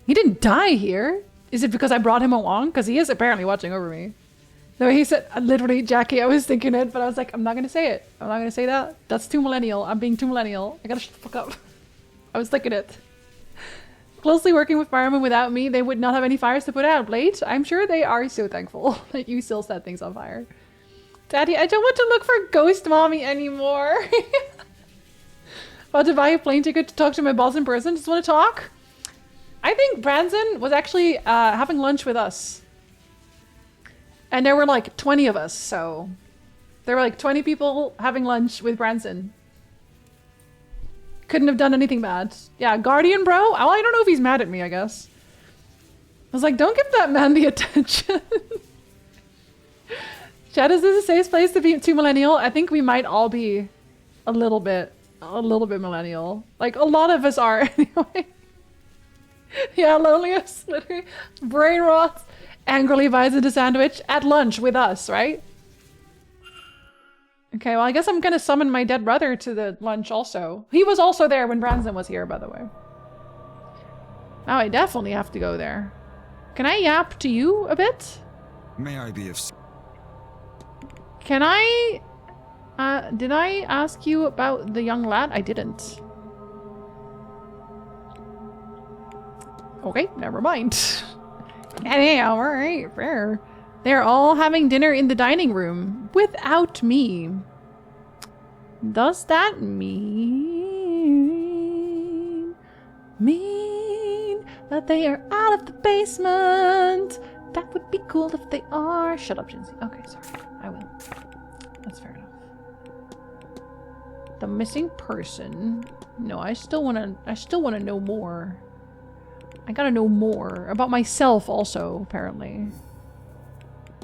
He didn't die here. Is it because I brought him along? Because he is apparently watching over me. The way he said, literally, Jackie, I was thinking it, but I was like, I'm not going to say it. I'm not going to say that. That's too millennial. I'm being too millennial. I gotta shut the fuck up. I was thinking it. Closely working with firemen without me, they would not have any fires to put out. Blade, I'm sure they are so thankful that you still set things on fire. Daddy, I don't want to look for Ghost Mommy anymore. About to buy a plane ticket to talk to my boss in person. Just want to talk. I think Branson was actually having lunch with us. And there were like 20 of us, so there were like 20 people having lunch with Branson. Couldn't have done anything bad. Yeah, Guardian bro? Well, I don't know if he's mad at me, I guess. I was like, don't give that man the attention. Chad, is this a safe place to be too millennial? I think we might all be a little bit millennial. Like, a lot of us are anyway. Yeah, loneliest, literally. Brain rot. Angrily buys into sandwich at lunch with us, right? Okay, well, I guess I'm gonna summon my dead brother to the lunch also. He was also there when Branson was here, by the way. Now I definitely have to go there. Can I yap to you a bit? May I be of... Can I... did I ask you about the young lad? I didn't. Okay, never mind. Yeah, alright, fair. They're all having dinner in the dining room without me. Does that mean Mean that they are out of the basement. That would be cool if they are. Shut up, Jinzee. Okay, sorry. I will. That's fair enough. The missing person. No, I still wanna know more. I gotta know more about myself also, apparently.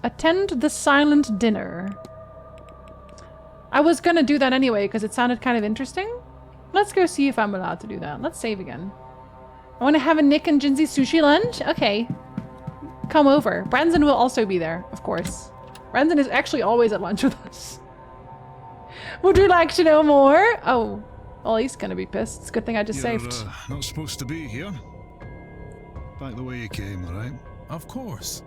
Attend the silent dinner. I was gonna do that anyway because it sounded kind of interesting. Let's go see if I'm allowed to do that. Let's save again. I want to have a Nick and Jinzee sushi lunch? Okay. Come over. Branson will also be there, of course. Branson is actually always at lunch with us. Would you like to know more? Oh, well, he's gonna be pissed. It's a good thing I just saved. Not supposed to be here. Back the way you came, alright? Of course.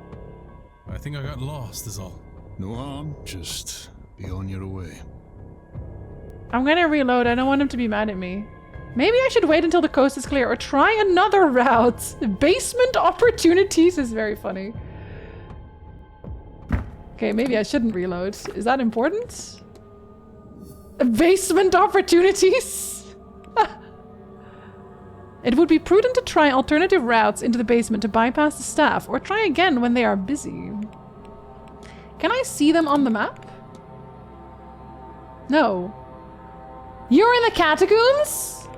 I think I got lost is all. No harm, just be on your way. I'm gonna reload. I don't want him to be mad at me. Maybe I should wait until the coast is clear or try another route. Basement opportunities is very funny. Okay, maybe I shouldn't reload. Is that important? Basement opportunities? It would be prudent to try alternative routes into the basement to bypass the staff or try again when they are busy. Can I see them on the map? No. You're in the catacombs?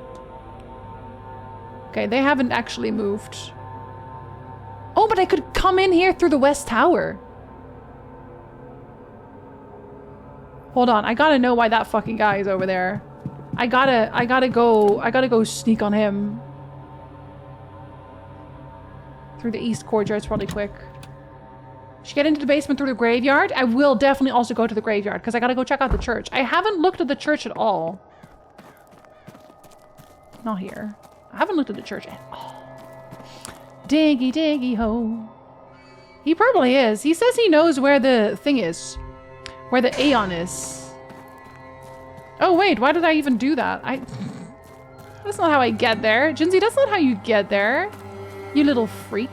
Okay, they haven't actually moved. Oh, but I could come in here through the West Tower. Hold on, I gotta know why that fucking guy is over there. I gotta go sneak on him. Through the East Courtyard, it's probably quick. Should get into the basement through the graveyard? I will definitely also go to the graveyard because I gotta go check out the church. I haven't looked at the church at all. Not here. I haven't looked at the church at all. Diggy diggy ho. He probably is. He says he knows where the thing is. Where the Aeon is. Oh wait, why did I even do that? That's not how I get there. Jinzee, that's not how you get there. You little freak.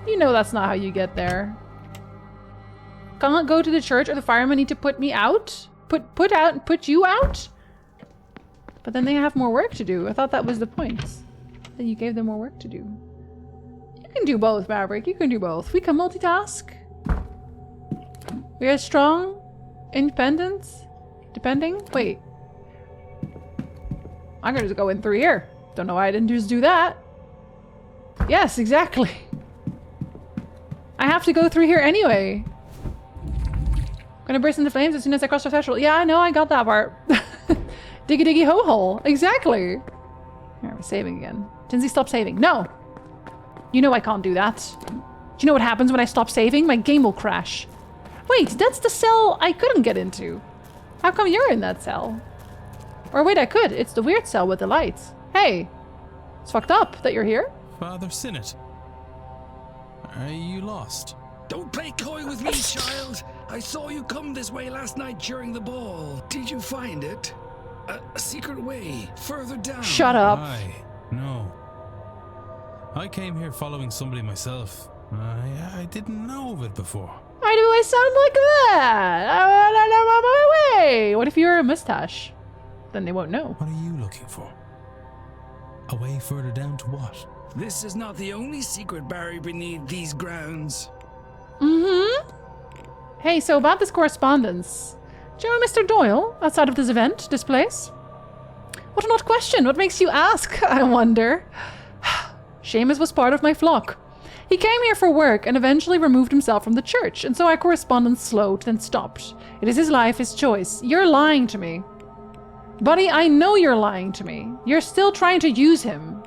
You know that's not how you get there. Can't go to the church or the firemen need to put me out? Put you out? But then they have more work to do. I thought that was the point. That you gave them more work to do. You can do both, Maverick. You can do both. We can multitask. We are strong, independent, depending. Wait. I'm gonna just go in through here. Don't know why I didn't just do that. Yes, exactly. I have to go through here anyway. Gonna burst into flames as soon as I cross the threshold. Yeah, I know, I got that part. Diggy diggy ho hole. Exactly. Here, we're saving again. Jinzee, stop saving. No! You know I can't do that. Do you know what happens when I stop saving? My game will crash. Wait, that's the cell I couldn't get into. How come you're in that cell? Or wait, I could. It's the weird cell with the lights. Hey, it's fucked up that you're here. Father Sinnet. Are you lost? Don't play coy with me, child. I saw you come this way last night during the ball. Did you find it? A secret way further down. Shut up. No. I came here following somebody myself. I didn't know of it before. Why do I sound like that? I know my way. What if you're a mustache? Then they won't know. What are you looking for? A way further down to what? This is not the only secret buried beneath these grounds. Mm-hmm. Hey, so about this correspondence. Do you know Mr. Doyle outside of this event, this place? What an odd question. What makes you ask, I wonder? Seamus was part of my flock. He came here for work and eventually removed himself from the church, and so our correspondence slowed, then stopped. It is his life, his choice. You're lying to me. Buddy, I know you're lying to me. You're still trying to use him.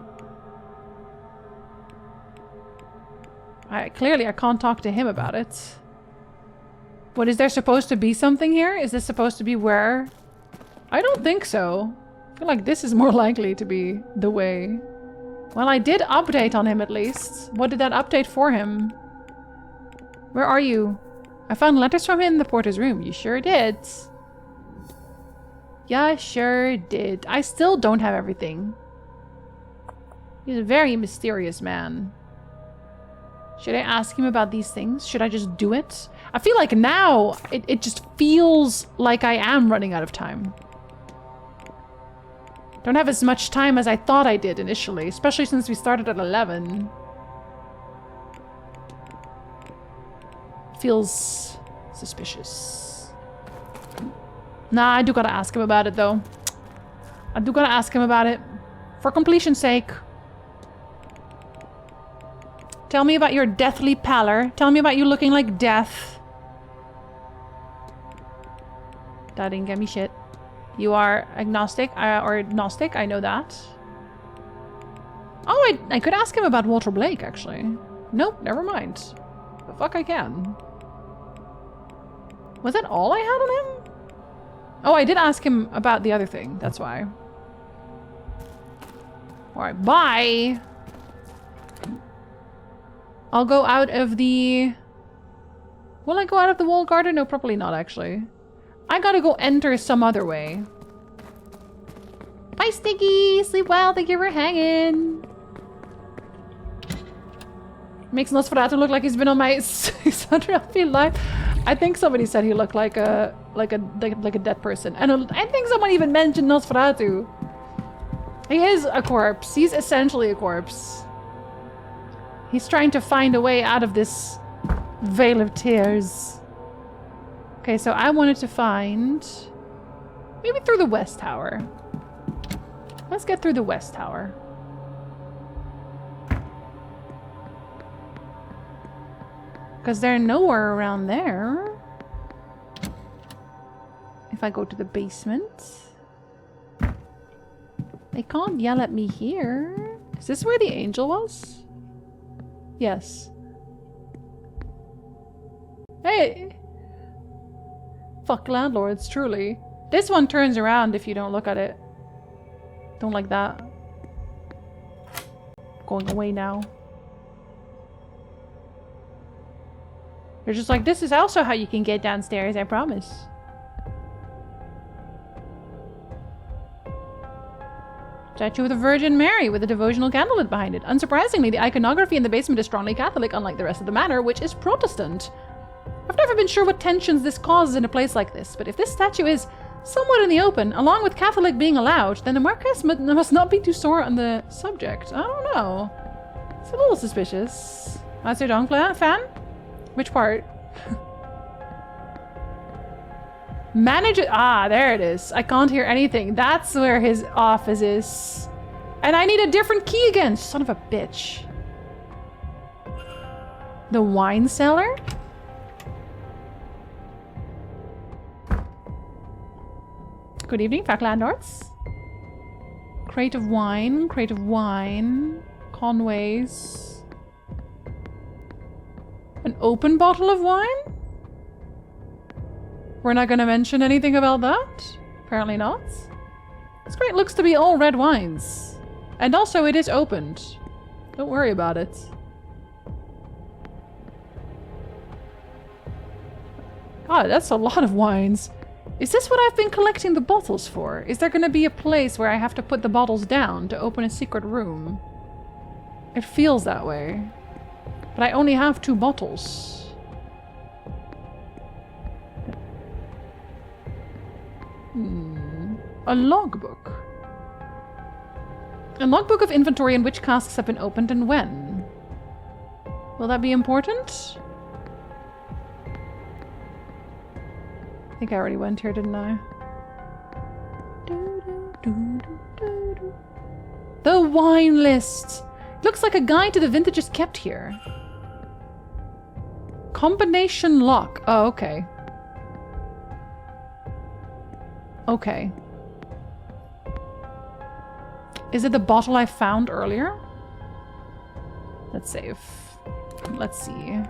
Clearly I can't talk to him about it. What, is there supposed to be something here? Is this supposed to be where? I don't think so. I feel like this is more likely to be the way. Well, I did update on him at least. What did that update for him? Where are you? I found letters from him in the porter's room. You sure did. Yeah, sure did. I still don't have everything. He's a very mysterious man. Should I ask him about these things? Should I just do it? I feel like now it just feels like I am running out of time. Don't have as much time as I thought I did initially, especially since we started at 11. Feels suspicious. Nah, I do gotta ask him about it though. I do gotta ask him about it. For completion's sake. Tell me about your deathly pallor. Tell me about you looking like death. That didn't get me shit. You are agnostic, or Gnostic, I know that. Oh, I could ask him about Walter Blake, actually. Nope, never mind. The fuck I can. Was that all I had on him? Oh, I did ask him about the other thing, that's why. Alright, bye! I'll go out of the... Will I go out of the walled garden? No, probably not, actually. I gotta go enter some other way. Bye, Sticky! Sleep well, thank you for hanging! Makes Nosferatu look like he's been on my 600 LP live. I think somebody said he looked like a dead person. And I think someone even mentioned Nosferatu. He is a corpse. He's essentially a corpse. He's trying to find a way out of this veil of tears. Okay, so I wanted to find... Maybe through the West Tower. Let's get through the West Tower. Because they're nowhere around there. If I go to the basement... They can't yell at me here. Is this where the angel was? Yes. Hey! Fuck landlords, truly. This one turns around if you don't look at it. Don't like that. Going away now. They're just like, this is also how you can get downstairs, I promise. Statue of the Virgin Mary with a devotional candlelit behind it. Unsurprisingly, the iconography in the basement is strongly Catholic, unlike the rest of the manor, which is Protestant. I've never been sure what tensions this causes in a place like this, but if this statue is somewhat in the open, along with Catholic being allowed, then the Marquess must not be too sore on the subject. I don't know. It's a little suspicious. Master Dongpla fan? Which part? Manage it. Ah, there it is. I can't hear anything. That's where his office is. And I need a different key again. Son of a bitch. The wine cellar? Good evening, Fact Landlords. Crate of wine. Crate of wine. Conway's. An open bottle of wine? We're not going to mention anything about that? Apparently not. This crate looks to be all red wines. And also it is opened. Don't worry about it. God, that's a lot of wines. Is this what I've been collecting the bottles for? Is there going to be a place where I have to put the bottles down to open a secret room? It feels that way. But I only have 2 bottles. A logbook. A logbook of inventory in which casks have been opened and when. Will that be important? I think I already went here, didn't I? The wine list! Looks like a guide to the vintages kept here. Combination lock. Oh, okay. Okay. Is it the bottle I found earlier? Let's save. Let's see.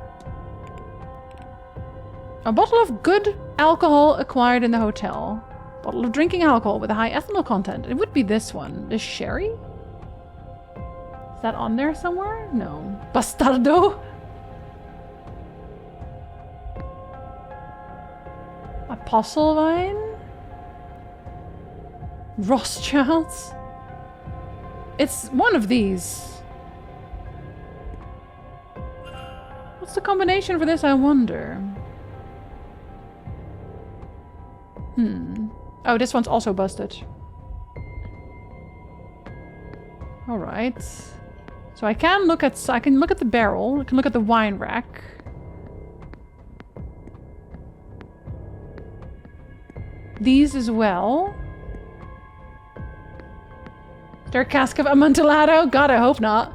A bottle of good alcohol acquired in the hotel. Bottle of drinking alcohol with a high ethanol content. It would be this one. The sherry? Is that on there somewhere? No. Bastardo? Apostle wine? Rothschilds? It's one of these. What's the combination for this, I wonder? Oh, this one's also busted. All right. So I can look at the barrel. I can look at the wine rack. These as well. Is there a cask of Amontillado? God, I hope not.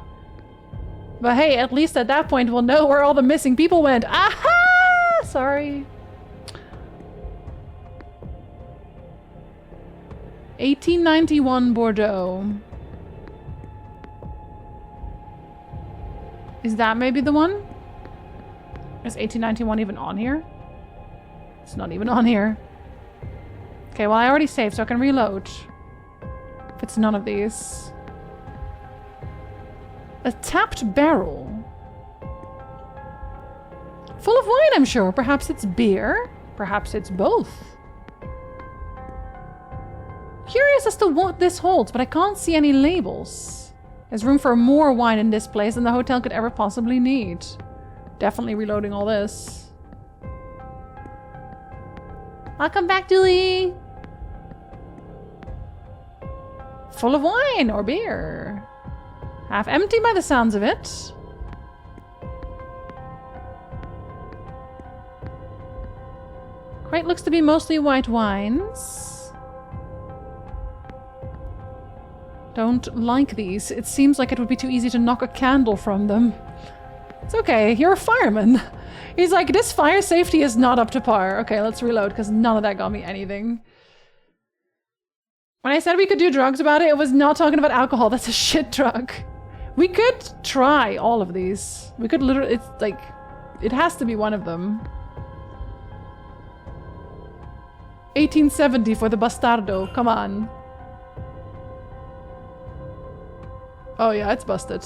But hey, at least at that point we'll know where all the missing people went. Aha! Sorry. 1891 Bordeaux. Is that maybe the one? Is 1891 even on here? It's not even on here. Okay, well I already saved, so I can reload. If it's none of these. A tapped barrel. Full of wine, I'm sure. Perhaps it's beer. Perhaps it's both. Curious as to what this holds, but I can't see any labels. There's room for more wine in this place than the hotel could ever possibly need. Definitely reloading all this. Welcome back, Julie. Full of wine or beer. Half empty by the sounds of it. Crate looks to be mostly white wines. Don't like these. It seems like it would be too easy to knock a candle from them. It's okay, you're a fireman. He's like, this fire safety is not up to par. Okay, let's reload because none of that got me anything. When I said we could do drugs about it, it was not talking about alcohol. That's a shit drug. We could try all of these. We could literally, it's like, it has to be one of them. 1870 for the bastardo, come on. Oh yeah, it's busted.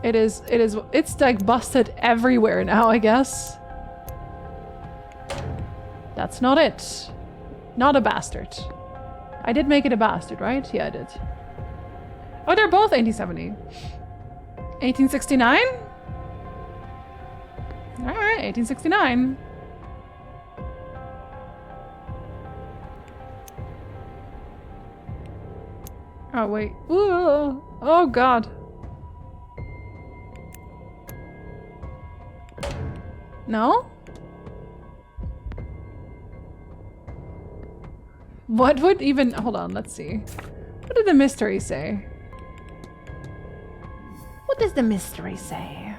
It's like busted everywhere now, I guess. That's not it. Not a bastard. I did make it a bastard, right? Yeah, I did. Oh, they're both 1870. 1869? Alright, 1869. Oh, wait. Ooh. Oh, God. No? What would even... Hold on, let's see. What did the mystery say? What does the mystery say?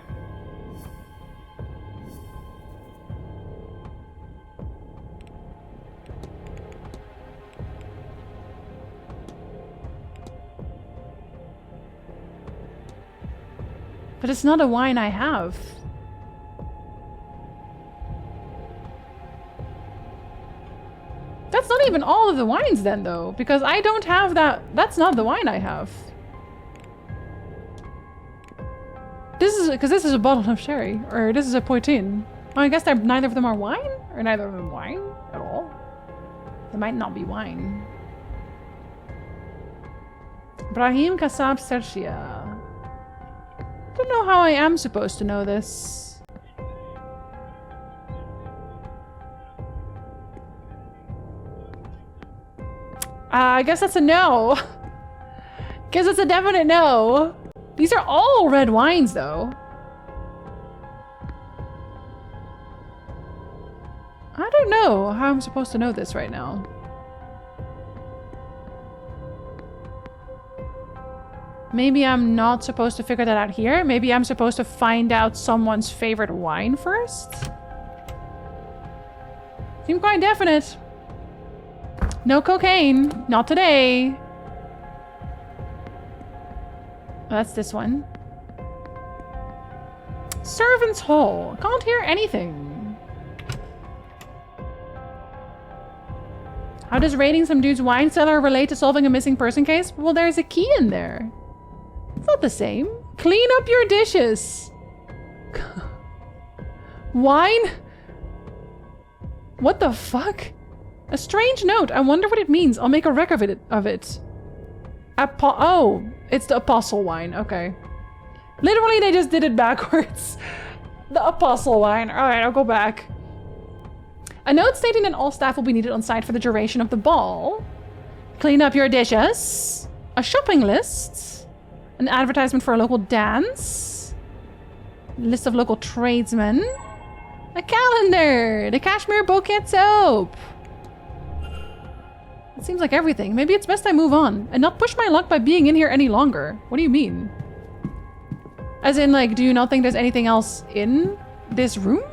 But it's not a wine I have. That's not even all of the wines then, though, because I don't have that. That's not the wine I have. This is because this is a bottle of sherry, or this is a poitin. Oh, I guess neither of them are wine, or neither of them wine at all. They might not be wine. Brahim Kassab Sershia. I don't know how I am supposed to know this. I guess that's a no. Guess it's a definite no. These are all red wines, though. I don't know how I'm supposed to know this right now. Maybe I'm not supposed to figure that out here. Maybe I'm supposed to find out someone's favorite wine first. Seem quite definite. No cocaine. Not today. That's this one. Servants' Hall. Can't hear anything. How does raiding some dude's wine cellar relate to solving a missing person case? Well, there's a key in there. It's not the same. Clean up your dishes. Wine? What the fuck? A strange note. I wonder what it means. I'll make a record of it. Oh, it's the apostle wine. Okay. Literally, they just did it backwards. The apostle wine. All right, I'll go back. A note stating that all staff will be needed on site for the duration of the ball. Clean up your dishes. A shopping list. An advertisement for a local dance. List of local tradesmen. A calendar. The Cashmere Bouquet soap. It seems like everything. Maybe it's best I move on and not push my luck by being in here any longer. What do you mean? As in, like, do you not think there's anything else in this room?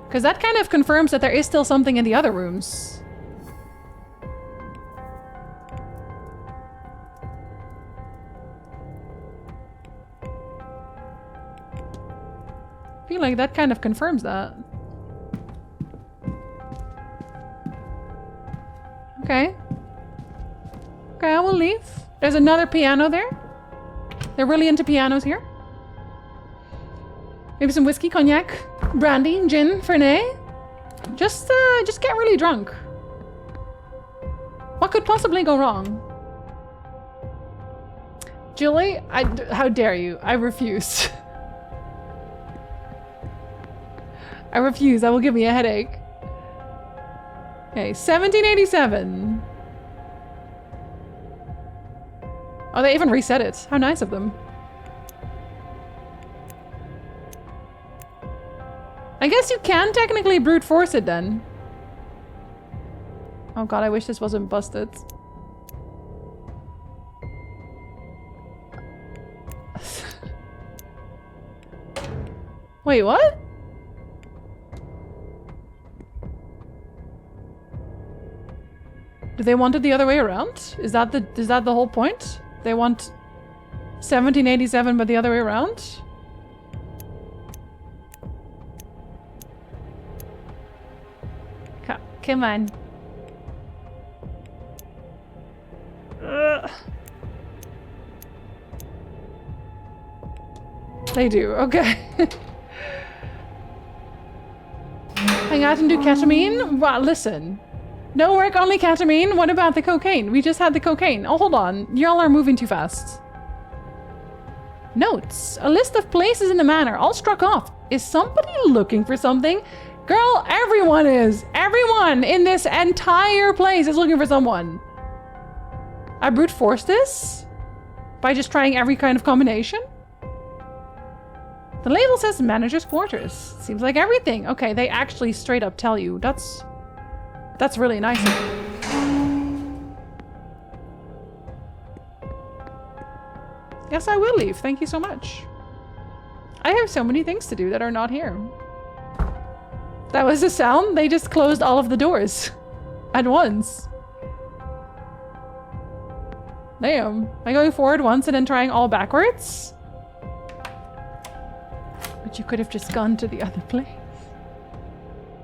Because that kind of confirms that there is still something in the other rooms. I feel like that kind of confirms that. Okay. Okay, I will leave. There's another piano there. They're really into pianos here. Maybe some whiskey, cognac, brandy, gin, Fernet. Just get really drunk. What could possibly go wrong? Julie, how dare you? I refuse. I refuse. That will give me a headache. Okay, 1787. Oh, they even reset it. How nice of them. I guess you can technically brute force it then. Oh god, I wish this wasn't busted. Wait, what? Do they want it the other way around? Is that the whole point? They want 1787 but the other way around? Come on. Ugh. They do, okay. Hang out and do ketamine? Well, listen. No work, only ketamine? What about the cocaine? We just had the cocaine. Oh, hold on. Y'all are moving too fast. Notes. A list of places in the manor, all struck off. Is somebody looking for something? Girl, everyone is. Everyone in this entire place is looking for someone. I brute force this? By just trying every kind of combination? The label says manager's quarters. Seems like everything. Okay, they actually straight up tell you. That's really nice. Yes, I will leave. Thank you so much. I have so many things to do that are not here. That was the sound? They just closed all of the doors at once. Damn. Am I going forward once and then trying all backwards? But you could have just gone to the other place.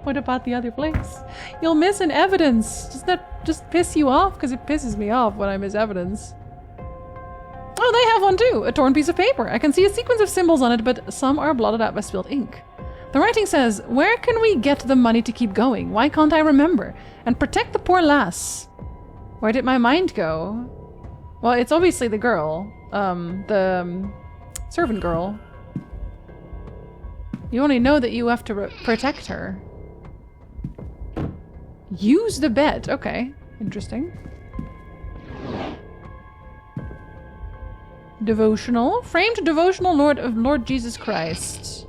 What about the other place? You'll miss an evidence. Does that just piss you off? Because it pisses me off when I miss evidence. Oh, they have one too. A torn piece of paper. I can see a sequence of symbols on it, but some are blotted out by spilled ink. The writing says, where can we get the money to keep going? Why can't I remember? And protect the poor lass. Where did my mind go? Well, it's obviously the girl. The servant girl. You only know that you have to protect her. Use the bed. Okay. Interesting. Devotional. Framed devotional Lord of Lord Jesus Christ.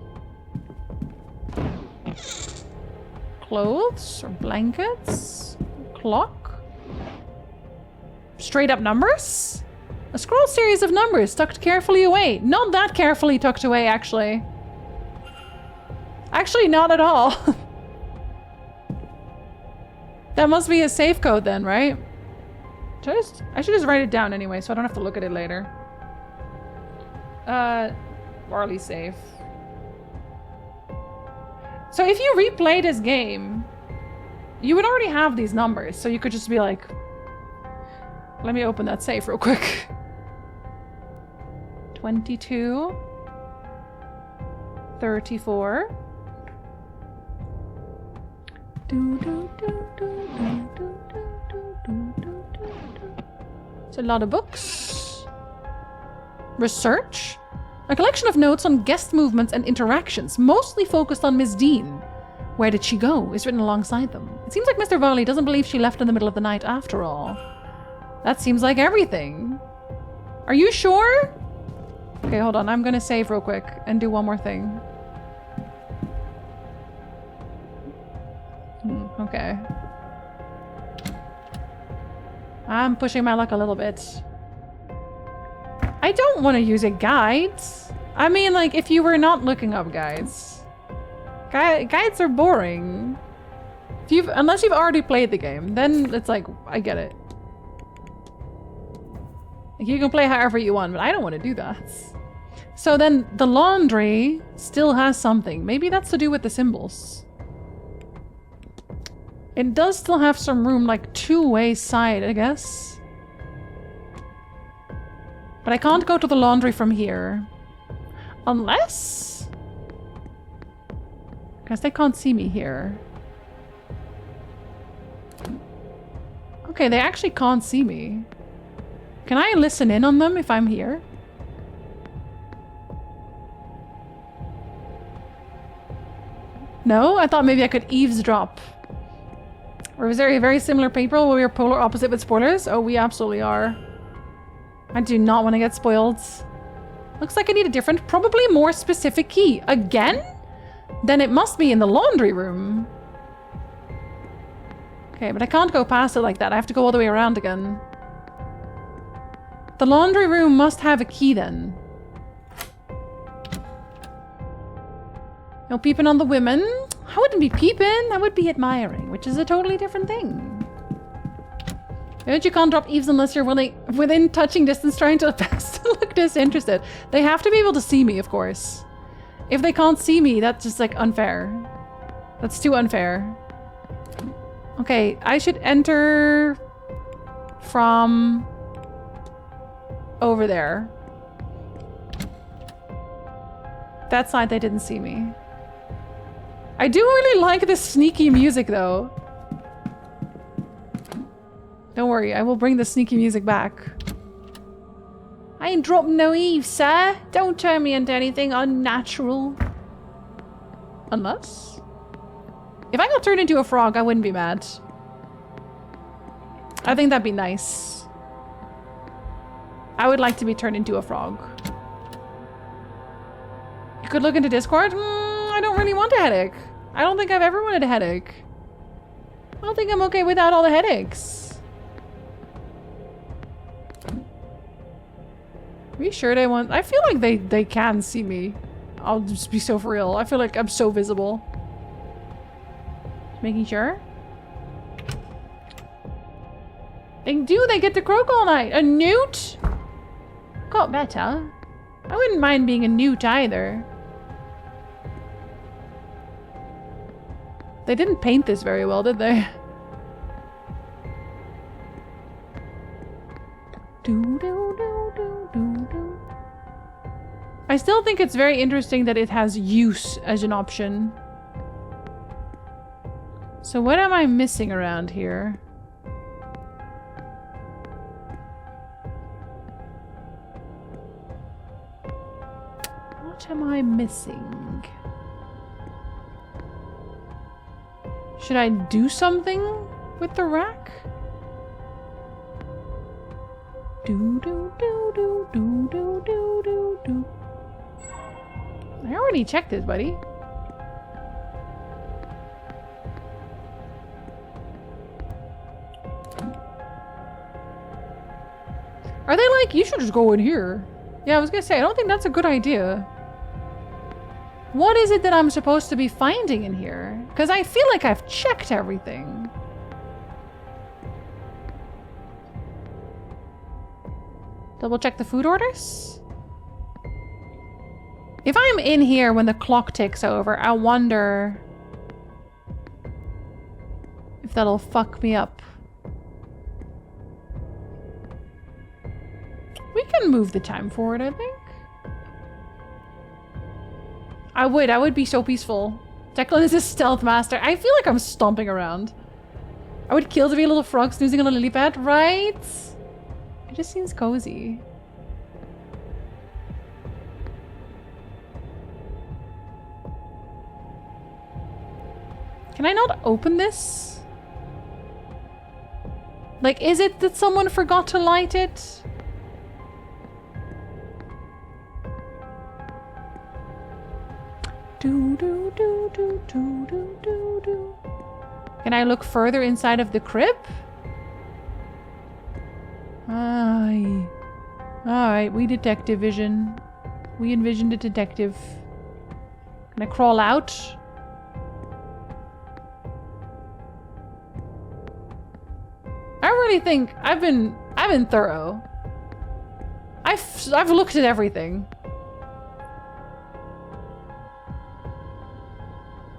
Clothes or blankets. Clock. Straight up numbers? A scroll series of numbers tucked carefully away. Not that carefully tucked away, actually. Actually, not at all. That must be a safe code then, right? I should just write it down anyway, so I don't have to look at it later. Barley safe. So if you replay this game, you would already have these numbers, so you could just be like, let me open that safe real quick. 22. 34. It's a lot of books. Research? A collection of notes on guest movements and interactions, mostly focused on Miss Dean. Where did she go? Is written alongside them. It seems like Mr. Volley doesn't believe she left in the middle of the night after all. That seems like everything. Are you sure? Okay, hold on. I'm gonna save real quick and do one more thing. Okay. I'm pushing my luck a little bit. I don't want to use a guide. I mean, like, if you were not looking up guides. Guides are boring. Unless you've already played the game, then it's like, I get it. Like, you can play however you want, but I don't want to do that. So then the laundry still has something. Maybe that's to do with the symbols. It does still have some room, like two-way side, I guess. But I can't go to the laundry from here. Unless... Because they can't see me here. Okay, they actually can't see me. Can I listen in on them if I'm here? No? I thought maybe I could eavesdrop. Or is there a very similar people where we are polar opposite with spoilers? Oh, we absolutely are. I do not want to get spoiled. Looks like I need a different, probably more specific key. Again? Then it must be in the laundry room. Okay, but I can't go past it like that. I have to go all the way around again. The laundry room must have a key then. No peeping on the women. I wouldn't be peeping. I would be admiring, which is a totally different thing. You can't drop eaves unless you're within touching distance trying to look disinterested. They have to be able to see me, of course. If they can't see me, that's just like unfair. That's too unfair. Okay, I should enter from over there. That side they didn't see me. I do really like this sneaky music though. Don't worry, I will bring the sneaky music back. I ain't dropping no eaves, sir. Don't turn me into anything unnatural. Unless... If I got turned into a frog, I wouldn't be mad. I think that'd be nice. I would like to be turned into a frog. You could look into Discord? I don't really want a headache. I don't think I've ever wanted a headache. I don't think I'm okay without all the headaches. Are you sure they want... I feel like they can see me. I'll just be so for real. I feel like I'm so visible. Just making sure. They get to croak all night. A newt? Got better. I wouldn't mind being a newt either. They didn't paint this very well, did they? I still think it's very interesting that it has use as an option. So what am I missing around here? What am I missing? Should I do something with the rack? Do do do do do do do do do. I already checked this, buddy. Are they like, you should just go in here? Yeah, I was gonna say, I don't think that's a good idea. What is it that I'm supposed to be finding in here? Because I feel like I've checked everything. Double check the food orders? If I'm in here when the clock ticks over, I wonder if that'll fuck me up. We can move the time forward, I think. I would be so peaceful. Declan is a stealth master. I feel like I'm stomping around. I would kill to be a little frog snoozing on a lily pad, right? It just seems cozy. Can I not open this? Like, is it that someone forgot to light it? Do do do do do do do do. Can I look further inside of the crib? Aye. Alright, we detective vision. We envisioned a detective. Can I crawl out? I really think I've been thorough. I've looked at everything.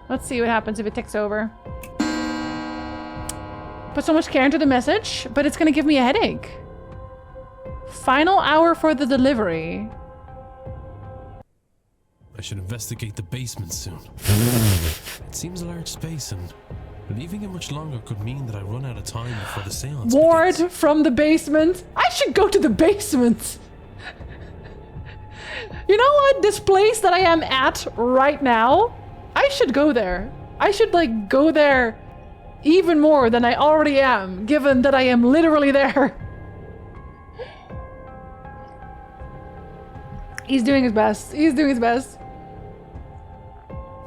Let's see what happens if it ticks over. Put so much care into the message, but it's gonna give me a headache. Final hour for the delivery. I should investigate the basement soon. It seems a large space, and leaving it much longer could mean that I run out of time before the seance Ward begins. from the basement. I should go to the basement. You know what? This place that I am at right now, I should go there. I should like go there even more than I already am, given that I am literally there. He's doing his best. He's doing his best.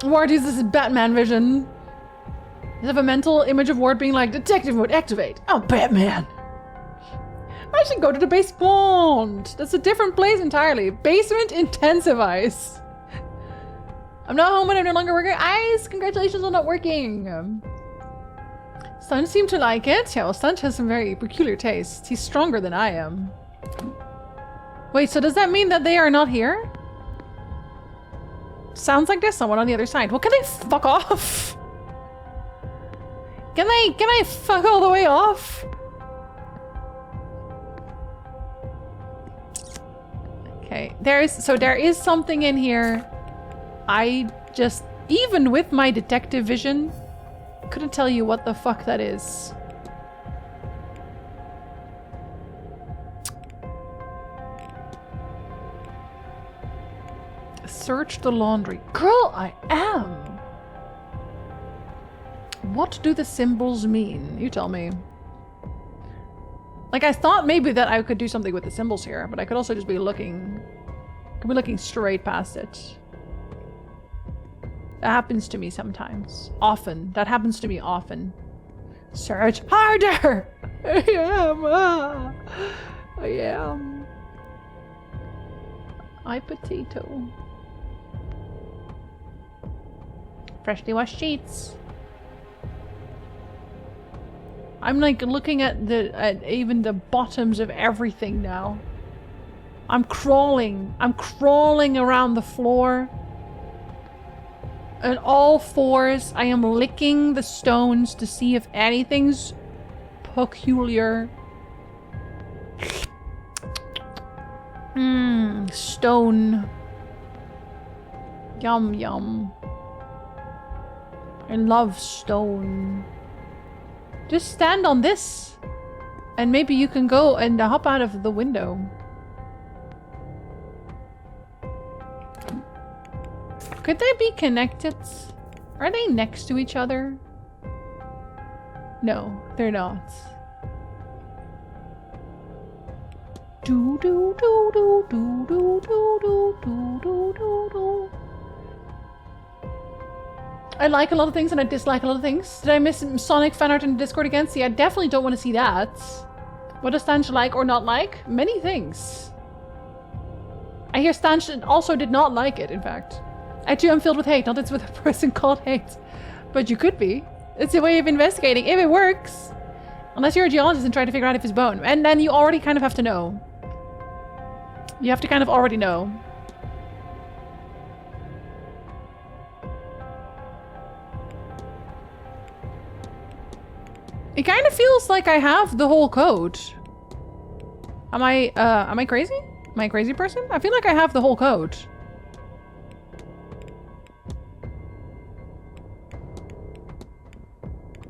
Ward uses his Batman vision. You have a mental image of Ward being like, detective mode activate. I'm Batman. I should go to the basement. That's a different place entirely. Basement intensivies. I'm not home and I'm no longer working. Eyes, congratulations on not working. Stunch seemed to like it. Yeah, well, Stunch has some very peculiar tastes. He's stronger than I am. Wait, so does that mean that they are not here? Sounds like there's someone on the other side. Well, can they fuck off? Can I fuck all the way off? Okay, there is something in here. I just, even with my detective vision, couldn't tell you what the fuck that is. Search the laundry. Girl, I am! What do the symbols mean? You tell me. Like, I thought maybe that I could do something with the symbols here, but I could also just be looking... Could be looking straight past it. That happens to me sometimes. Often. That happens to me often. Search harder! I am. I am. I potato. Freshly washed sheets. I'm like looking at even the bottoms of everything now. I'm crawling. I'm crawling around the floor. On all fours, I am licking the stones to see if anything's peculiar. Stone. Yum yum. I love stone. Just stand on this. And maybe you can go and hop out of the window. Could they be connected? Are they next to each other? No, they're not. Do do do do do do do do do do do do. I like a lot of things and I dislike a lot of things. Did I miss Sonic fan art in Discord again? See, I definitely don't want to see that. What does Stanch like or not like? Many things. I hear Stanch also did not like it, in fact. I too am filled with hate, not it's with a person called hate. But you could be. It's a way of investigating, if it works. Unless you're a geologist and try to figure out if it's bone. And then you already kind of have to know. You have to kind of already know. It kind of feels like I have the whole code. Am I crazy? Am I a crazy person? I feel like I have the whole code.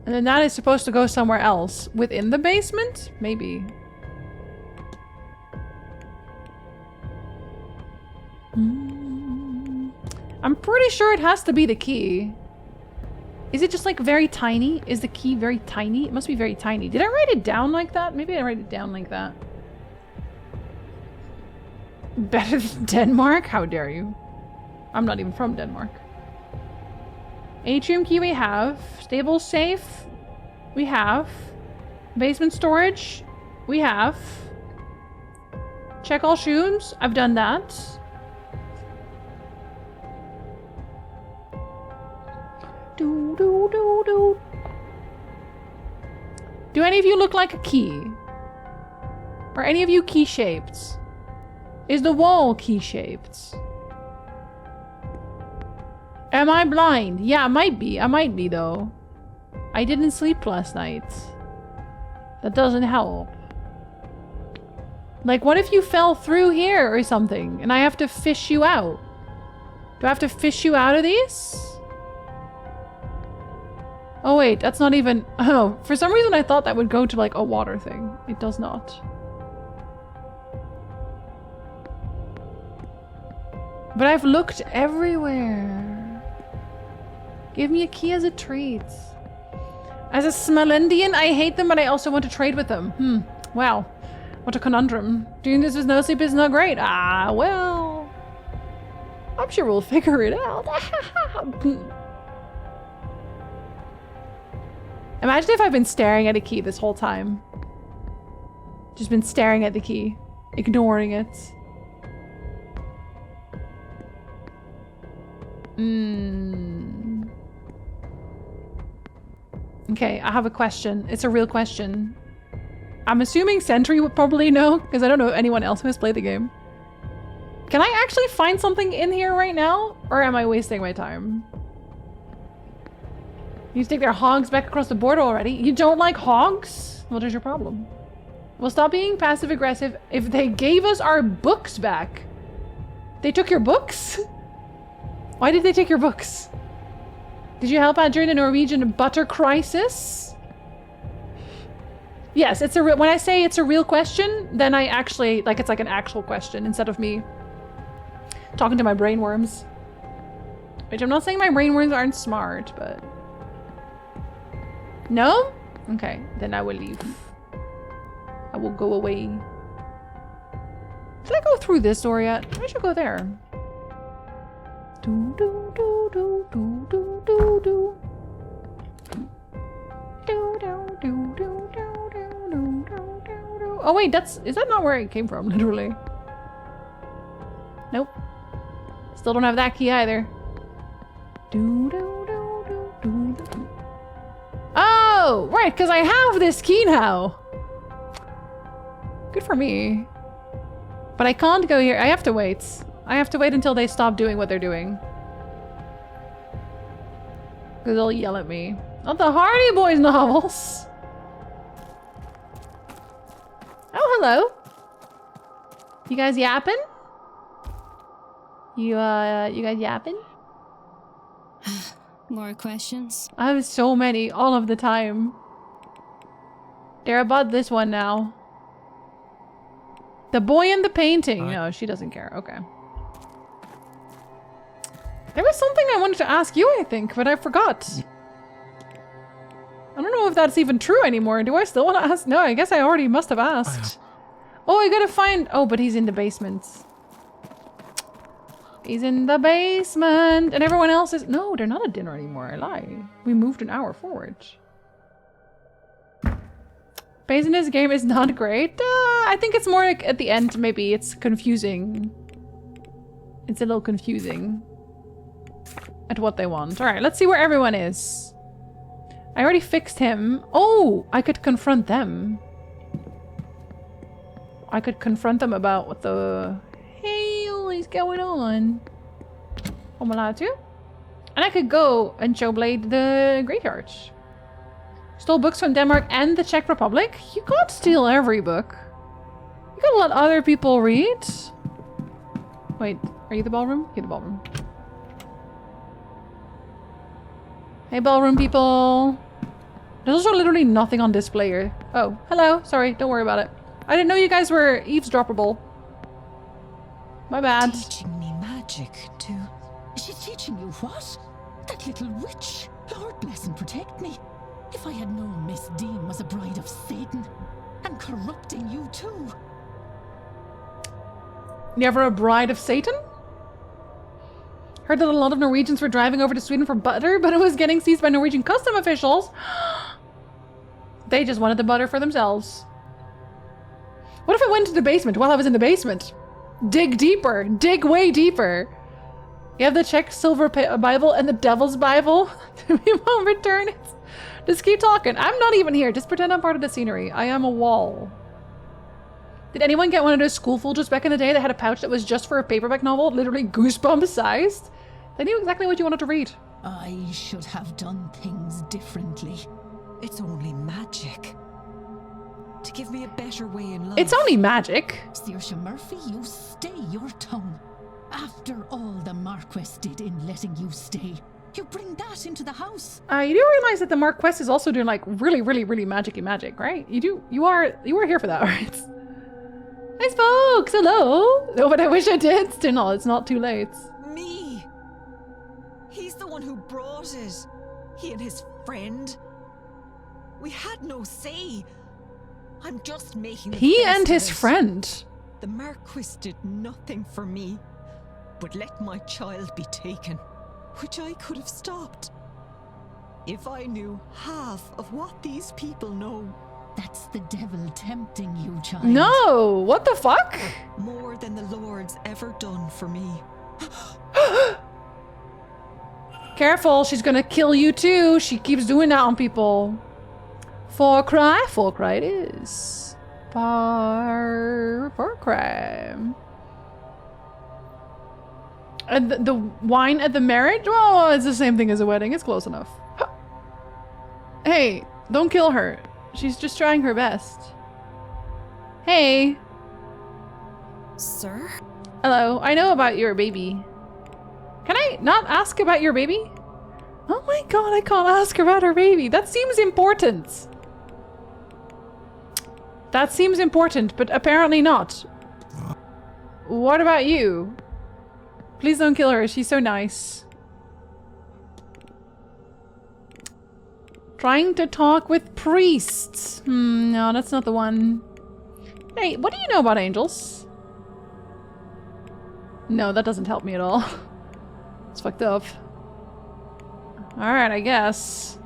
And then that is supposed to go somewhere else. Within the basement? Maybe. I'm pretty sure it has to be the key. Is it just like very tiny? Is the key very tiny? It must be very tiny. Did I write it down like that? Maybe I write it down like that. Better than Denmark? How dare you? I'm not even from Denmark. Atrium key we have. Stable safe we have. Basement storage we have. Check all shoes. I've done that. Do any of you look like a key? Are any of you key shaped? Is the wall key shaped? Am I blind? Yeah, I might be. I might be though. I didn't sleep last night. That doesn't help. Like, what if you fell through here or something and I have to fish you out? Do I have to fish you out of these? Oh wait, that's not even... Oh, for some reason I thought that would go to like a water thing. It does not. But I've looked everywhere. Give me a key as a treat. As a Smelendian, I hate them, but I also want to trade with them. Wow. What a conundrum. Doing this with no sleep is not great. Ah, well. I'm sure we'll figure it out. Imagine if I've been staring at a key this whole time. Just been staring at the key. Ignoring it. Okay, I have a question. It's a real question. I'm assuming Sentry would probably know, because I don't know anyone else who has played the game. Can I actually find something in here right now? Or am I wasting my time? You take their hogs back across the border already? You don't like hogs? What is your problem? Well, stop being passive aggressive. If they gave us our books back. They took your books? Why did they take your books? Did you help out during the Norwegian butter crisis? Yes, it's a real, when I say it's a real question, then I actually, like, it's like an actual question instead of me talking to my brainworms. Which I'm not saying my brainworms aren't smart, but... No? Okay, then I will leave. I will go away. Did I go through this door yet? I should go there. Do do do do do do do do. Do do do do do do do do. Oh wait, is that not where it came from, literally? Nope. Still don't have that key either. Do do do do do do. Oh, right, because I have this key now. Good for me. But I can't go here. I have to wait. I have to wait until they stop doing what they're doing. Because they'll yell at me. Not the Hardy Boys novels. Oh, hello. You guys yapping? You guys yapping? More questions? I have so many, all of the time. They're about this one now. The boy in the painting. No, she doesn't care. Okay. There was something I wanted to ask you, I think, but I forgot. I don't know if that's even true anymore. Do I still want to ask? No, I guess I already must have asked. Oh, I gotta find... Oh, but he's in the basement. He's in the basement. And everyone else is... No, they're not at dinner anymore. I lie. We moved an hour forward. Pace in this game is not great. I think it's more like at the end, maybe. It's confusing. It's a little confusing. At what they want. Alright, let's see where everyone is. I already fixed him. Oh, I could confront them. I could confront them about what the hell is going on. I'm allowed to. And I could go and showblade the graveyard. Stole books from Denmark and the Czech Republic? You can't steal every book. You gotta let other people read. Wait, are you the ballroom? You're the ballroom. Hey, ballroom people. There's also literally nothing on display here. Oh, hello. Sorry, don't worry about it. I didn't know you guys were eavesdroppable. My bad. Teaching me magic too. Is she teaching you what? That little witch? Lord bless and protect me. If I had known Miss Dean was a bride of Satan and corrupting you too. Never a bride of Satan? Heard that a lot of Norwegians were driving over to Sweden for butter, but it was getting seized by Norwegian custom officials. They just wanted the butter for themselves. What if I went to the basement while I was in the basement? Dig deeper. Dig way deeper. You have the Czech Silver Bible and the Devil's Bible. We won't return it. Just keep talking. I'm not even here. Just pretend I'm part of the scenery. I am a wall. Did anyone get one of those school folders back in the day that had a pouch that was just for a paperback novel, literally goosebump sized? They knew exactly what you wanted to read. I should have done things differently. It's only magic. To give me a better way in life. It's only magic. Saoirse Murphy, you stay your tongue. After all the Marquess did in letting you stay, you bring that into the house. You do realize that the Marquess is also doing like really, really, really magic-y magic, right? You are here for that, right? Hi, folks. Hello. Oh, but I wish I did. Still, no, it's not too late. Me. He's the one who brought it. He and his friend. We had no say. I'm just making. He and his friend. The Marquis did nothing for me, but let my child be taken, which I could have stopped. If I knew half of what these people know. That's the devil tempting you, child. No, what the fuck? More than the Lord's ever done for me. Careful, she's gonna kill you too. She keeps doing that on people. Far cry it is. Far cry. And the wine at the marriage? Oh, it's the same thing as a wedding. It's close enough. Hey, don't kill her. She's just trying her best. Hey. Sir? Hello, I know about your baby. Can I not ask about your baby? Oh my god, I can't ask about her baby. That seems important. That seems important, but apparently not. What about you? Please don't kill her, she's so nice. Trying to talk with priests. No, that's not the one. Hey, what do you know about angels? No, that doesn't help me at all. It's fucked up. Alright, I guess.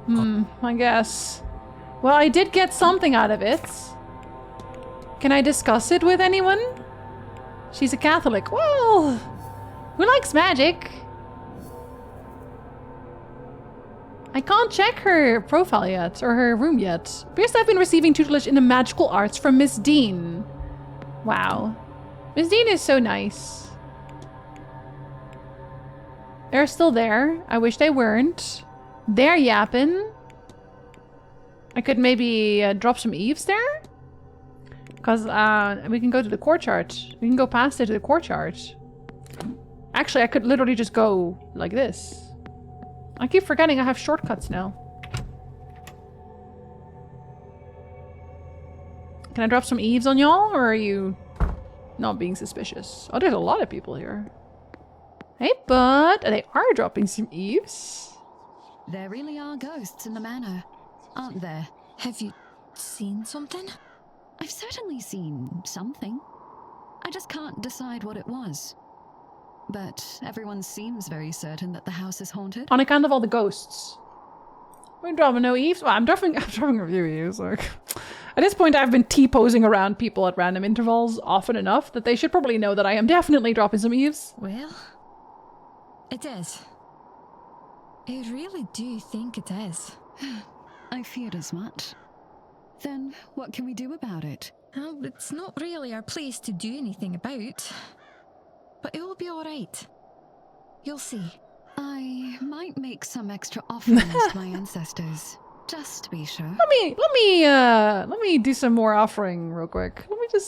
I guess. Well, I did get something out of it. Can I discuss it with anyone? She's a Catholic. Well, who likes magic? I can't check her profile yet, or her room yet. Because I've been receiving tutelage in the magical arts from Miss Dean. Wow. Miss Dean is so nice. They're still there. I wish they weren't. They're yapping. I could maybe drop some eaves there. Because we can go to the courtyard. We can go past it to the courtyard. Actually, I could literally just go like this. I keep forgetting I have shortcuts now. Can I drop some eaves on y'all, or are you not being suspicious? Oh, there's a lot of people here. Hey, bud. They are dropping some eaves. There really are ghosts in the manor, aren't there? Have you seen something? I've certainly seen something. I just can't decide what it was. But everyone seems very certain that the house is haunted. On account of all the ghosts. We're dropping no eaves. Well, I'm dropping a few eaves. Like, at this point, I've been T-posing around people at random intervals often enough that they should probably know that I am definitely dropping some eaves. Well, it is. I really do think it is. I feared as much. Then what can we do about it? Well, it's not really our place to do anything about. But it will be alright. You'll see. I might make some extra offerings to my ancestors, just to be sure. Let me do some more offering real quick.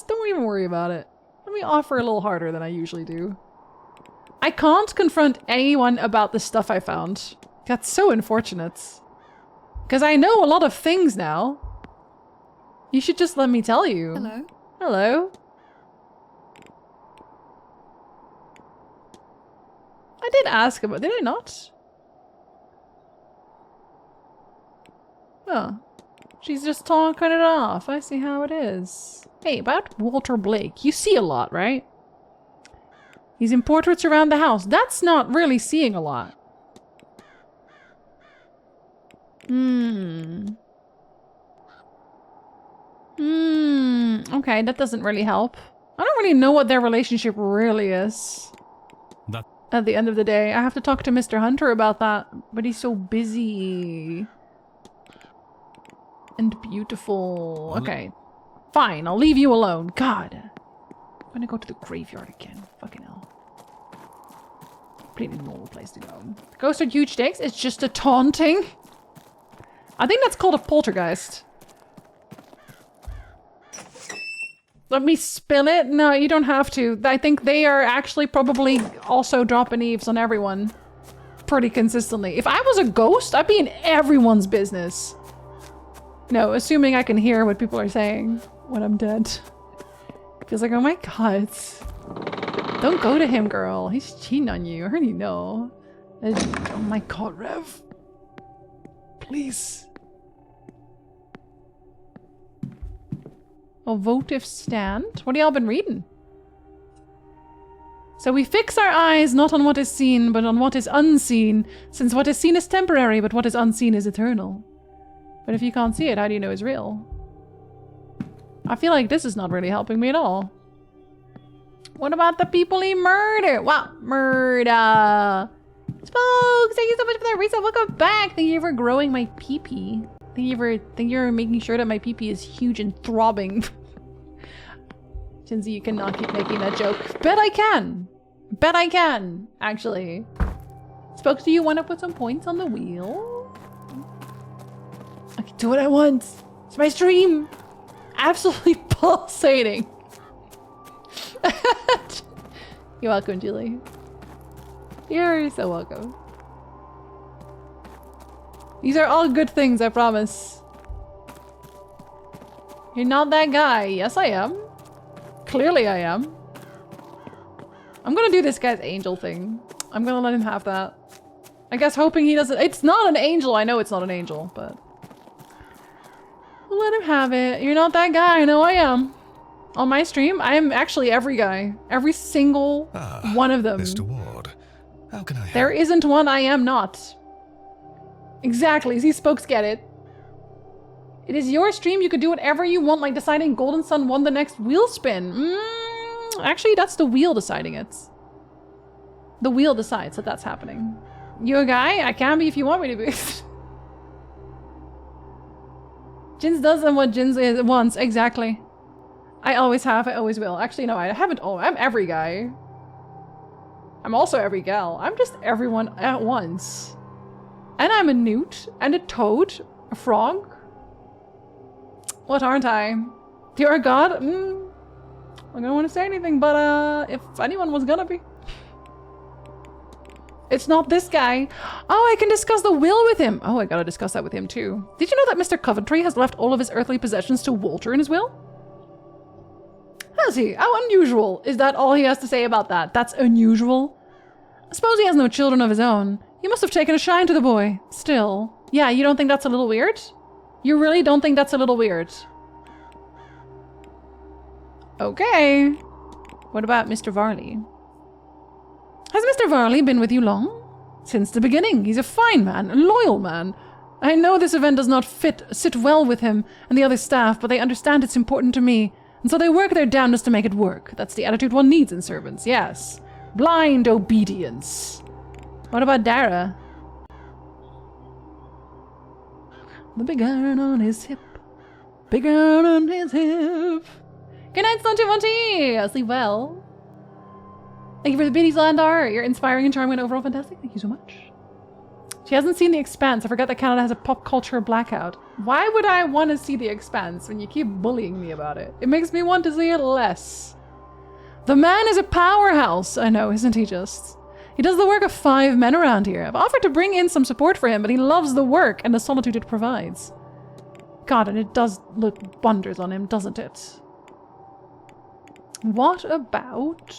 Don't even worry about it. Let me offer a little harder than I usually do. I can't confront anyone about the stuff I found. That's so unfortunate. Because I know a lot of things now. You should just let me tell you. Hello? Hello? I did ask about, did I not? Oh. She's just talking it off. I see how it is. Hey, about Walter Blake. You see a lot, right? He's in portraits around the house. That's not really seeing a lot. Okay, that doesn't really help. I don't really know what their relationship really is. At the end of the day, I have to talk to Mr. Hunter about that, but he's so busy. And beautiful. Okay. Fine, I'll leave you alone. God. I'm gonna go to the graveyard again. Fucking hell. Pretty normal place to go. Ghosts are huge stakes? It's just a taunting? I think that's called a poltergeist. Let me spill it? No, you don't have to. I think they are actually probably also dropping eaves on everyone. Pretty consistently. If I was a ghost, I'd be in everyone's business. No, assuming I can hear what people are saying when I'm dead. Feels like, oh my god. Don't go to him, girl. He's cheating on you. I already know. Oh my god, Rev. Please. A votive stand? What have y'all been reading? So we fix our eyes not on what is seen, but on what is unseen, since what is seen is temporary, but what is unseen is eternal. But if you can't see it, how do you know it's real? I feel like this is not really helping me at all. What about the people he murdered? Wow, murder! Spokes, thank you so much for that reset. Welcome back. Thank you for growing my pee-pee. Thank you for making sure that my pee-pee is huge and throbbing. Jinzee, you cannot keep making that joke. Bet I can. Bet I can, actually. Spokes, do you want to put some points on the wheel? I can do what I want. It's my stream. Absolutely pulsating. You're welcome, Julie. You're so welcome. These are all good things, I promise. You're not that guy. Yes, I am. Clearly I am. I'm gonna do this guy's angel thing. I'm gonna let him have that. I guess hoping he doesn't— it's not an angel. I know it's not an angel, but we'll let him have it. You're not that guy. I know I am. On my stream, I am actually every guy. Every single one of them. Mr. Ward, how can I help? There isn't one I am not. Exactly. See, Spokes get it. It is your stream. You could do whatever you want, like deciding Golden Sun won the next wheel spin. Actually, that's the wheel deciding it. The wheel decides that that's happening. You a guy? I can be if you want me to be. Jins doesn't what Jinzee wants. Exactly. I always have. I always will. Actually, no, I haven't. Oh, I'm every guy. I'm also every gal. I'm just everyone at once. And I'm a newt and a toad, a frog. What aren't I? You're a god? I don't want to say anything, but if anyone was gonna be. It's not this guy. Oh, I can discuss the will with him. Oh, I gotta discuss that with him too. Did you know that Mr. Coventry has left all of his earthly possessions to Walter in his will? Has he? How unusual. Is that all he has to say about that? That's unusual. I suppose he has no children of his own. You must have taken a shine to the boy. Still. Yeah, you don't think that's a little weird? You really don't think that's a little weird? Okay. What about Mr. Varley? Has Mr. Varley been with you long? Since the beginning. He's a fine man, a loyal man. I know this event does not sit well with him and the other staff, but they understand it's important to me. And so they work their damnedest to make it work. That's the attitude one needs in servants, yes. Blind obedience. What about Dara? The big iron on his hip. Big iron on his hip. Good night, Stunty Monty! Sleep well. Thank you for the biddies, Landar. You're inspiring and charming and overall fantastic. Thank you so much. She hasn't seen The Expanse. I forgot that Canada has a pop culture blackout. Why would I want to see The Expanse when you keep bullying me about it? It makes me want to see it less. The man is a powerhouse. I know, isn't he just? He does the work of 5 men around here. I've offered to bring in some support for him, but he loves the work and the solitude it provides. God, and it does look wonders on him, doesn't it? What about...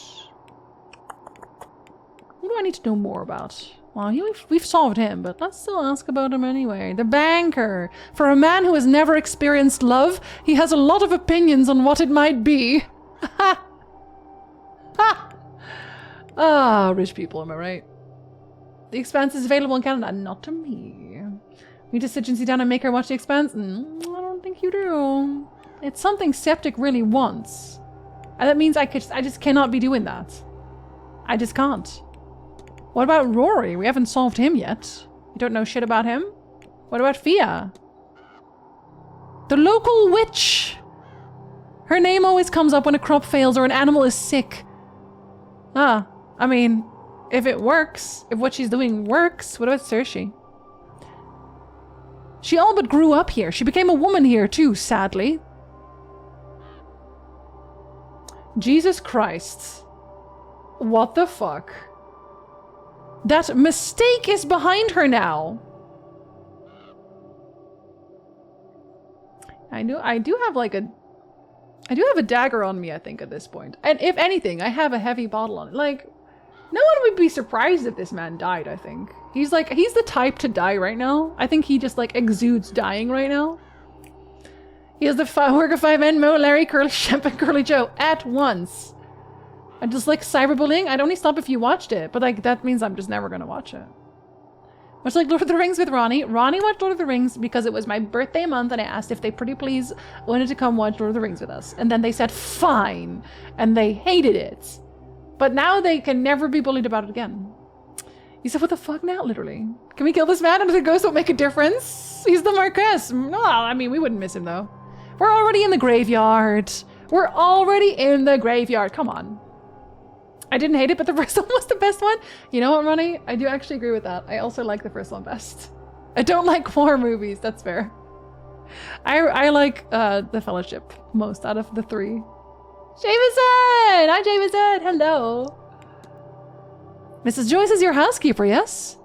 What do I need to know more about? Well, we've solved him, but let's still ask about him anyway. The banker. For a man who has never experienced love, he has a lot of opinions on what it might be. Ha! Ha! Ah, rich people, am I right? The Expanse is available in Canada. Not to me. We just sit Jinzee down and make her watch The Expanse? I don't think you do. It's something Septic really wants. And that means I just cannot be doing that. I just can't. What about Rory? We haven't solved him yet. You don't know shit about him? What about Fia? The local witch! Her name always comes up when a crop fails or an animal is sick. Ah, I mean, if it works, if what she's doing works, what about Cersei? She all but grew up here. She became a woman here too, sadly. Jesus Christ. What the fuck? That mistake is behind her now. I do have a dagger on me, I think, at this point. And if anything, I have a heavy bottle on it. Like, no one would be surprised if this man died, I think. He's the type to die right now. I think he just like exudes dying right now. He has the work of 5 men, Mo, Larry, Curly, Shemp, and Curly Joe at once. And just like cyberbullying, I'd only stop if you watched it, but like that means I'm just never gonna watch it. Much like Lord of the Rings with Ronnie. Ronnie watched Lord of the Rings because it was my birthday month and I asked if they pretty please wanted to come watch Lord of the Rings with us. And then they said fine, and they hated it. But now they can never be bullied about it again. You said, what the fuck now, literally? Can we kill this man and the ghost won't make a difference? He's the Marquess. No, I mean, we wouldn't miss him though. We're already in the graveyard. We're already in the graveyard, come on. I didn't hate it, but the first one was the best one. You know what, Ronnie? I do actually agree with that. I also like the first one best. I don't like horror movies, that's fair. I like The Fellowship most out of the 3. Jameson! Hi, Jameson! Hello. Mrs. Joyce is your housekeeper, yes?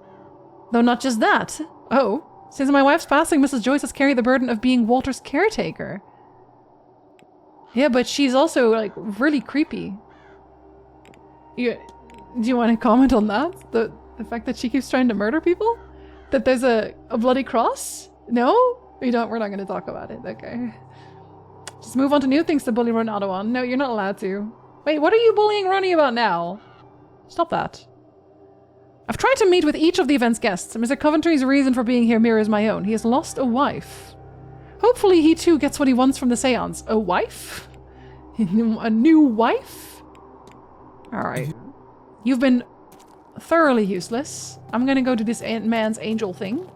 Though not just that. Oh, since my wife's passing, Mrs. Joyce has carried the burden of being Walter's caretaker. Yeah, but she's also, like, really creepy. Do you want to comment on that? The fact that she keeps trying to murder people? That there's a bloody cross? No? We're not going to talk about it. Okay. Just move on to new things to bully Ronaldo on. No, you're not allowed to. Wait, what are you bullying Ronnie about now? Stop that. I've tried to meet with each of the event's guests. Mr. Coventry's reason for being here mirrors my own. He has lost a wife. Hopefully he too gets what he wants from the seance. A wife? A new wife? Alright. You've been thoroughly useless. I'm gonna go do this man's angel thing.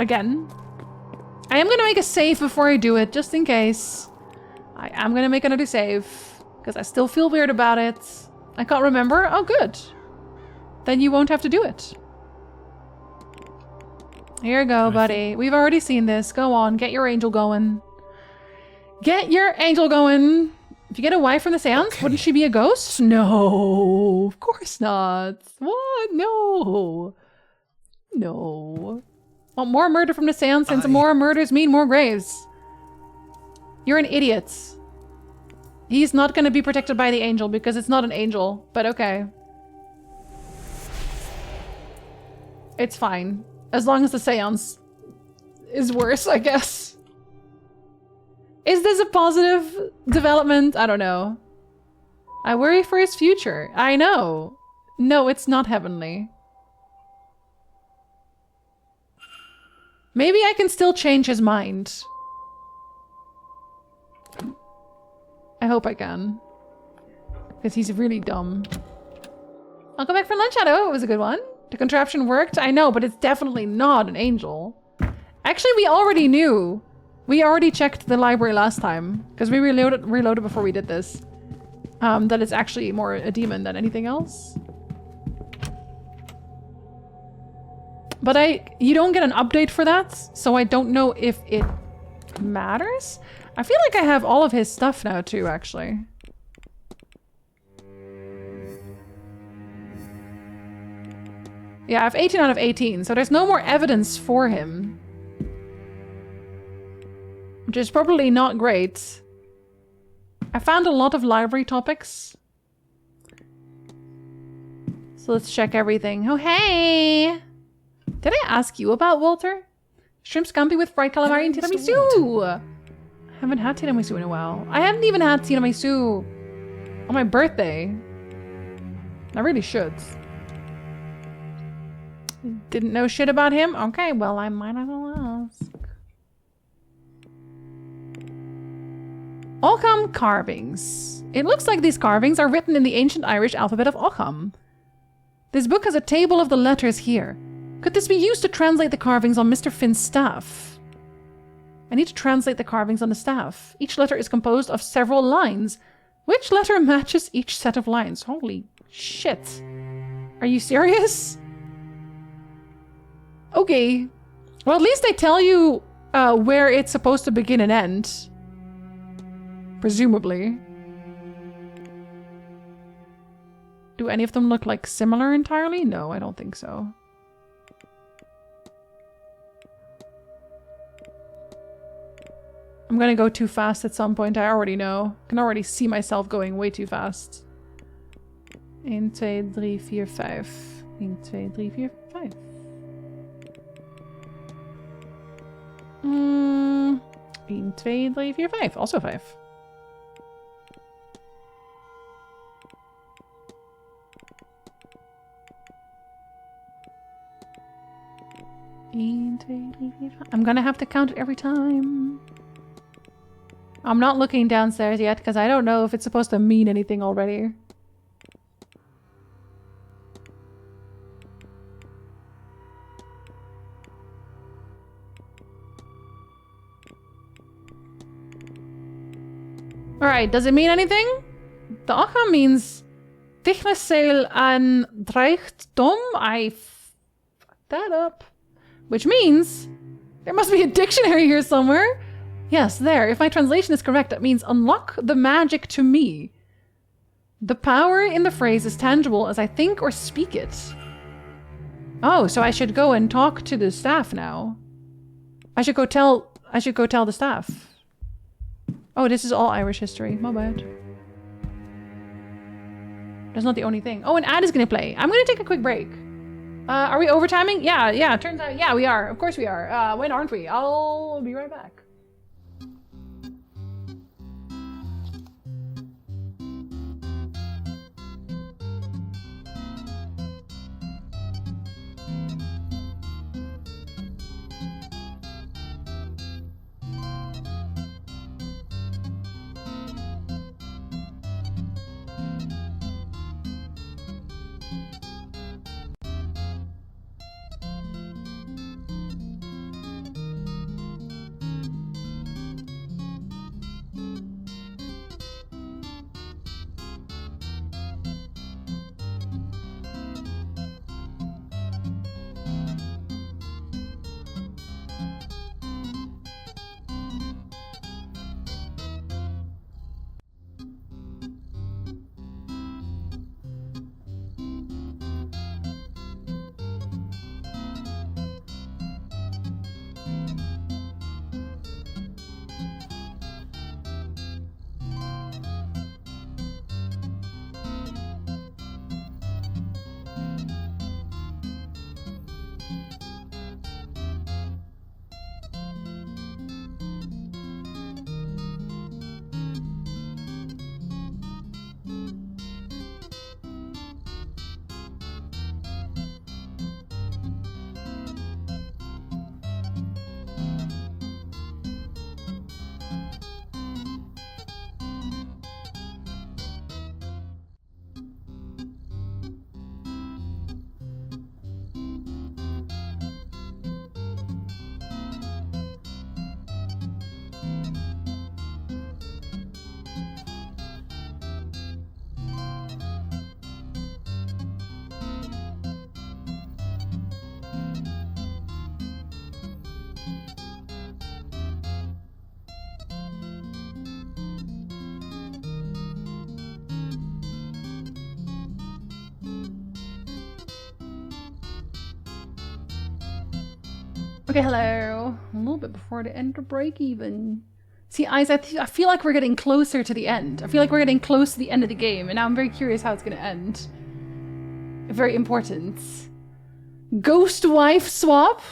Again. I am gonna make a save before I do it, just in case. I am gonna make another save. Because I still feel weird about it. I can't remember. Oh, good. Then you won't have to do it. Here you go, buddy. We've already seen this. Go on, get your angel going. Get your angel going! If you get a wife from the seance, wouldn't she be a ghost? No, of course not. What? No. No. Want more murder from the seance, and some more murders mean more graves. You're an idiot. He's not going to be protected by the angel because it's not an angel, but okay. It's fine. As long as the seance is worse, I guess. Is this a positive development? I don't know. I worry for his future. I know. No, it's not heavenly. Maybe I can still change his mind. I hope I can. Because he's really dumb. Welcome back from lunch, Shadow. It was a good one. The contraption worked. I know, but it's definitely not an angel. Actually, we already knew. We already checked the library last time, because we reloaded before we did this. That it's actually more a demon than anything else. But you don't get an update for that, so I don't know if it matters. I feel like I have all of his stuff now too, actually. Yeah, I have 18 out of 18, so there's no more evidence for him. Which is probably not great. I found a lot of library topics. So let's check everything. Oh, hey! Did I ask you about Walter? Shrimp scampi with fried calamari and tiramisu! I haven't had tiramisu in a while. I hadn't even had tiramisu on my birthday. I really should. Didn't know shit about him? Okay, well, I might as well ask. Ogham carvings. It looks like these carvings are written in the ancient Irish alphabet of Ogham. This book has a table of the letters here. Could this be used to translate the carvings on Mr. Finn's staff? I need to translate the carvings on the staff. Each letter is composed of several lines. Which letter matches each set of lines? Holy shit. Are you serious? Okay. Well, at least they tell you where it's supposed to begin and end. Presumably. Do any of them look like similar entirely? No, I don't think so. I'm gonna go too fast at some point, I already know. I can already see myself going way too fast. 1, 2, 3, 4, 5. 1, 2, 3, 4, 5. 1, 2, 3, 4, 5. Also 5. I'm gonna have to count it every time. I'm not looking downstairs yet because I don't know if it's supposed to mean anything already. Alright, does it mean anything? The Ogham means Tichnaseil an Dreichtdom. I fucked that up. Which means there must be a dictionary here somewhere. Yes, there. If my translation is correct, that means unlock the magic to me. The power in the phrase is tangible as I think or speak it. Oh, so I should go and talk to the staff now. I should go tell the staff. Oh, this is all Irish history. My bad. That's not the only thing. Oh, an ad is gonna play. I'm gonna take a quick break. Are we overtiming? Yeah, turns out, yeah, we are. Of course we are. When aren't we? I'll be right back. Okay, hello. A little bit before the end of break even. See, Eyes, I feel like we're getting closer to the end. I feel like we're getting close to the end of the game, and now I'm very curious how it's gonna end. Very important. Ghost wife swap.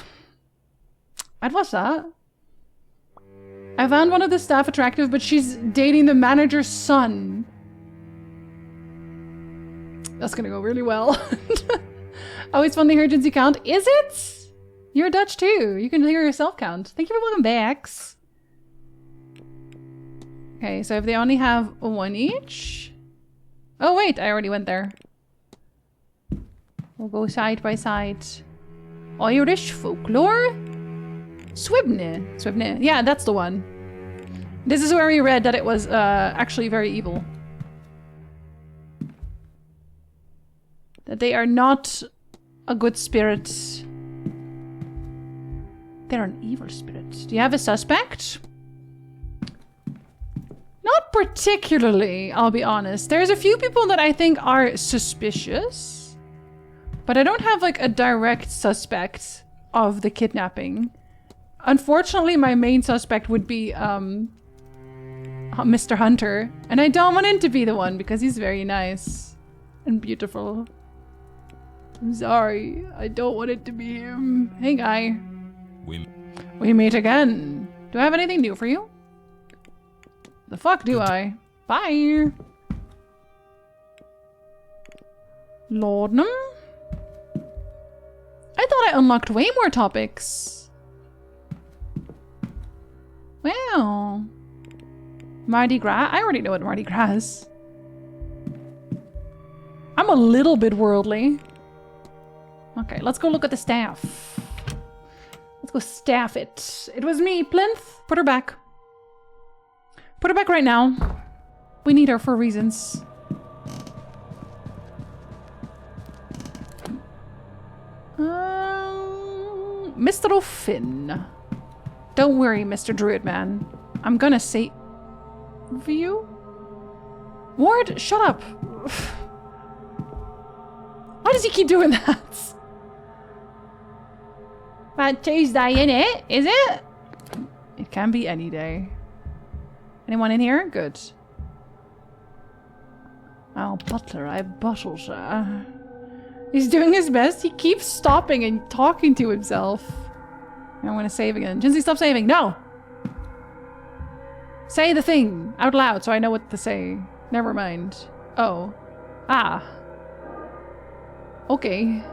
I'd watch that. I found one of the staff attractive, but she's dating the manager's son. That's gonna go really well. Always fun to hear Jinzee count. Is it? You're Dutch too. You can hear yourself count. Thank you for welcome backs. Okay, so if they only have one each. Oh wait, I already went there. We'll go side by side. Irish folklore? Swibne. Swibne. Yeah, that's the one. This is where we read that it was actually very evil. That they are not a good spirit. They're an evil spirit. Do you have a suspect? Not particularly, I'll be honest. There's a few people that I think are suspicious. But I don't have like a direct suspect of the kidnapping. Unfortunately, my main suspect would be Mr. Hunter. And I don't want him to be the one because he's very nice and beautiful. I'm sorry. I don't want it to be him. Hey, guy. We meet again. Do I have anything new for you? The fuck do I? Bye. Laudanum? I thought I unlocked way more topics. Wow. Mardi Gras? I already know what Mardi Gras is. I'm a little bit worldly. Okay, let's go look at the staff. Let's go staff it. It was me, Plinth. Put her back. Put her back right now. We need her for reasons. Mr. O'Finn. Don't worry, Mr. Druid Man. I'm gonna save you. Ward, shut up. Why does he keep doing that? Bad Tuesday, innit? Is it? It can be any day. Anyone in here? Good. Oh, butler, I bottle, sir. He's doing his best. He keeps stopping and talking to himself. I'm gonna save again. Jinzee, stop saving. No! Say the thing out loud so I know what to say. Never mind. Oh. Ah. Okay.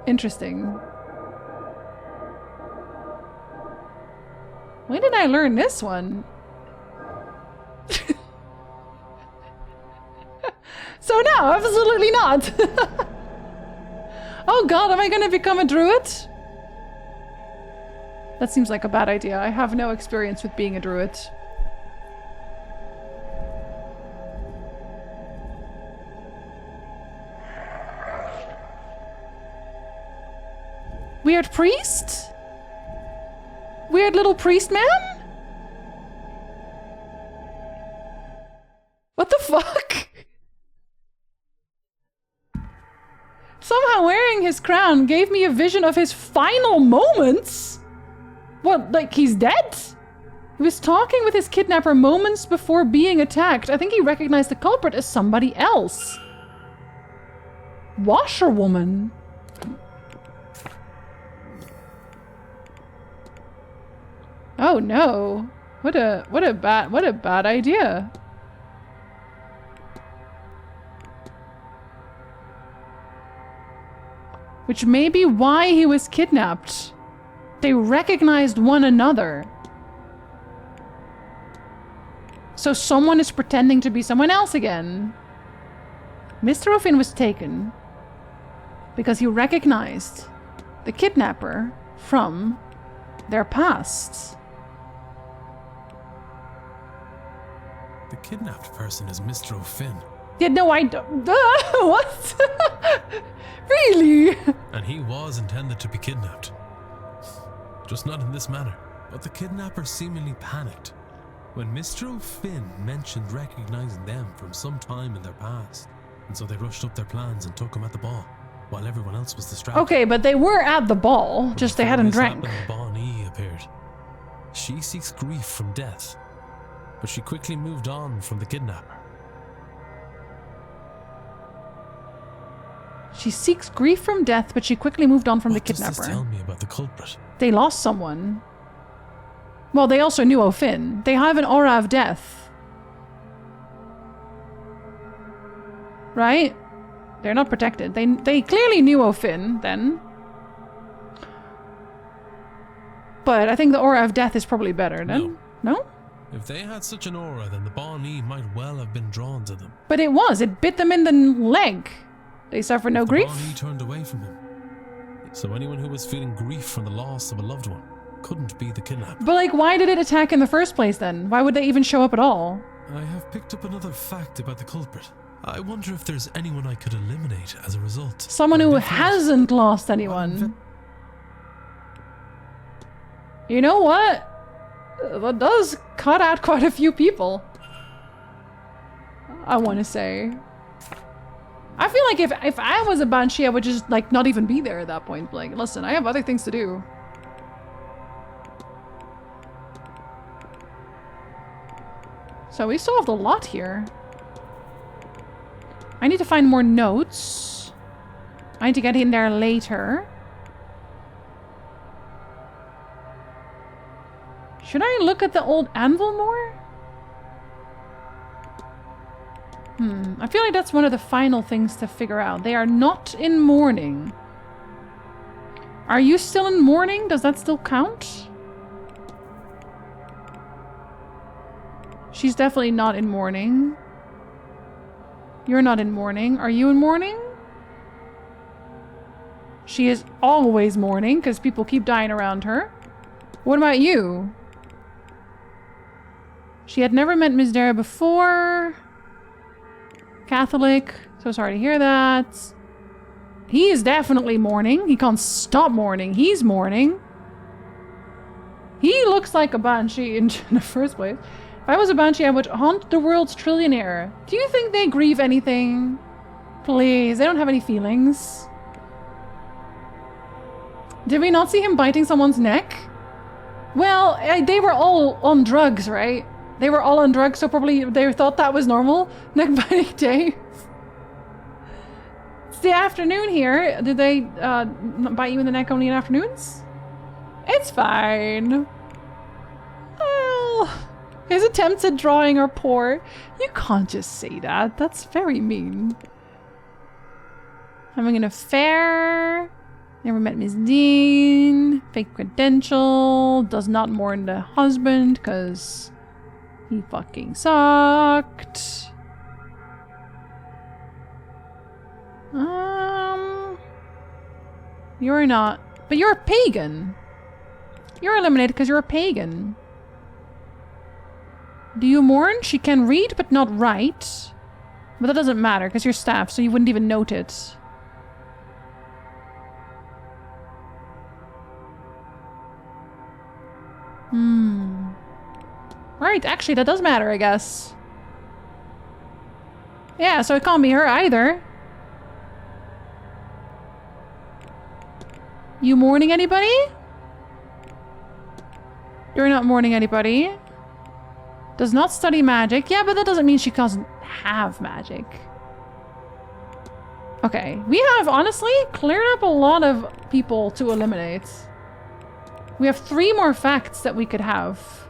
Interesting. When did I learn this one? So no, absolutely not. Oh god, am I gonna become a druid? That seems like a bad idea. I have no experience with being a druid. Weird priest? Weird little priest man? What the fuck? Somehow wearing his crown gave me a vision of his final moments? What, like he's dead? He was talking with his kidnapper moments before being attacked. I think he recognized the culprit as somebody else. Washerwoman. Oh no. What a bad idea. Which may be why he was kidnapped. They recognized one another. So someone is pretending to be someone else again. Mr. O'Finn was taken because he recognized the kidnapper from their past. The kidnapped person is Mr. O'Finn. Yeah, no, I don't. What? Really? And he was intended to be kidnapped. Just not in this manner. But the kidnapper seemingly panicked when Mr. O'Finn mentioned recognizing them from some time in their past. And so they rushed up their plans and took him at the ball, while everyone else was distracted. Okay, but they were at the ball, just they hadn't drank. Bonnie appeared. She seeks grief from death, but she quickly moved on from the kidnapper. She seeks grief from death, but she quickly moved on from the What does kidnapper. this tell me about the culprit? They lost someone. Well, they also knew O'Finn. They have an aura of death. Right? They're not protected. They clearly knew O'Finn then. But I think the aura of death is probably better then. No? If they had such an aura, then the Barney might well have been drawn to them. But it was. It bit them in the leg. They suffered no grief. The Barney turned away from him. So anyone who was feeling grief from the loss of a loved one couldn't be the kidnapper. But like, why did it attack in the first place then? Why would they even show up at all? I have picked up another fact about the culprit. I wonder if there's anyone I could eliminate as a result. Someone who hasn't lost anyone. You know what? That does cut out quite a few people. I want to say. I feel like if I was a Banshee, I would just like not even be there at that point. Like, listen, I have other things to do. So we solved a lot here. I need to find more notes. I need to get in there later. Should I look at the old anvil more? I feel like that's one of the final things to figure out. They are not in mourning. Are you still in mourning? Does that still count? She's definitely not in mourning. You're not in mourning. Are you in mourning? She is always mourning because people keep dying around her. What about you? She had never met Miss Dara before. Catholic. So sorry to hear that. He is definitely mourning. He can't stop mourning. He's mourning. He looks like a Banshee in the first place. If I was a Banshee, I would haunt the world's trillionaire. Do you think they grieve anything? Please, they don't have any feelings. Did we not see him biting someone's neck? Well, they were all on drugs, right? They were all on drugs, so probably they thought that was normal. Neck biting day. It's the afternoon here. Did they bite you in the neck only in afternoons? It's fine. Oh, his attempts at drawing are poor. You can't just say that. That's very mean. Having an affair. Never met Miss Dean. Fake credential. Does not mourn the husband because he fucking sucked. You're not. But you're a pagan. You're eliminated because you're a pagan. Do you mourn? She can read but not write. But that doesn't matter because you're staff, so you wouldn't even note it. Right, actually that does matter, I guess. Yeah, so it can't be her either. You mourning anybody? You're not mourning anybody. Does not study magic. Yeah, but that doesn't mean she doesn't have magic. Okay, we have honestly cleared up a lot of people to eliminate. We have 3 more facts that we could have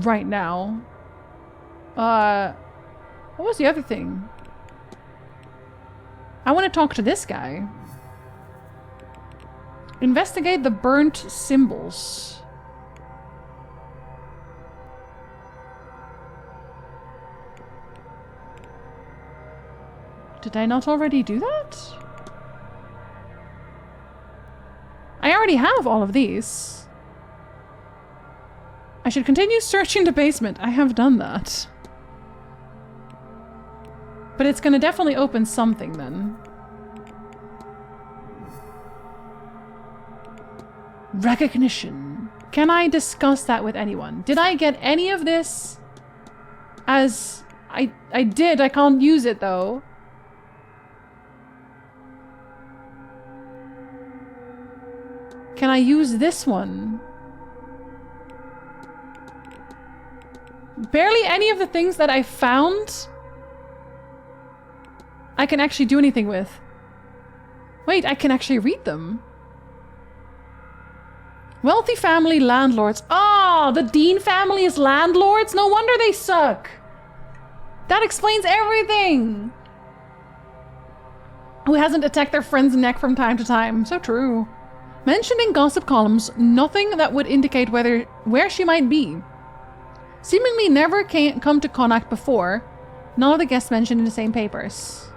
right now. What was the other thing? I want to talk to this guy. Investigate the burnt symbols. Did I not already do that? I already have all of these. I should continue searching the basement. I have done that. But it's gonna definitely open something then. Recognition. Can I discuss that with anyone? Did I get any of this as... I did. I can't use it though. Can I use this one? Barely any of the things that I found I can actually do anything with. Wait, I can actually read them. Wealthy family landlords. Oh, the Dean family is landlords? No wonder they suck. That explains everything. Who hasn't attacked their friend's neck from time to time? So true. Mentioned in gossip columns, nothing that would indicate where she might be. Seemingly never come to Connacht before. None of the guests mentioned in the same papers.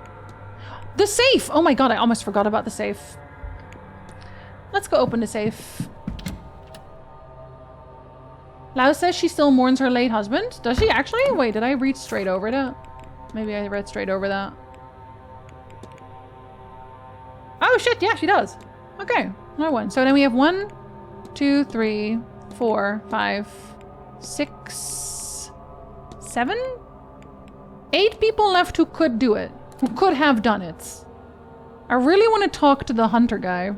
The safe! Oh my god, I almost forgot about the safe. Let's go open the safe. Lau says she still mourns her late husband. Does she actually? Wait, did I read straight over that? Maybe I read straight over that. Oh shit, yeah, she does. Okay, another one. So then we have 1, 2, 3, 4, 5, 6, 7, 8 people left who could do it. Who could have done it. I really want to talk to the hunter guy.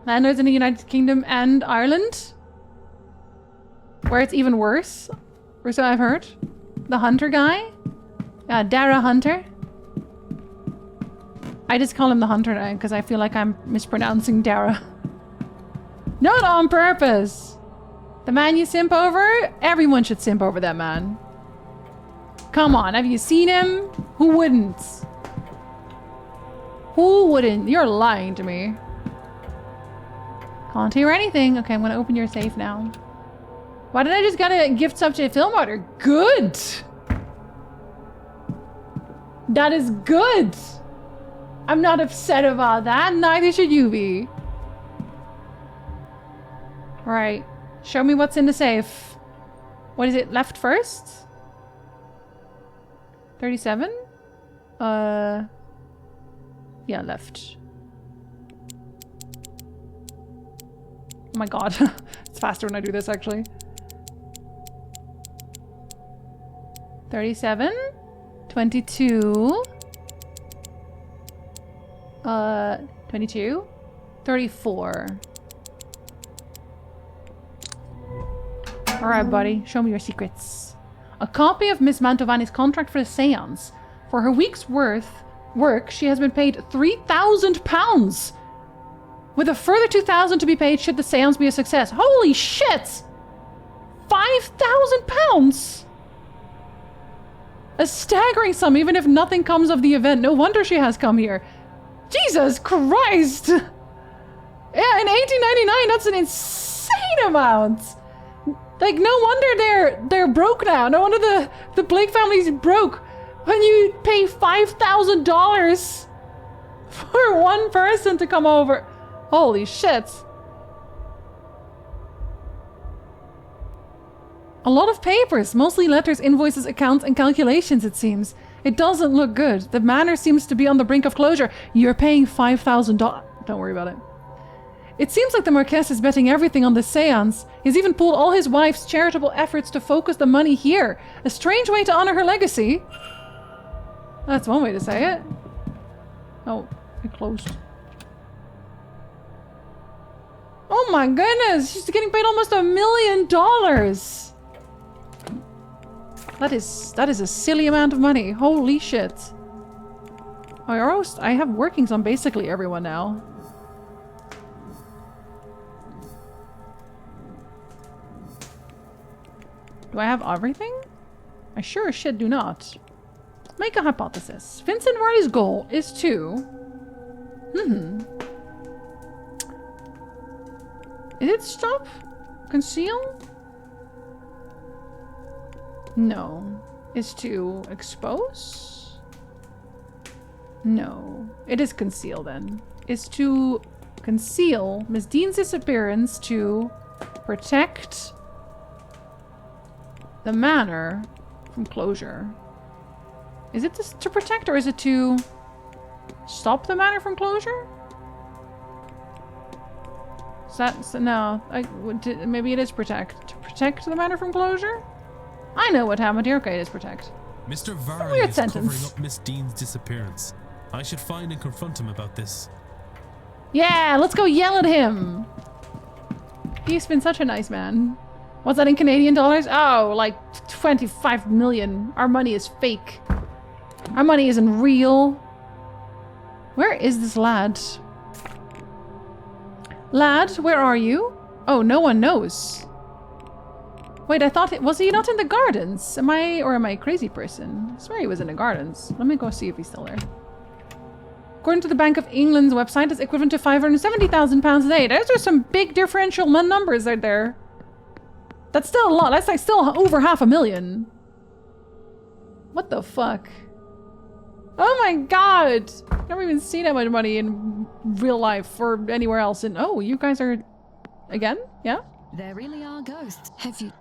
Landlords in the United Kingdom and Ireland. Where it's even worse. Or so I've heard. The hunter guy. Dara Hunter. I just call him the hunter now because I feel like I'm mispronouncing Dara. Not on purpose. The man you simp over? Everyone should simp over that man. Come on, have you seen him? Who wouldn't? Who wouldn't? You're lying to me. Can't hear anything. Okay, I'm gonna open your safe now. Why did I just get a gift subject film order? Good! That is good! I'm not upset about that. Neither should you be. Right. Show me what's in the safe. What is it? Left first? 37? Yeah, left. Oh my god. It's faster when I do this, actually. 37. 22. 22. 34. Alright, buddy. Show me your secrets. A copy of Miss Mantovani's contract for the Séance. For her week's work, she has been paid £3,000. With a further 2,000 to be paid should the Séance be a success. Holy shit! £5,000! A staggering sum, even if nothing comes of the event. No wonder she has come here. Jesus Christ! Yeah, in 1899, that's an insane amount! Like, no wonder they're broke now. No wonder the Blake family's broke. When you pay $5,000 for one person to come over. Holy shit. A lot of papers, mostly letters, invoices, accounts, and calculations, it seems. It doesn't look good. The manor seems to be on the brink of closure. You're paying $5,000. Don't worry about it. It seems like the Marquess is betting everything on this seance. He's even pulled all his wife's charitable efforts to focus the money here. A strange way to honor her legacy. That's one way to say it. Oh, it closed. Oh my goodness, she's getting paid almost $1 million. That is a silly amount of money. Holy shit. I have workings on basically everyone now. Do I have everything? I sure as shit do not. Make a hypothesis. Vincent Varley's goal is to... Is it stop? Conceal? No. Is to expose? No. It is conceal then. Is to conceal Miss Dean's disappearance to protect the manor from closure. Is it to protect or is it to stop the manor from closure? Is that, no, maybe it is protect. To protect the manor from closure? I know what happened here. Okay, it is protect. Mr. Varley is covering up Miss Dean's disappearance. I should find and confront him about this. Yeah, let's go yell at him. He's been such a nice man. What's that in Canadian dollars? Oh, like 25 million. Our money is fake. Our money isn't real. Where is this lad? Lad, where are you? Oh, no one knows. Wait, I thought was he not in the gardens? Am I a crazy person? I swear he was in the gardens. Let me go see if he's still there. According to the Bank of England's website, it's equivalent to £570,000 a day. Those are some big differential numbers right there. That's still a lot. That's like still over $500,000. What the fuck? Oh my god! I've never even seen that much money in real life or anywhere else. And oh, you guys are again? Yeah? There really are ghosts. Have you?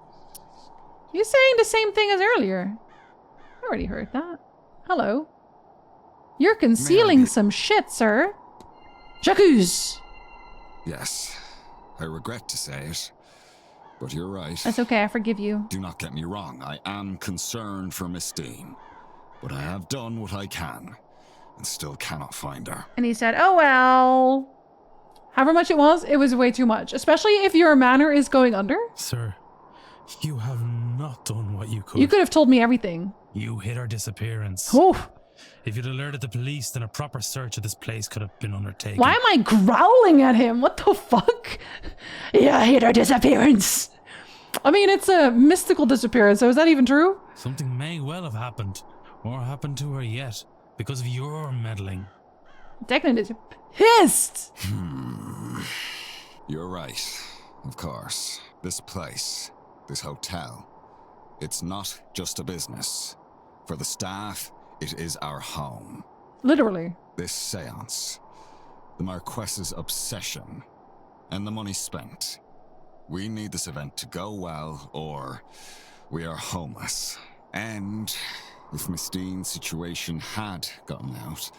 You saying the same thing as earlier? I already heard that. Hello. You're concealing some shit, sir. J'accuse. Yes, I regret to say it, but you're right. That's okay, I forgive you. Do not get me wrong, I am concerned for Miss Dean, but I have done what I can, and still cannot find her. And he said, oh well. However much it was way too much. Especially if your manor is going under. Sir, you have not done what you could. You could have told me everything. You hid our disappearance. Oh. If you'd alerted the police, then a proper search of this place could have been undertaken. Why am I growling at him? What the fuck? Yeah, I hid our disappearance. I mean, it's a mystical disappearance, so is that even true? Something may well have happened, or happened to her yet, because of your meddling. Declan is pissed. You're right, of course. This place, this hotel, it's not just a business. For the staff, it is our home. Literally. This seance, the Marquess's obsession, and the money spent. We need this event to go well, or we are homeless. And if Miss Dean's situation had gotten out,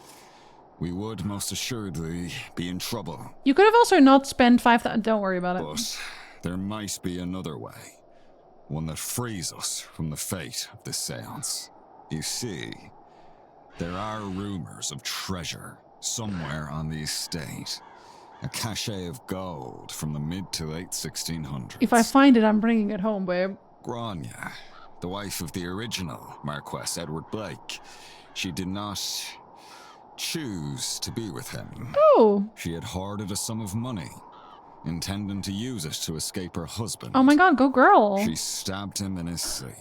we would most assuredly be in trouble. You could have also not spent 5,000. Don't worry about it. But there might be another way. One that frees us from the fate of this seance. You see, there are rumors of treasure somewhere on the estate. A cachet of gold from the mid to late 1600s. If I find it, I'm bringing it home, babe. Grania, the wife of the original Marquess Edward Blake, she did not choose to be with him. Oh. She had hoarded a sum of money, intending to use it to escape her husband. Oh my god, go girl. She stabbed him in his sleep.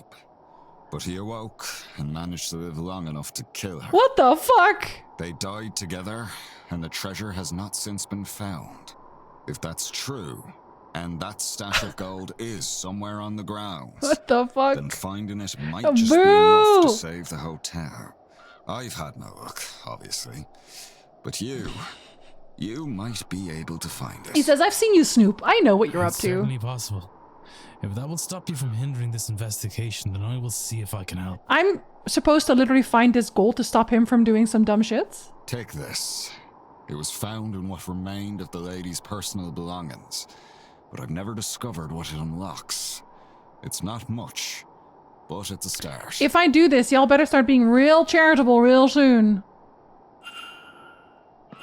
But he awoke and managed to live long enough to kill her. What the fuck? They died together, and the treasure has not since been found. If that's true, and that stash of gold is somewhere on the grounds, what the fuck? then finding it might just be enough to save the hotel. I've had no luck, obviously. But you might be able to find it. He says, I've seen you snoop. I know what you're It's up to. certainly possible. If that will stop you from hindering this investigation, then I will see if I can help. I'm supposed to literally find this gold to stop him from doing some dumb shits? Take this. It was found in what remained of the lady's personal belongings, but I've never discovered what it unlocks. It's not much, but it's a start. If I do this, y'all better start being real charitable real soon.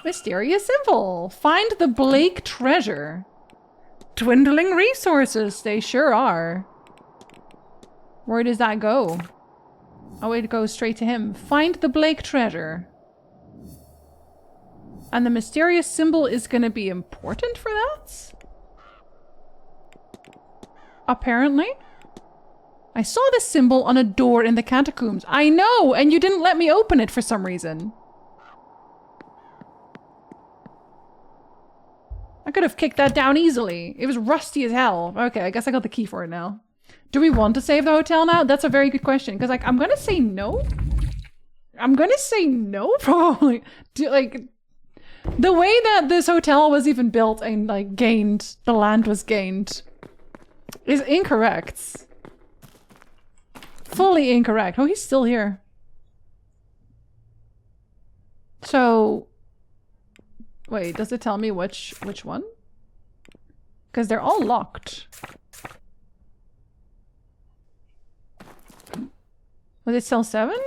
Mysterious symbol. Find the Blake treasure. Dwindling resources, they sure are. Where does that go? Oh, it goes straight to him. Find the Blake treasure. And the mysterious symbol is going to be important for that? Apparently. I saw this symbol on a door in the catacombs. I know, and you didn't let me open it for some reason. I could have kicked that down easily. It was rusty as hell. Okay, I guess I got the key for it now. Do we want to save the hotel now? That's a very good question. Because, like, I'm going to say no. I'm going to say no, probably. The way that this hotel was even built and, like, gained, the land was gained, is incorrect. Fully incorrect. Oh, he's still here. So... Wait, does it tell me which one? Because they're all locked. Was it still 7?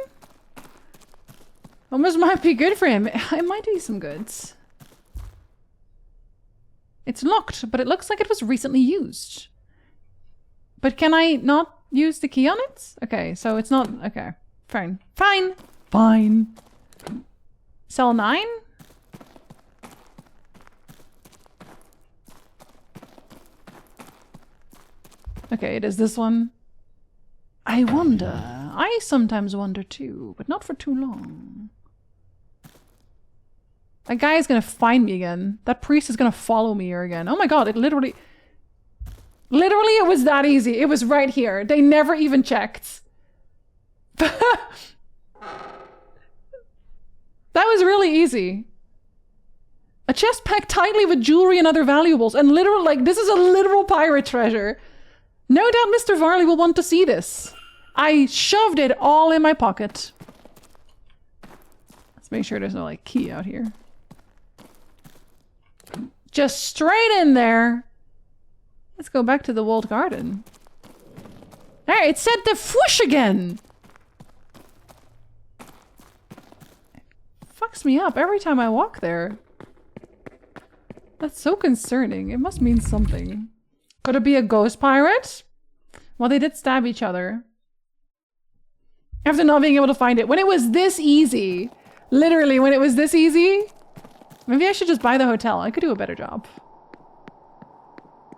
Almost might be good for him. It might do some goods. It's locked, but it looks like it was recently used. But can I not use the key on it? Okay, so it's not... Okay, fine. Fine! Fine! Cell 9? Okay, it is this one. I wonder. I sometimes wonder too, but not for too long. That guy is gonna find me again. That priest is gonna follow me here again. Oh my god, it literally... Literally, it was that easy. It was right here. They never even checked. That was really easy. A chest packed tightly with jewelry and other valuables. And literal, like, this is a literal pirate treasure. No doubt Mr. Varley will want to see this. I shoved it all in my pocket. Let's make sure there's no, like, key out here. Just straight in there. Let's go back to the walled garden. Alright, it said the whoosh again! It fucks me up every time I walk there. That's so concerning. It must mean something. Could it be a ghost pirate? Well, they did stab each other. After not being able to find it. When it was this easy. Literally, when it was this easy. Maybe I should just buy the hotel. I could do a better job.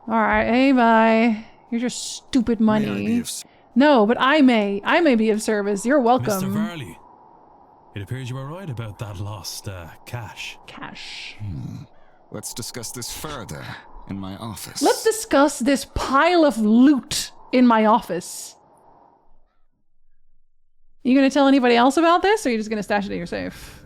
Alright, hey, bye. Here's your stupid money. No, but I may. I may be of service. You're welcome. Mr. Varley, it appears you were right about that lost cash. Cash. Let's discuss this further in my office. Let's discuss this pile of loot in my office. You gonna tell anybody else about this, or are you just gonna stash it in your safe?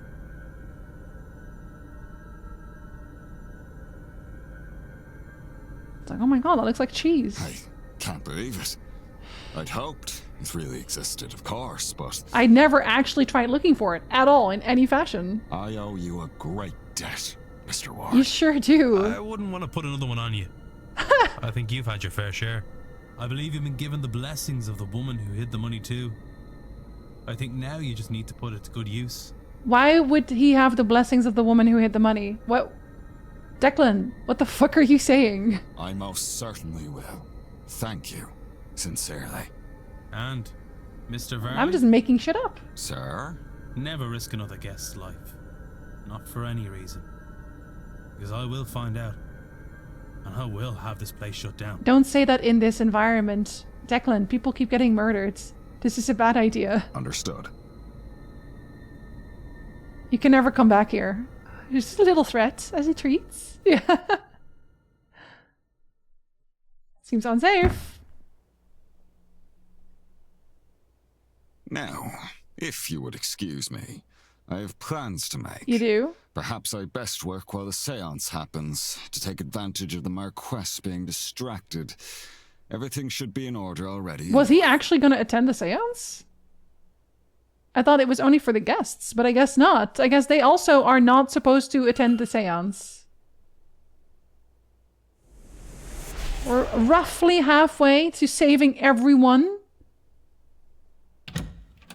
It's like, oh my god, that looks like cheese. I can't believe it. I'd hoped it really existed, of course, but... I never actually tried looking for it at all, in any fashion. I owe you a great debt, Mr. Ward. You sure do. I wouldn't want to put another one on you. I think you've had your fair share. I believe you've been given the blessings of the woman who hid the money too. I think now you just need to put it to good use. Why would he have the blessings of the woman who hid the money? What? Declan, what the fuck are you saying? I most certainly will. Thank you. Sincerely. And, Mr. Varley? I'm just making shit up. Sir? Never risk another guest's life. Not for any reason. Because I will find out. And I will have this place shut down. Don't say that in this environment. Declan, people keep getting murdered. This is a bad idea. Understood. You can never come back here. Just a little threat as a treat. Yeah. Seems unsafe. Now, if you would excuse me, I have plans to make. You do? Perhaps I best work while the séance happens, to take advantage of the Marquess being distracted. Everything should be in order already. Was he actually going to attend the séance? I thought it was only for the guests, but I guess not. I guess they also are not supposed to attend the séance. We're roughly halfway to saving everyone.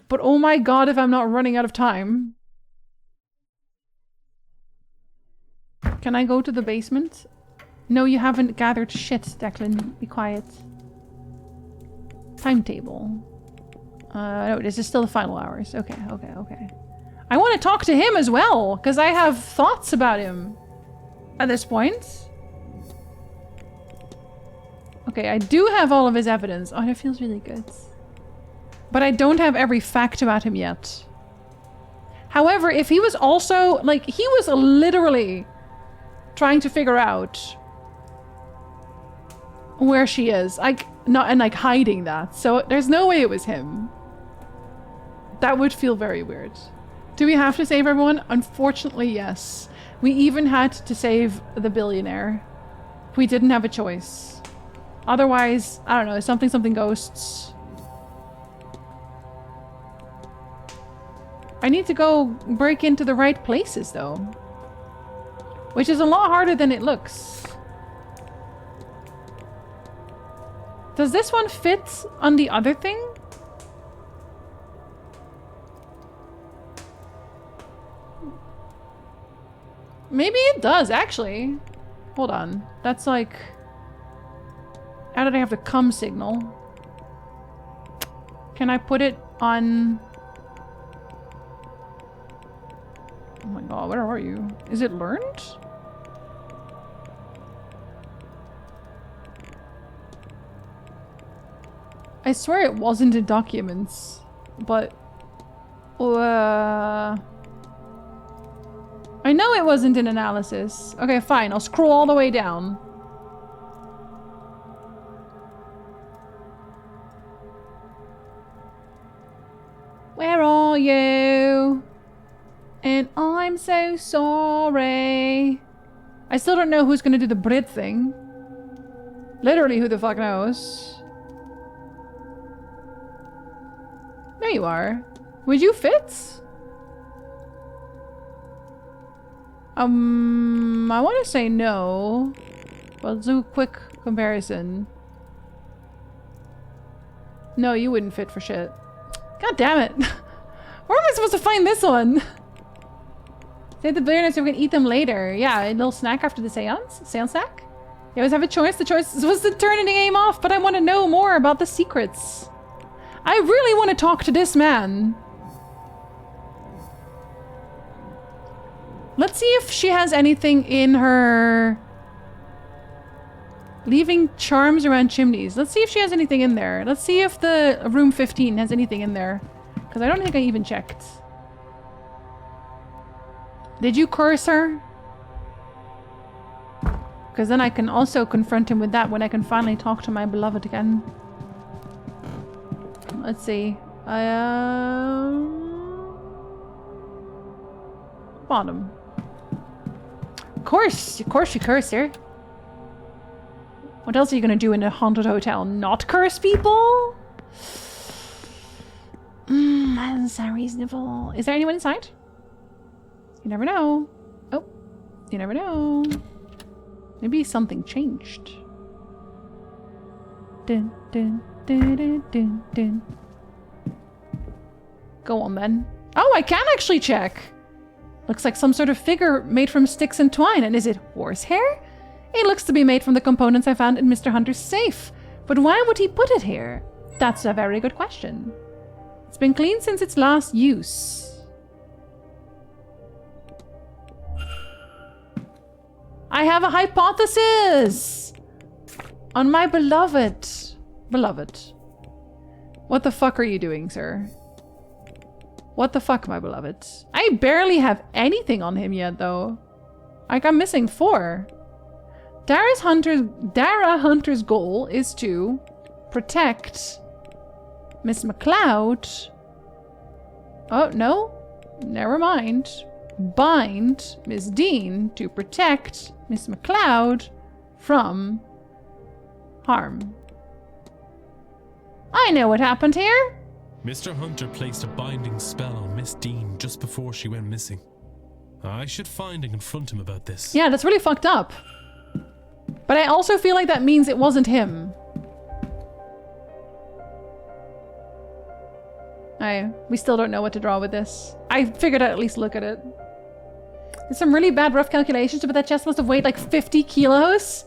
But oh my god, if I'm not running out of time. Can I go to the basement? No, you haven't gathered shit, Declan. Be quiet. Timetable. No, this is still the final hours. Okay, okay, okay. I want to talk to him as well, because I have thoughts about him at this point. Okay, I do have all of his evidence. Oh, that feels really good. But I don't have every fact about him yet. However, if he was also, like, he was literally trying to figure out where she is. Like, not, and like hiding that. So there's no way it was him. That would feel very weird. Do we have to save everyone? Unfortunately, yes. We even had to save the billionaire. We didn't have a choice. Otherwise, I don't know, something ghosts. I need to go break into the right places though. Which is a lot harder than it looks. Does this one fit on the other thing? Maybe it does, actually. Hold on. That's like... How did I have the come signal? Can I put it on... Oh my god, where are you? Is it learned? I swear it wasn't in documents, but... I know it wasn't in analysis. Okay, fine. I'll scroll all the way down. Where are you? And I'm so sorry. I still don't know who's gonna do the Brit thing. Literally, who the fuck knows? There you are. Would you fit? I want to say no. We'll do a quick comparison. No, you wouldn't fit for shit. God damn it. Where am I supposed to find this one? Save the billionaires so we can eat them later. Yeah, a little snack after the seance? Seance snack? You always have a choice. The choice was to turn the game off, but I want to know more about the secrets. I really want to talk to this man. Let's see if she has anything in her... Leaving charms around chimneys. Let's see if she has anything in there. Let's see if the room 15 has anything in there. Because I don't think I even checked. Did you curse her? Because then I can also confront him with that when I can finally talk to my beloved again. Let's see. Bottom. Of course you curse her. What else are you gonna do in a haunted hotel? Not curse people? That's unreasonable. Is there anyone inside? You never know. Oh, you never know. Maybe something changed. Dun, dun, dun, dun, dun, dun. Go on then. Oh, I can actually check. Looks like some sort of figure made from sticks and twine. And is it horsehair? It looks to be made from the components I found in Mr. Hunter's safe. But why would he put it here? That's a very good question. It's been cleaned since its last use. I have a hypothesis! On my beloved. Beloved. What the fuck are you doing, sir? What the fuck, my beloved? I barely have anything on him yet, though. Like, I'm missing 4. Dara Hunter's goal is to protect Miss McLeod. Oh, no. Never mind. Bind Miss Dean to protect Miss McLeod from harm. I know what happened here. Mr. Hunter placed a binding spell on Miss Dean just before she went missing. I should find and confront him about this. Yeah, that's really fucked up. But I also feel like that means it wasn't him. We still don't know what to draw with this. I figured I'd at least look at it. There's some really bad rough calculations, but that chest must have weighed like 50 kilos.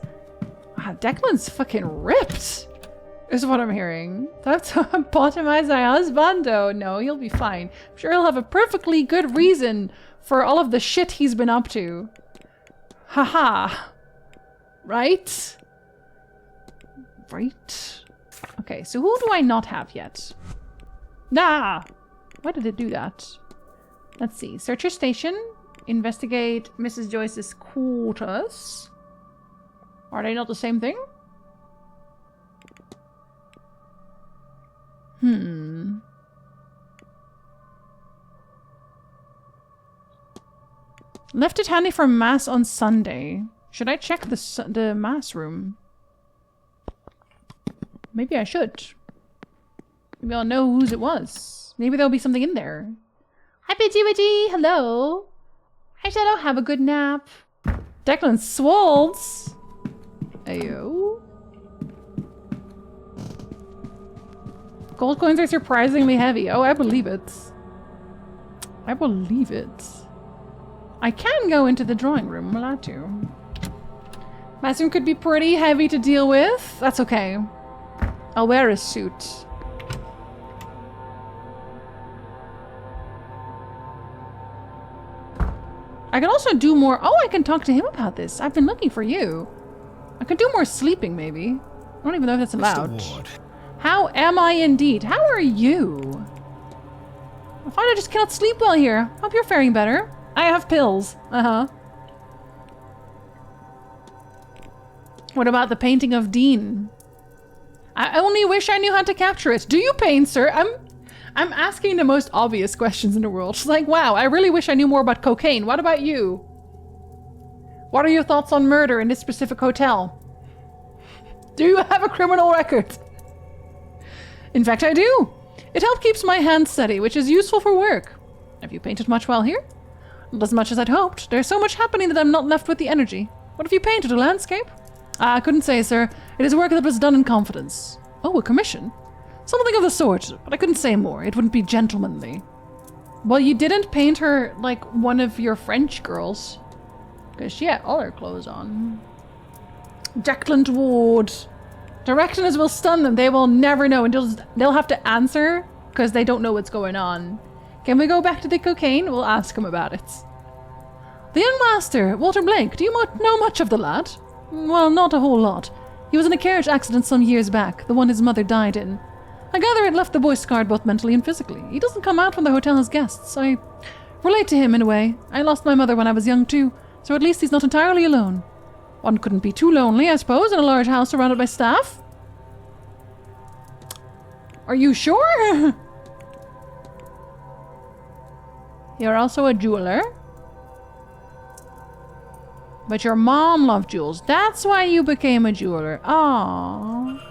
Wow, Declan's fucking ripped. Is what I'm hearing. Time to bottomize my husbando. No, he'll be fine. I'm sure he'll have a perfectly good reason for all of the shit he's been up to. Haha. Right? Right? Okay, so who do I not have yet? Ah! Why did it do that? Let's see. Search your station. Investigate Mrs. Joyce's quarters. Are they not the same thing? Left it handy for mass on Sunday. Should I check the mass room? Maybe I should. Maybe I'll know whose it was. Maybe there'll be something in there. Hi, Bitty. Hello. Hi, Shadow. Have a good nap. Declan Swolds. Ayo. Gold coins are surprisingly heavy. Oh, I believe it. I believe it. I can go into the drawing room. I'm allowed to. My suit could be pretty heavy to deal with. That's okay. I'll wear a suit. I can also do more. Oh, I can talk to him about this. I've been looking for you. I could do more sleeping, maybe. I don't even know if that's allowed. Mr. Ward. How am I indeed? How are you? I find I just cannot sleep well here. Hope you're faring better. I have pills. Uh-huh. What about the painting of Dean? I only wish I knew how to capture it. Do you paint, sir? I'm asking the most obvious questions in the world. It's like, wow, I really wish I knew more about cocaine. What about you? What are your thoughts on murder in this specific hotel? Do you have a criminal record? In fact, I do. It helps keeps my hands steady, which is useful for work. Have you painted much while here? Not as much as I'd hoped. There's so much happening that I'm not left with the energy. What have you painted, a landscape? I couldn't say, sir. It is work that was done in confidence. Oh, a commission? Something of the sort, but I couldn't say more. It wouldn't be gentlemanly. Well, you didn't paint her like one of your French girls. Because she had all her clothes on. Jacqueline Ward. Directioners will stun them. They will never know. And they'll have to answer because they don't know what's going on. Can we go back to the cocaine? We'll ask him about it. The young master, Walter Blake. Do you know much of the lad? Well, not a whole lot. He was in a carriage accident some years back, the one his mother died in. I gather it left the boy scarred both mentally and physically. He doesn't come out from the hotel as guests. I relate to him in a way. I lost my mother when I was young too, so at least he's not entirely alone. One couldn't be too lonely, I suppose, in a large house surrounded by staff. Are you sure? You're also a jeweler. But your mom loved jewels. That's why you became a jeweler. Aww.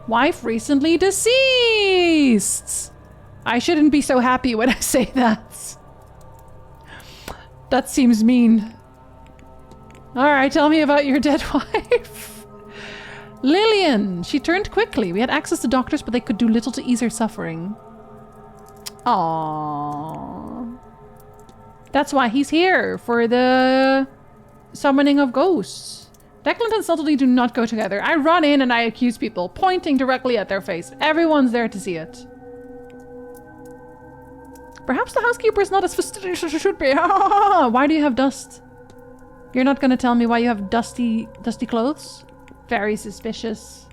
Wife recently deceased. I shouldn't be so happy when I say that. That seems mean. Alright, tell me about your dead wife. Lillian. She turned quickly. We had access to doctors, but they could do little to ease her suffering. Aww. That's why he's here, for the summoning of ghosts. Declan and subtlety do not go together. I run in and I accuse people, pointing directly at their face. Everyone's there to see it. Perhaps the housekeeper is not as fastidious as she should be. Why do you have dust? You're not going to tell me why you have dusty clothes? Very suspicious.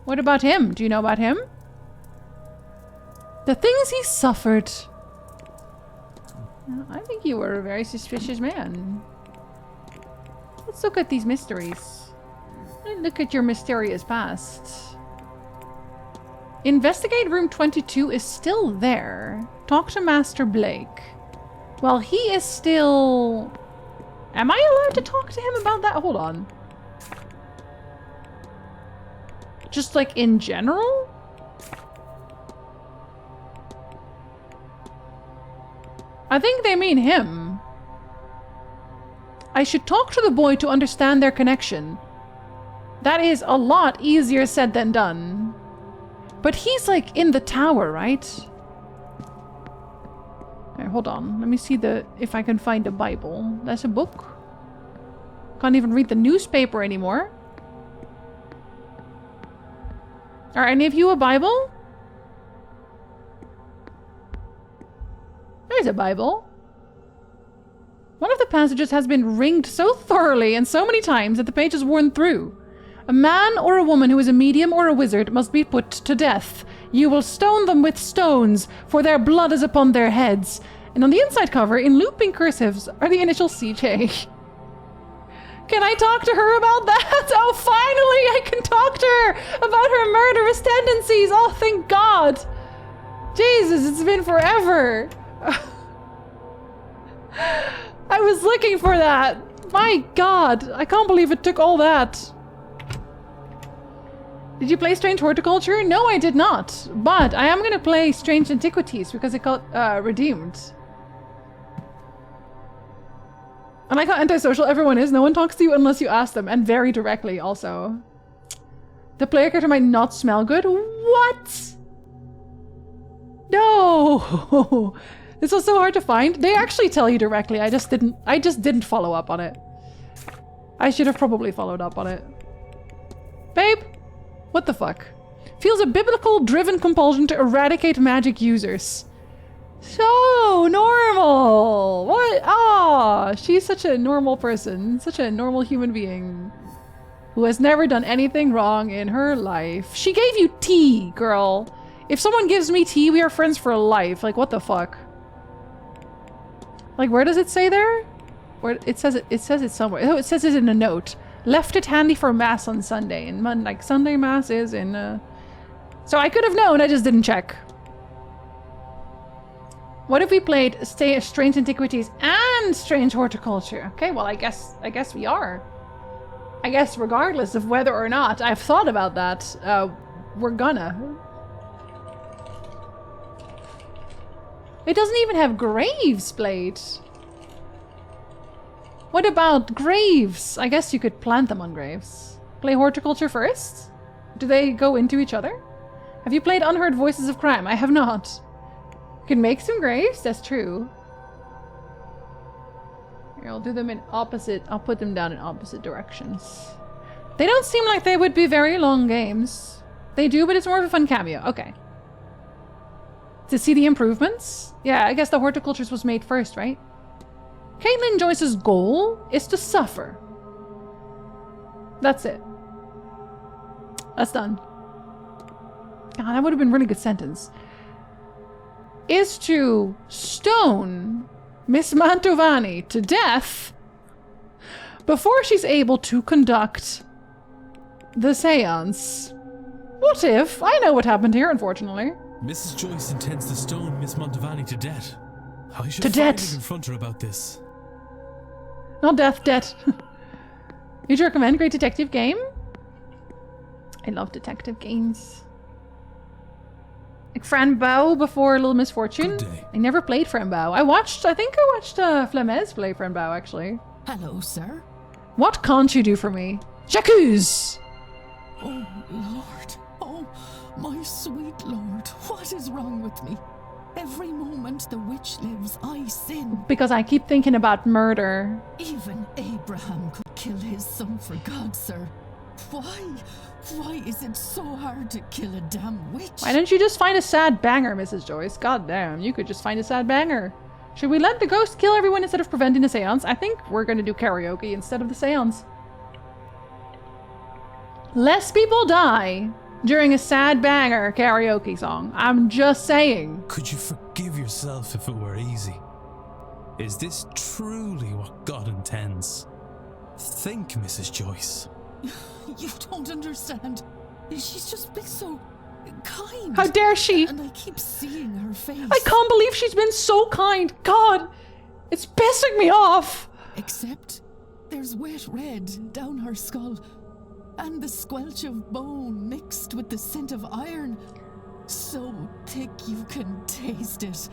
What about him? Do you know about him? The things he suffered. I think you were a very suspicious man. Let's look at these mysteries. Look at your mysterious past. Investigate room 22 is still there. Talk to Master Blake. Well, he is still... Am I allowed to talk to him about that? Hold on. Just like in general? I think they mean him. I should talk to the boy to understand their connection. That is a lot easier said than done. But he's like in the tower, right? Okay, hold on. Let me see if I can find a Bible. That's a book. Can't even read the newspaper anymore. Are any of you a Bible? There's a Bible. One of the passages has been ringed so thoroughly and so many times that the page is worn through. A man or a woman who is a medium or a wizard must be put to death. You will stone them with stones, for their blood is upon their heads. And on the inside cover, in looping cursives, are the initials CJ. Can I talk to her about that? Oh, finally I can talk to her about her murderous tendencies. Oh, thank God. Jesus, it's been forever. I was looking for that. My God, I can't believe it took all that. Did you play Strange Horticulture? No, I did not. But I am going to play Strange Antiquities because it got redeemed. I like how antisocial everyone is. No one talks to you unless you ask them, and very directly also. The player character might not smell good. What? No! This was so hard to find. They actually tell you directly. I just didn't follow up on it. I should have probably followed up on it. Babe, what the fuck? Feels a biblical driven compulsion to eradicate magic users. So normal. What? Ah, she's such a normal person, such a normal human being who has never done anything wrong in her life. She gave you tea, girl. If someone gives me tea, we are friends for life. Like, what the fuck? Like, where does it say there? Where it says it somewhere. Oh, it says it in a note. Left it handy for mass on Sunday. And like Sunday mass is in So I could have known, I just didn't check. What if we played Strange Antiquities and Strange Horticulture? Okay, well I guess we are. I guess regardless of whether or not I've thought about that, we're gonna. It doesn't even have graves played. What about graves? I guess you could plant them on graves. Play horticulture first? Do they go into each other? Have you played Unheard Voices of Crime? I have not. You can make some graves, that's true. Here, I'll do them in opposite, I'll put them down in opposite directions. They don't seem like they would be very long games. They do, but it's more of a fun cameo. Okay. To see the improvements? Yeah, I guess the horticultures was made first, right? Caitlin Joyce's goal is to suffer. That's it. That's done. God, that would have been a really good sentence. Is to stone Miss Mantovani to death before she's able to conduct the seance. What if? I know what happened here, unfortunately. Mrs. Joyce intends to stone Miss Mantovani to death. I should To finally death. confront her about this. Not death, debt. You'd recommend great detective game? I love detective games. Like Fran Bow before Little Misfortune. I never played Fran Bow. I think I watched Flemez play Fran Bow, actually. Hello, sir. What can't you do for me? J'accuse! Oh, Lord. Oh, my sweet Lord. What is wrong with me? Every moment the witch lives, I sin. Because I keep thinking about murder. Even Abraham could kill his son for God, sir. Why is it so hard to kill a damn witch? Why don't you just find a sad banger, Mrs. Joyce? God damn, you could just find a sad banger. Should we let the ghost kill everyone instead of preventing a seance? I think we're gonna do karaoke instead of the seance. Less people die during a sad banger karaoke song. I'm just saying. Could you forgive yourself if it were easy? Is this truly what God intends? Think, Mrs. Joyce. You don't understand. She's just been so kind. How dare she? And I keep seeing her face. I can't believe she's been so kind. God, it's pissing me off. Except there's wet red down her skull and the squelch of bone mixed with the scent of iron. So thick you can taste it.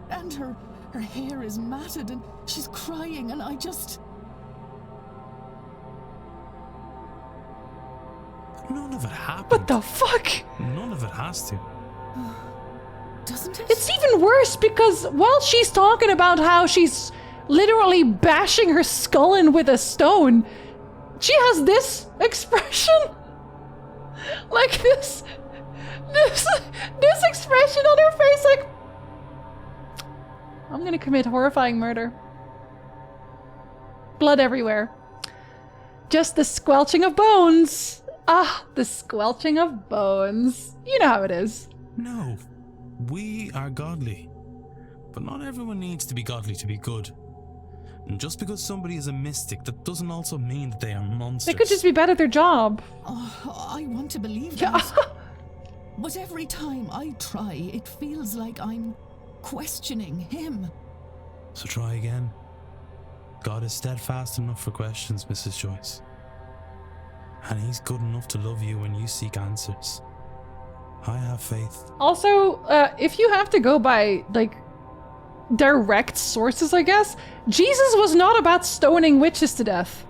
And her hair is matted and she's crying and I just... None of it happened. What the fuck? None of it has to. Doesn't it? It's even worse because while she's talking about how she's literally bashing her skull in with a stone, she has this expression. Like this expression on her face like, I'm gonna commit horrifying murder. Blood everywhere. Just the squelching of bones. Ah, the squelching of bones. You know how it is. No, we are godly. But not everyone needs to be godly to be good. And just because somebody is a mystic, that doesn't also mean that they are monsters. They could just be bad at their job. Oh, I want to believe that. But every time I try, it feels like I'm questioning him. So try again. God is steadfast enough for questions, Mrs. Joyce. And he's good enough to love you when you seek answers. I have faith. Also, if you have to go by, like, direct sources, I guess, Jesus was not about stoning witches to death.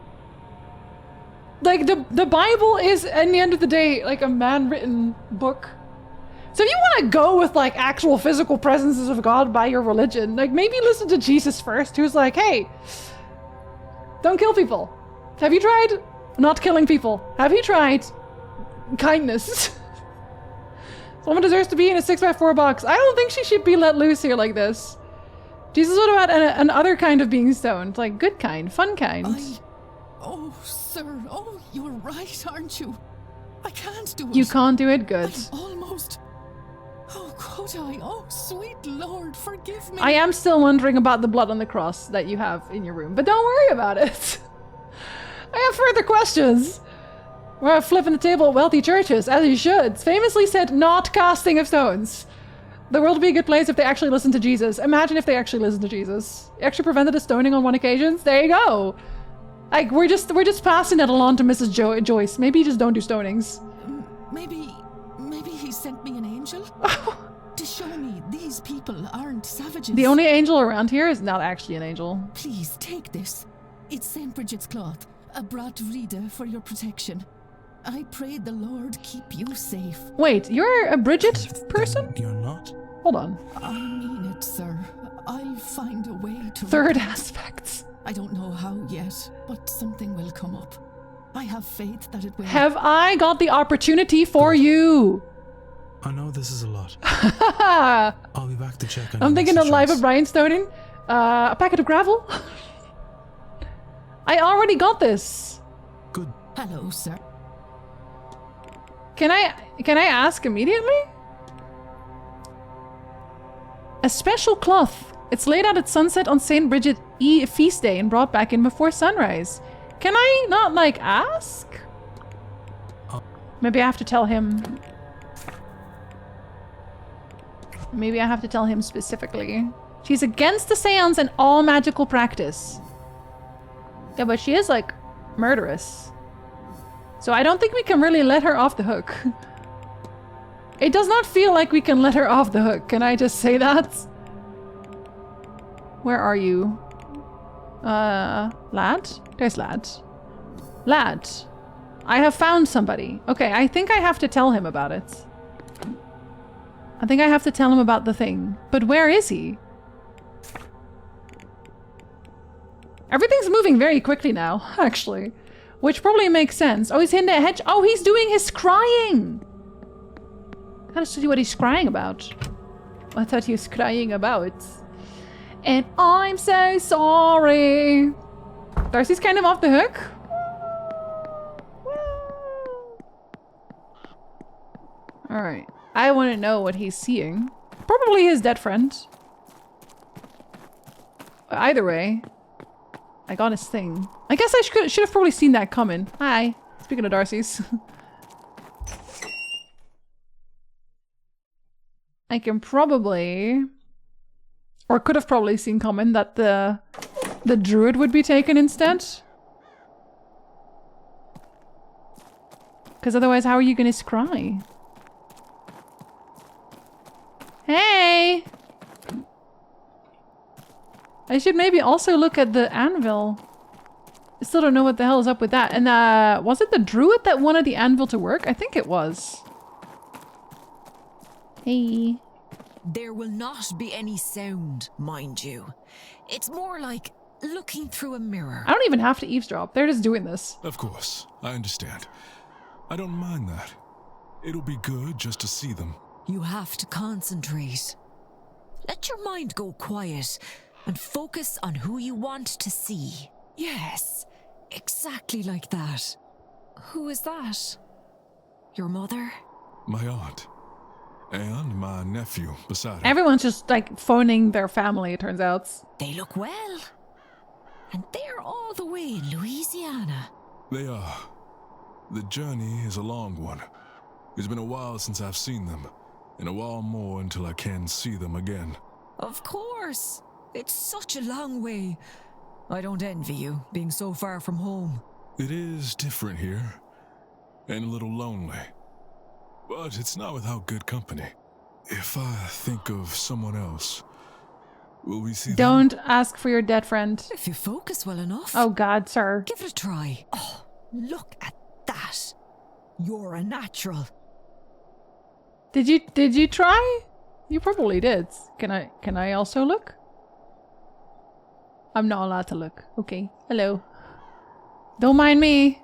Like, the Bible is, at the end of the day, like a man-written book. So if you want to go with like actual physical presences of God by your religion, like maybe listen to Jesus first, who's like, hey, don't kill people. Have you tried not killing people? Have you tried kindness? Someone deserves to be in a 6x4 box. I don't think she should be let loose here like this. Jesus, what about an other kind of being stoned? Like good kind, fun kind. Oh, sir. Oh, you're right, aren't you? I can't do it. You can't do it, good. I'm almost... Oh, could I? Oh, sweet Lord, forgive me. I am still wondering about the blood on the cross that you have in your room, but don't worry about it. I have further questions. We're flipping the table at wealthy churches, as you should. Famously said, not casting of stones. The world would be a good place if they actually listened to Jesus. Imagine if they actually listened to Jesus. He actually prevented a stoning on one occasion. There you go. Like, we're just passing it along to Mrs. Joyce. Maybe you just don't do stonings. Maybe he sent me an angel to show me these people aren't savages. The only angel around here is not actually an angel. Please take this. It's St. Bridget's cloth, a brat vrida for your protection. I pray the Lord keep you safe. Wait, you're a Bridget person? You're not? Hold on. I mean it, sir. I'll find a way to... Third aspects. I don't know how yet, but something will come up. I have faith that it will. Have I got the opportunity for you? I know this is a lot. I'll be back to check on I'm thinking of Live of of Brian stoning. A packet of gravel? I already got this. Good. Hello, sir. Can I ask immediately? A special cloth. It's laid out at sunset on St. Bridget feast day and brought back in before sunrise. Can I not, like, ask? Maybe I have to tell him. Maybe I have to tell him specifically. She's against the seance and all magical practice. Yeah, but she is, like, murderous. So I don't think we can really let her off the hook. It does not feel like we can let her off the hook. Can I just say that? Where are you? Lad? There's Lad. Lad. I have found somebody. Okay, I think I have to tell him about it. I think I have to tell him about the thing. But where is he? Everything's moving very quickly now, actually. Which probably makes sense. Oh, he's hitting a hedge. Oh, he's doing his crying. Gotta see what he's crying about. I thought he was crying about. And I'm so sorry. Darcy's kind of off the hook. Alright. I want to know what he's seeing. Probably his dead friend. Either way, I got his thing. I guess I should have probably seen that coming. Hi. Speaking of Darcy's. I can probably... Or could have probably seen coming that the druid would be taken instead. Because otherwise, how are you going to scry? Hey! I should maybe also look at the anvil. I still don't know what the hell is up with that. And was it the druid that wanted the anvil to work? I think it was. Hey. There will not be any sound, mind you. It's more like looking through a mirror. I don't even have to eavesdrop. They're just doing this. Of course, I understand. I don't mind that. It'll be good just to see them. You have to concentrate. Let your mind go quiet and focus on who you want to see. Yes, exactly like that. Who is that? Your mother? My aunt. And my nephew beside her. Everyone's just like phoning their family, it turns out. They look well. And they're all the way in Louisiana. They are. The journey is a long one. It's been a while since I've seen them, and a while more until I can see them again. Of course. It's such a long way. I don't envy you, being so far from home. It is different here, and a little lonely. But it's not without good company. If I think of someone else, will we see Don't ask for your dead friend. If you focus well enough. Oh God, sir. Give it a try. Oh, look at that. You're a natural. Did you try? You probably did. Can I also look? I'm not allowed to look. Okay. Hello. Don't mind me.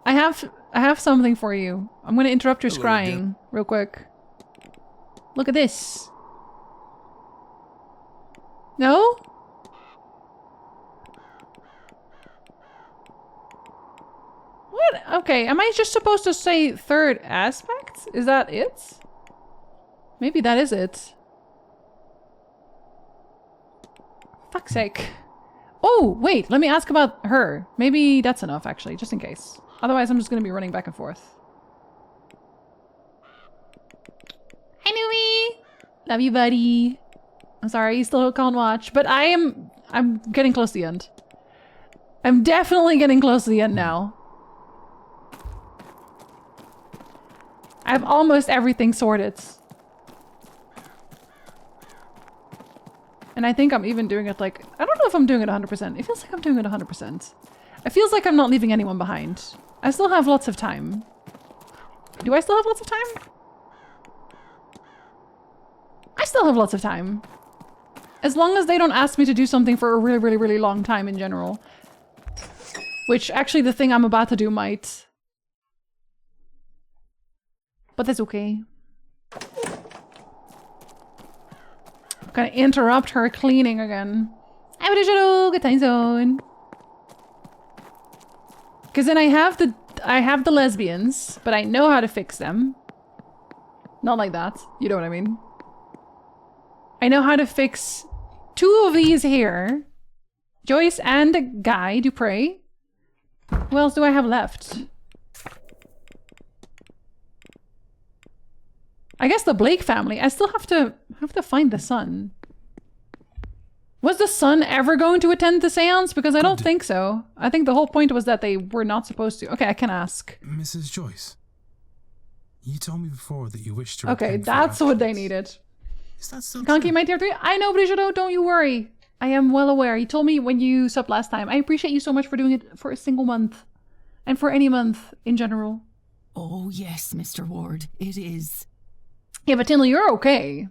I have something for you. I'm gonna interrupt your scrying real quick. Look at this. No? What? Okay, am I just supposed to say third aspect? Is that it? Maybe that is it. Fuck's sake. Oh, wait, let me ask about her. Maybe that's enough, actually, just in case. Otherwise, I'm just gonna be running back and forth. Hi, Nui! Love you, buddy. I'm sorry, you still can't watch, but I'm getting close to the end. I'm definitely getting close to the end now. I have almost everything sorted. And I think I'm even doing it like... I don't know if I'm doing it 100%. It feels like I'm doing it 100%. It feels like I'm not leaving anyone behind. I still have lots of time. Do I still have lots of time? I still have lots of time. As long as they don't ask me to do something for a really, really, really long time in general. Which, actually, the thing I'm about to do might. But that's okay. I'm gonna interrupt her cleaning again. Good time zone. Because then I have the lesbians, but I know how to fix them. Not like that. You know what I mean? I know how to fix 2 of these here. Joyce and Guy Dupre. Who else do I have left? I guess the Blake family. I still have to find the son. Was the son ever going to attend the seance? Because I don't think so. I think the whole point was that they were not supposed to. Okay, I can ask. Mrs. Joyce, you told me before that you wished to. Okay, that's what they needed. Is that still Can't keep my tier 3? I know, Brigido, don't you worry. I am well aware. You told me when you subbed last time. I appreciate you so much for doing it for a single month. And for any month in general. Oh, yes, Mr. Ward, it is. Yeah, but Tinley, you're okay.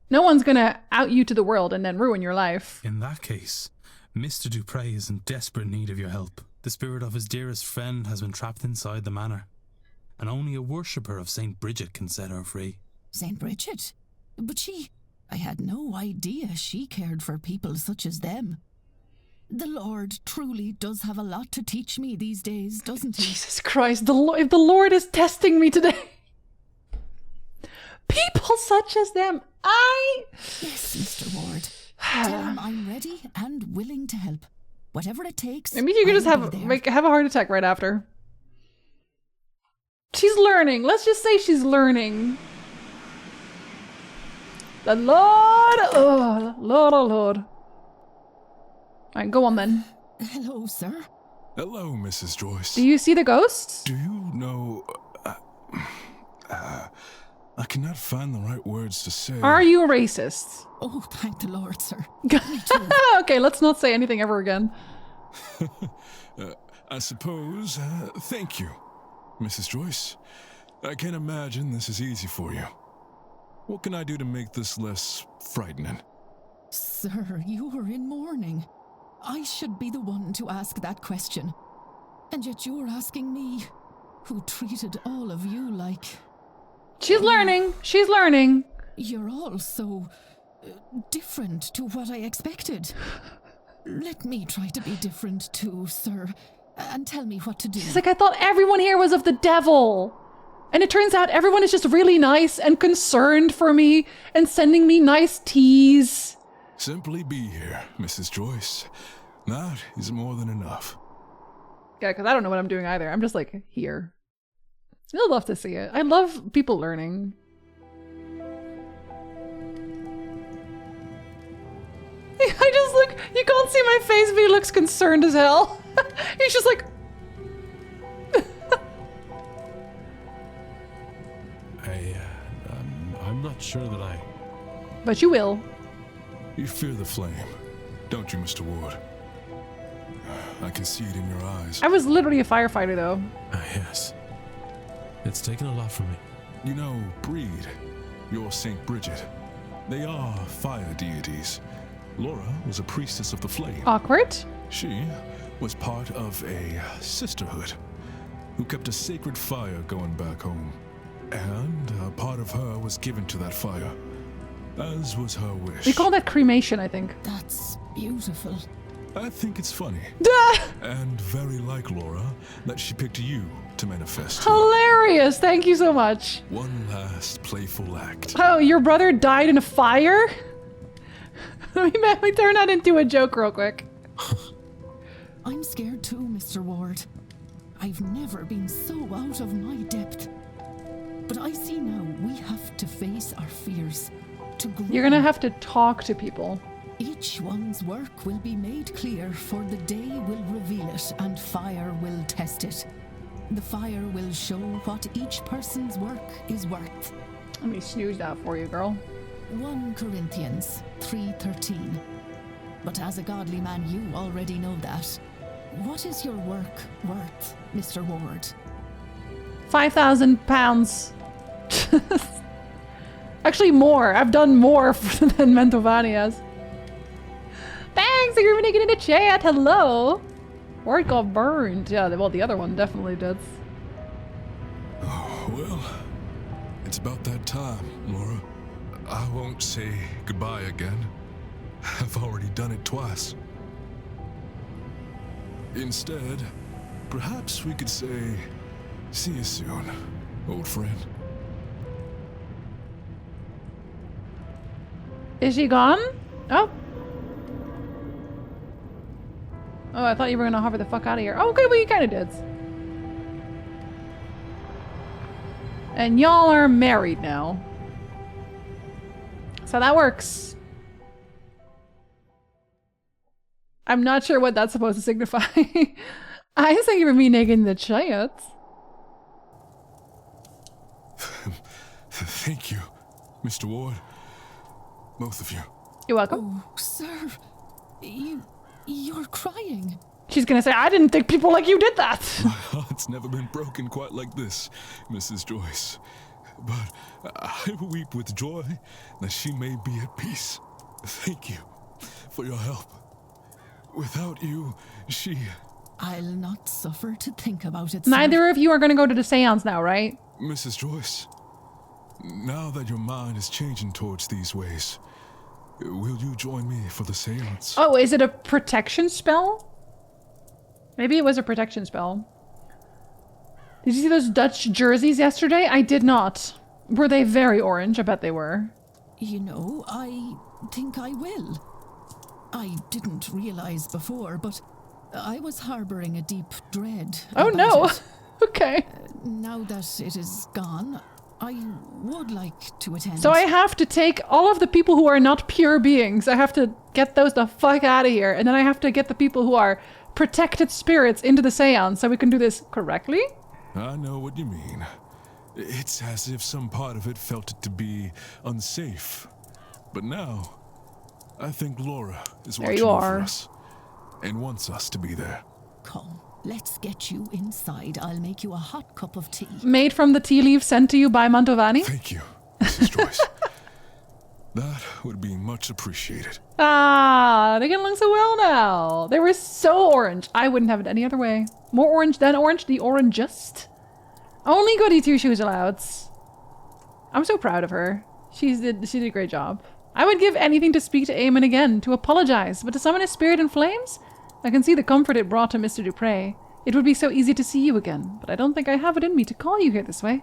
No one's gonna out you to the world and then ruin your life. In that case, Mr. Dupre is in desperate need of your help. The spirit of his dearest friend has been trapped inside the manor, and only a worshipper of St. Bridget can set her free. St. Bridget? But she... I had no idea she cared for people such as them. The Lord truly does have a lot to teach me these days, doesn't he? Jesus Christ, if the Lord is testing me today. People such as them, Yes, Mr. Ward. Tell him I'm ready and willing to help. Whatever it takes. Maybe you could just have a heart attack right after. She's learning. Let's just say she's learning. The Lord! Oh, Lord, oh Lord. Alright, go on then. Hello, sir. Hello, Mrs. Joyce. Do you see the ghosts? Do you know... I cannot find the right words to say. Are you a racist? Oh, thank the Lord, sir. Okay, let's not say anything ever again. I suppose. Thank you, Mrs. Joyce. I can't imagine this is easy for you. What can I do to make this less frightening? Sir, you are in mourning. I should be the one to ask that question. And yet you're asking me, who treated all of you like... She's learning. She's learning. You're all so different to what I expected. Let me try to be different too, sir, and tell me what to do. She's like, I thought everyone here was of the devil. And it turns out everyone is just really nice and concerned for me and sending me nice teas. Simply be here, Mrs. Joyce. That is more than enough. Yeah, because I don't know what I'm doing either. I'm just like, here. I'd love to see it. I love people learning. I just look, you can't see my face, but he looks concerned as hell. He's just like... I'm not sure that I... But you will. You fear the flame, don't you, Mr. Ward? I can see it in your eyes. I was literally a firefighter, though. Yes. It's taken a lot from me. You know, Breed, Your Saint Bridget. They are fire deities. Laura was a priestess of the flame. Awkward. She was part of a sisterhood who kept a sacred fire going back home. And a part of her was given to that fire, as was her wish. We call that cremation, I think. That's beautiful. I think it's funny. And very like Laura that she picked you to manifest. Hilarious! Thank you so much. One last playful act. Oh, your brother died in a fire? Let me turn that into a joke real quick. I'm scared too, Mr. Ward. I've never been so out of my depth. But I see now we have to face our fears. To grow. You're gonna have to talk to people. Each one's work will be made clear, for the day will reveal it, and fire will test it. The fire will show what each person's work is worth. Let me snooze that for you, girl. 1 Corinthians 3:13. But as a godly man, you already know that. What is your work worth, Mr. Ward? £5,000. Actually, more. I've done more than Mantovani has. Thanks, you're making it in the chat. Hello. Ward got burned. Yeah, well, the other one definitely did. Oh, well, it's about that time, Laura. I won't say goodbye again. I've already done it twice. Instead, perhaps we could say, see you soon, old friend. Is she gone? Oh. Oh, I thought you were gonna hover the fuck out of here. Oh, okay, well, you kind of did. And y'all are married now. So that works. I'm not sure what that's supposed to signify. I think you were me naked the chat. Thank you, Mr. Ward. Both of you. You're welcome. Oh, sir. You're crying. She's gonna say, I didn't think people like you did that. My heart's never been broken quite like this, Mrs. Joyce. But I weep with joy that she may be at peace. Thank you for your help. Without you, she... I'll not suffer to think about it, Neither sir. of you are gonna go to the seance now, right? Mrs. Joyce, now that your mind is changing towards these ways, will you join me for the seance? Oh, is it a protection spell? Maybe it was a protection spell. Did you see those Dutch jerseys yesterday? I did not. Were they very orange? I bet they were. You know, I think I will. I didn't realize before, but I was harboring a deep dread. Oh no! Okay. Now that it is gone, I would like to attend. So I have to take all of the people who are not pure beings. I have to get those the fuck out of here. And then I have to get the people who are protected spirits into the seance so we can do this correctly? I know what you mean. It's as if some part of it felt it to be unsafe. But now, I think Laura is There watching you over are. us and wants us to be there. Come, let's get you inside. I'll make you a hot cup of tea. Made from the tea leaves sent to you by Mantovani? Thank you, Mrs. Joyce. That would be much appreciated. Ah, they get along so well now. They were so orange. I wouldn't have it any other way. More orange than orange, the orangest. Only goody two shoes allowed. I'm so proud of her. She did a great job. I would give anything to speak to Eamon again, to apologize, but to summon his spirit in flames? I can see the comfort it brought to Mr. Dupre. It would be so easy to see you again, but I don't think I have it in me to call you here this way.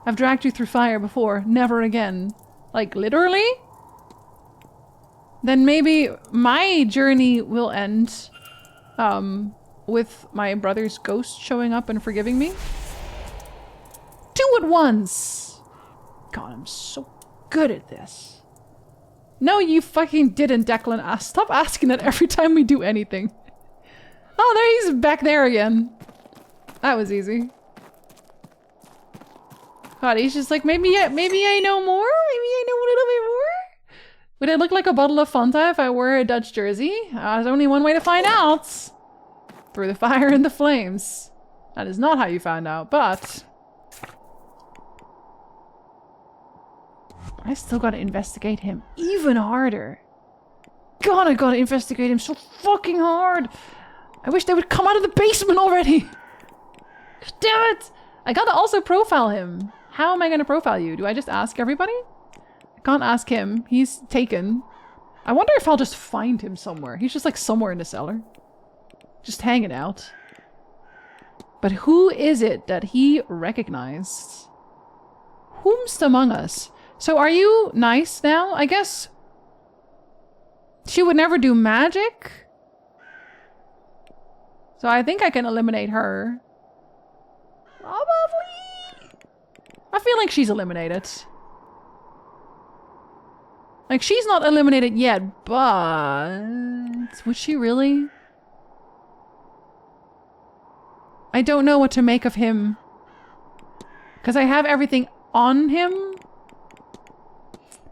I've dragged you through fire before, never again. Like, literally? Then maybe my journey will end with my brother's ghost showing up and forgiving me. 2 at once! God, I'm so good at this. No, you fucking didn't, Declan. Stop asking that every time we do anything. Oh, there he's back there again. That was easy. God, he's just like, maybe I know more? Maybe I know a little bit more? Would I look like a bottle of Fanta if I wore a Dutch jersey? There's only one way to find out. Through the fire and the flames. That is not how you found out, but... I still gotta investigate him even harder. God, I gotta investigate him so fucking hard. I wish they would come out of the basement already. Damn it! I gotta also profile him. How am I gonna profile you? Do I just ask everybody? I can't ask him. He's taken. I wonder if I'll just find him somewhere. He's just like somewhere in the cellar. Just hanging out. But who is it that he recognized? Whomst among us? So are you nice now? I guess she would never do magic. So I think I can eliminate her. Probably. I feel like she's eliminated. Like, she's not eliminated yet, but... would she really? I don't know what to make of him. Because I have everything on him.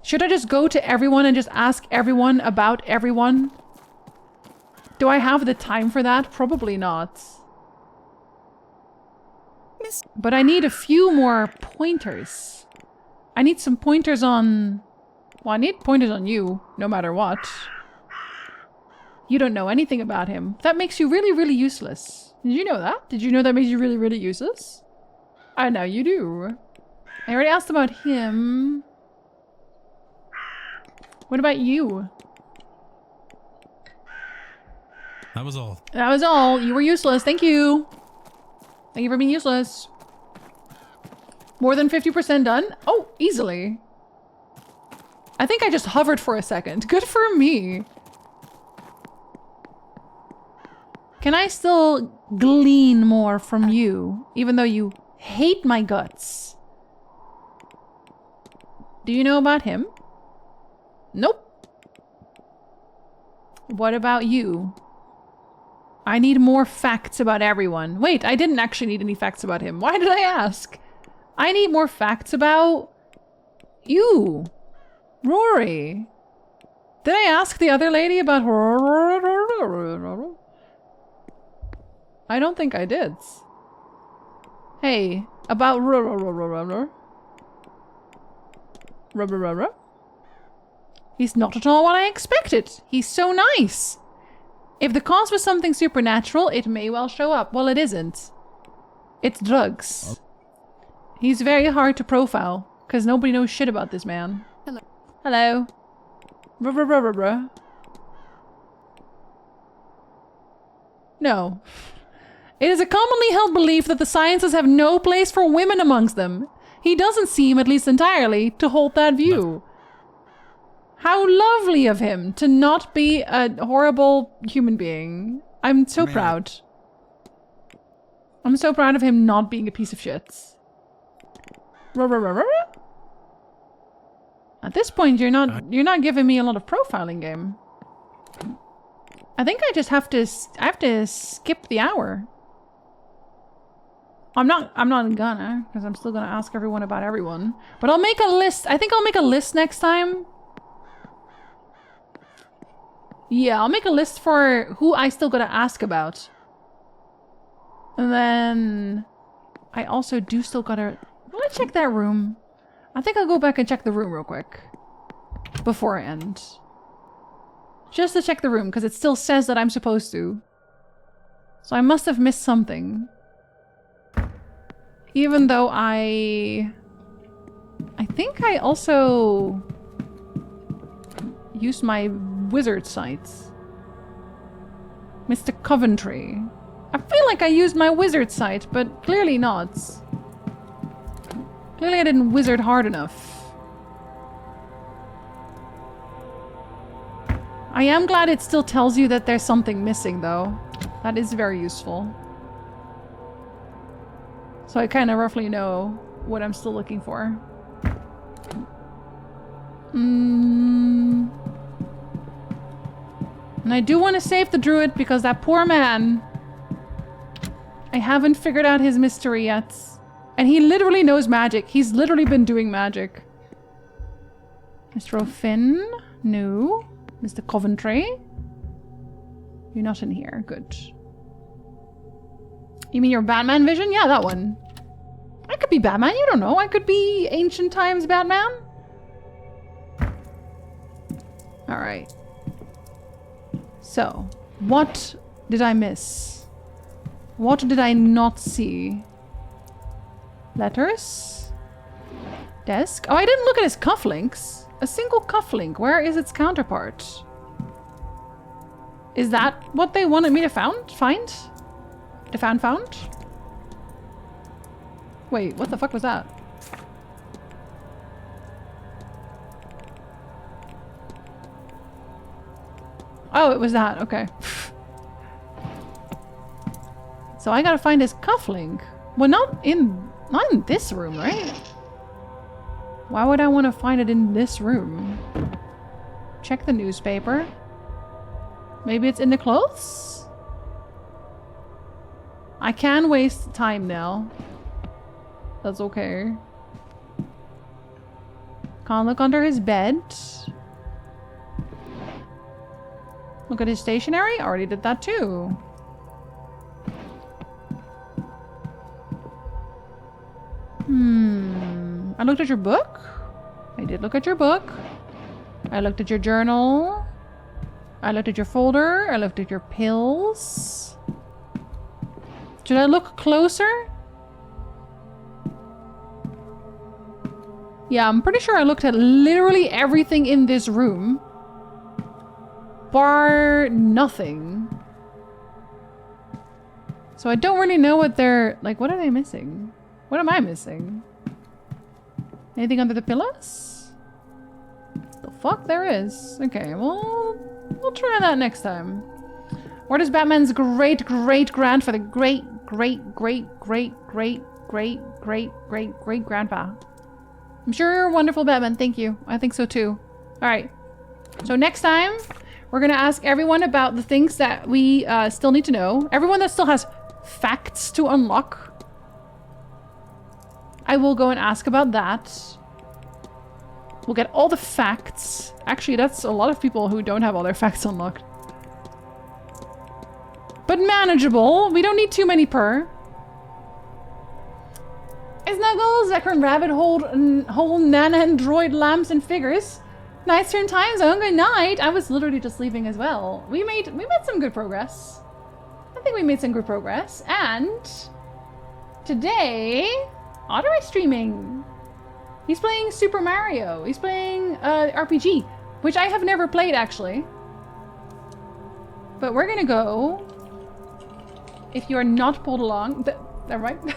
Should I just go to everyone and just ask everyone about everyone? Do I have the time for that? Probably not. But I need a few more pointers. I need some pointers on... Well, I need pointers on you, no matter what. You don't know anything about him. That makes you really, really useless. Did you know that? Did you know that makes you really, really useless? I know you do. I already asked about him. What about you? That was all. That was all. You were useless. Thank you. Thank you for being useless. More than 50% done? Oh, easily. I think I just hovered for a second. Good for me. Can I still glean more from you, even though you hate my guts? Do you know about him? Nope. What about you? I need more facts about everyone. Wait, I didn't actually need any facts about him. Why did I ask? I need more facts about you. Rory. Did I ask the other lady about her? I don't think I did. Hey, about he's not at all what I expected. He's so nice. If the cause was something supernatural, it may well show up. Well, it isn't. It's drugs. He's very hard to profile, because nobody knows shit about this man. Hello. Hello. No. It is a commonly held belief that the sciences have no place for women amongst them. He doesn't seem, at least entirely, to hold that view. How lovely of him to not be a horrible human being. I'm so proud. I'm so proud of him not being a piece of shit. At this point, you're not giving me a lot of profiling game. I think I just have to skip the hour. I'm not gonna, because I'm still gonna ask everyone about everyone. But I'll make a list. I think I'll make a list next time. Yeah, I'll make a list for who I still gotta ask about. And then I also do still gotta... Will I check that room? I think I'll go back and check the room real quick. Before I end. Just to check the room, because it still says that I'm supposed to. So I must have missed something. Even though I think I also used my wizard sights. Mr. Coventry. I feel like I used my wizard sight, but clearly not. Clearly I didn't wizard hard enough. I am glad it still tells you that there's something missing, though. That is very useful. So I kind of roughly know what I'm still looking for. And I do want to save the druid because that poor man... I haven't figured out his mystery yet. And he literally knows magic. He's literally been doing magic. Mr. O'Finn? No. Mr. Coventry? You're not in here. Good. You mean your Batman vision? Yeah, that one. I could be Batman. You don't know. I could be Ancient Times Batman. Alright. So, what did I miss? What did I not see? Letters? Desk? Oh, I didn't look at his cufflinks. A single cufflink. Where is its counterpart? Is that what they wanted me to find? To found? Wait, what the fuck was that? Oh, it was that. Okay. So I gotta find his cufflink. Well, not in this room, right? Why would I want to find it in this room? Check the newspaper. Maybe it's in the clothes? I can waste time now. That's okay. Can't look under his bed. Look at his stationery. Already did that too. I looked at your book. I did look at your book. I looked at your journal. I looked at your folder. I looked at your pills. Should I look closer? Yeah, I'm pretty sure I looked at literally everything in this room. Bar nothing. So I don't really know what they're... Like, what are they missing? What am I missing? Anything under the pillows? The fuck there is. Okay, well, we'll try that next time. What is Batman's great-great-grandfather? Great-great-great-great-great-great-great-great-grandpa. I'm sure you're a wonderful Batman. Thank you. I think so too. Alright. So next time, we're gonna ask everyone about the things that we still need to know. Everyone that still has facts to unlock. I will go and ask about that. We'll get all the facts. Actually, that's a lot of people who don't have all their facts unlocked. But manageable. We don't need too many per. Snuggles, Zekran Rabbit, whole Nana and droid lamps and figures. Nice turn time zone. Good night. I was literally just leaving as well. We made some good progress. I think we made some good progress. And today, Otter is streaming. He's playing Super Mario. He's playing RPG, which I have never played actually. But we're gonna go. If you are not pulled along, never mind.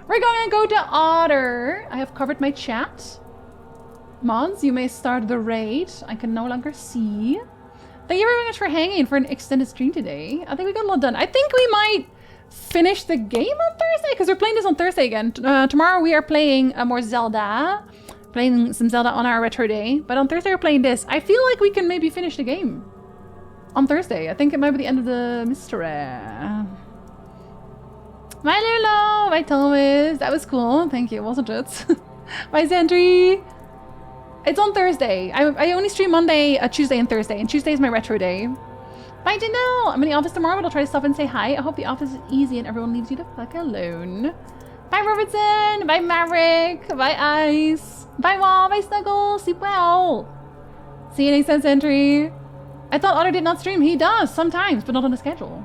We're gonna go to Otter. I have covered my chat. Mods, you may start the raid. I can no longer see. Thank you very much for hanging for an extended stream today. I think we got a lot done. I think we might finish the game on Thursday because we're playing this on Thursday again. Tomorrow we are playing more Zelda. Playing some Zelda on our retro day. But on Thursday we're playing this. I feel like we can maybe finish the game on Thursday. I think it might be the end of the mystery. Bye Lulu! Bye Thomas! That was cool. Thank you, wasn't it? Bye Sentry! It's on Thursday. I only stream Monday, Tuesday, and Thursday. And Tuesday is my retro day. Bye Janelle! I'm in the office tomorrow, but I'll try to stop and say hi. I hope the office is easy and everyone leaves you the fuck alone. Bye Robertson! Bye Maverick! Bye Ice! Bye Wall! Bye Snuggle! Sleep well! See you next time, Sentry! I thought Otter did not stream. He does sometimes, but not on the schedule.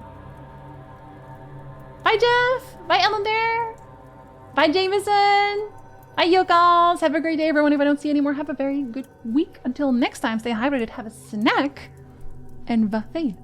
Bye Jeff! Bye Ellender! Bye Jameson! Bye Yokals! Have a great day everyone. If I don't see you anymore, have a very good week. Until next time, stay hydrated, have a snack, and va fade.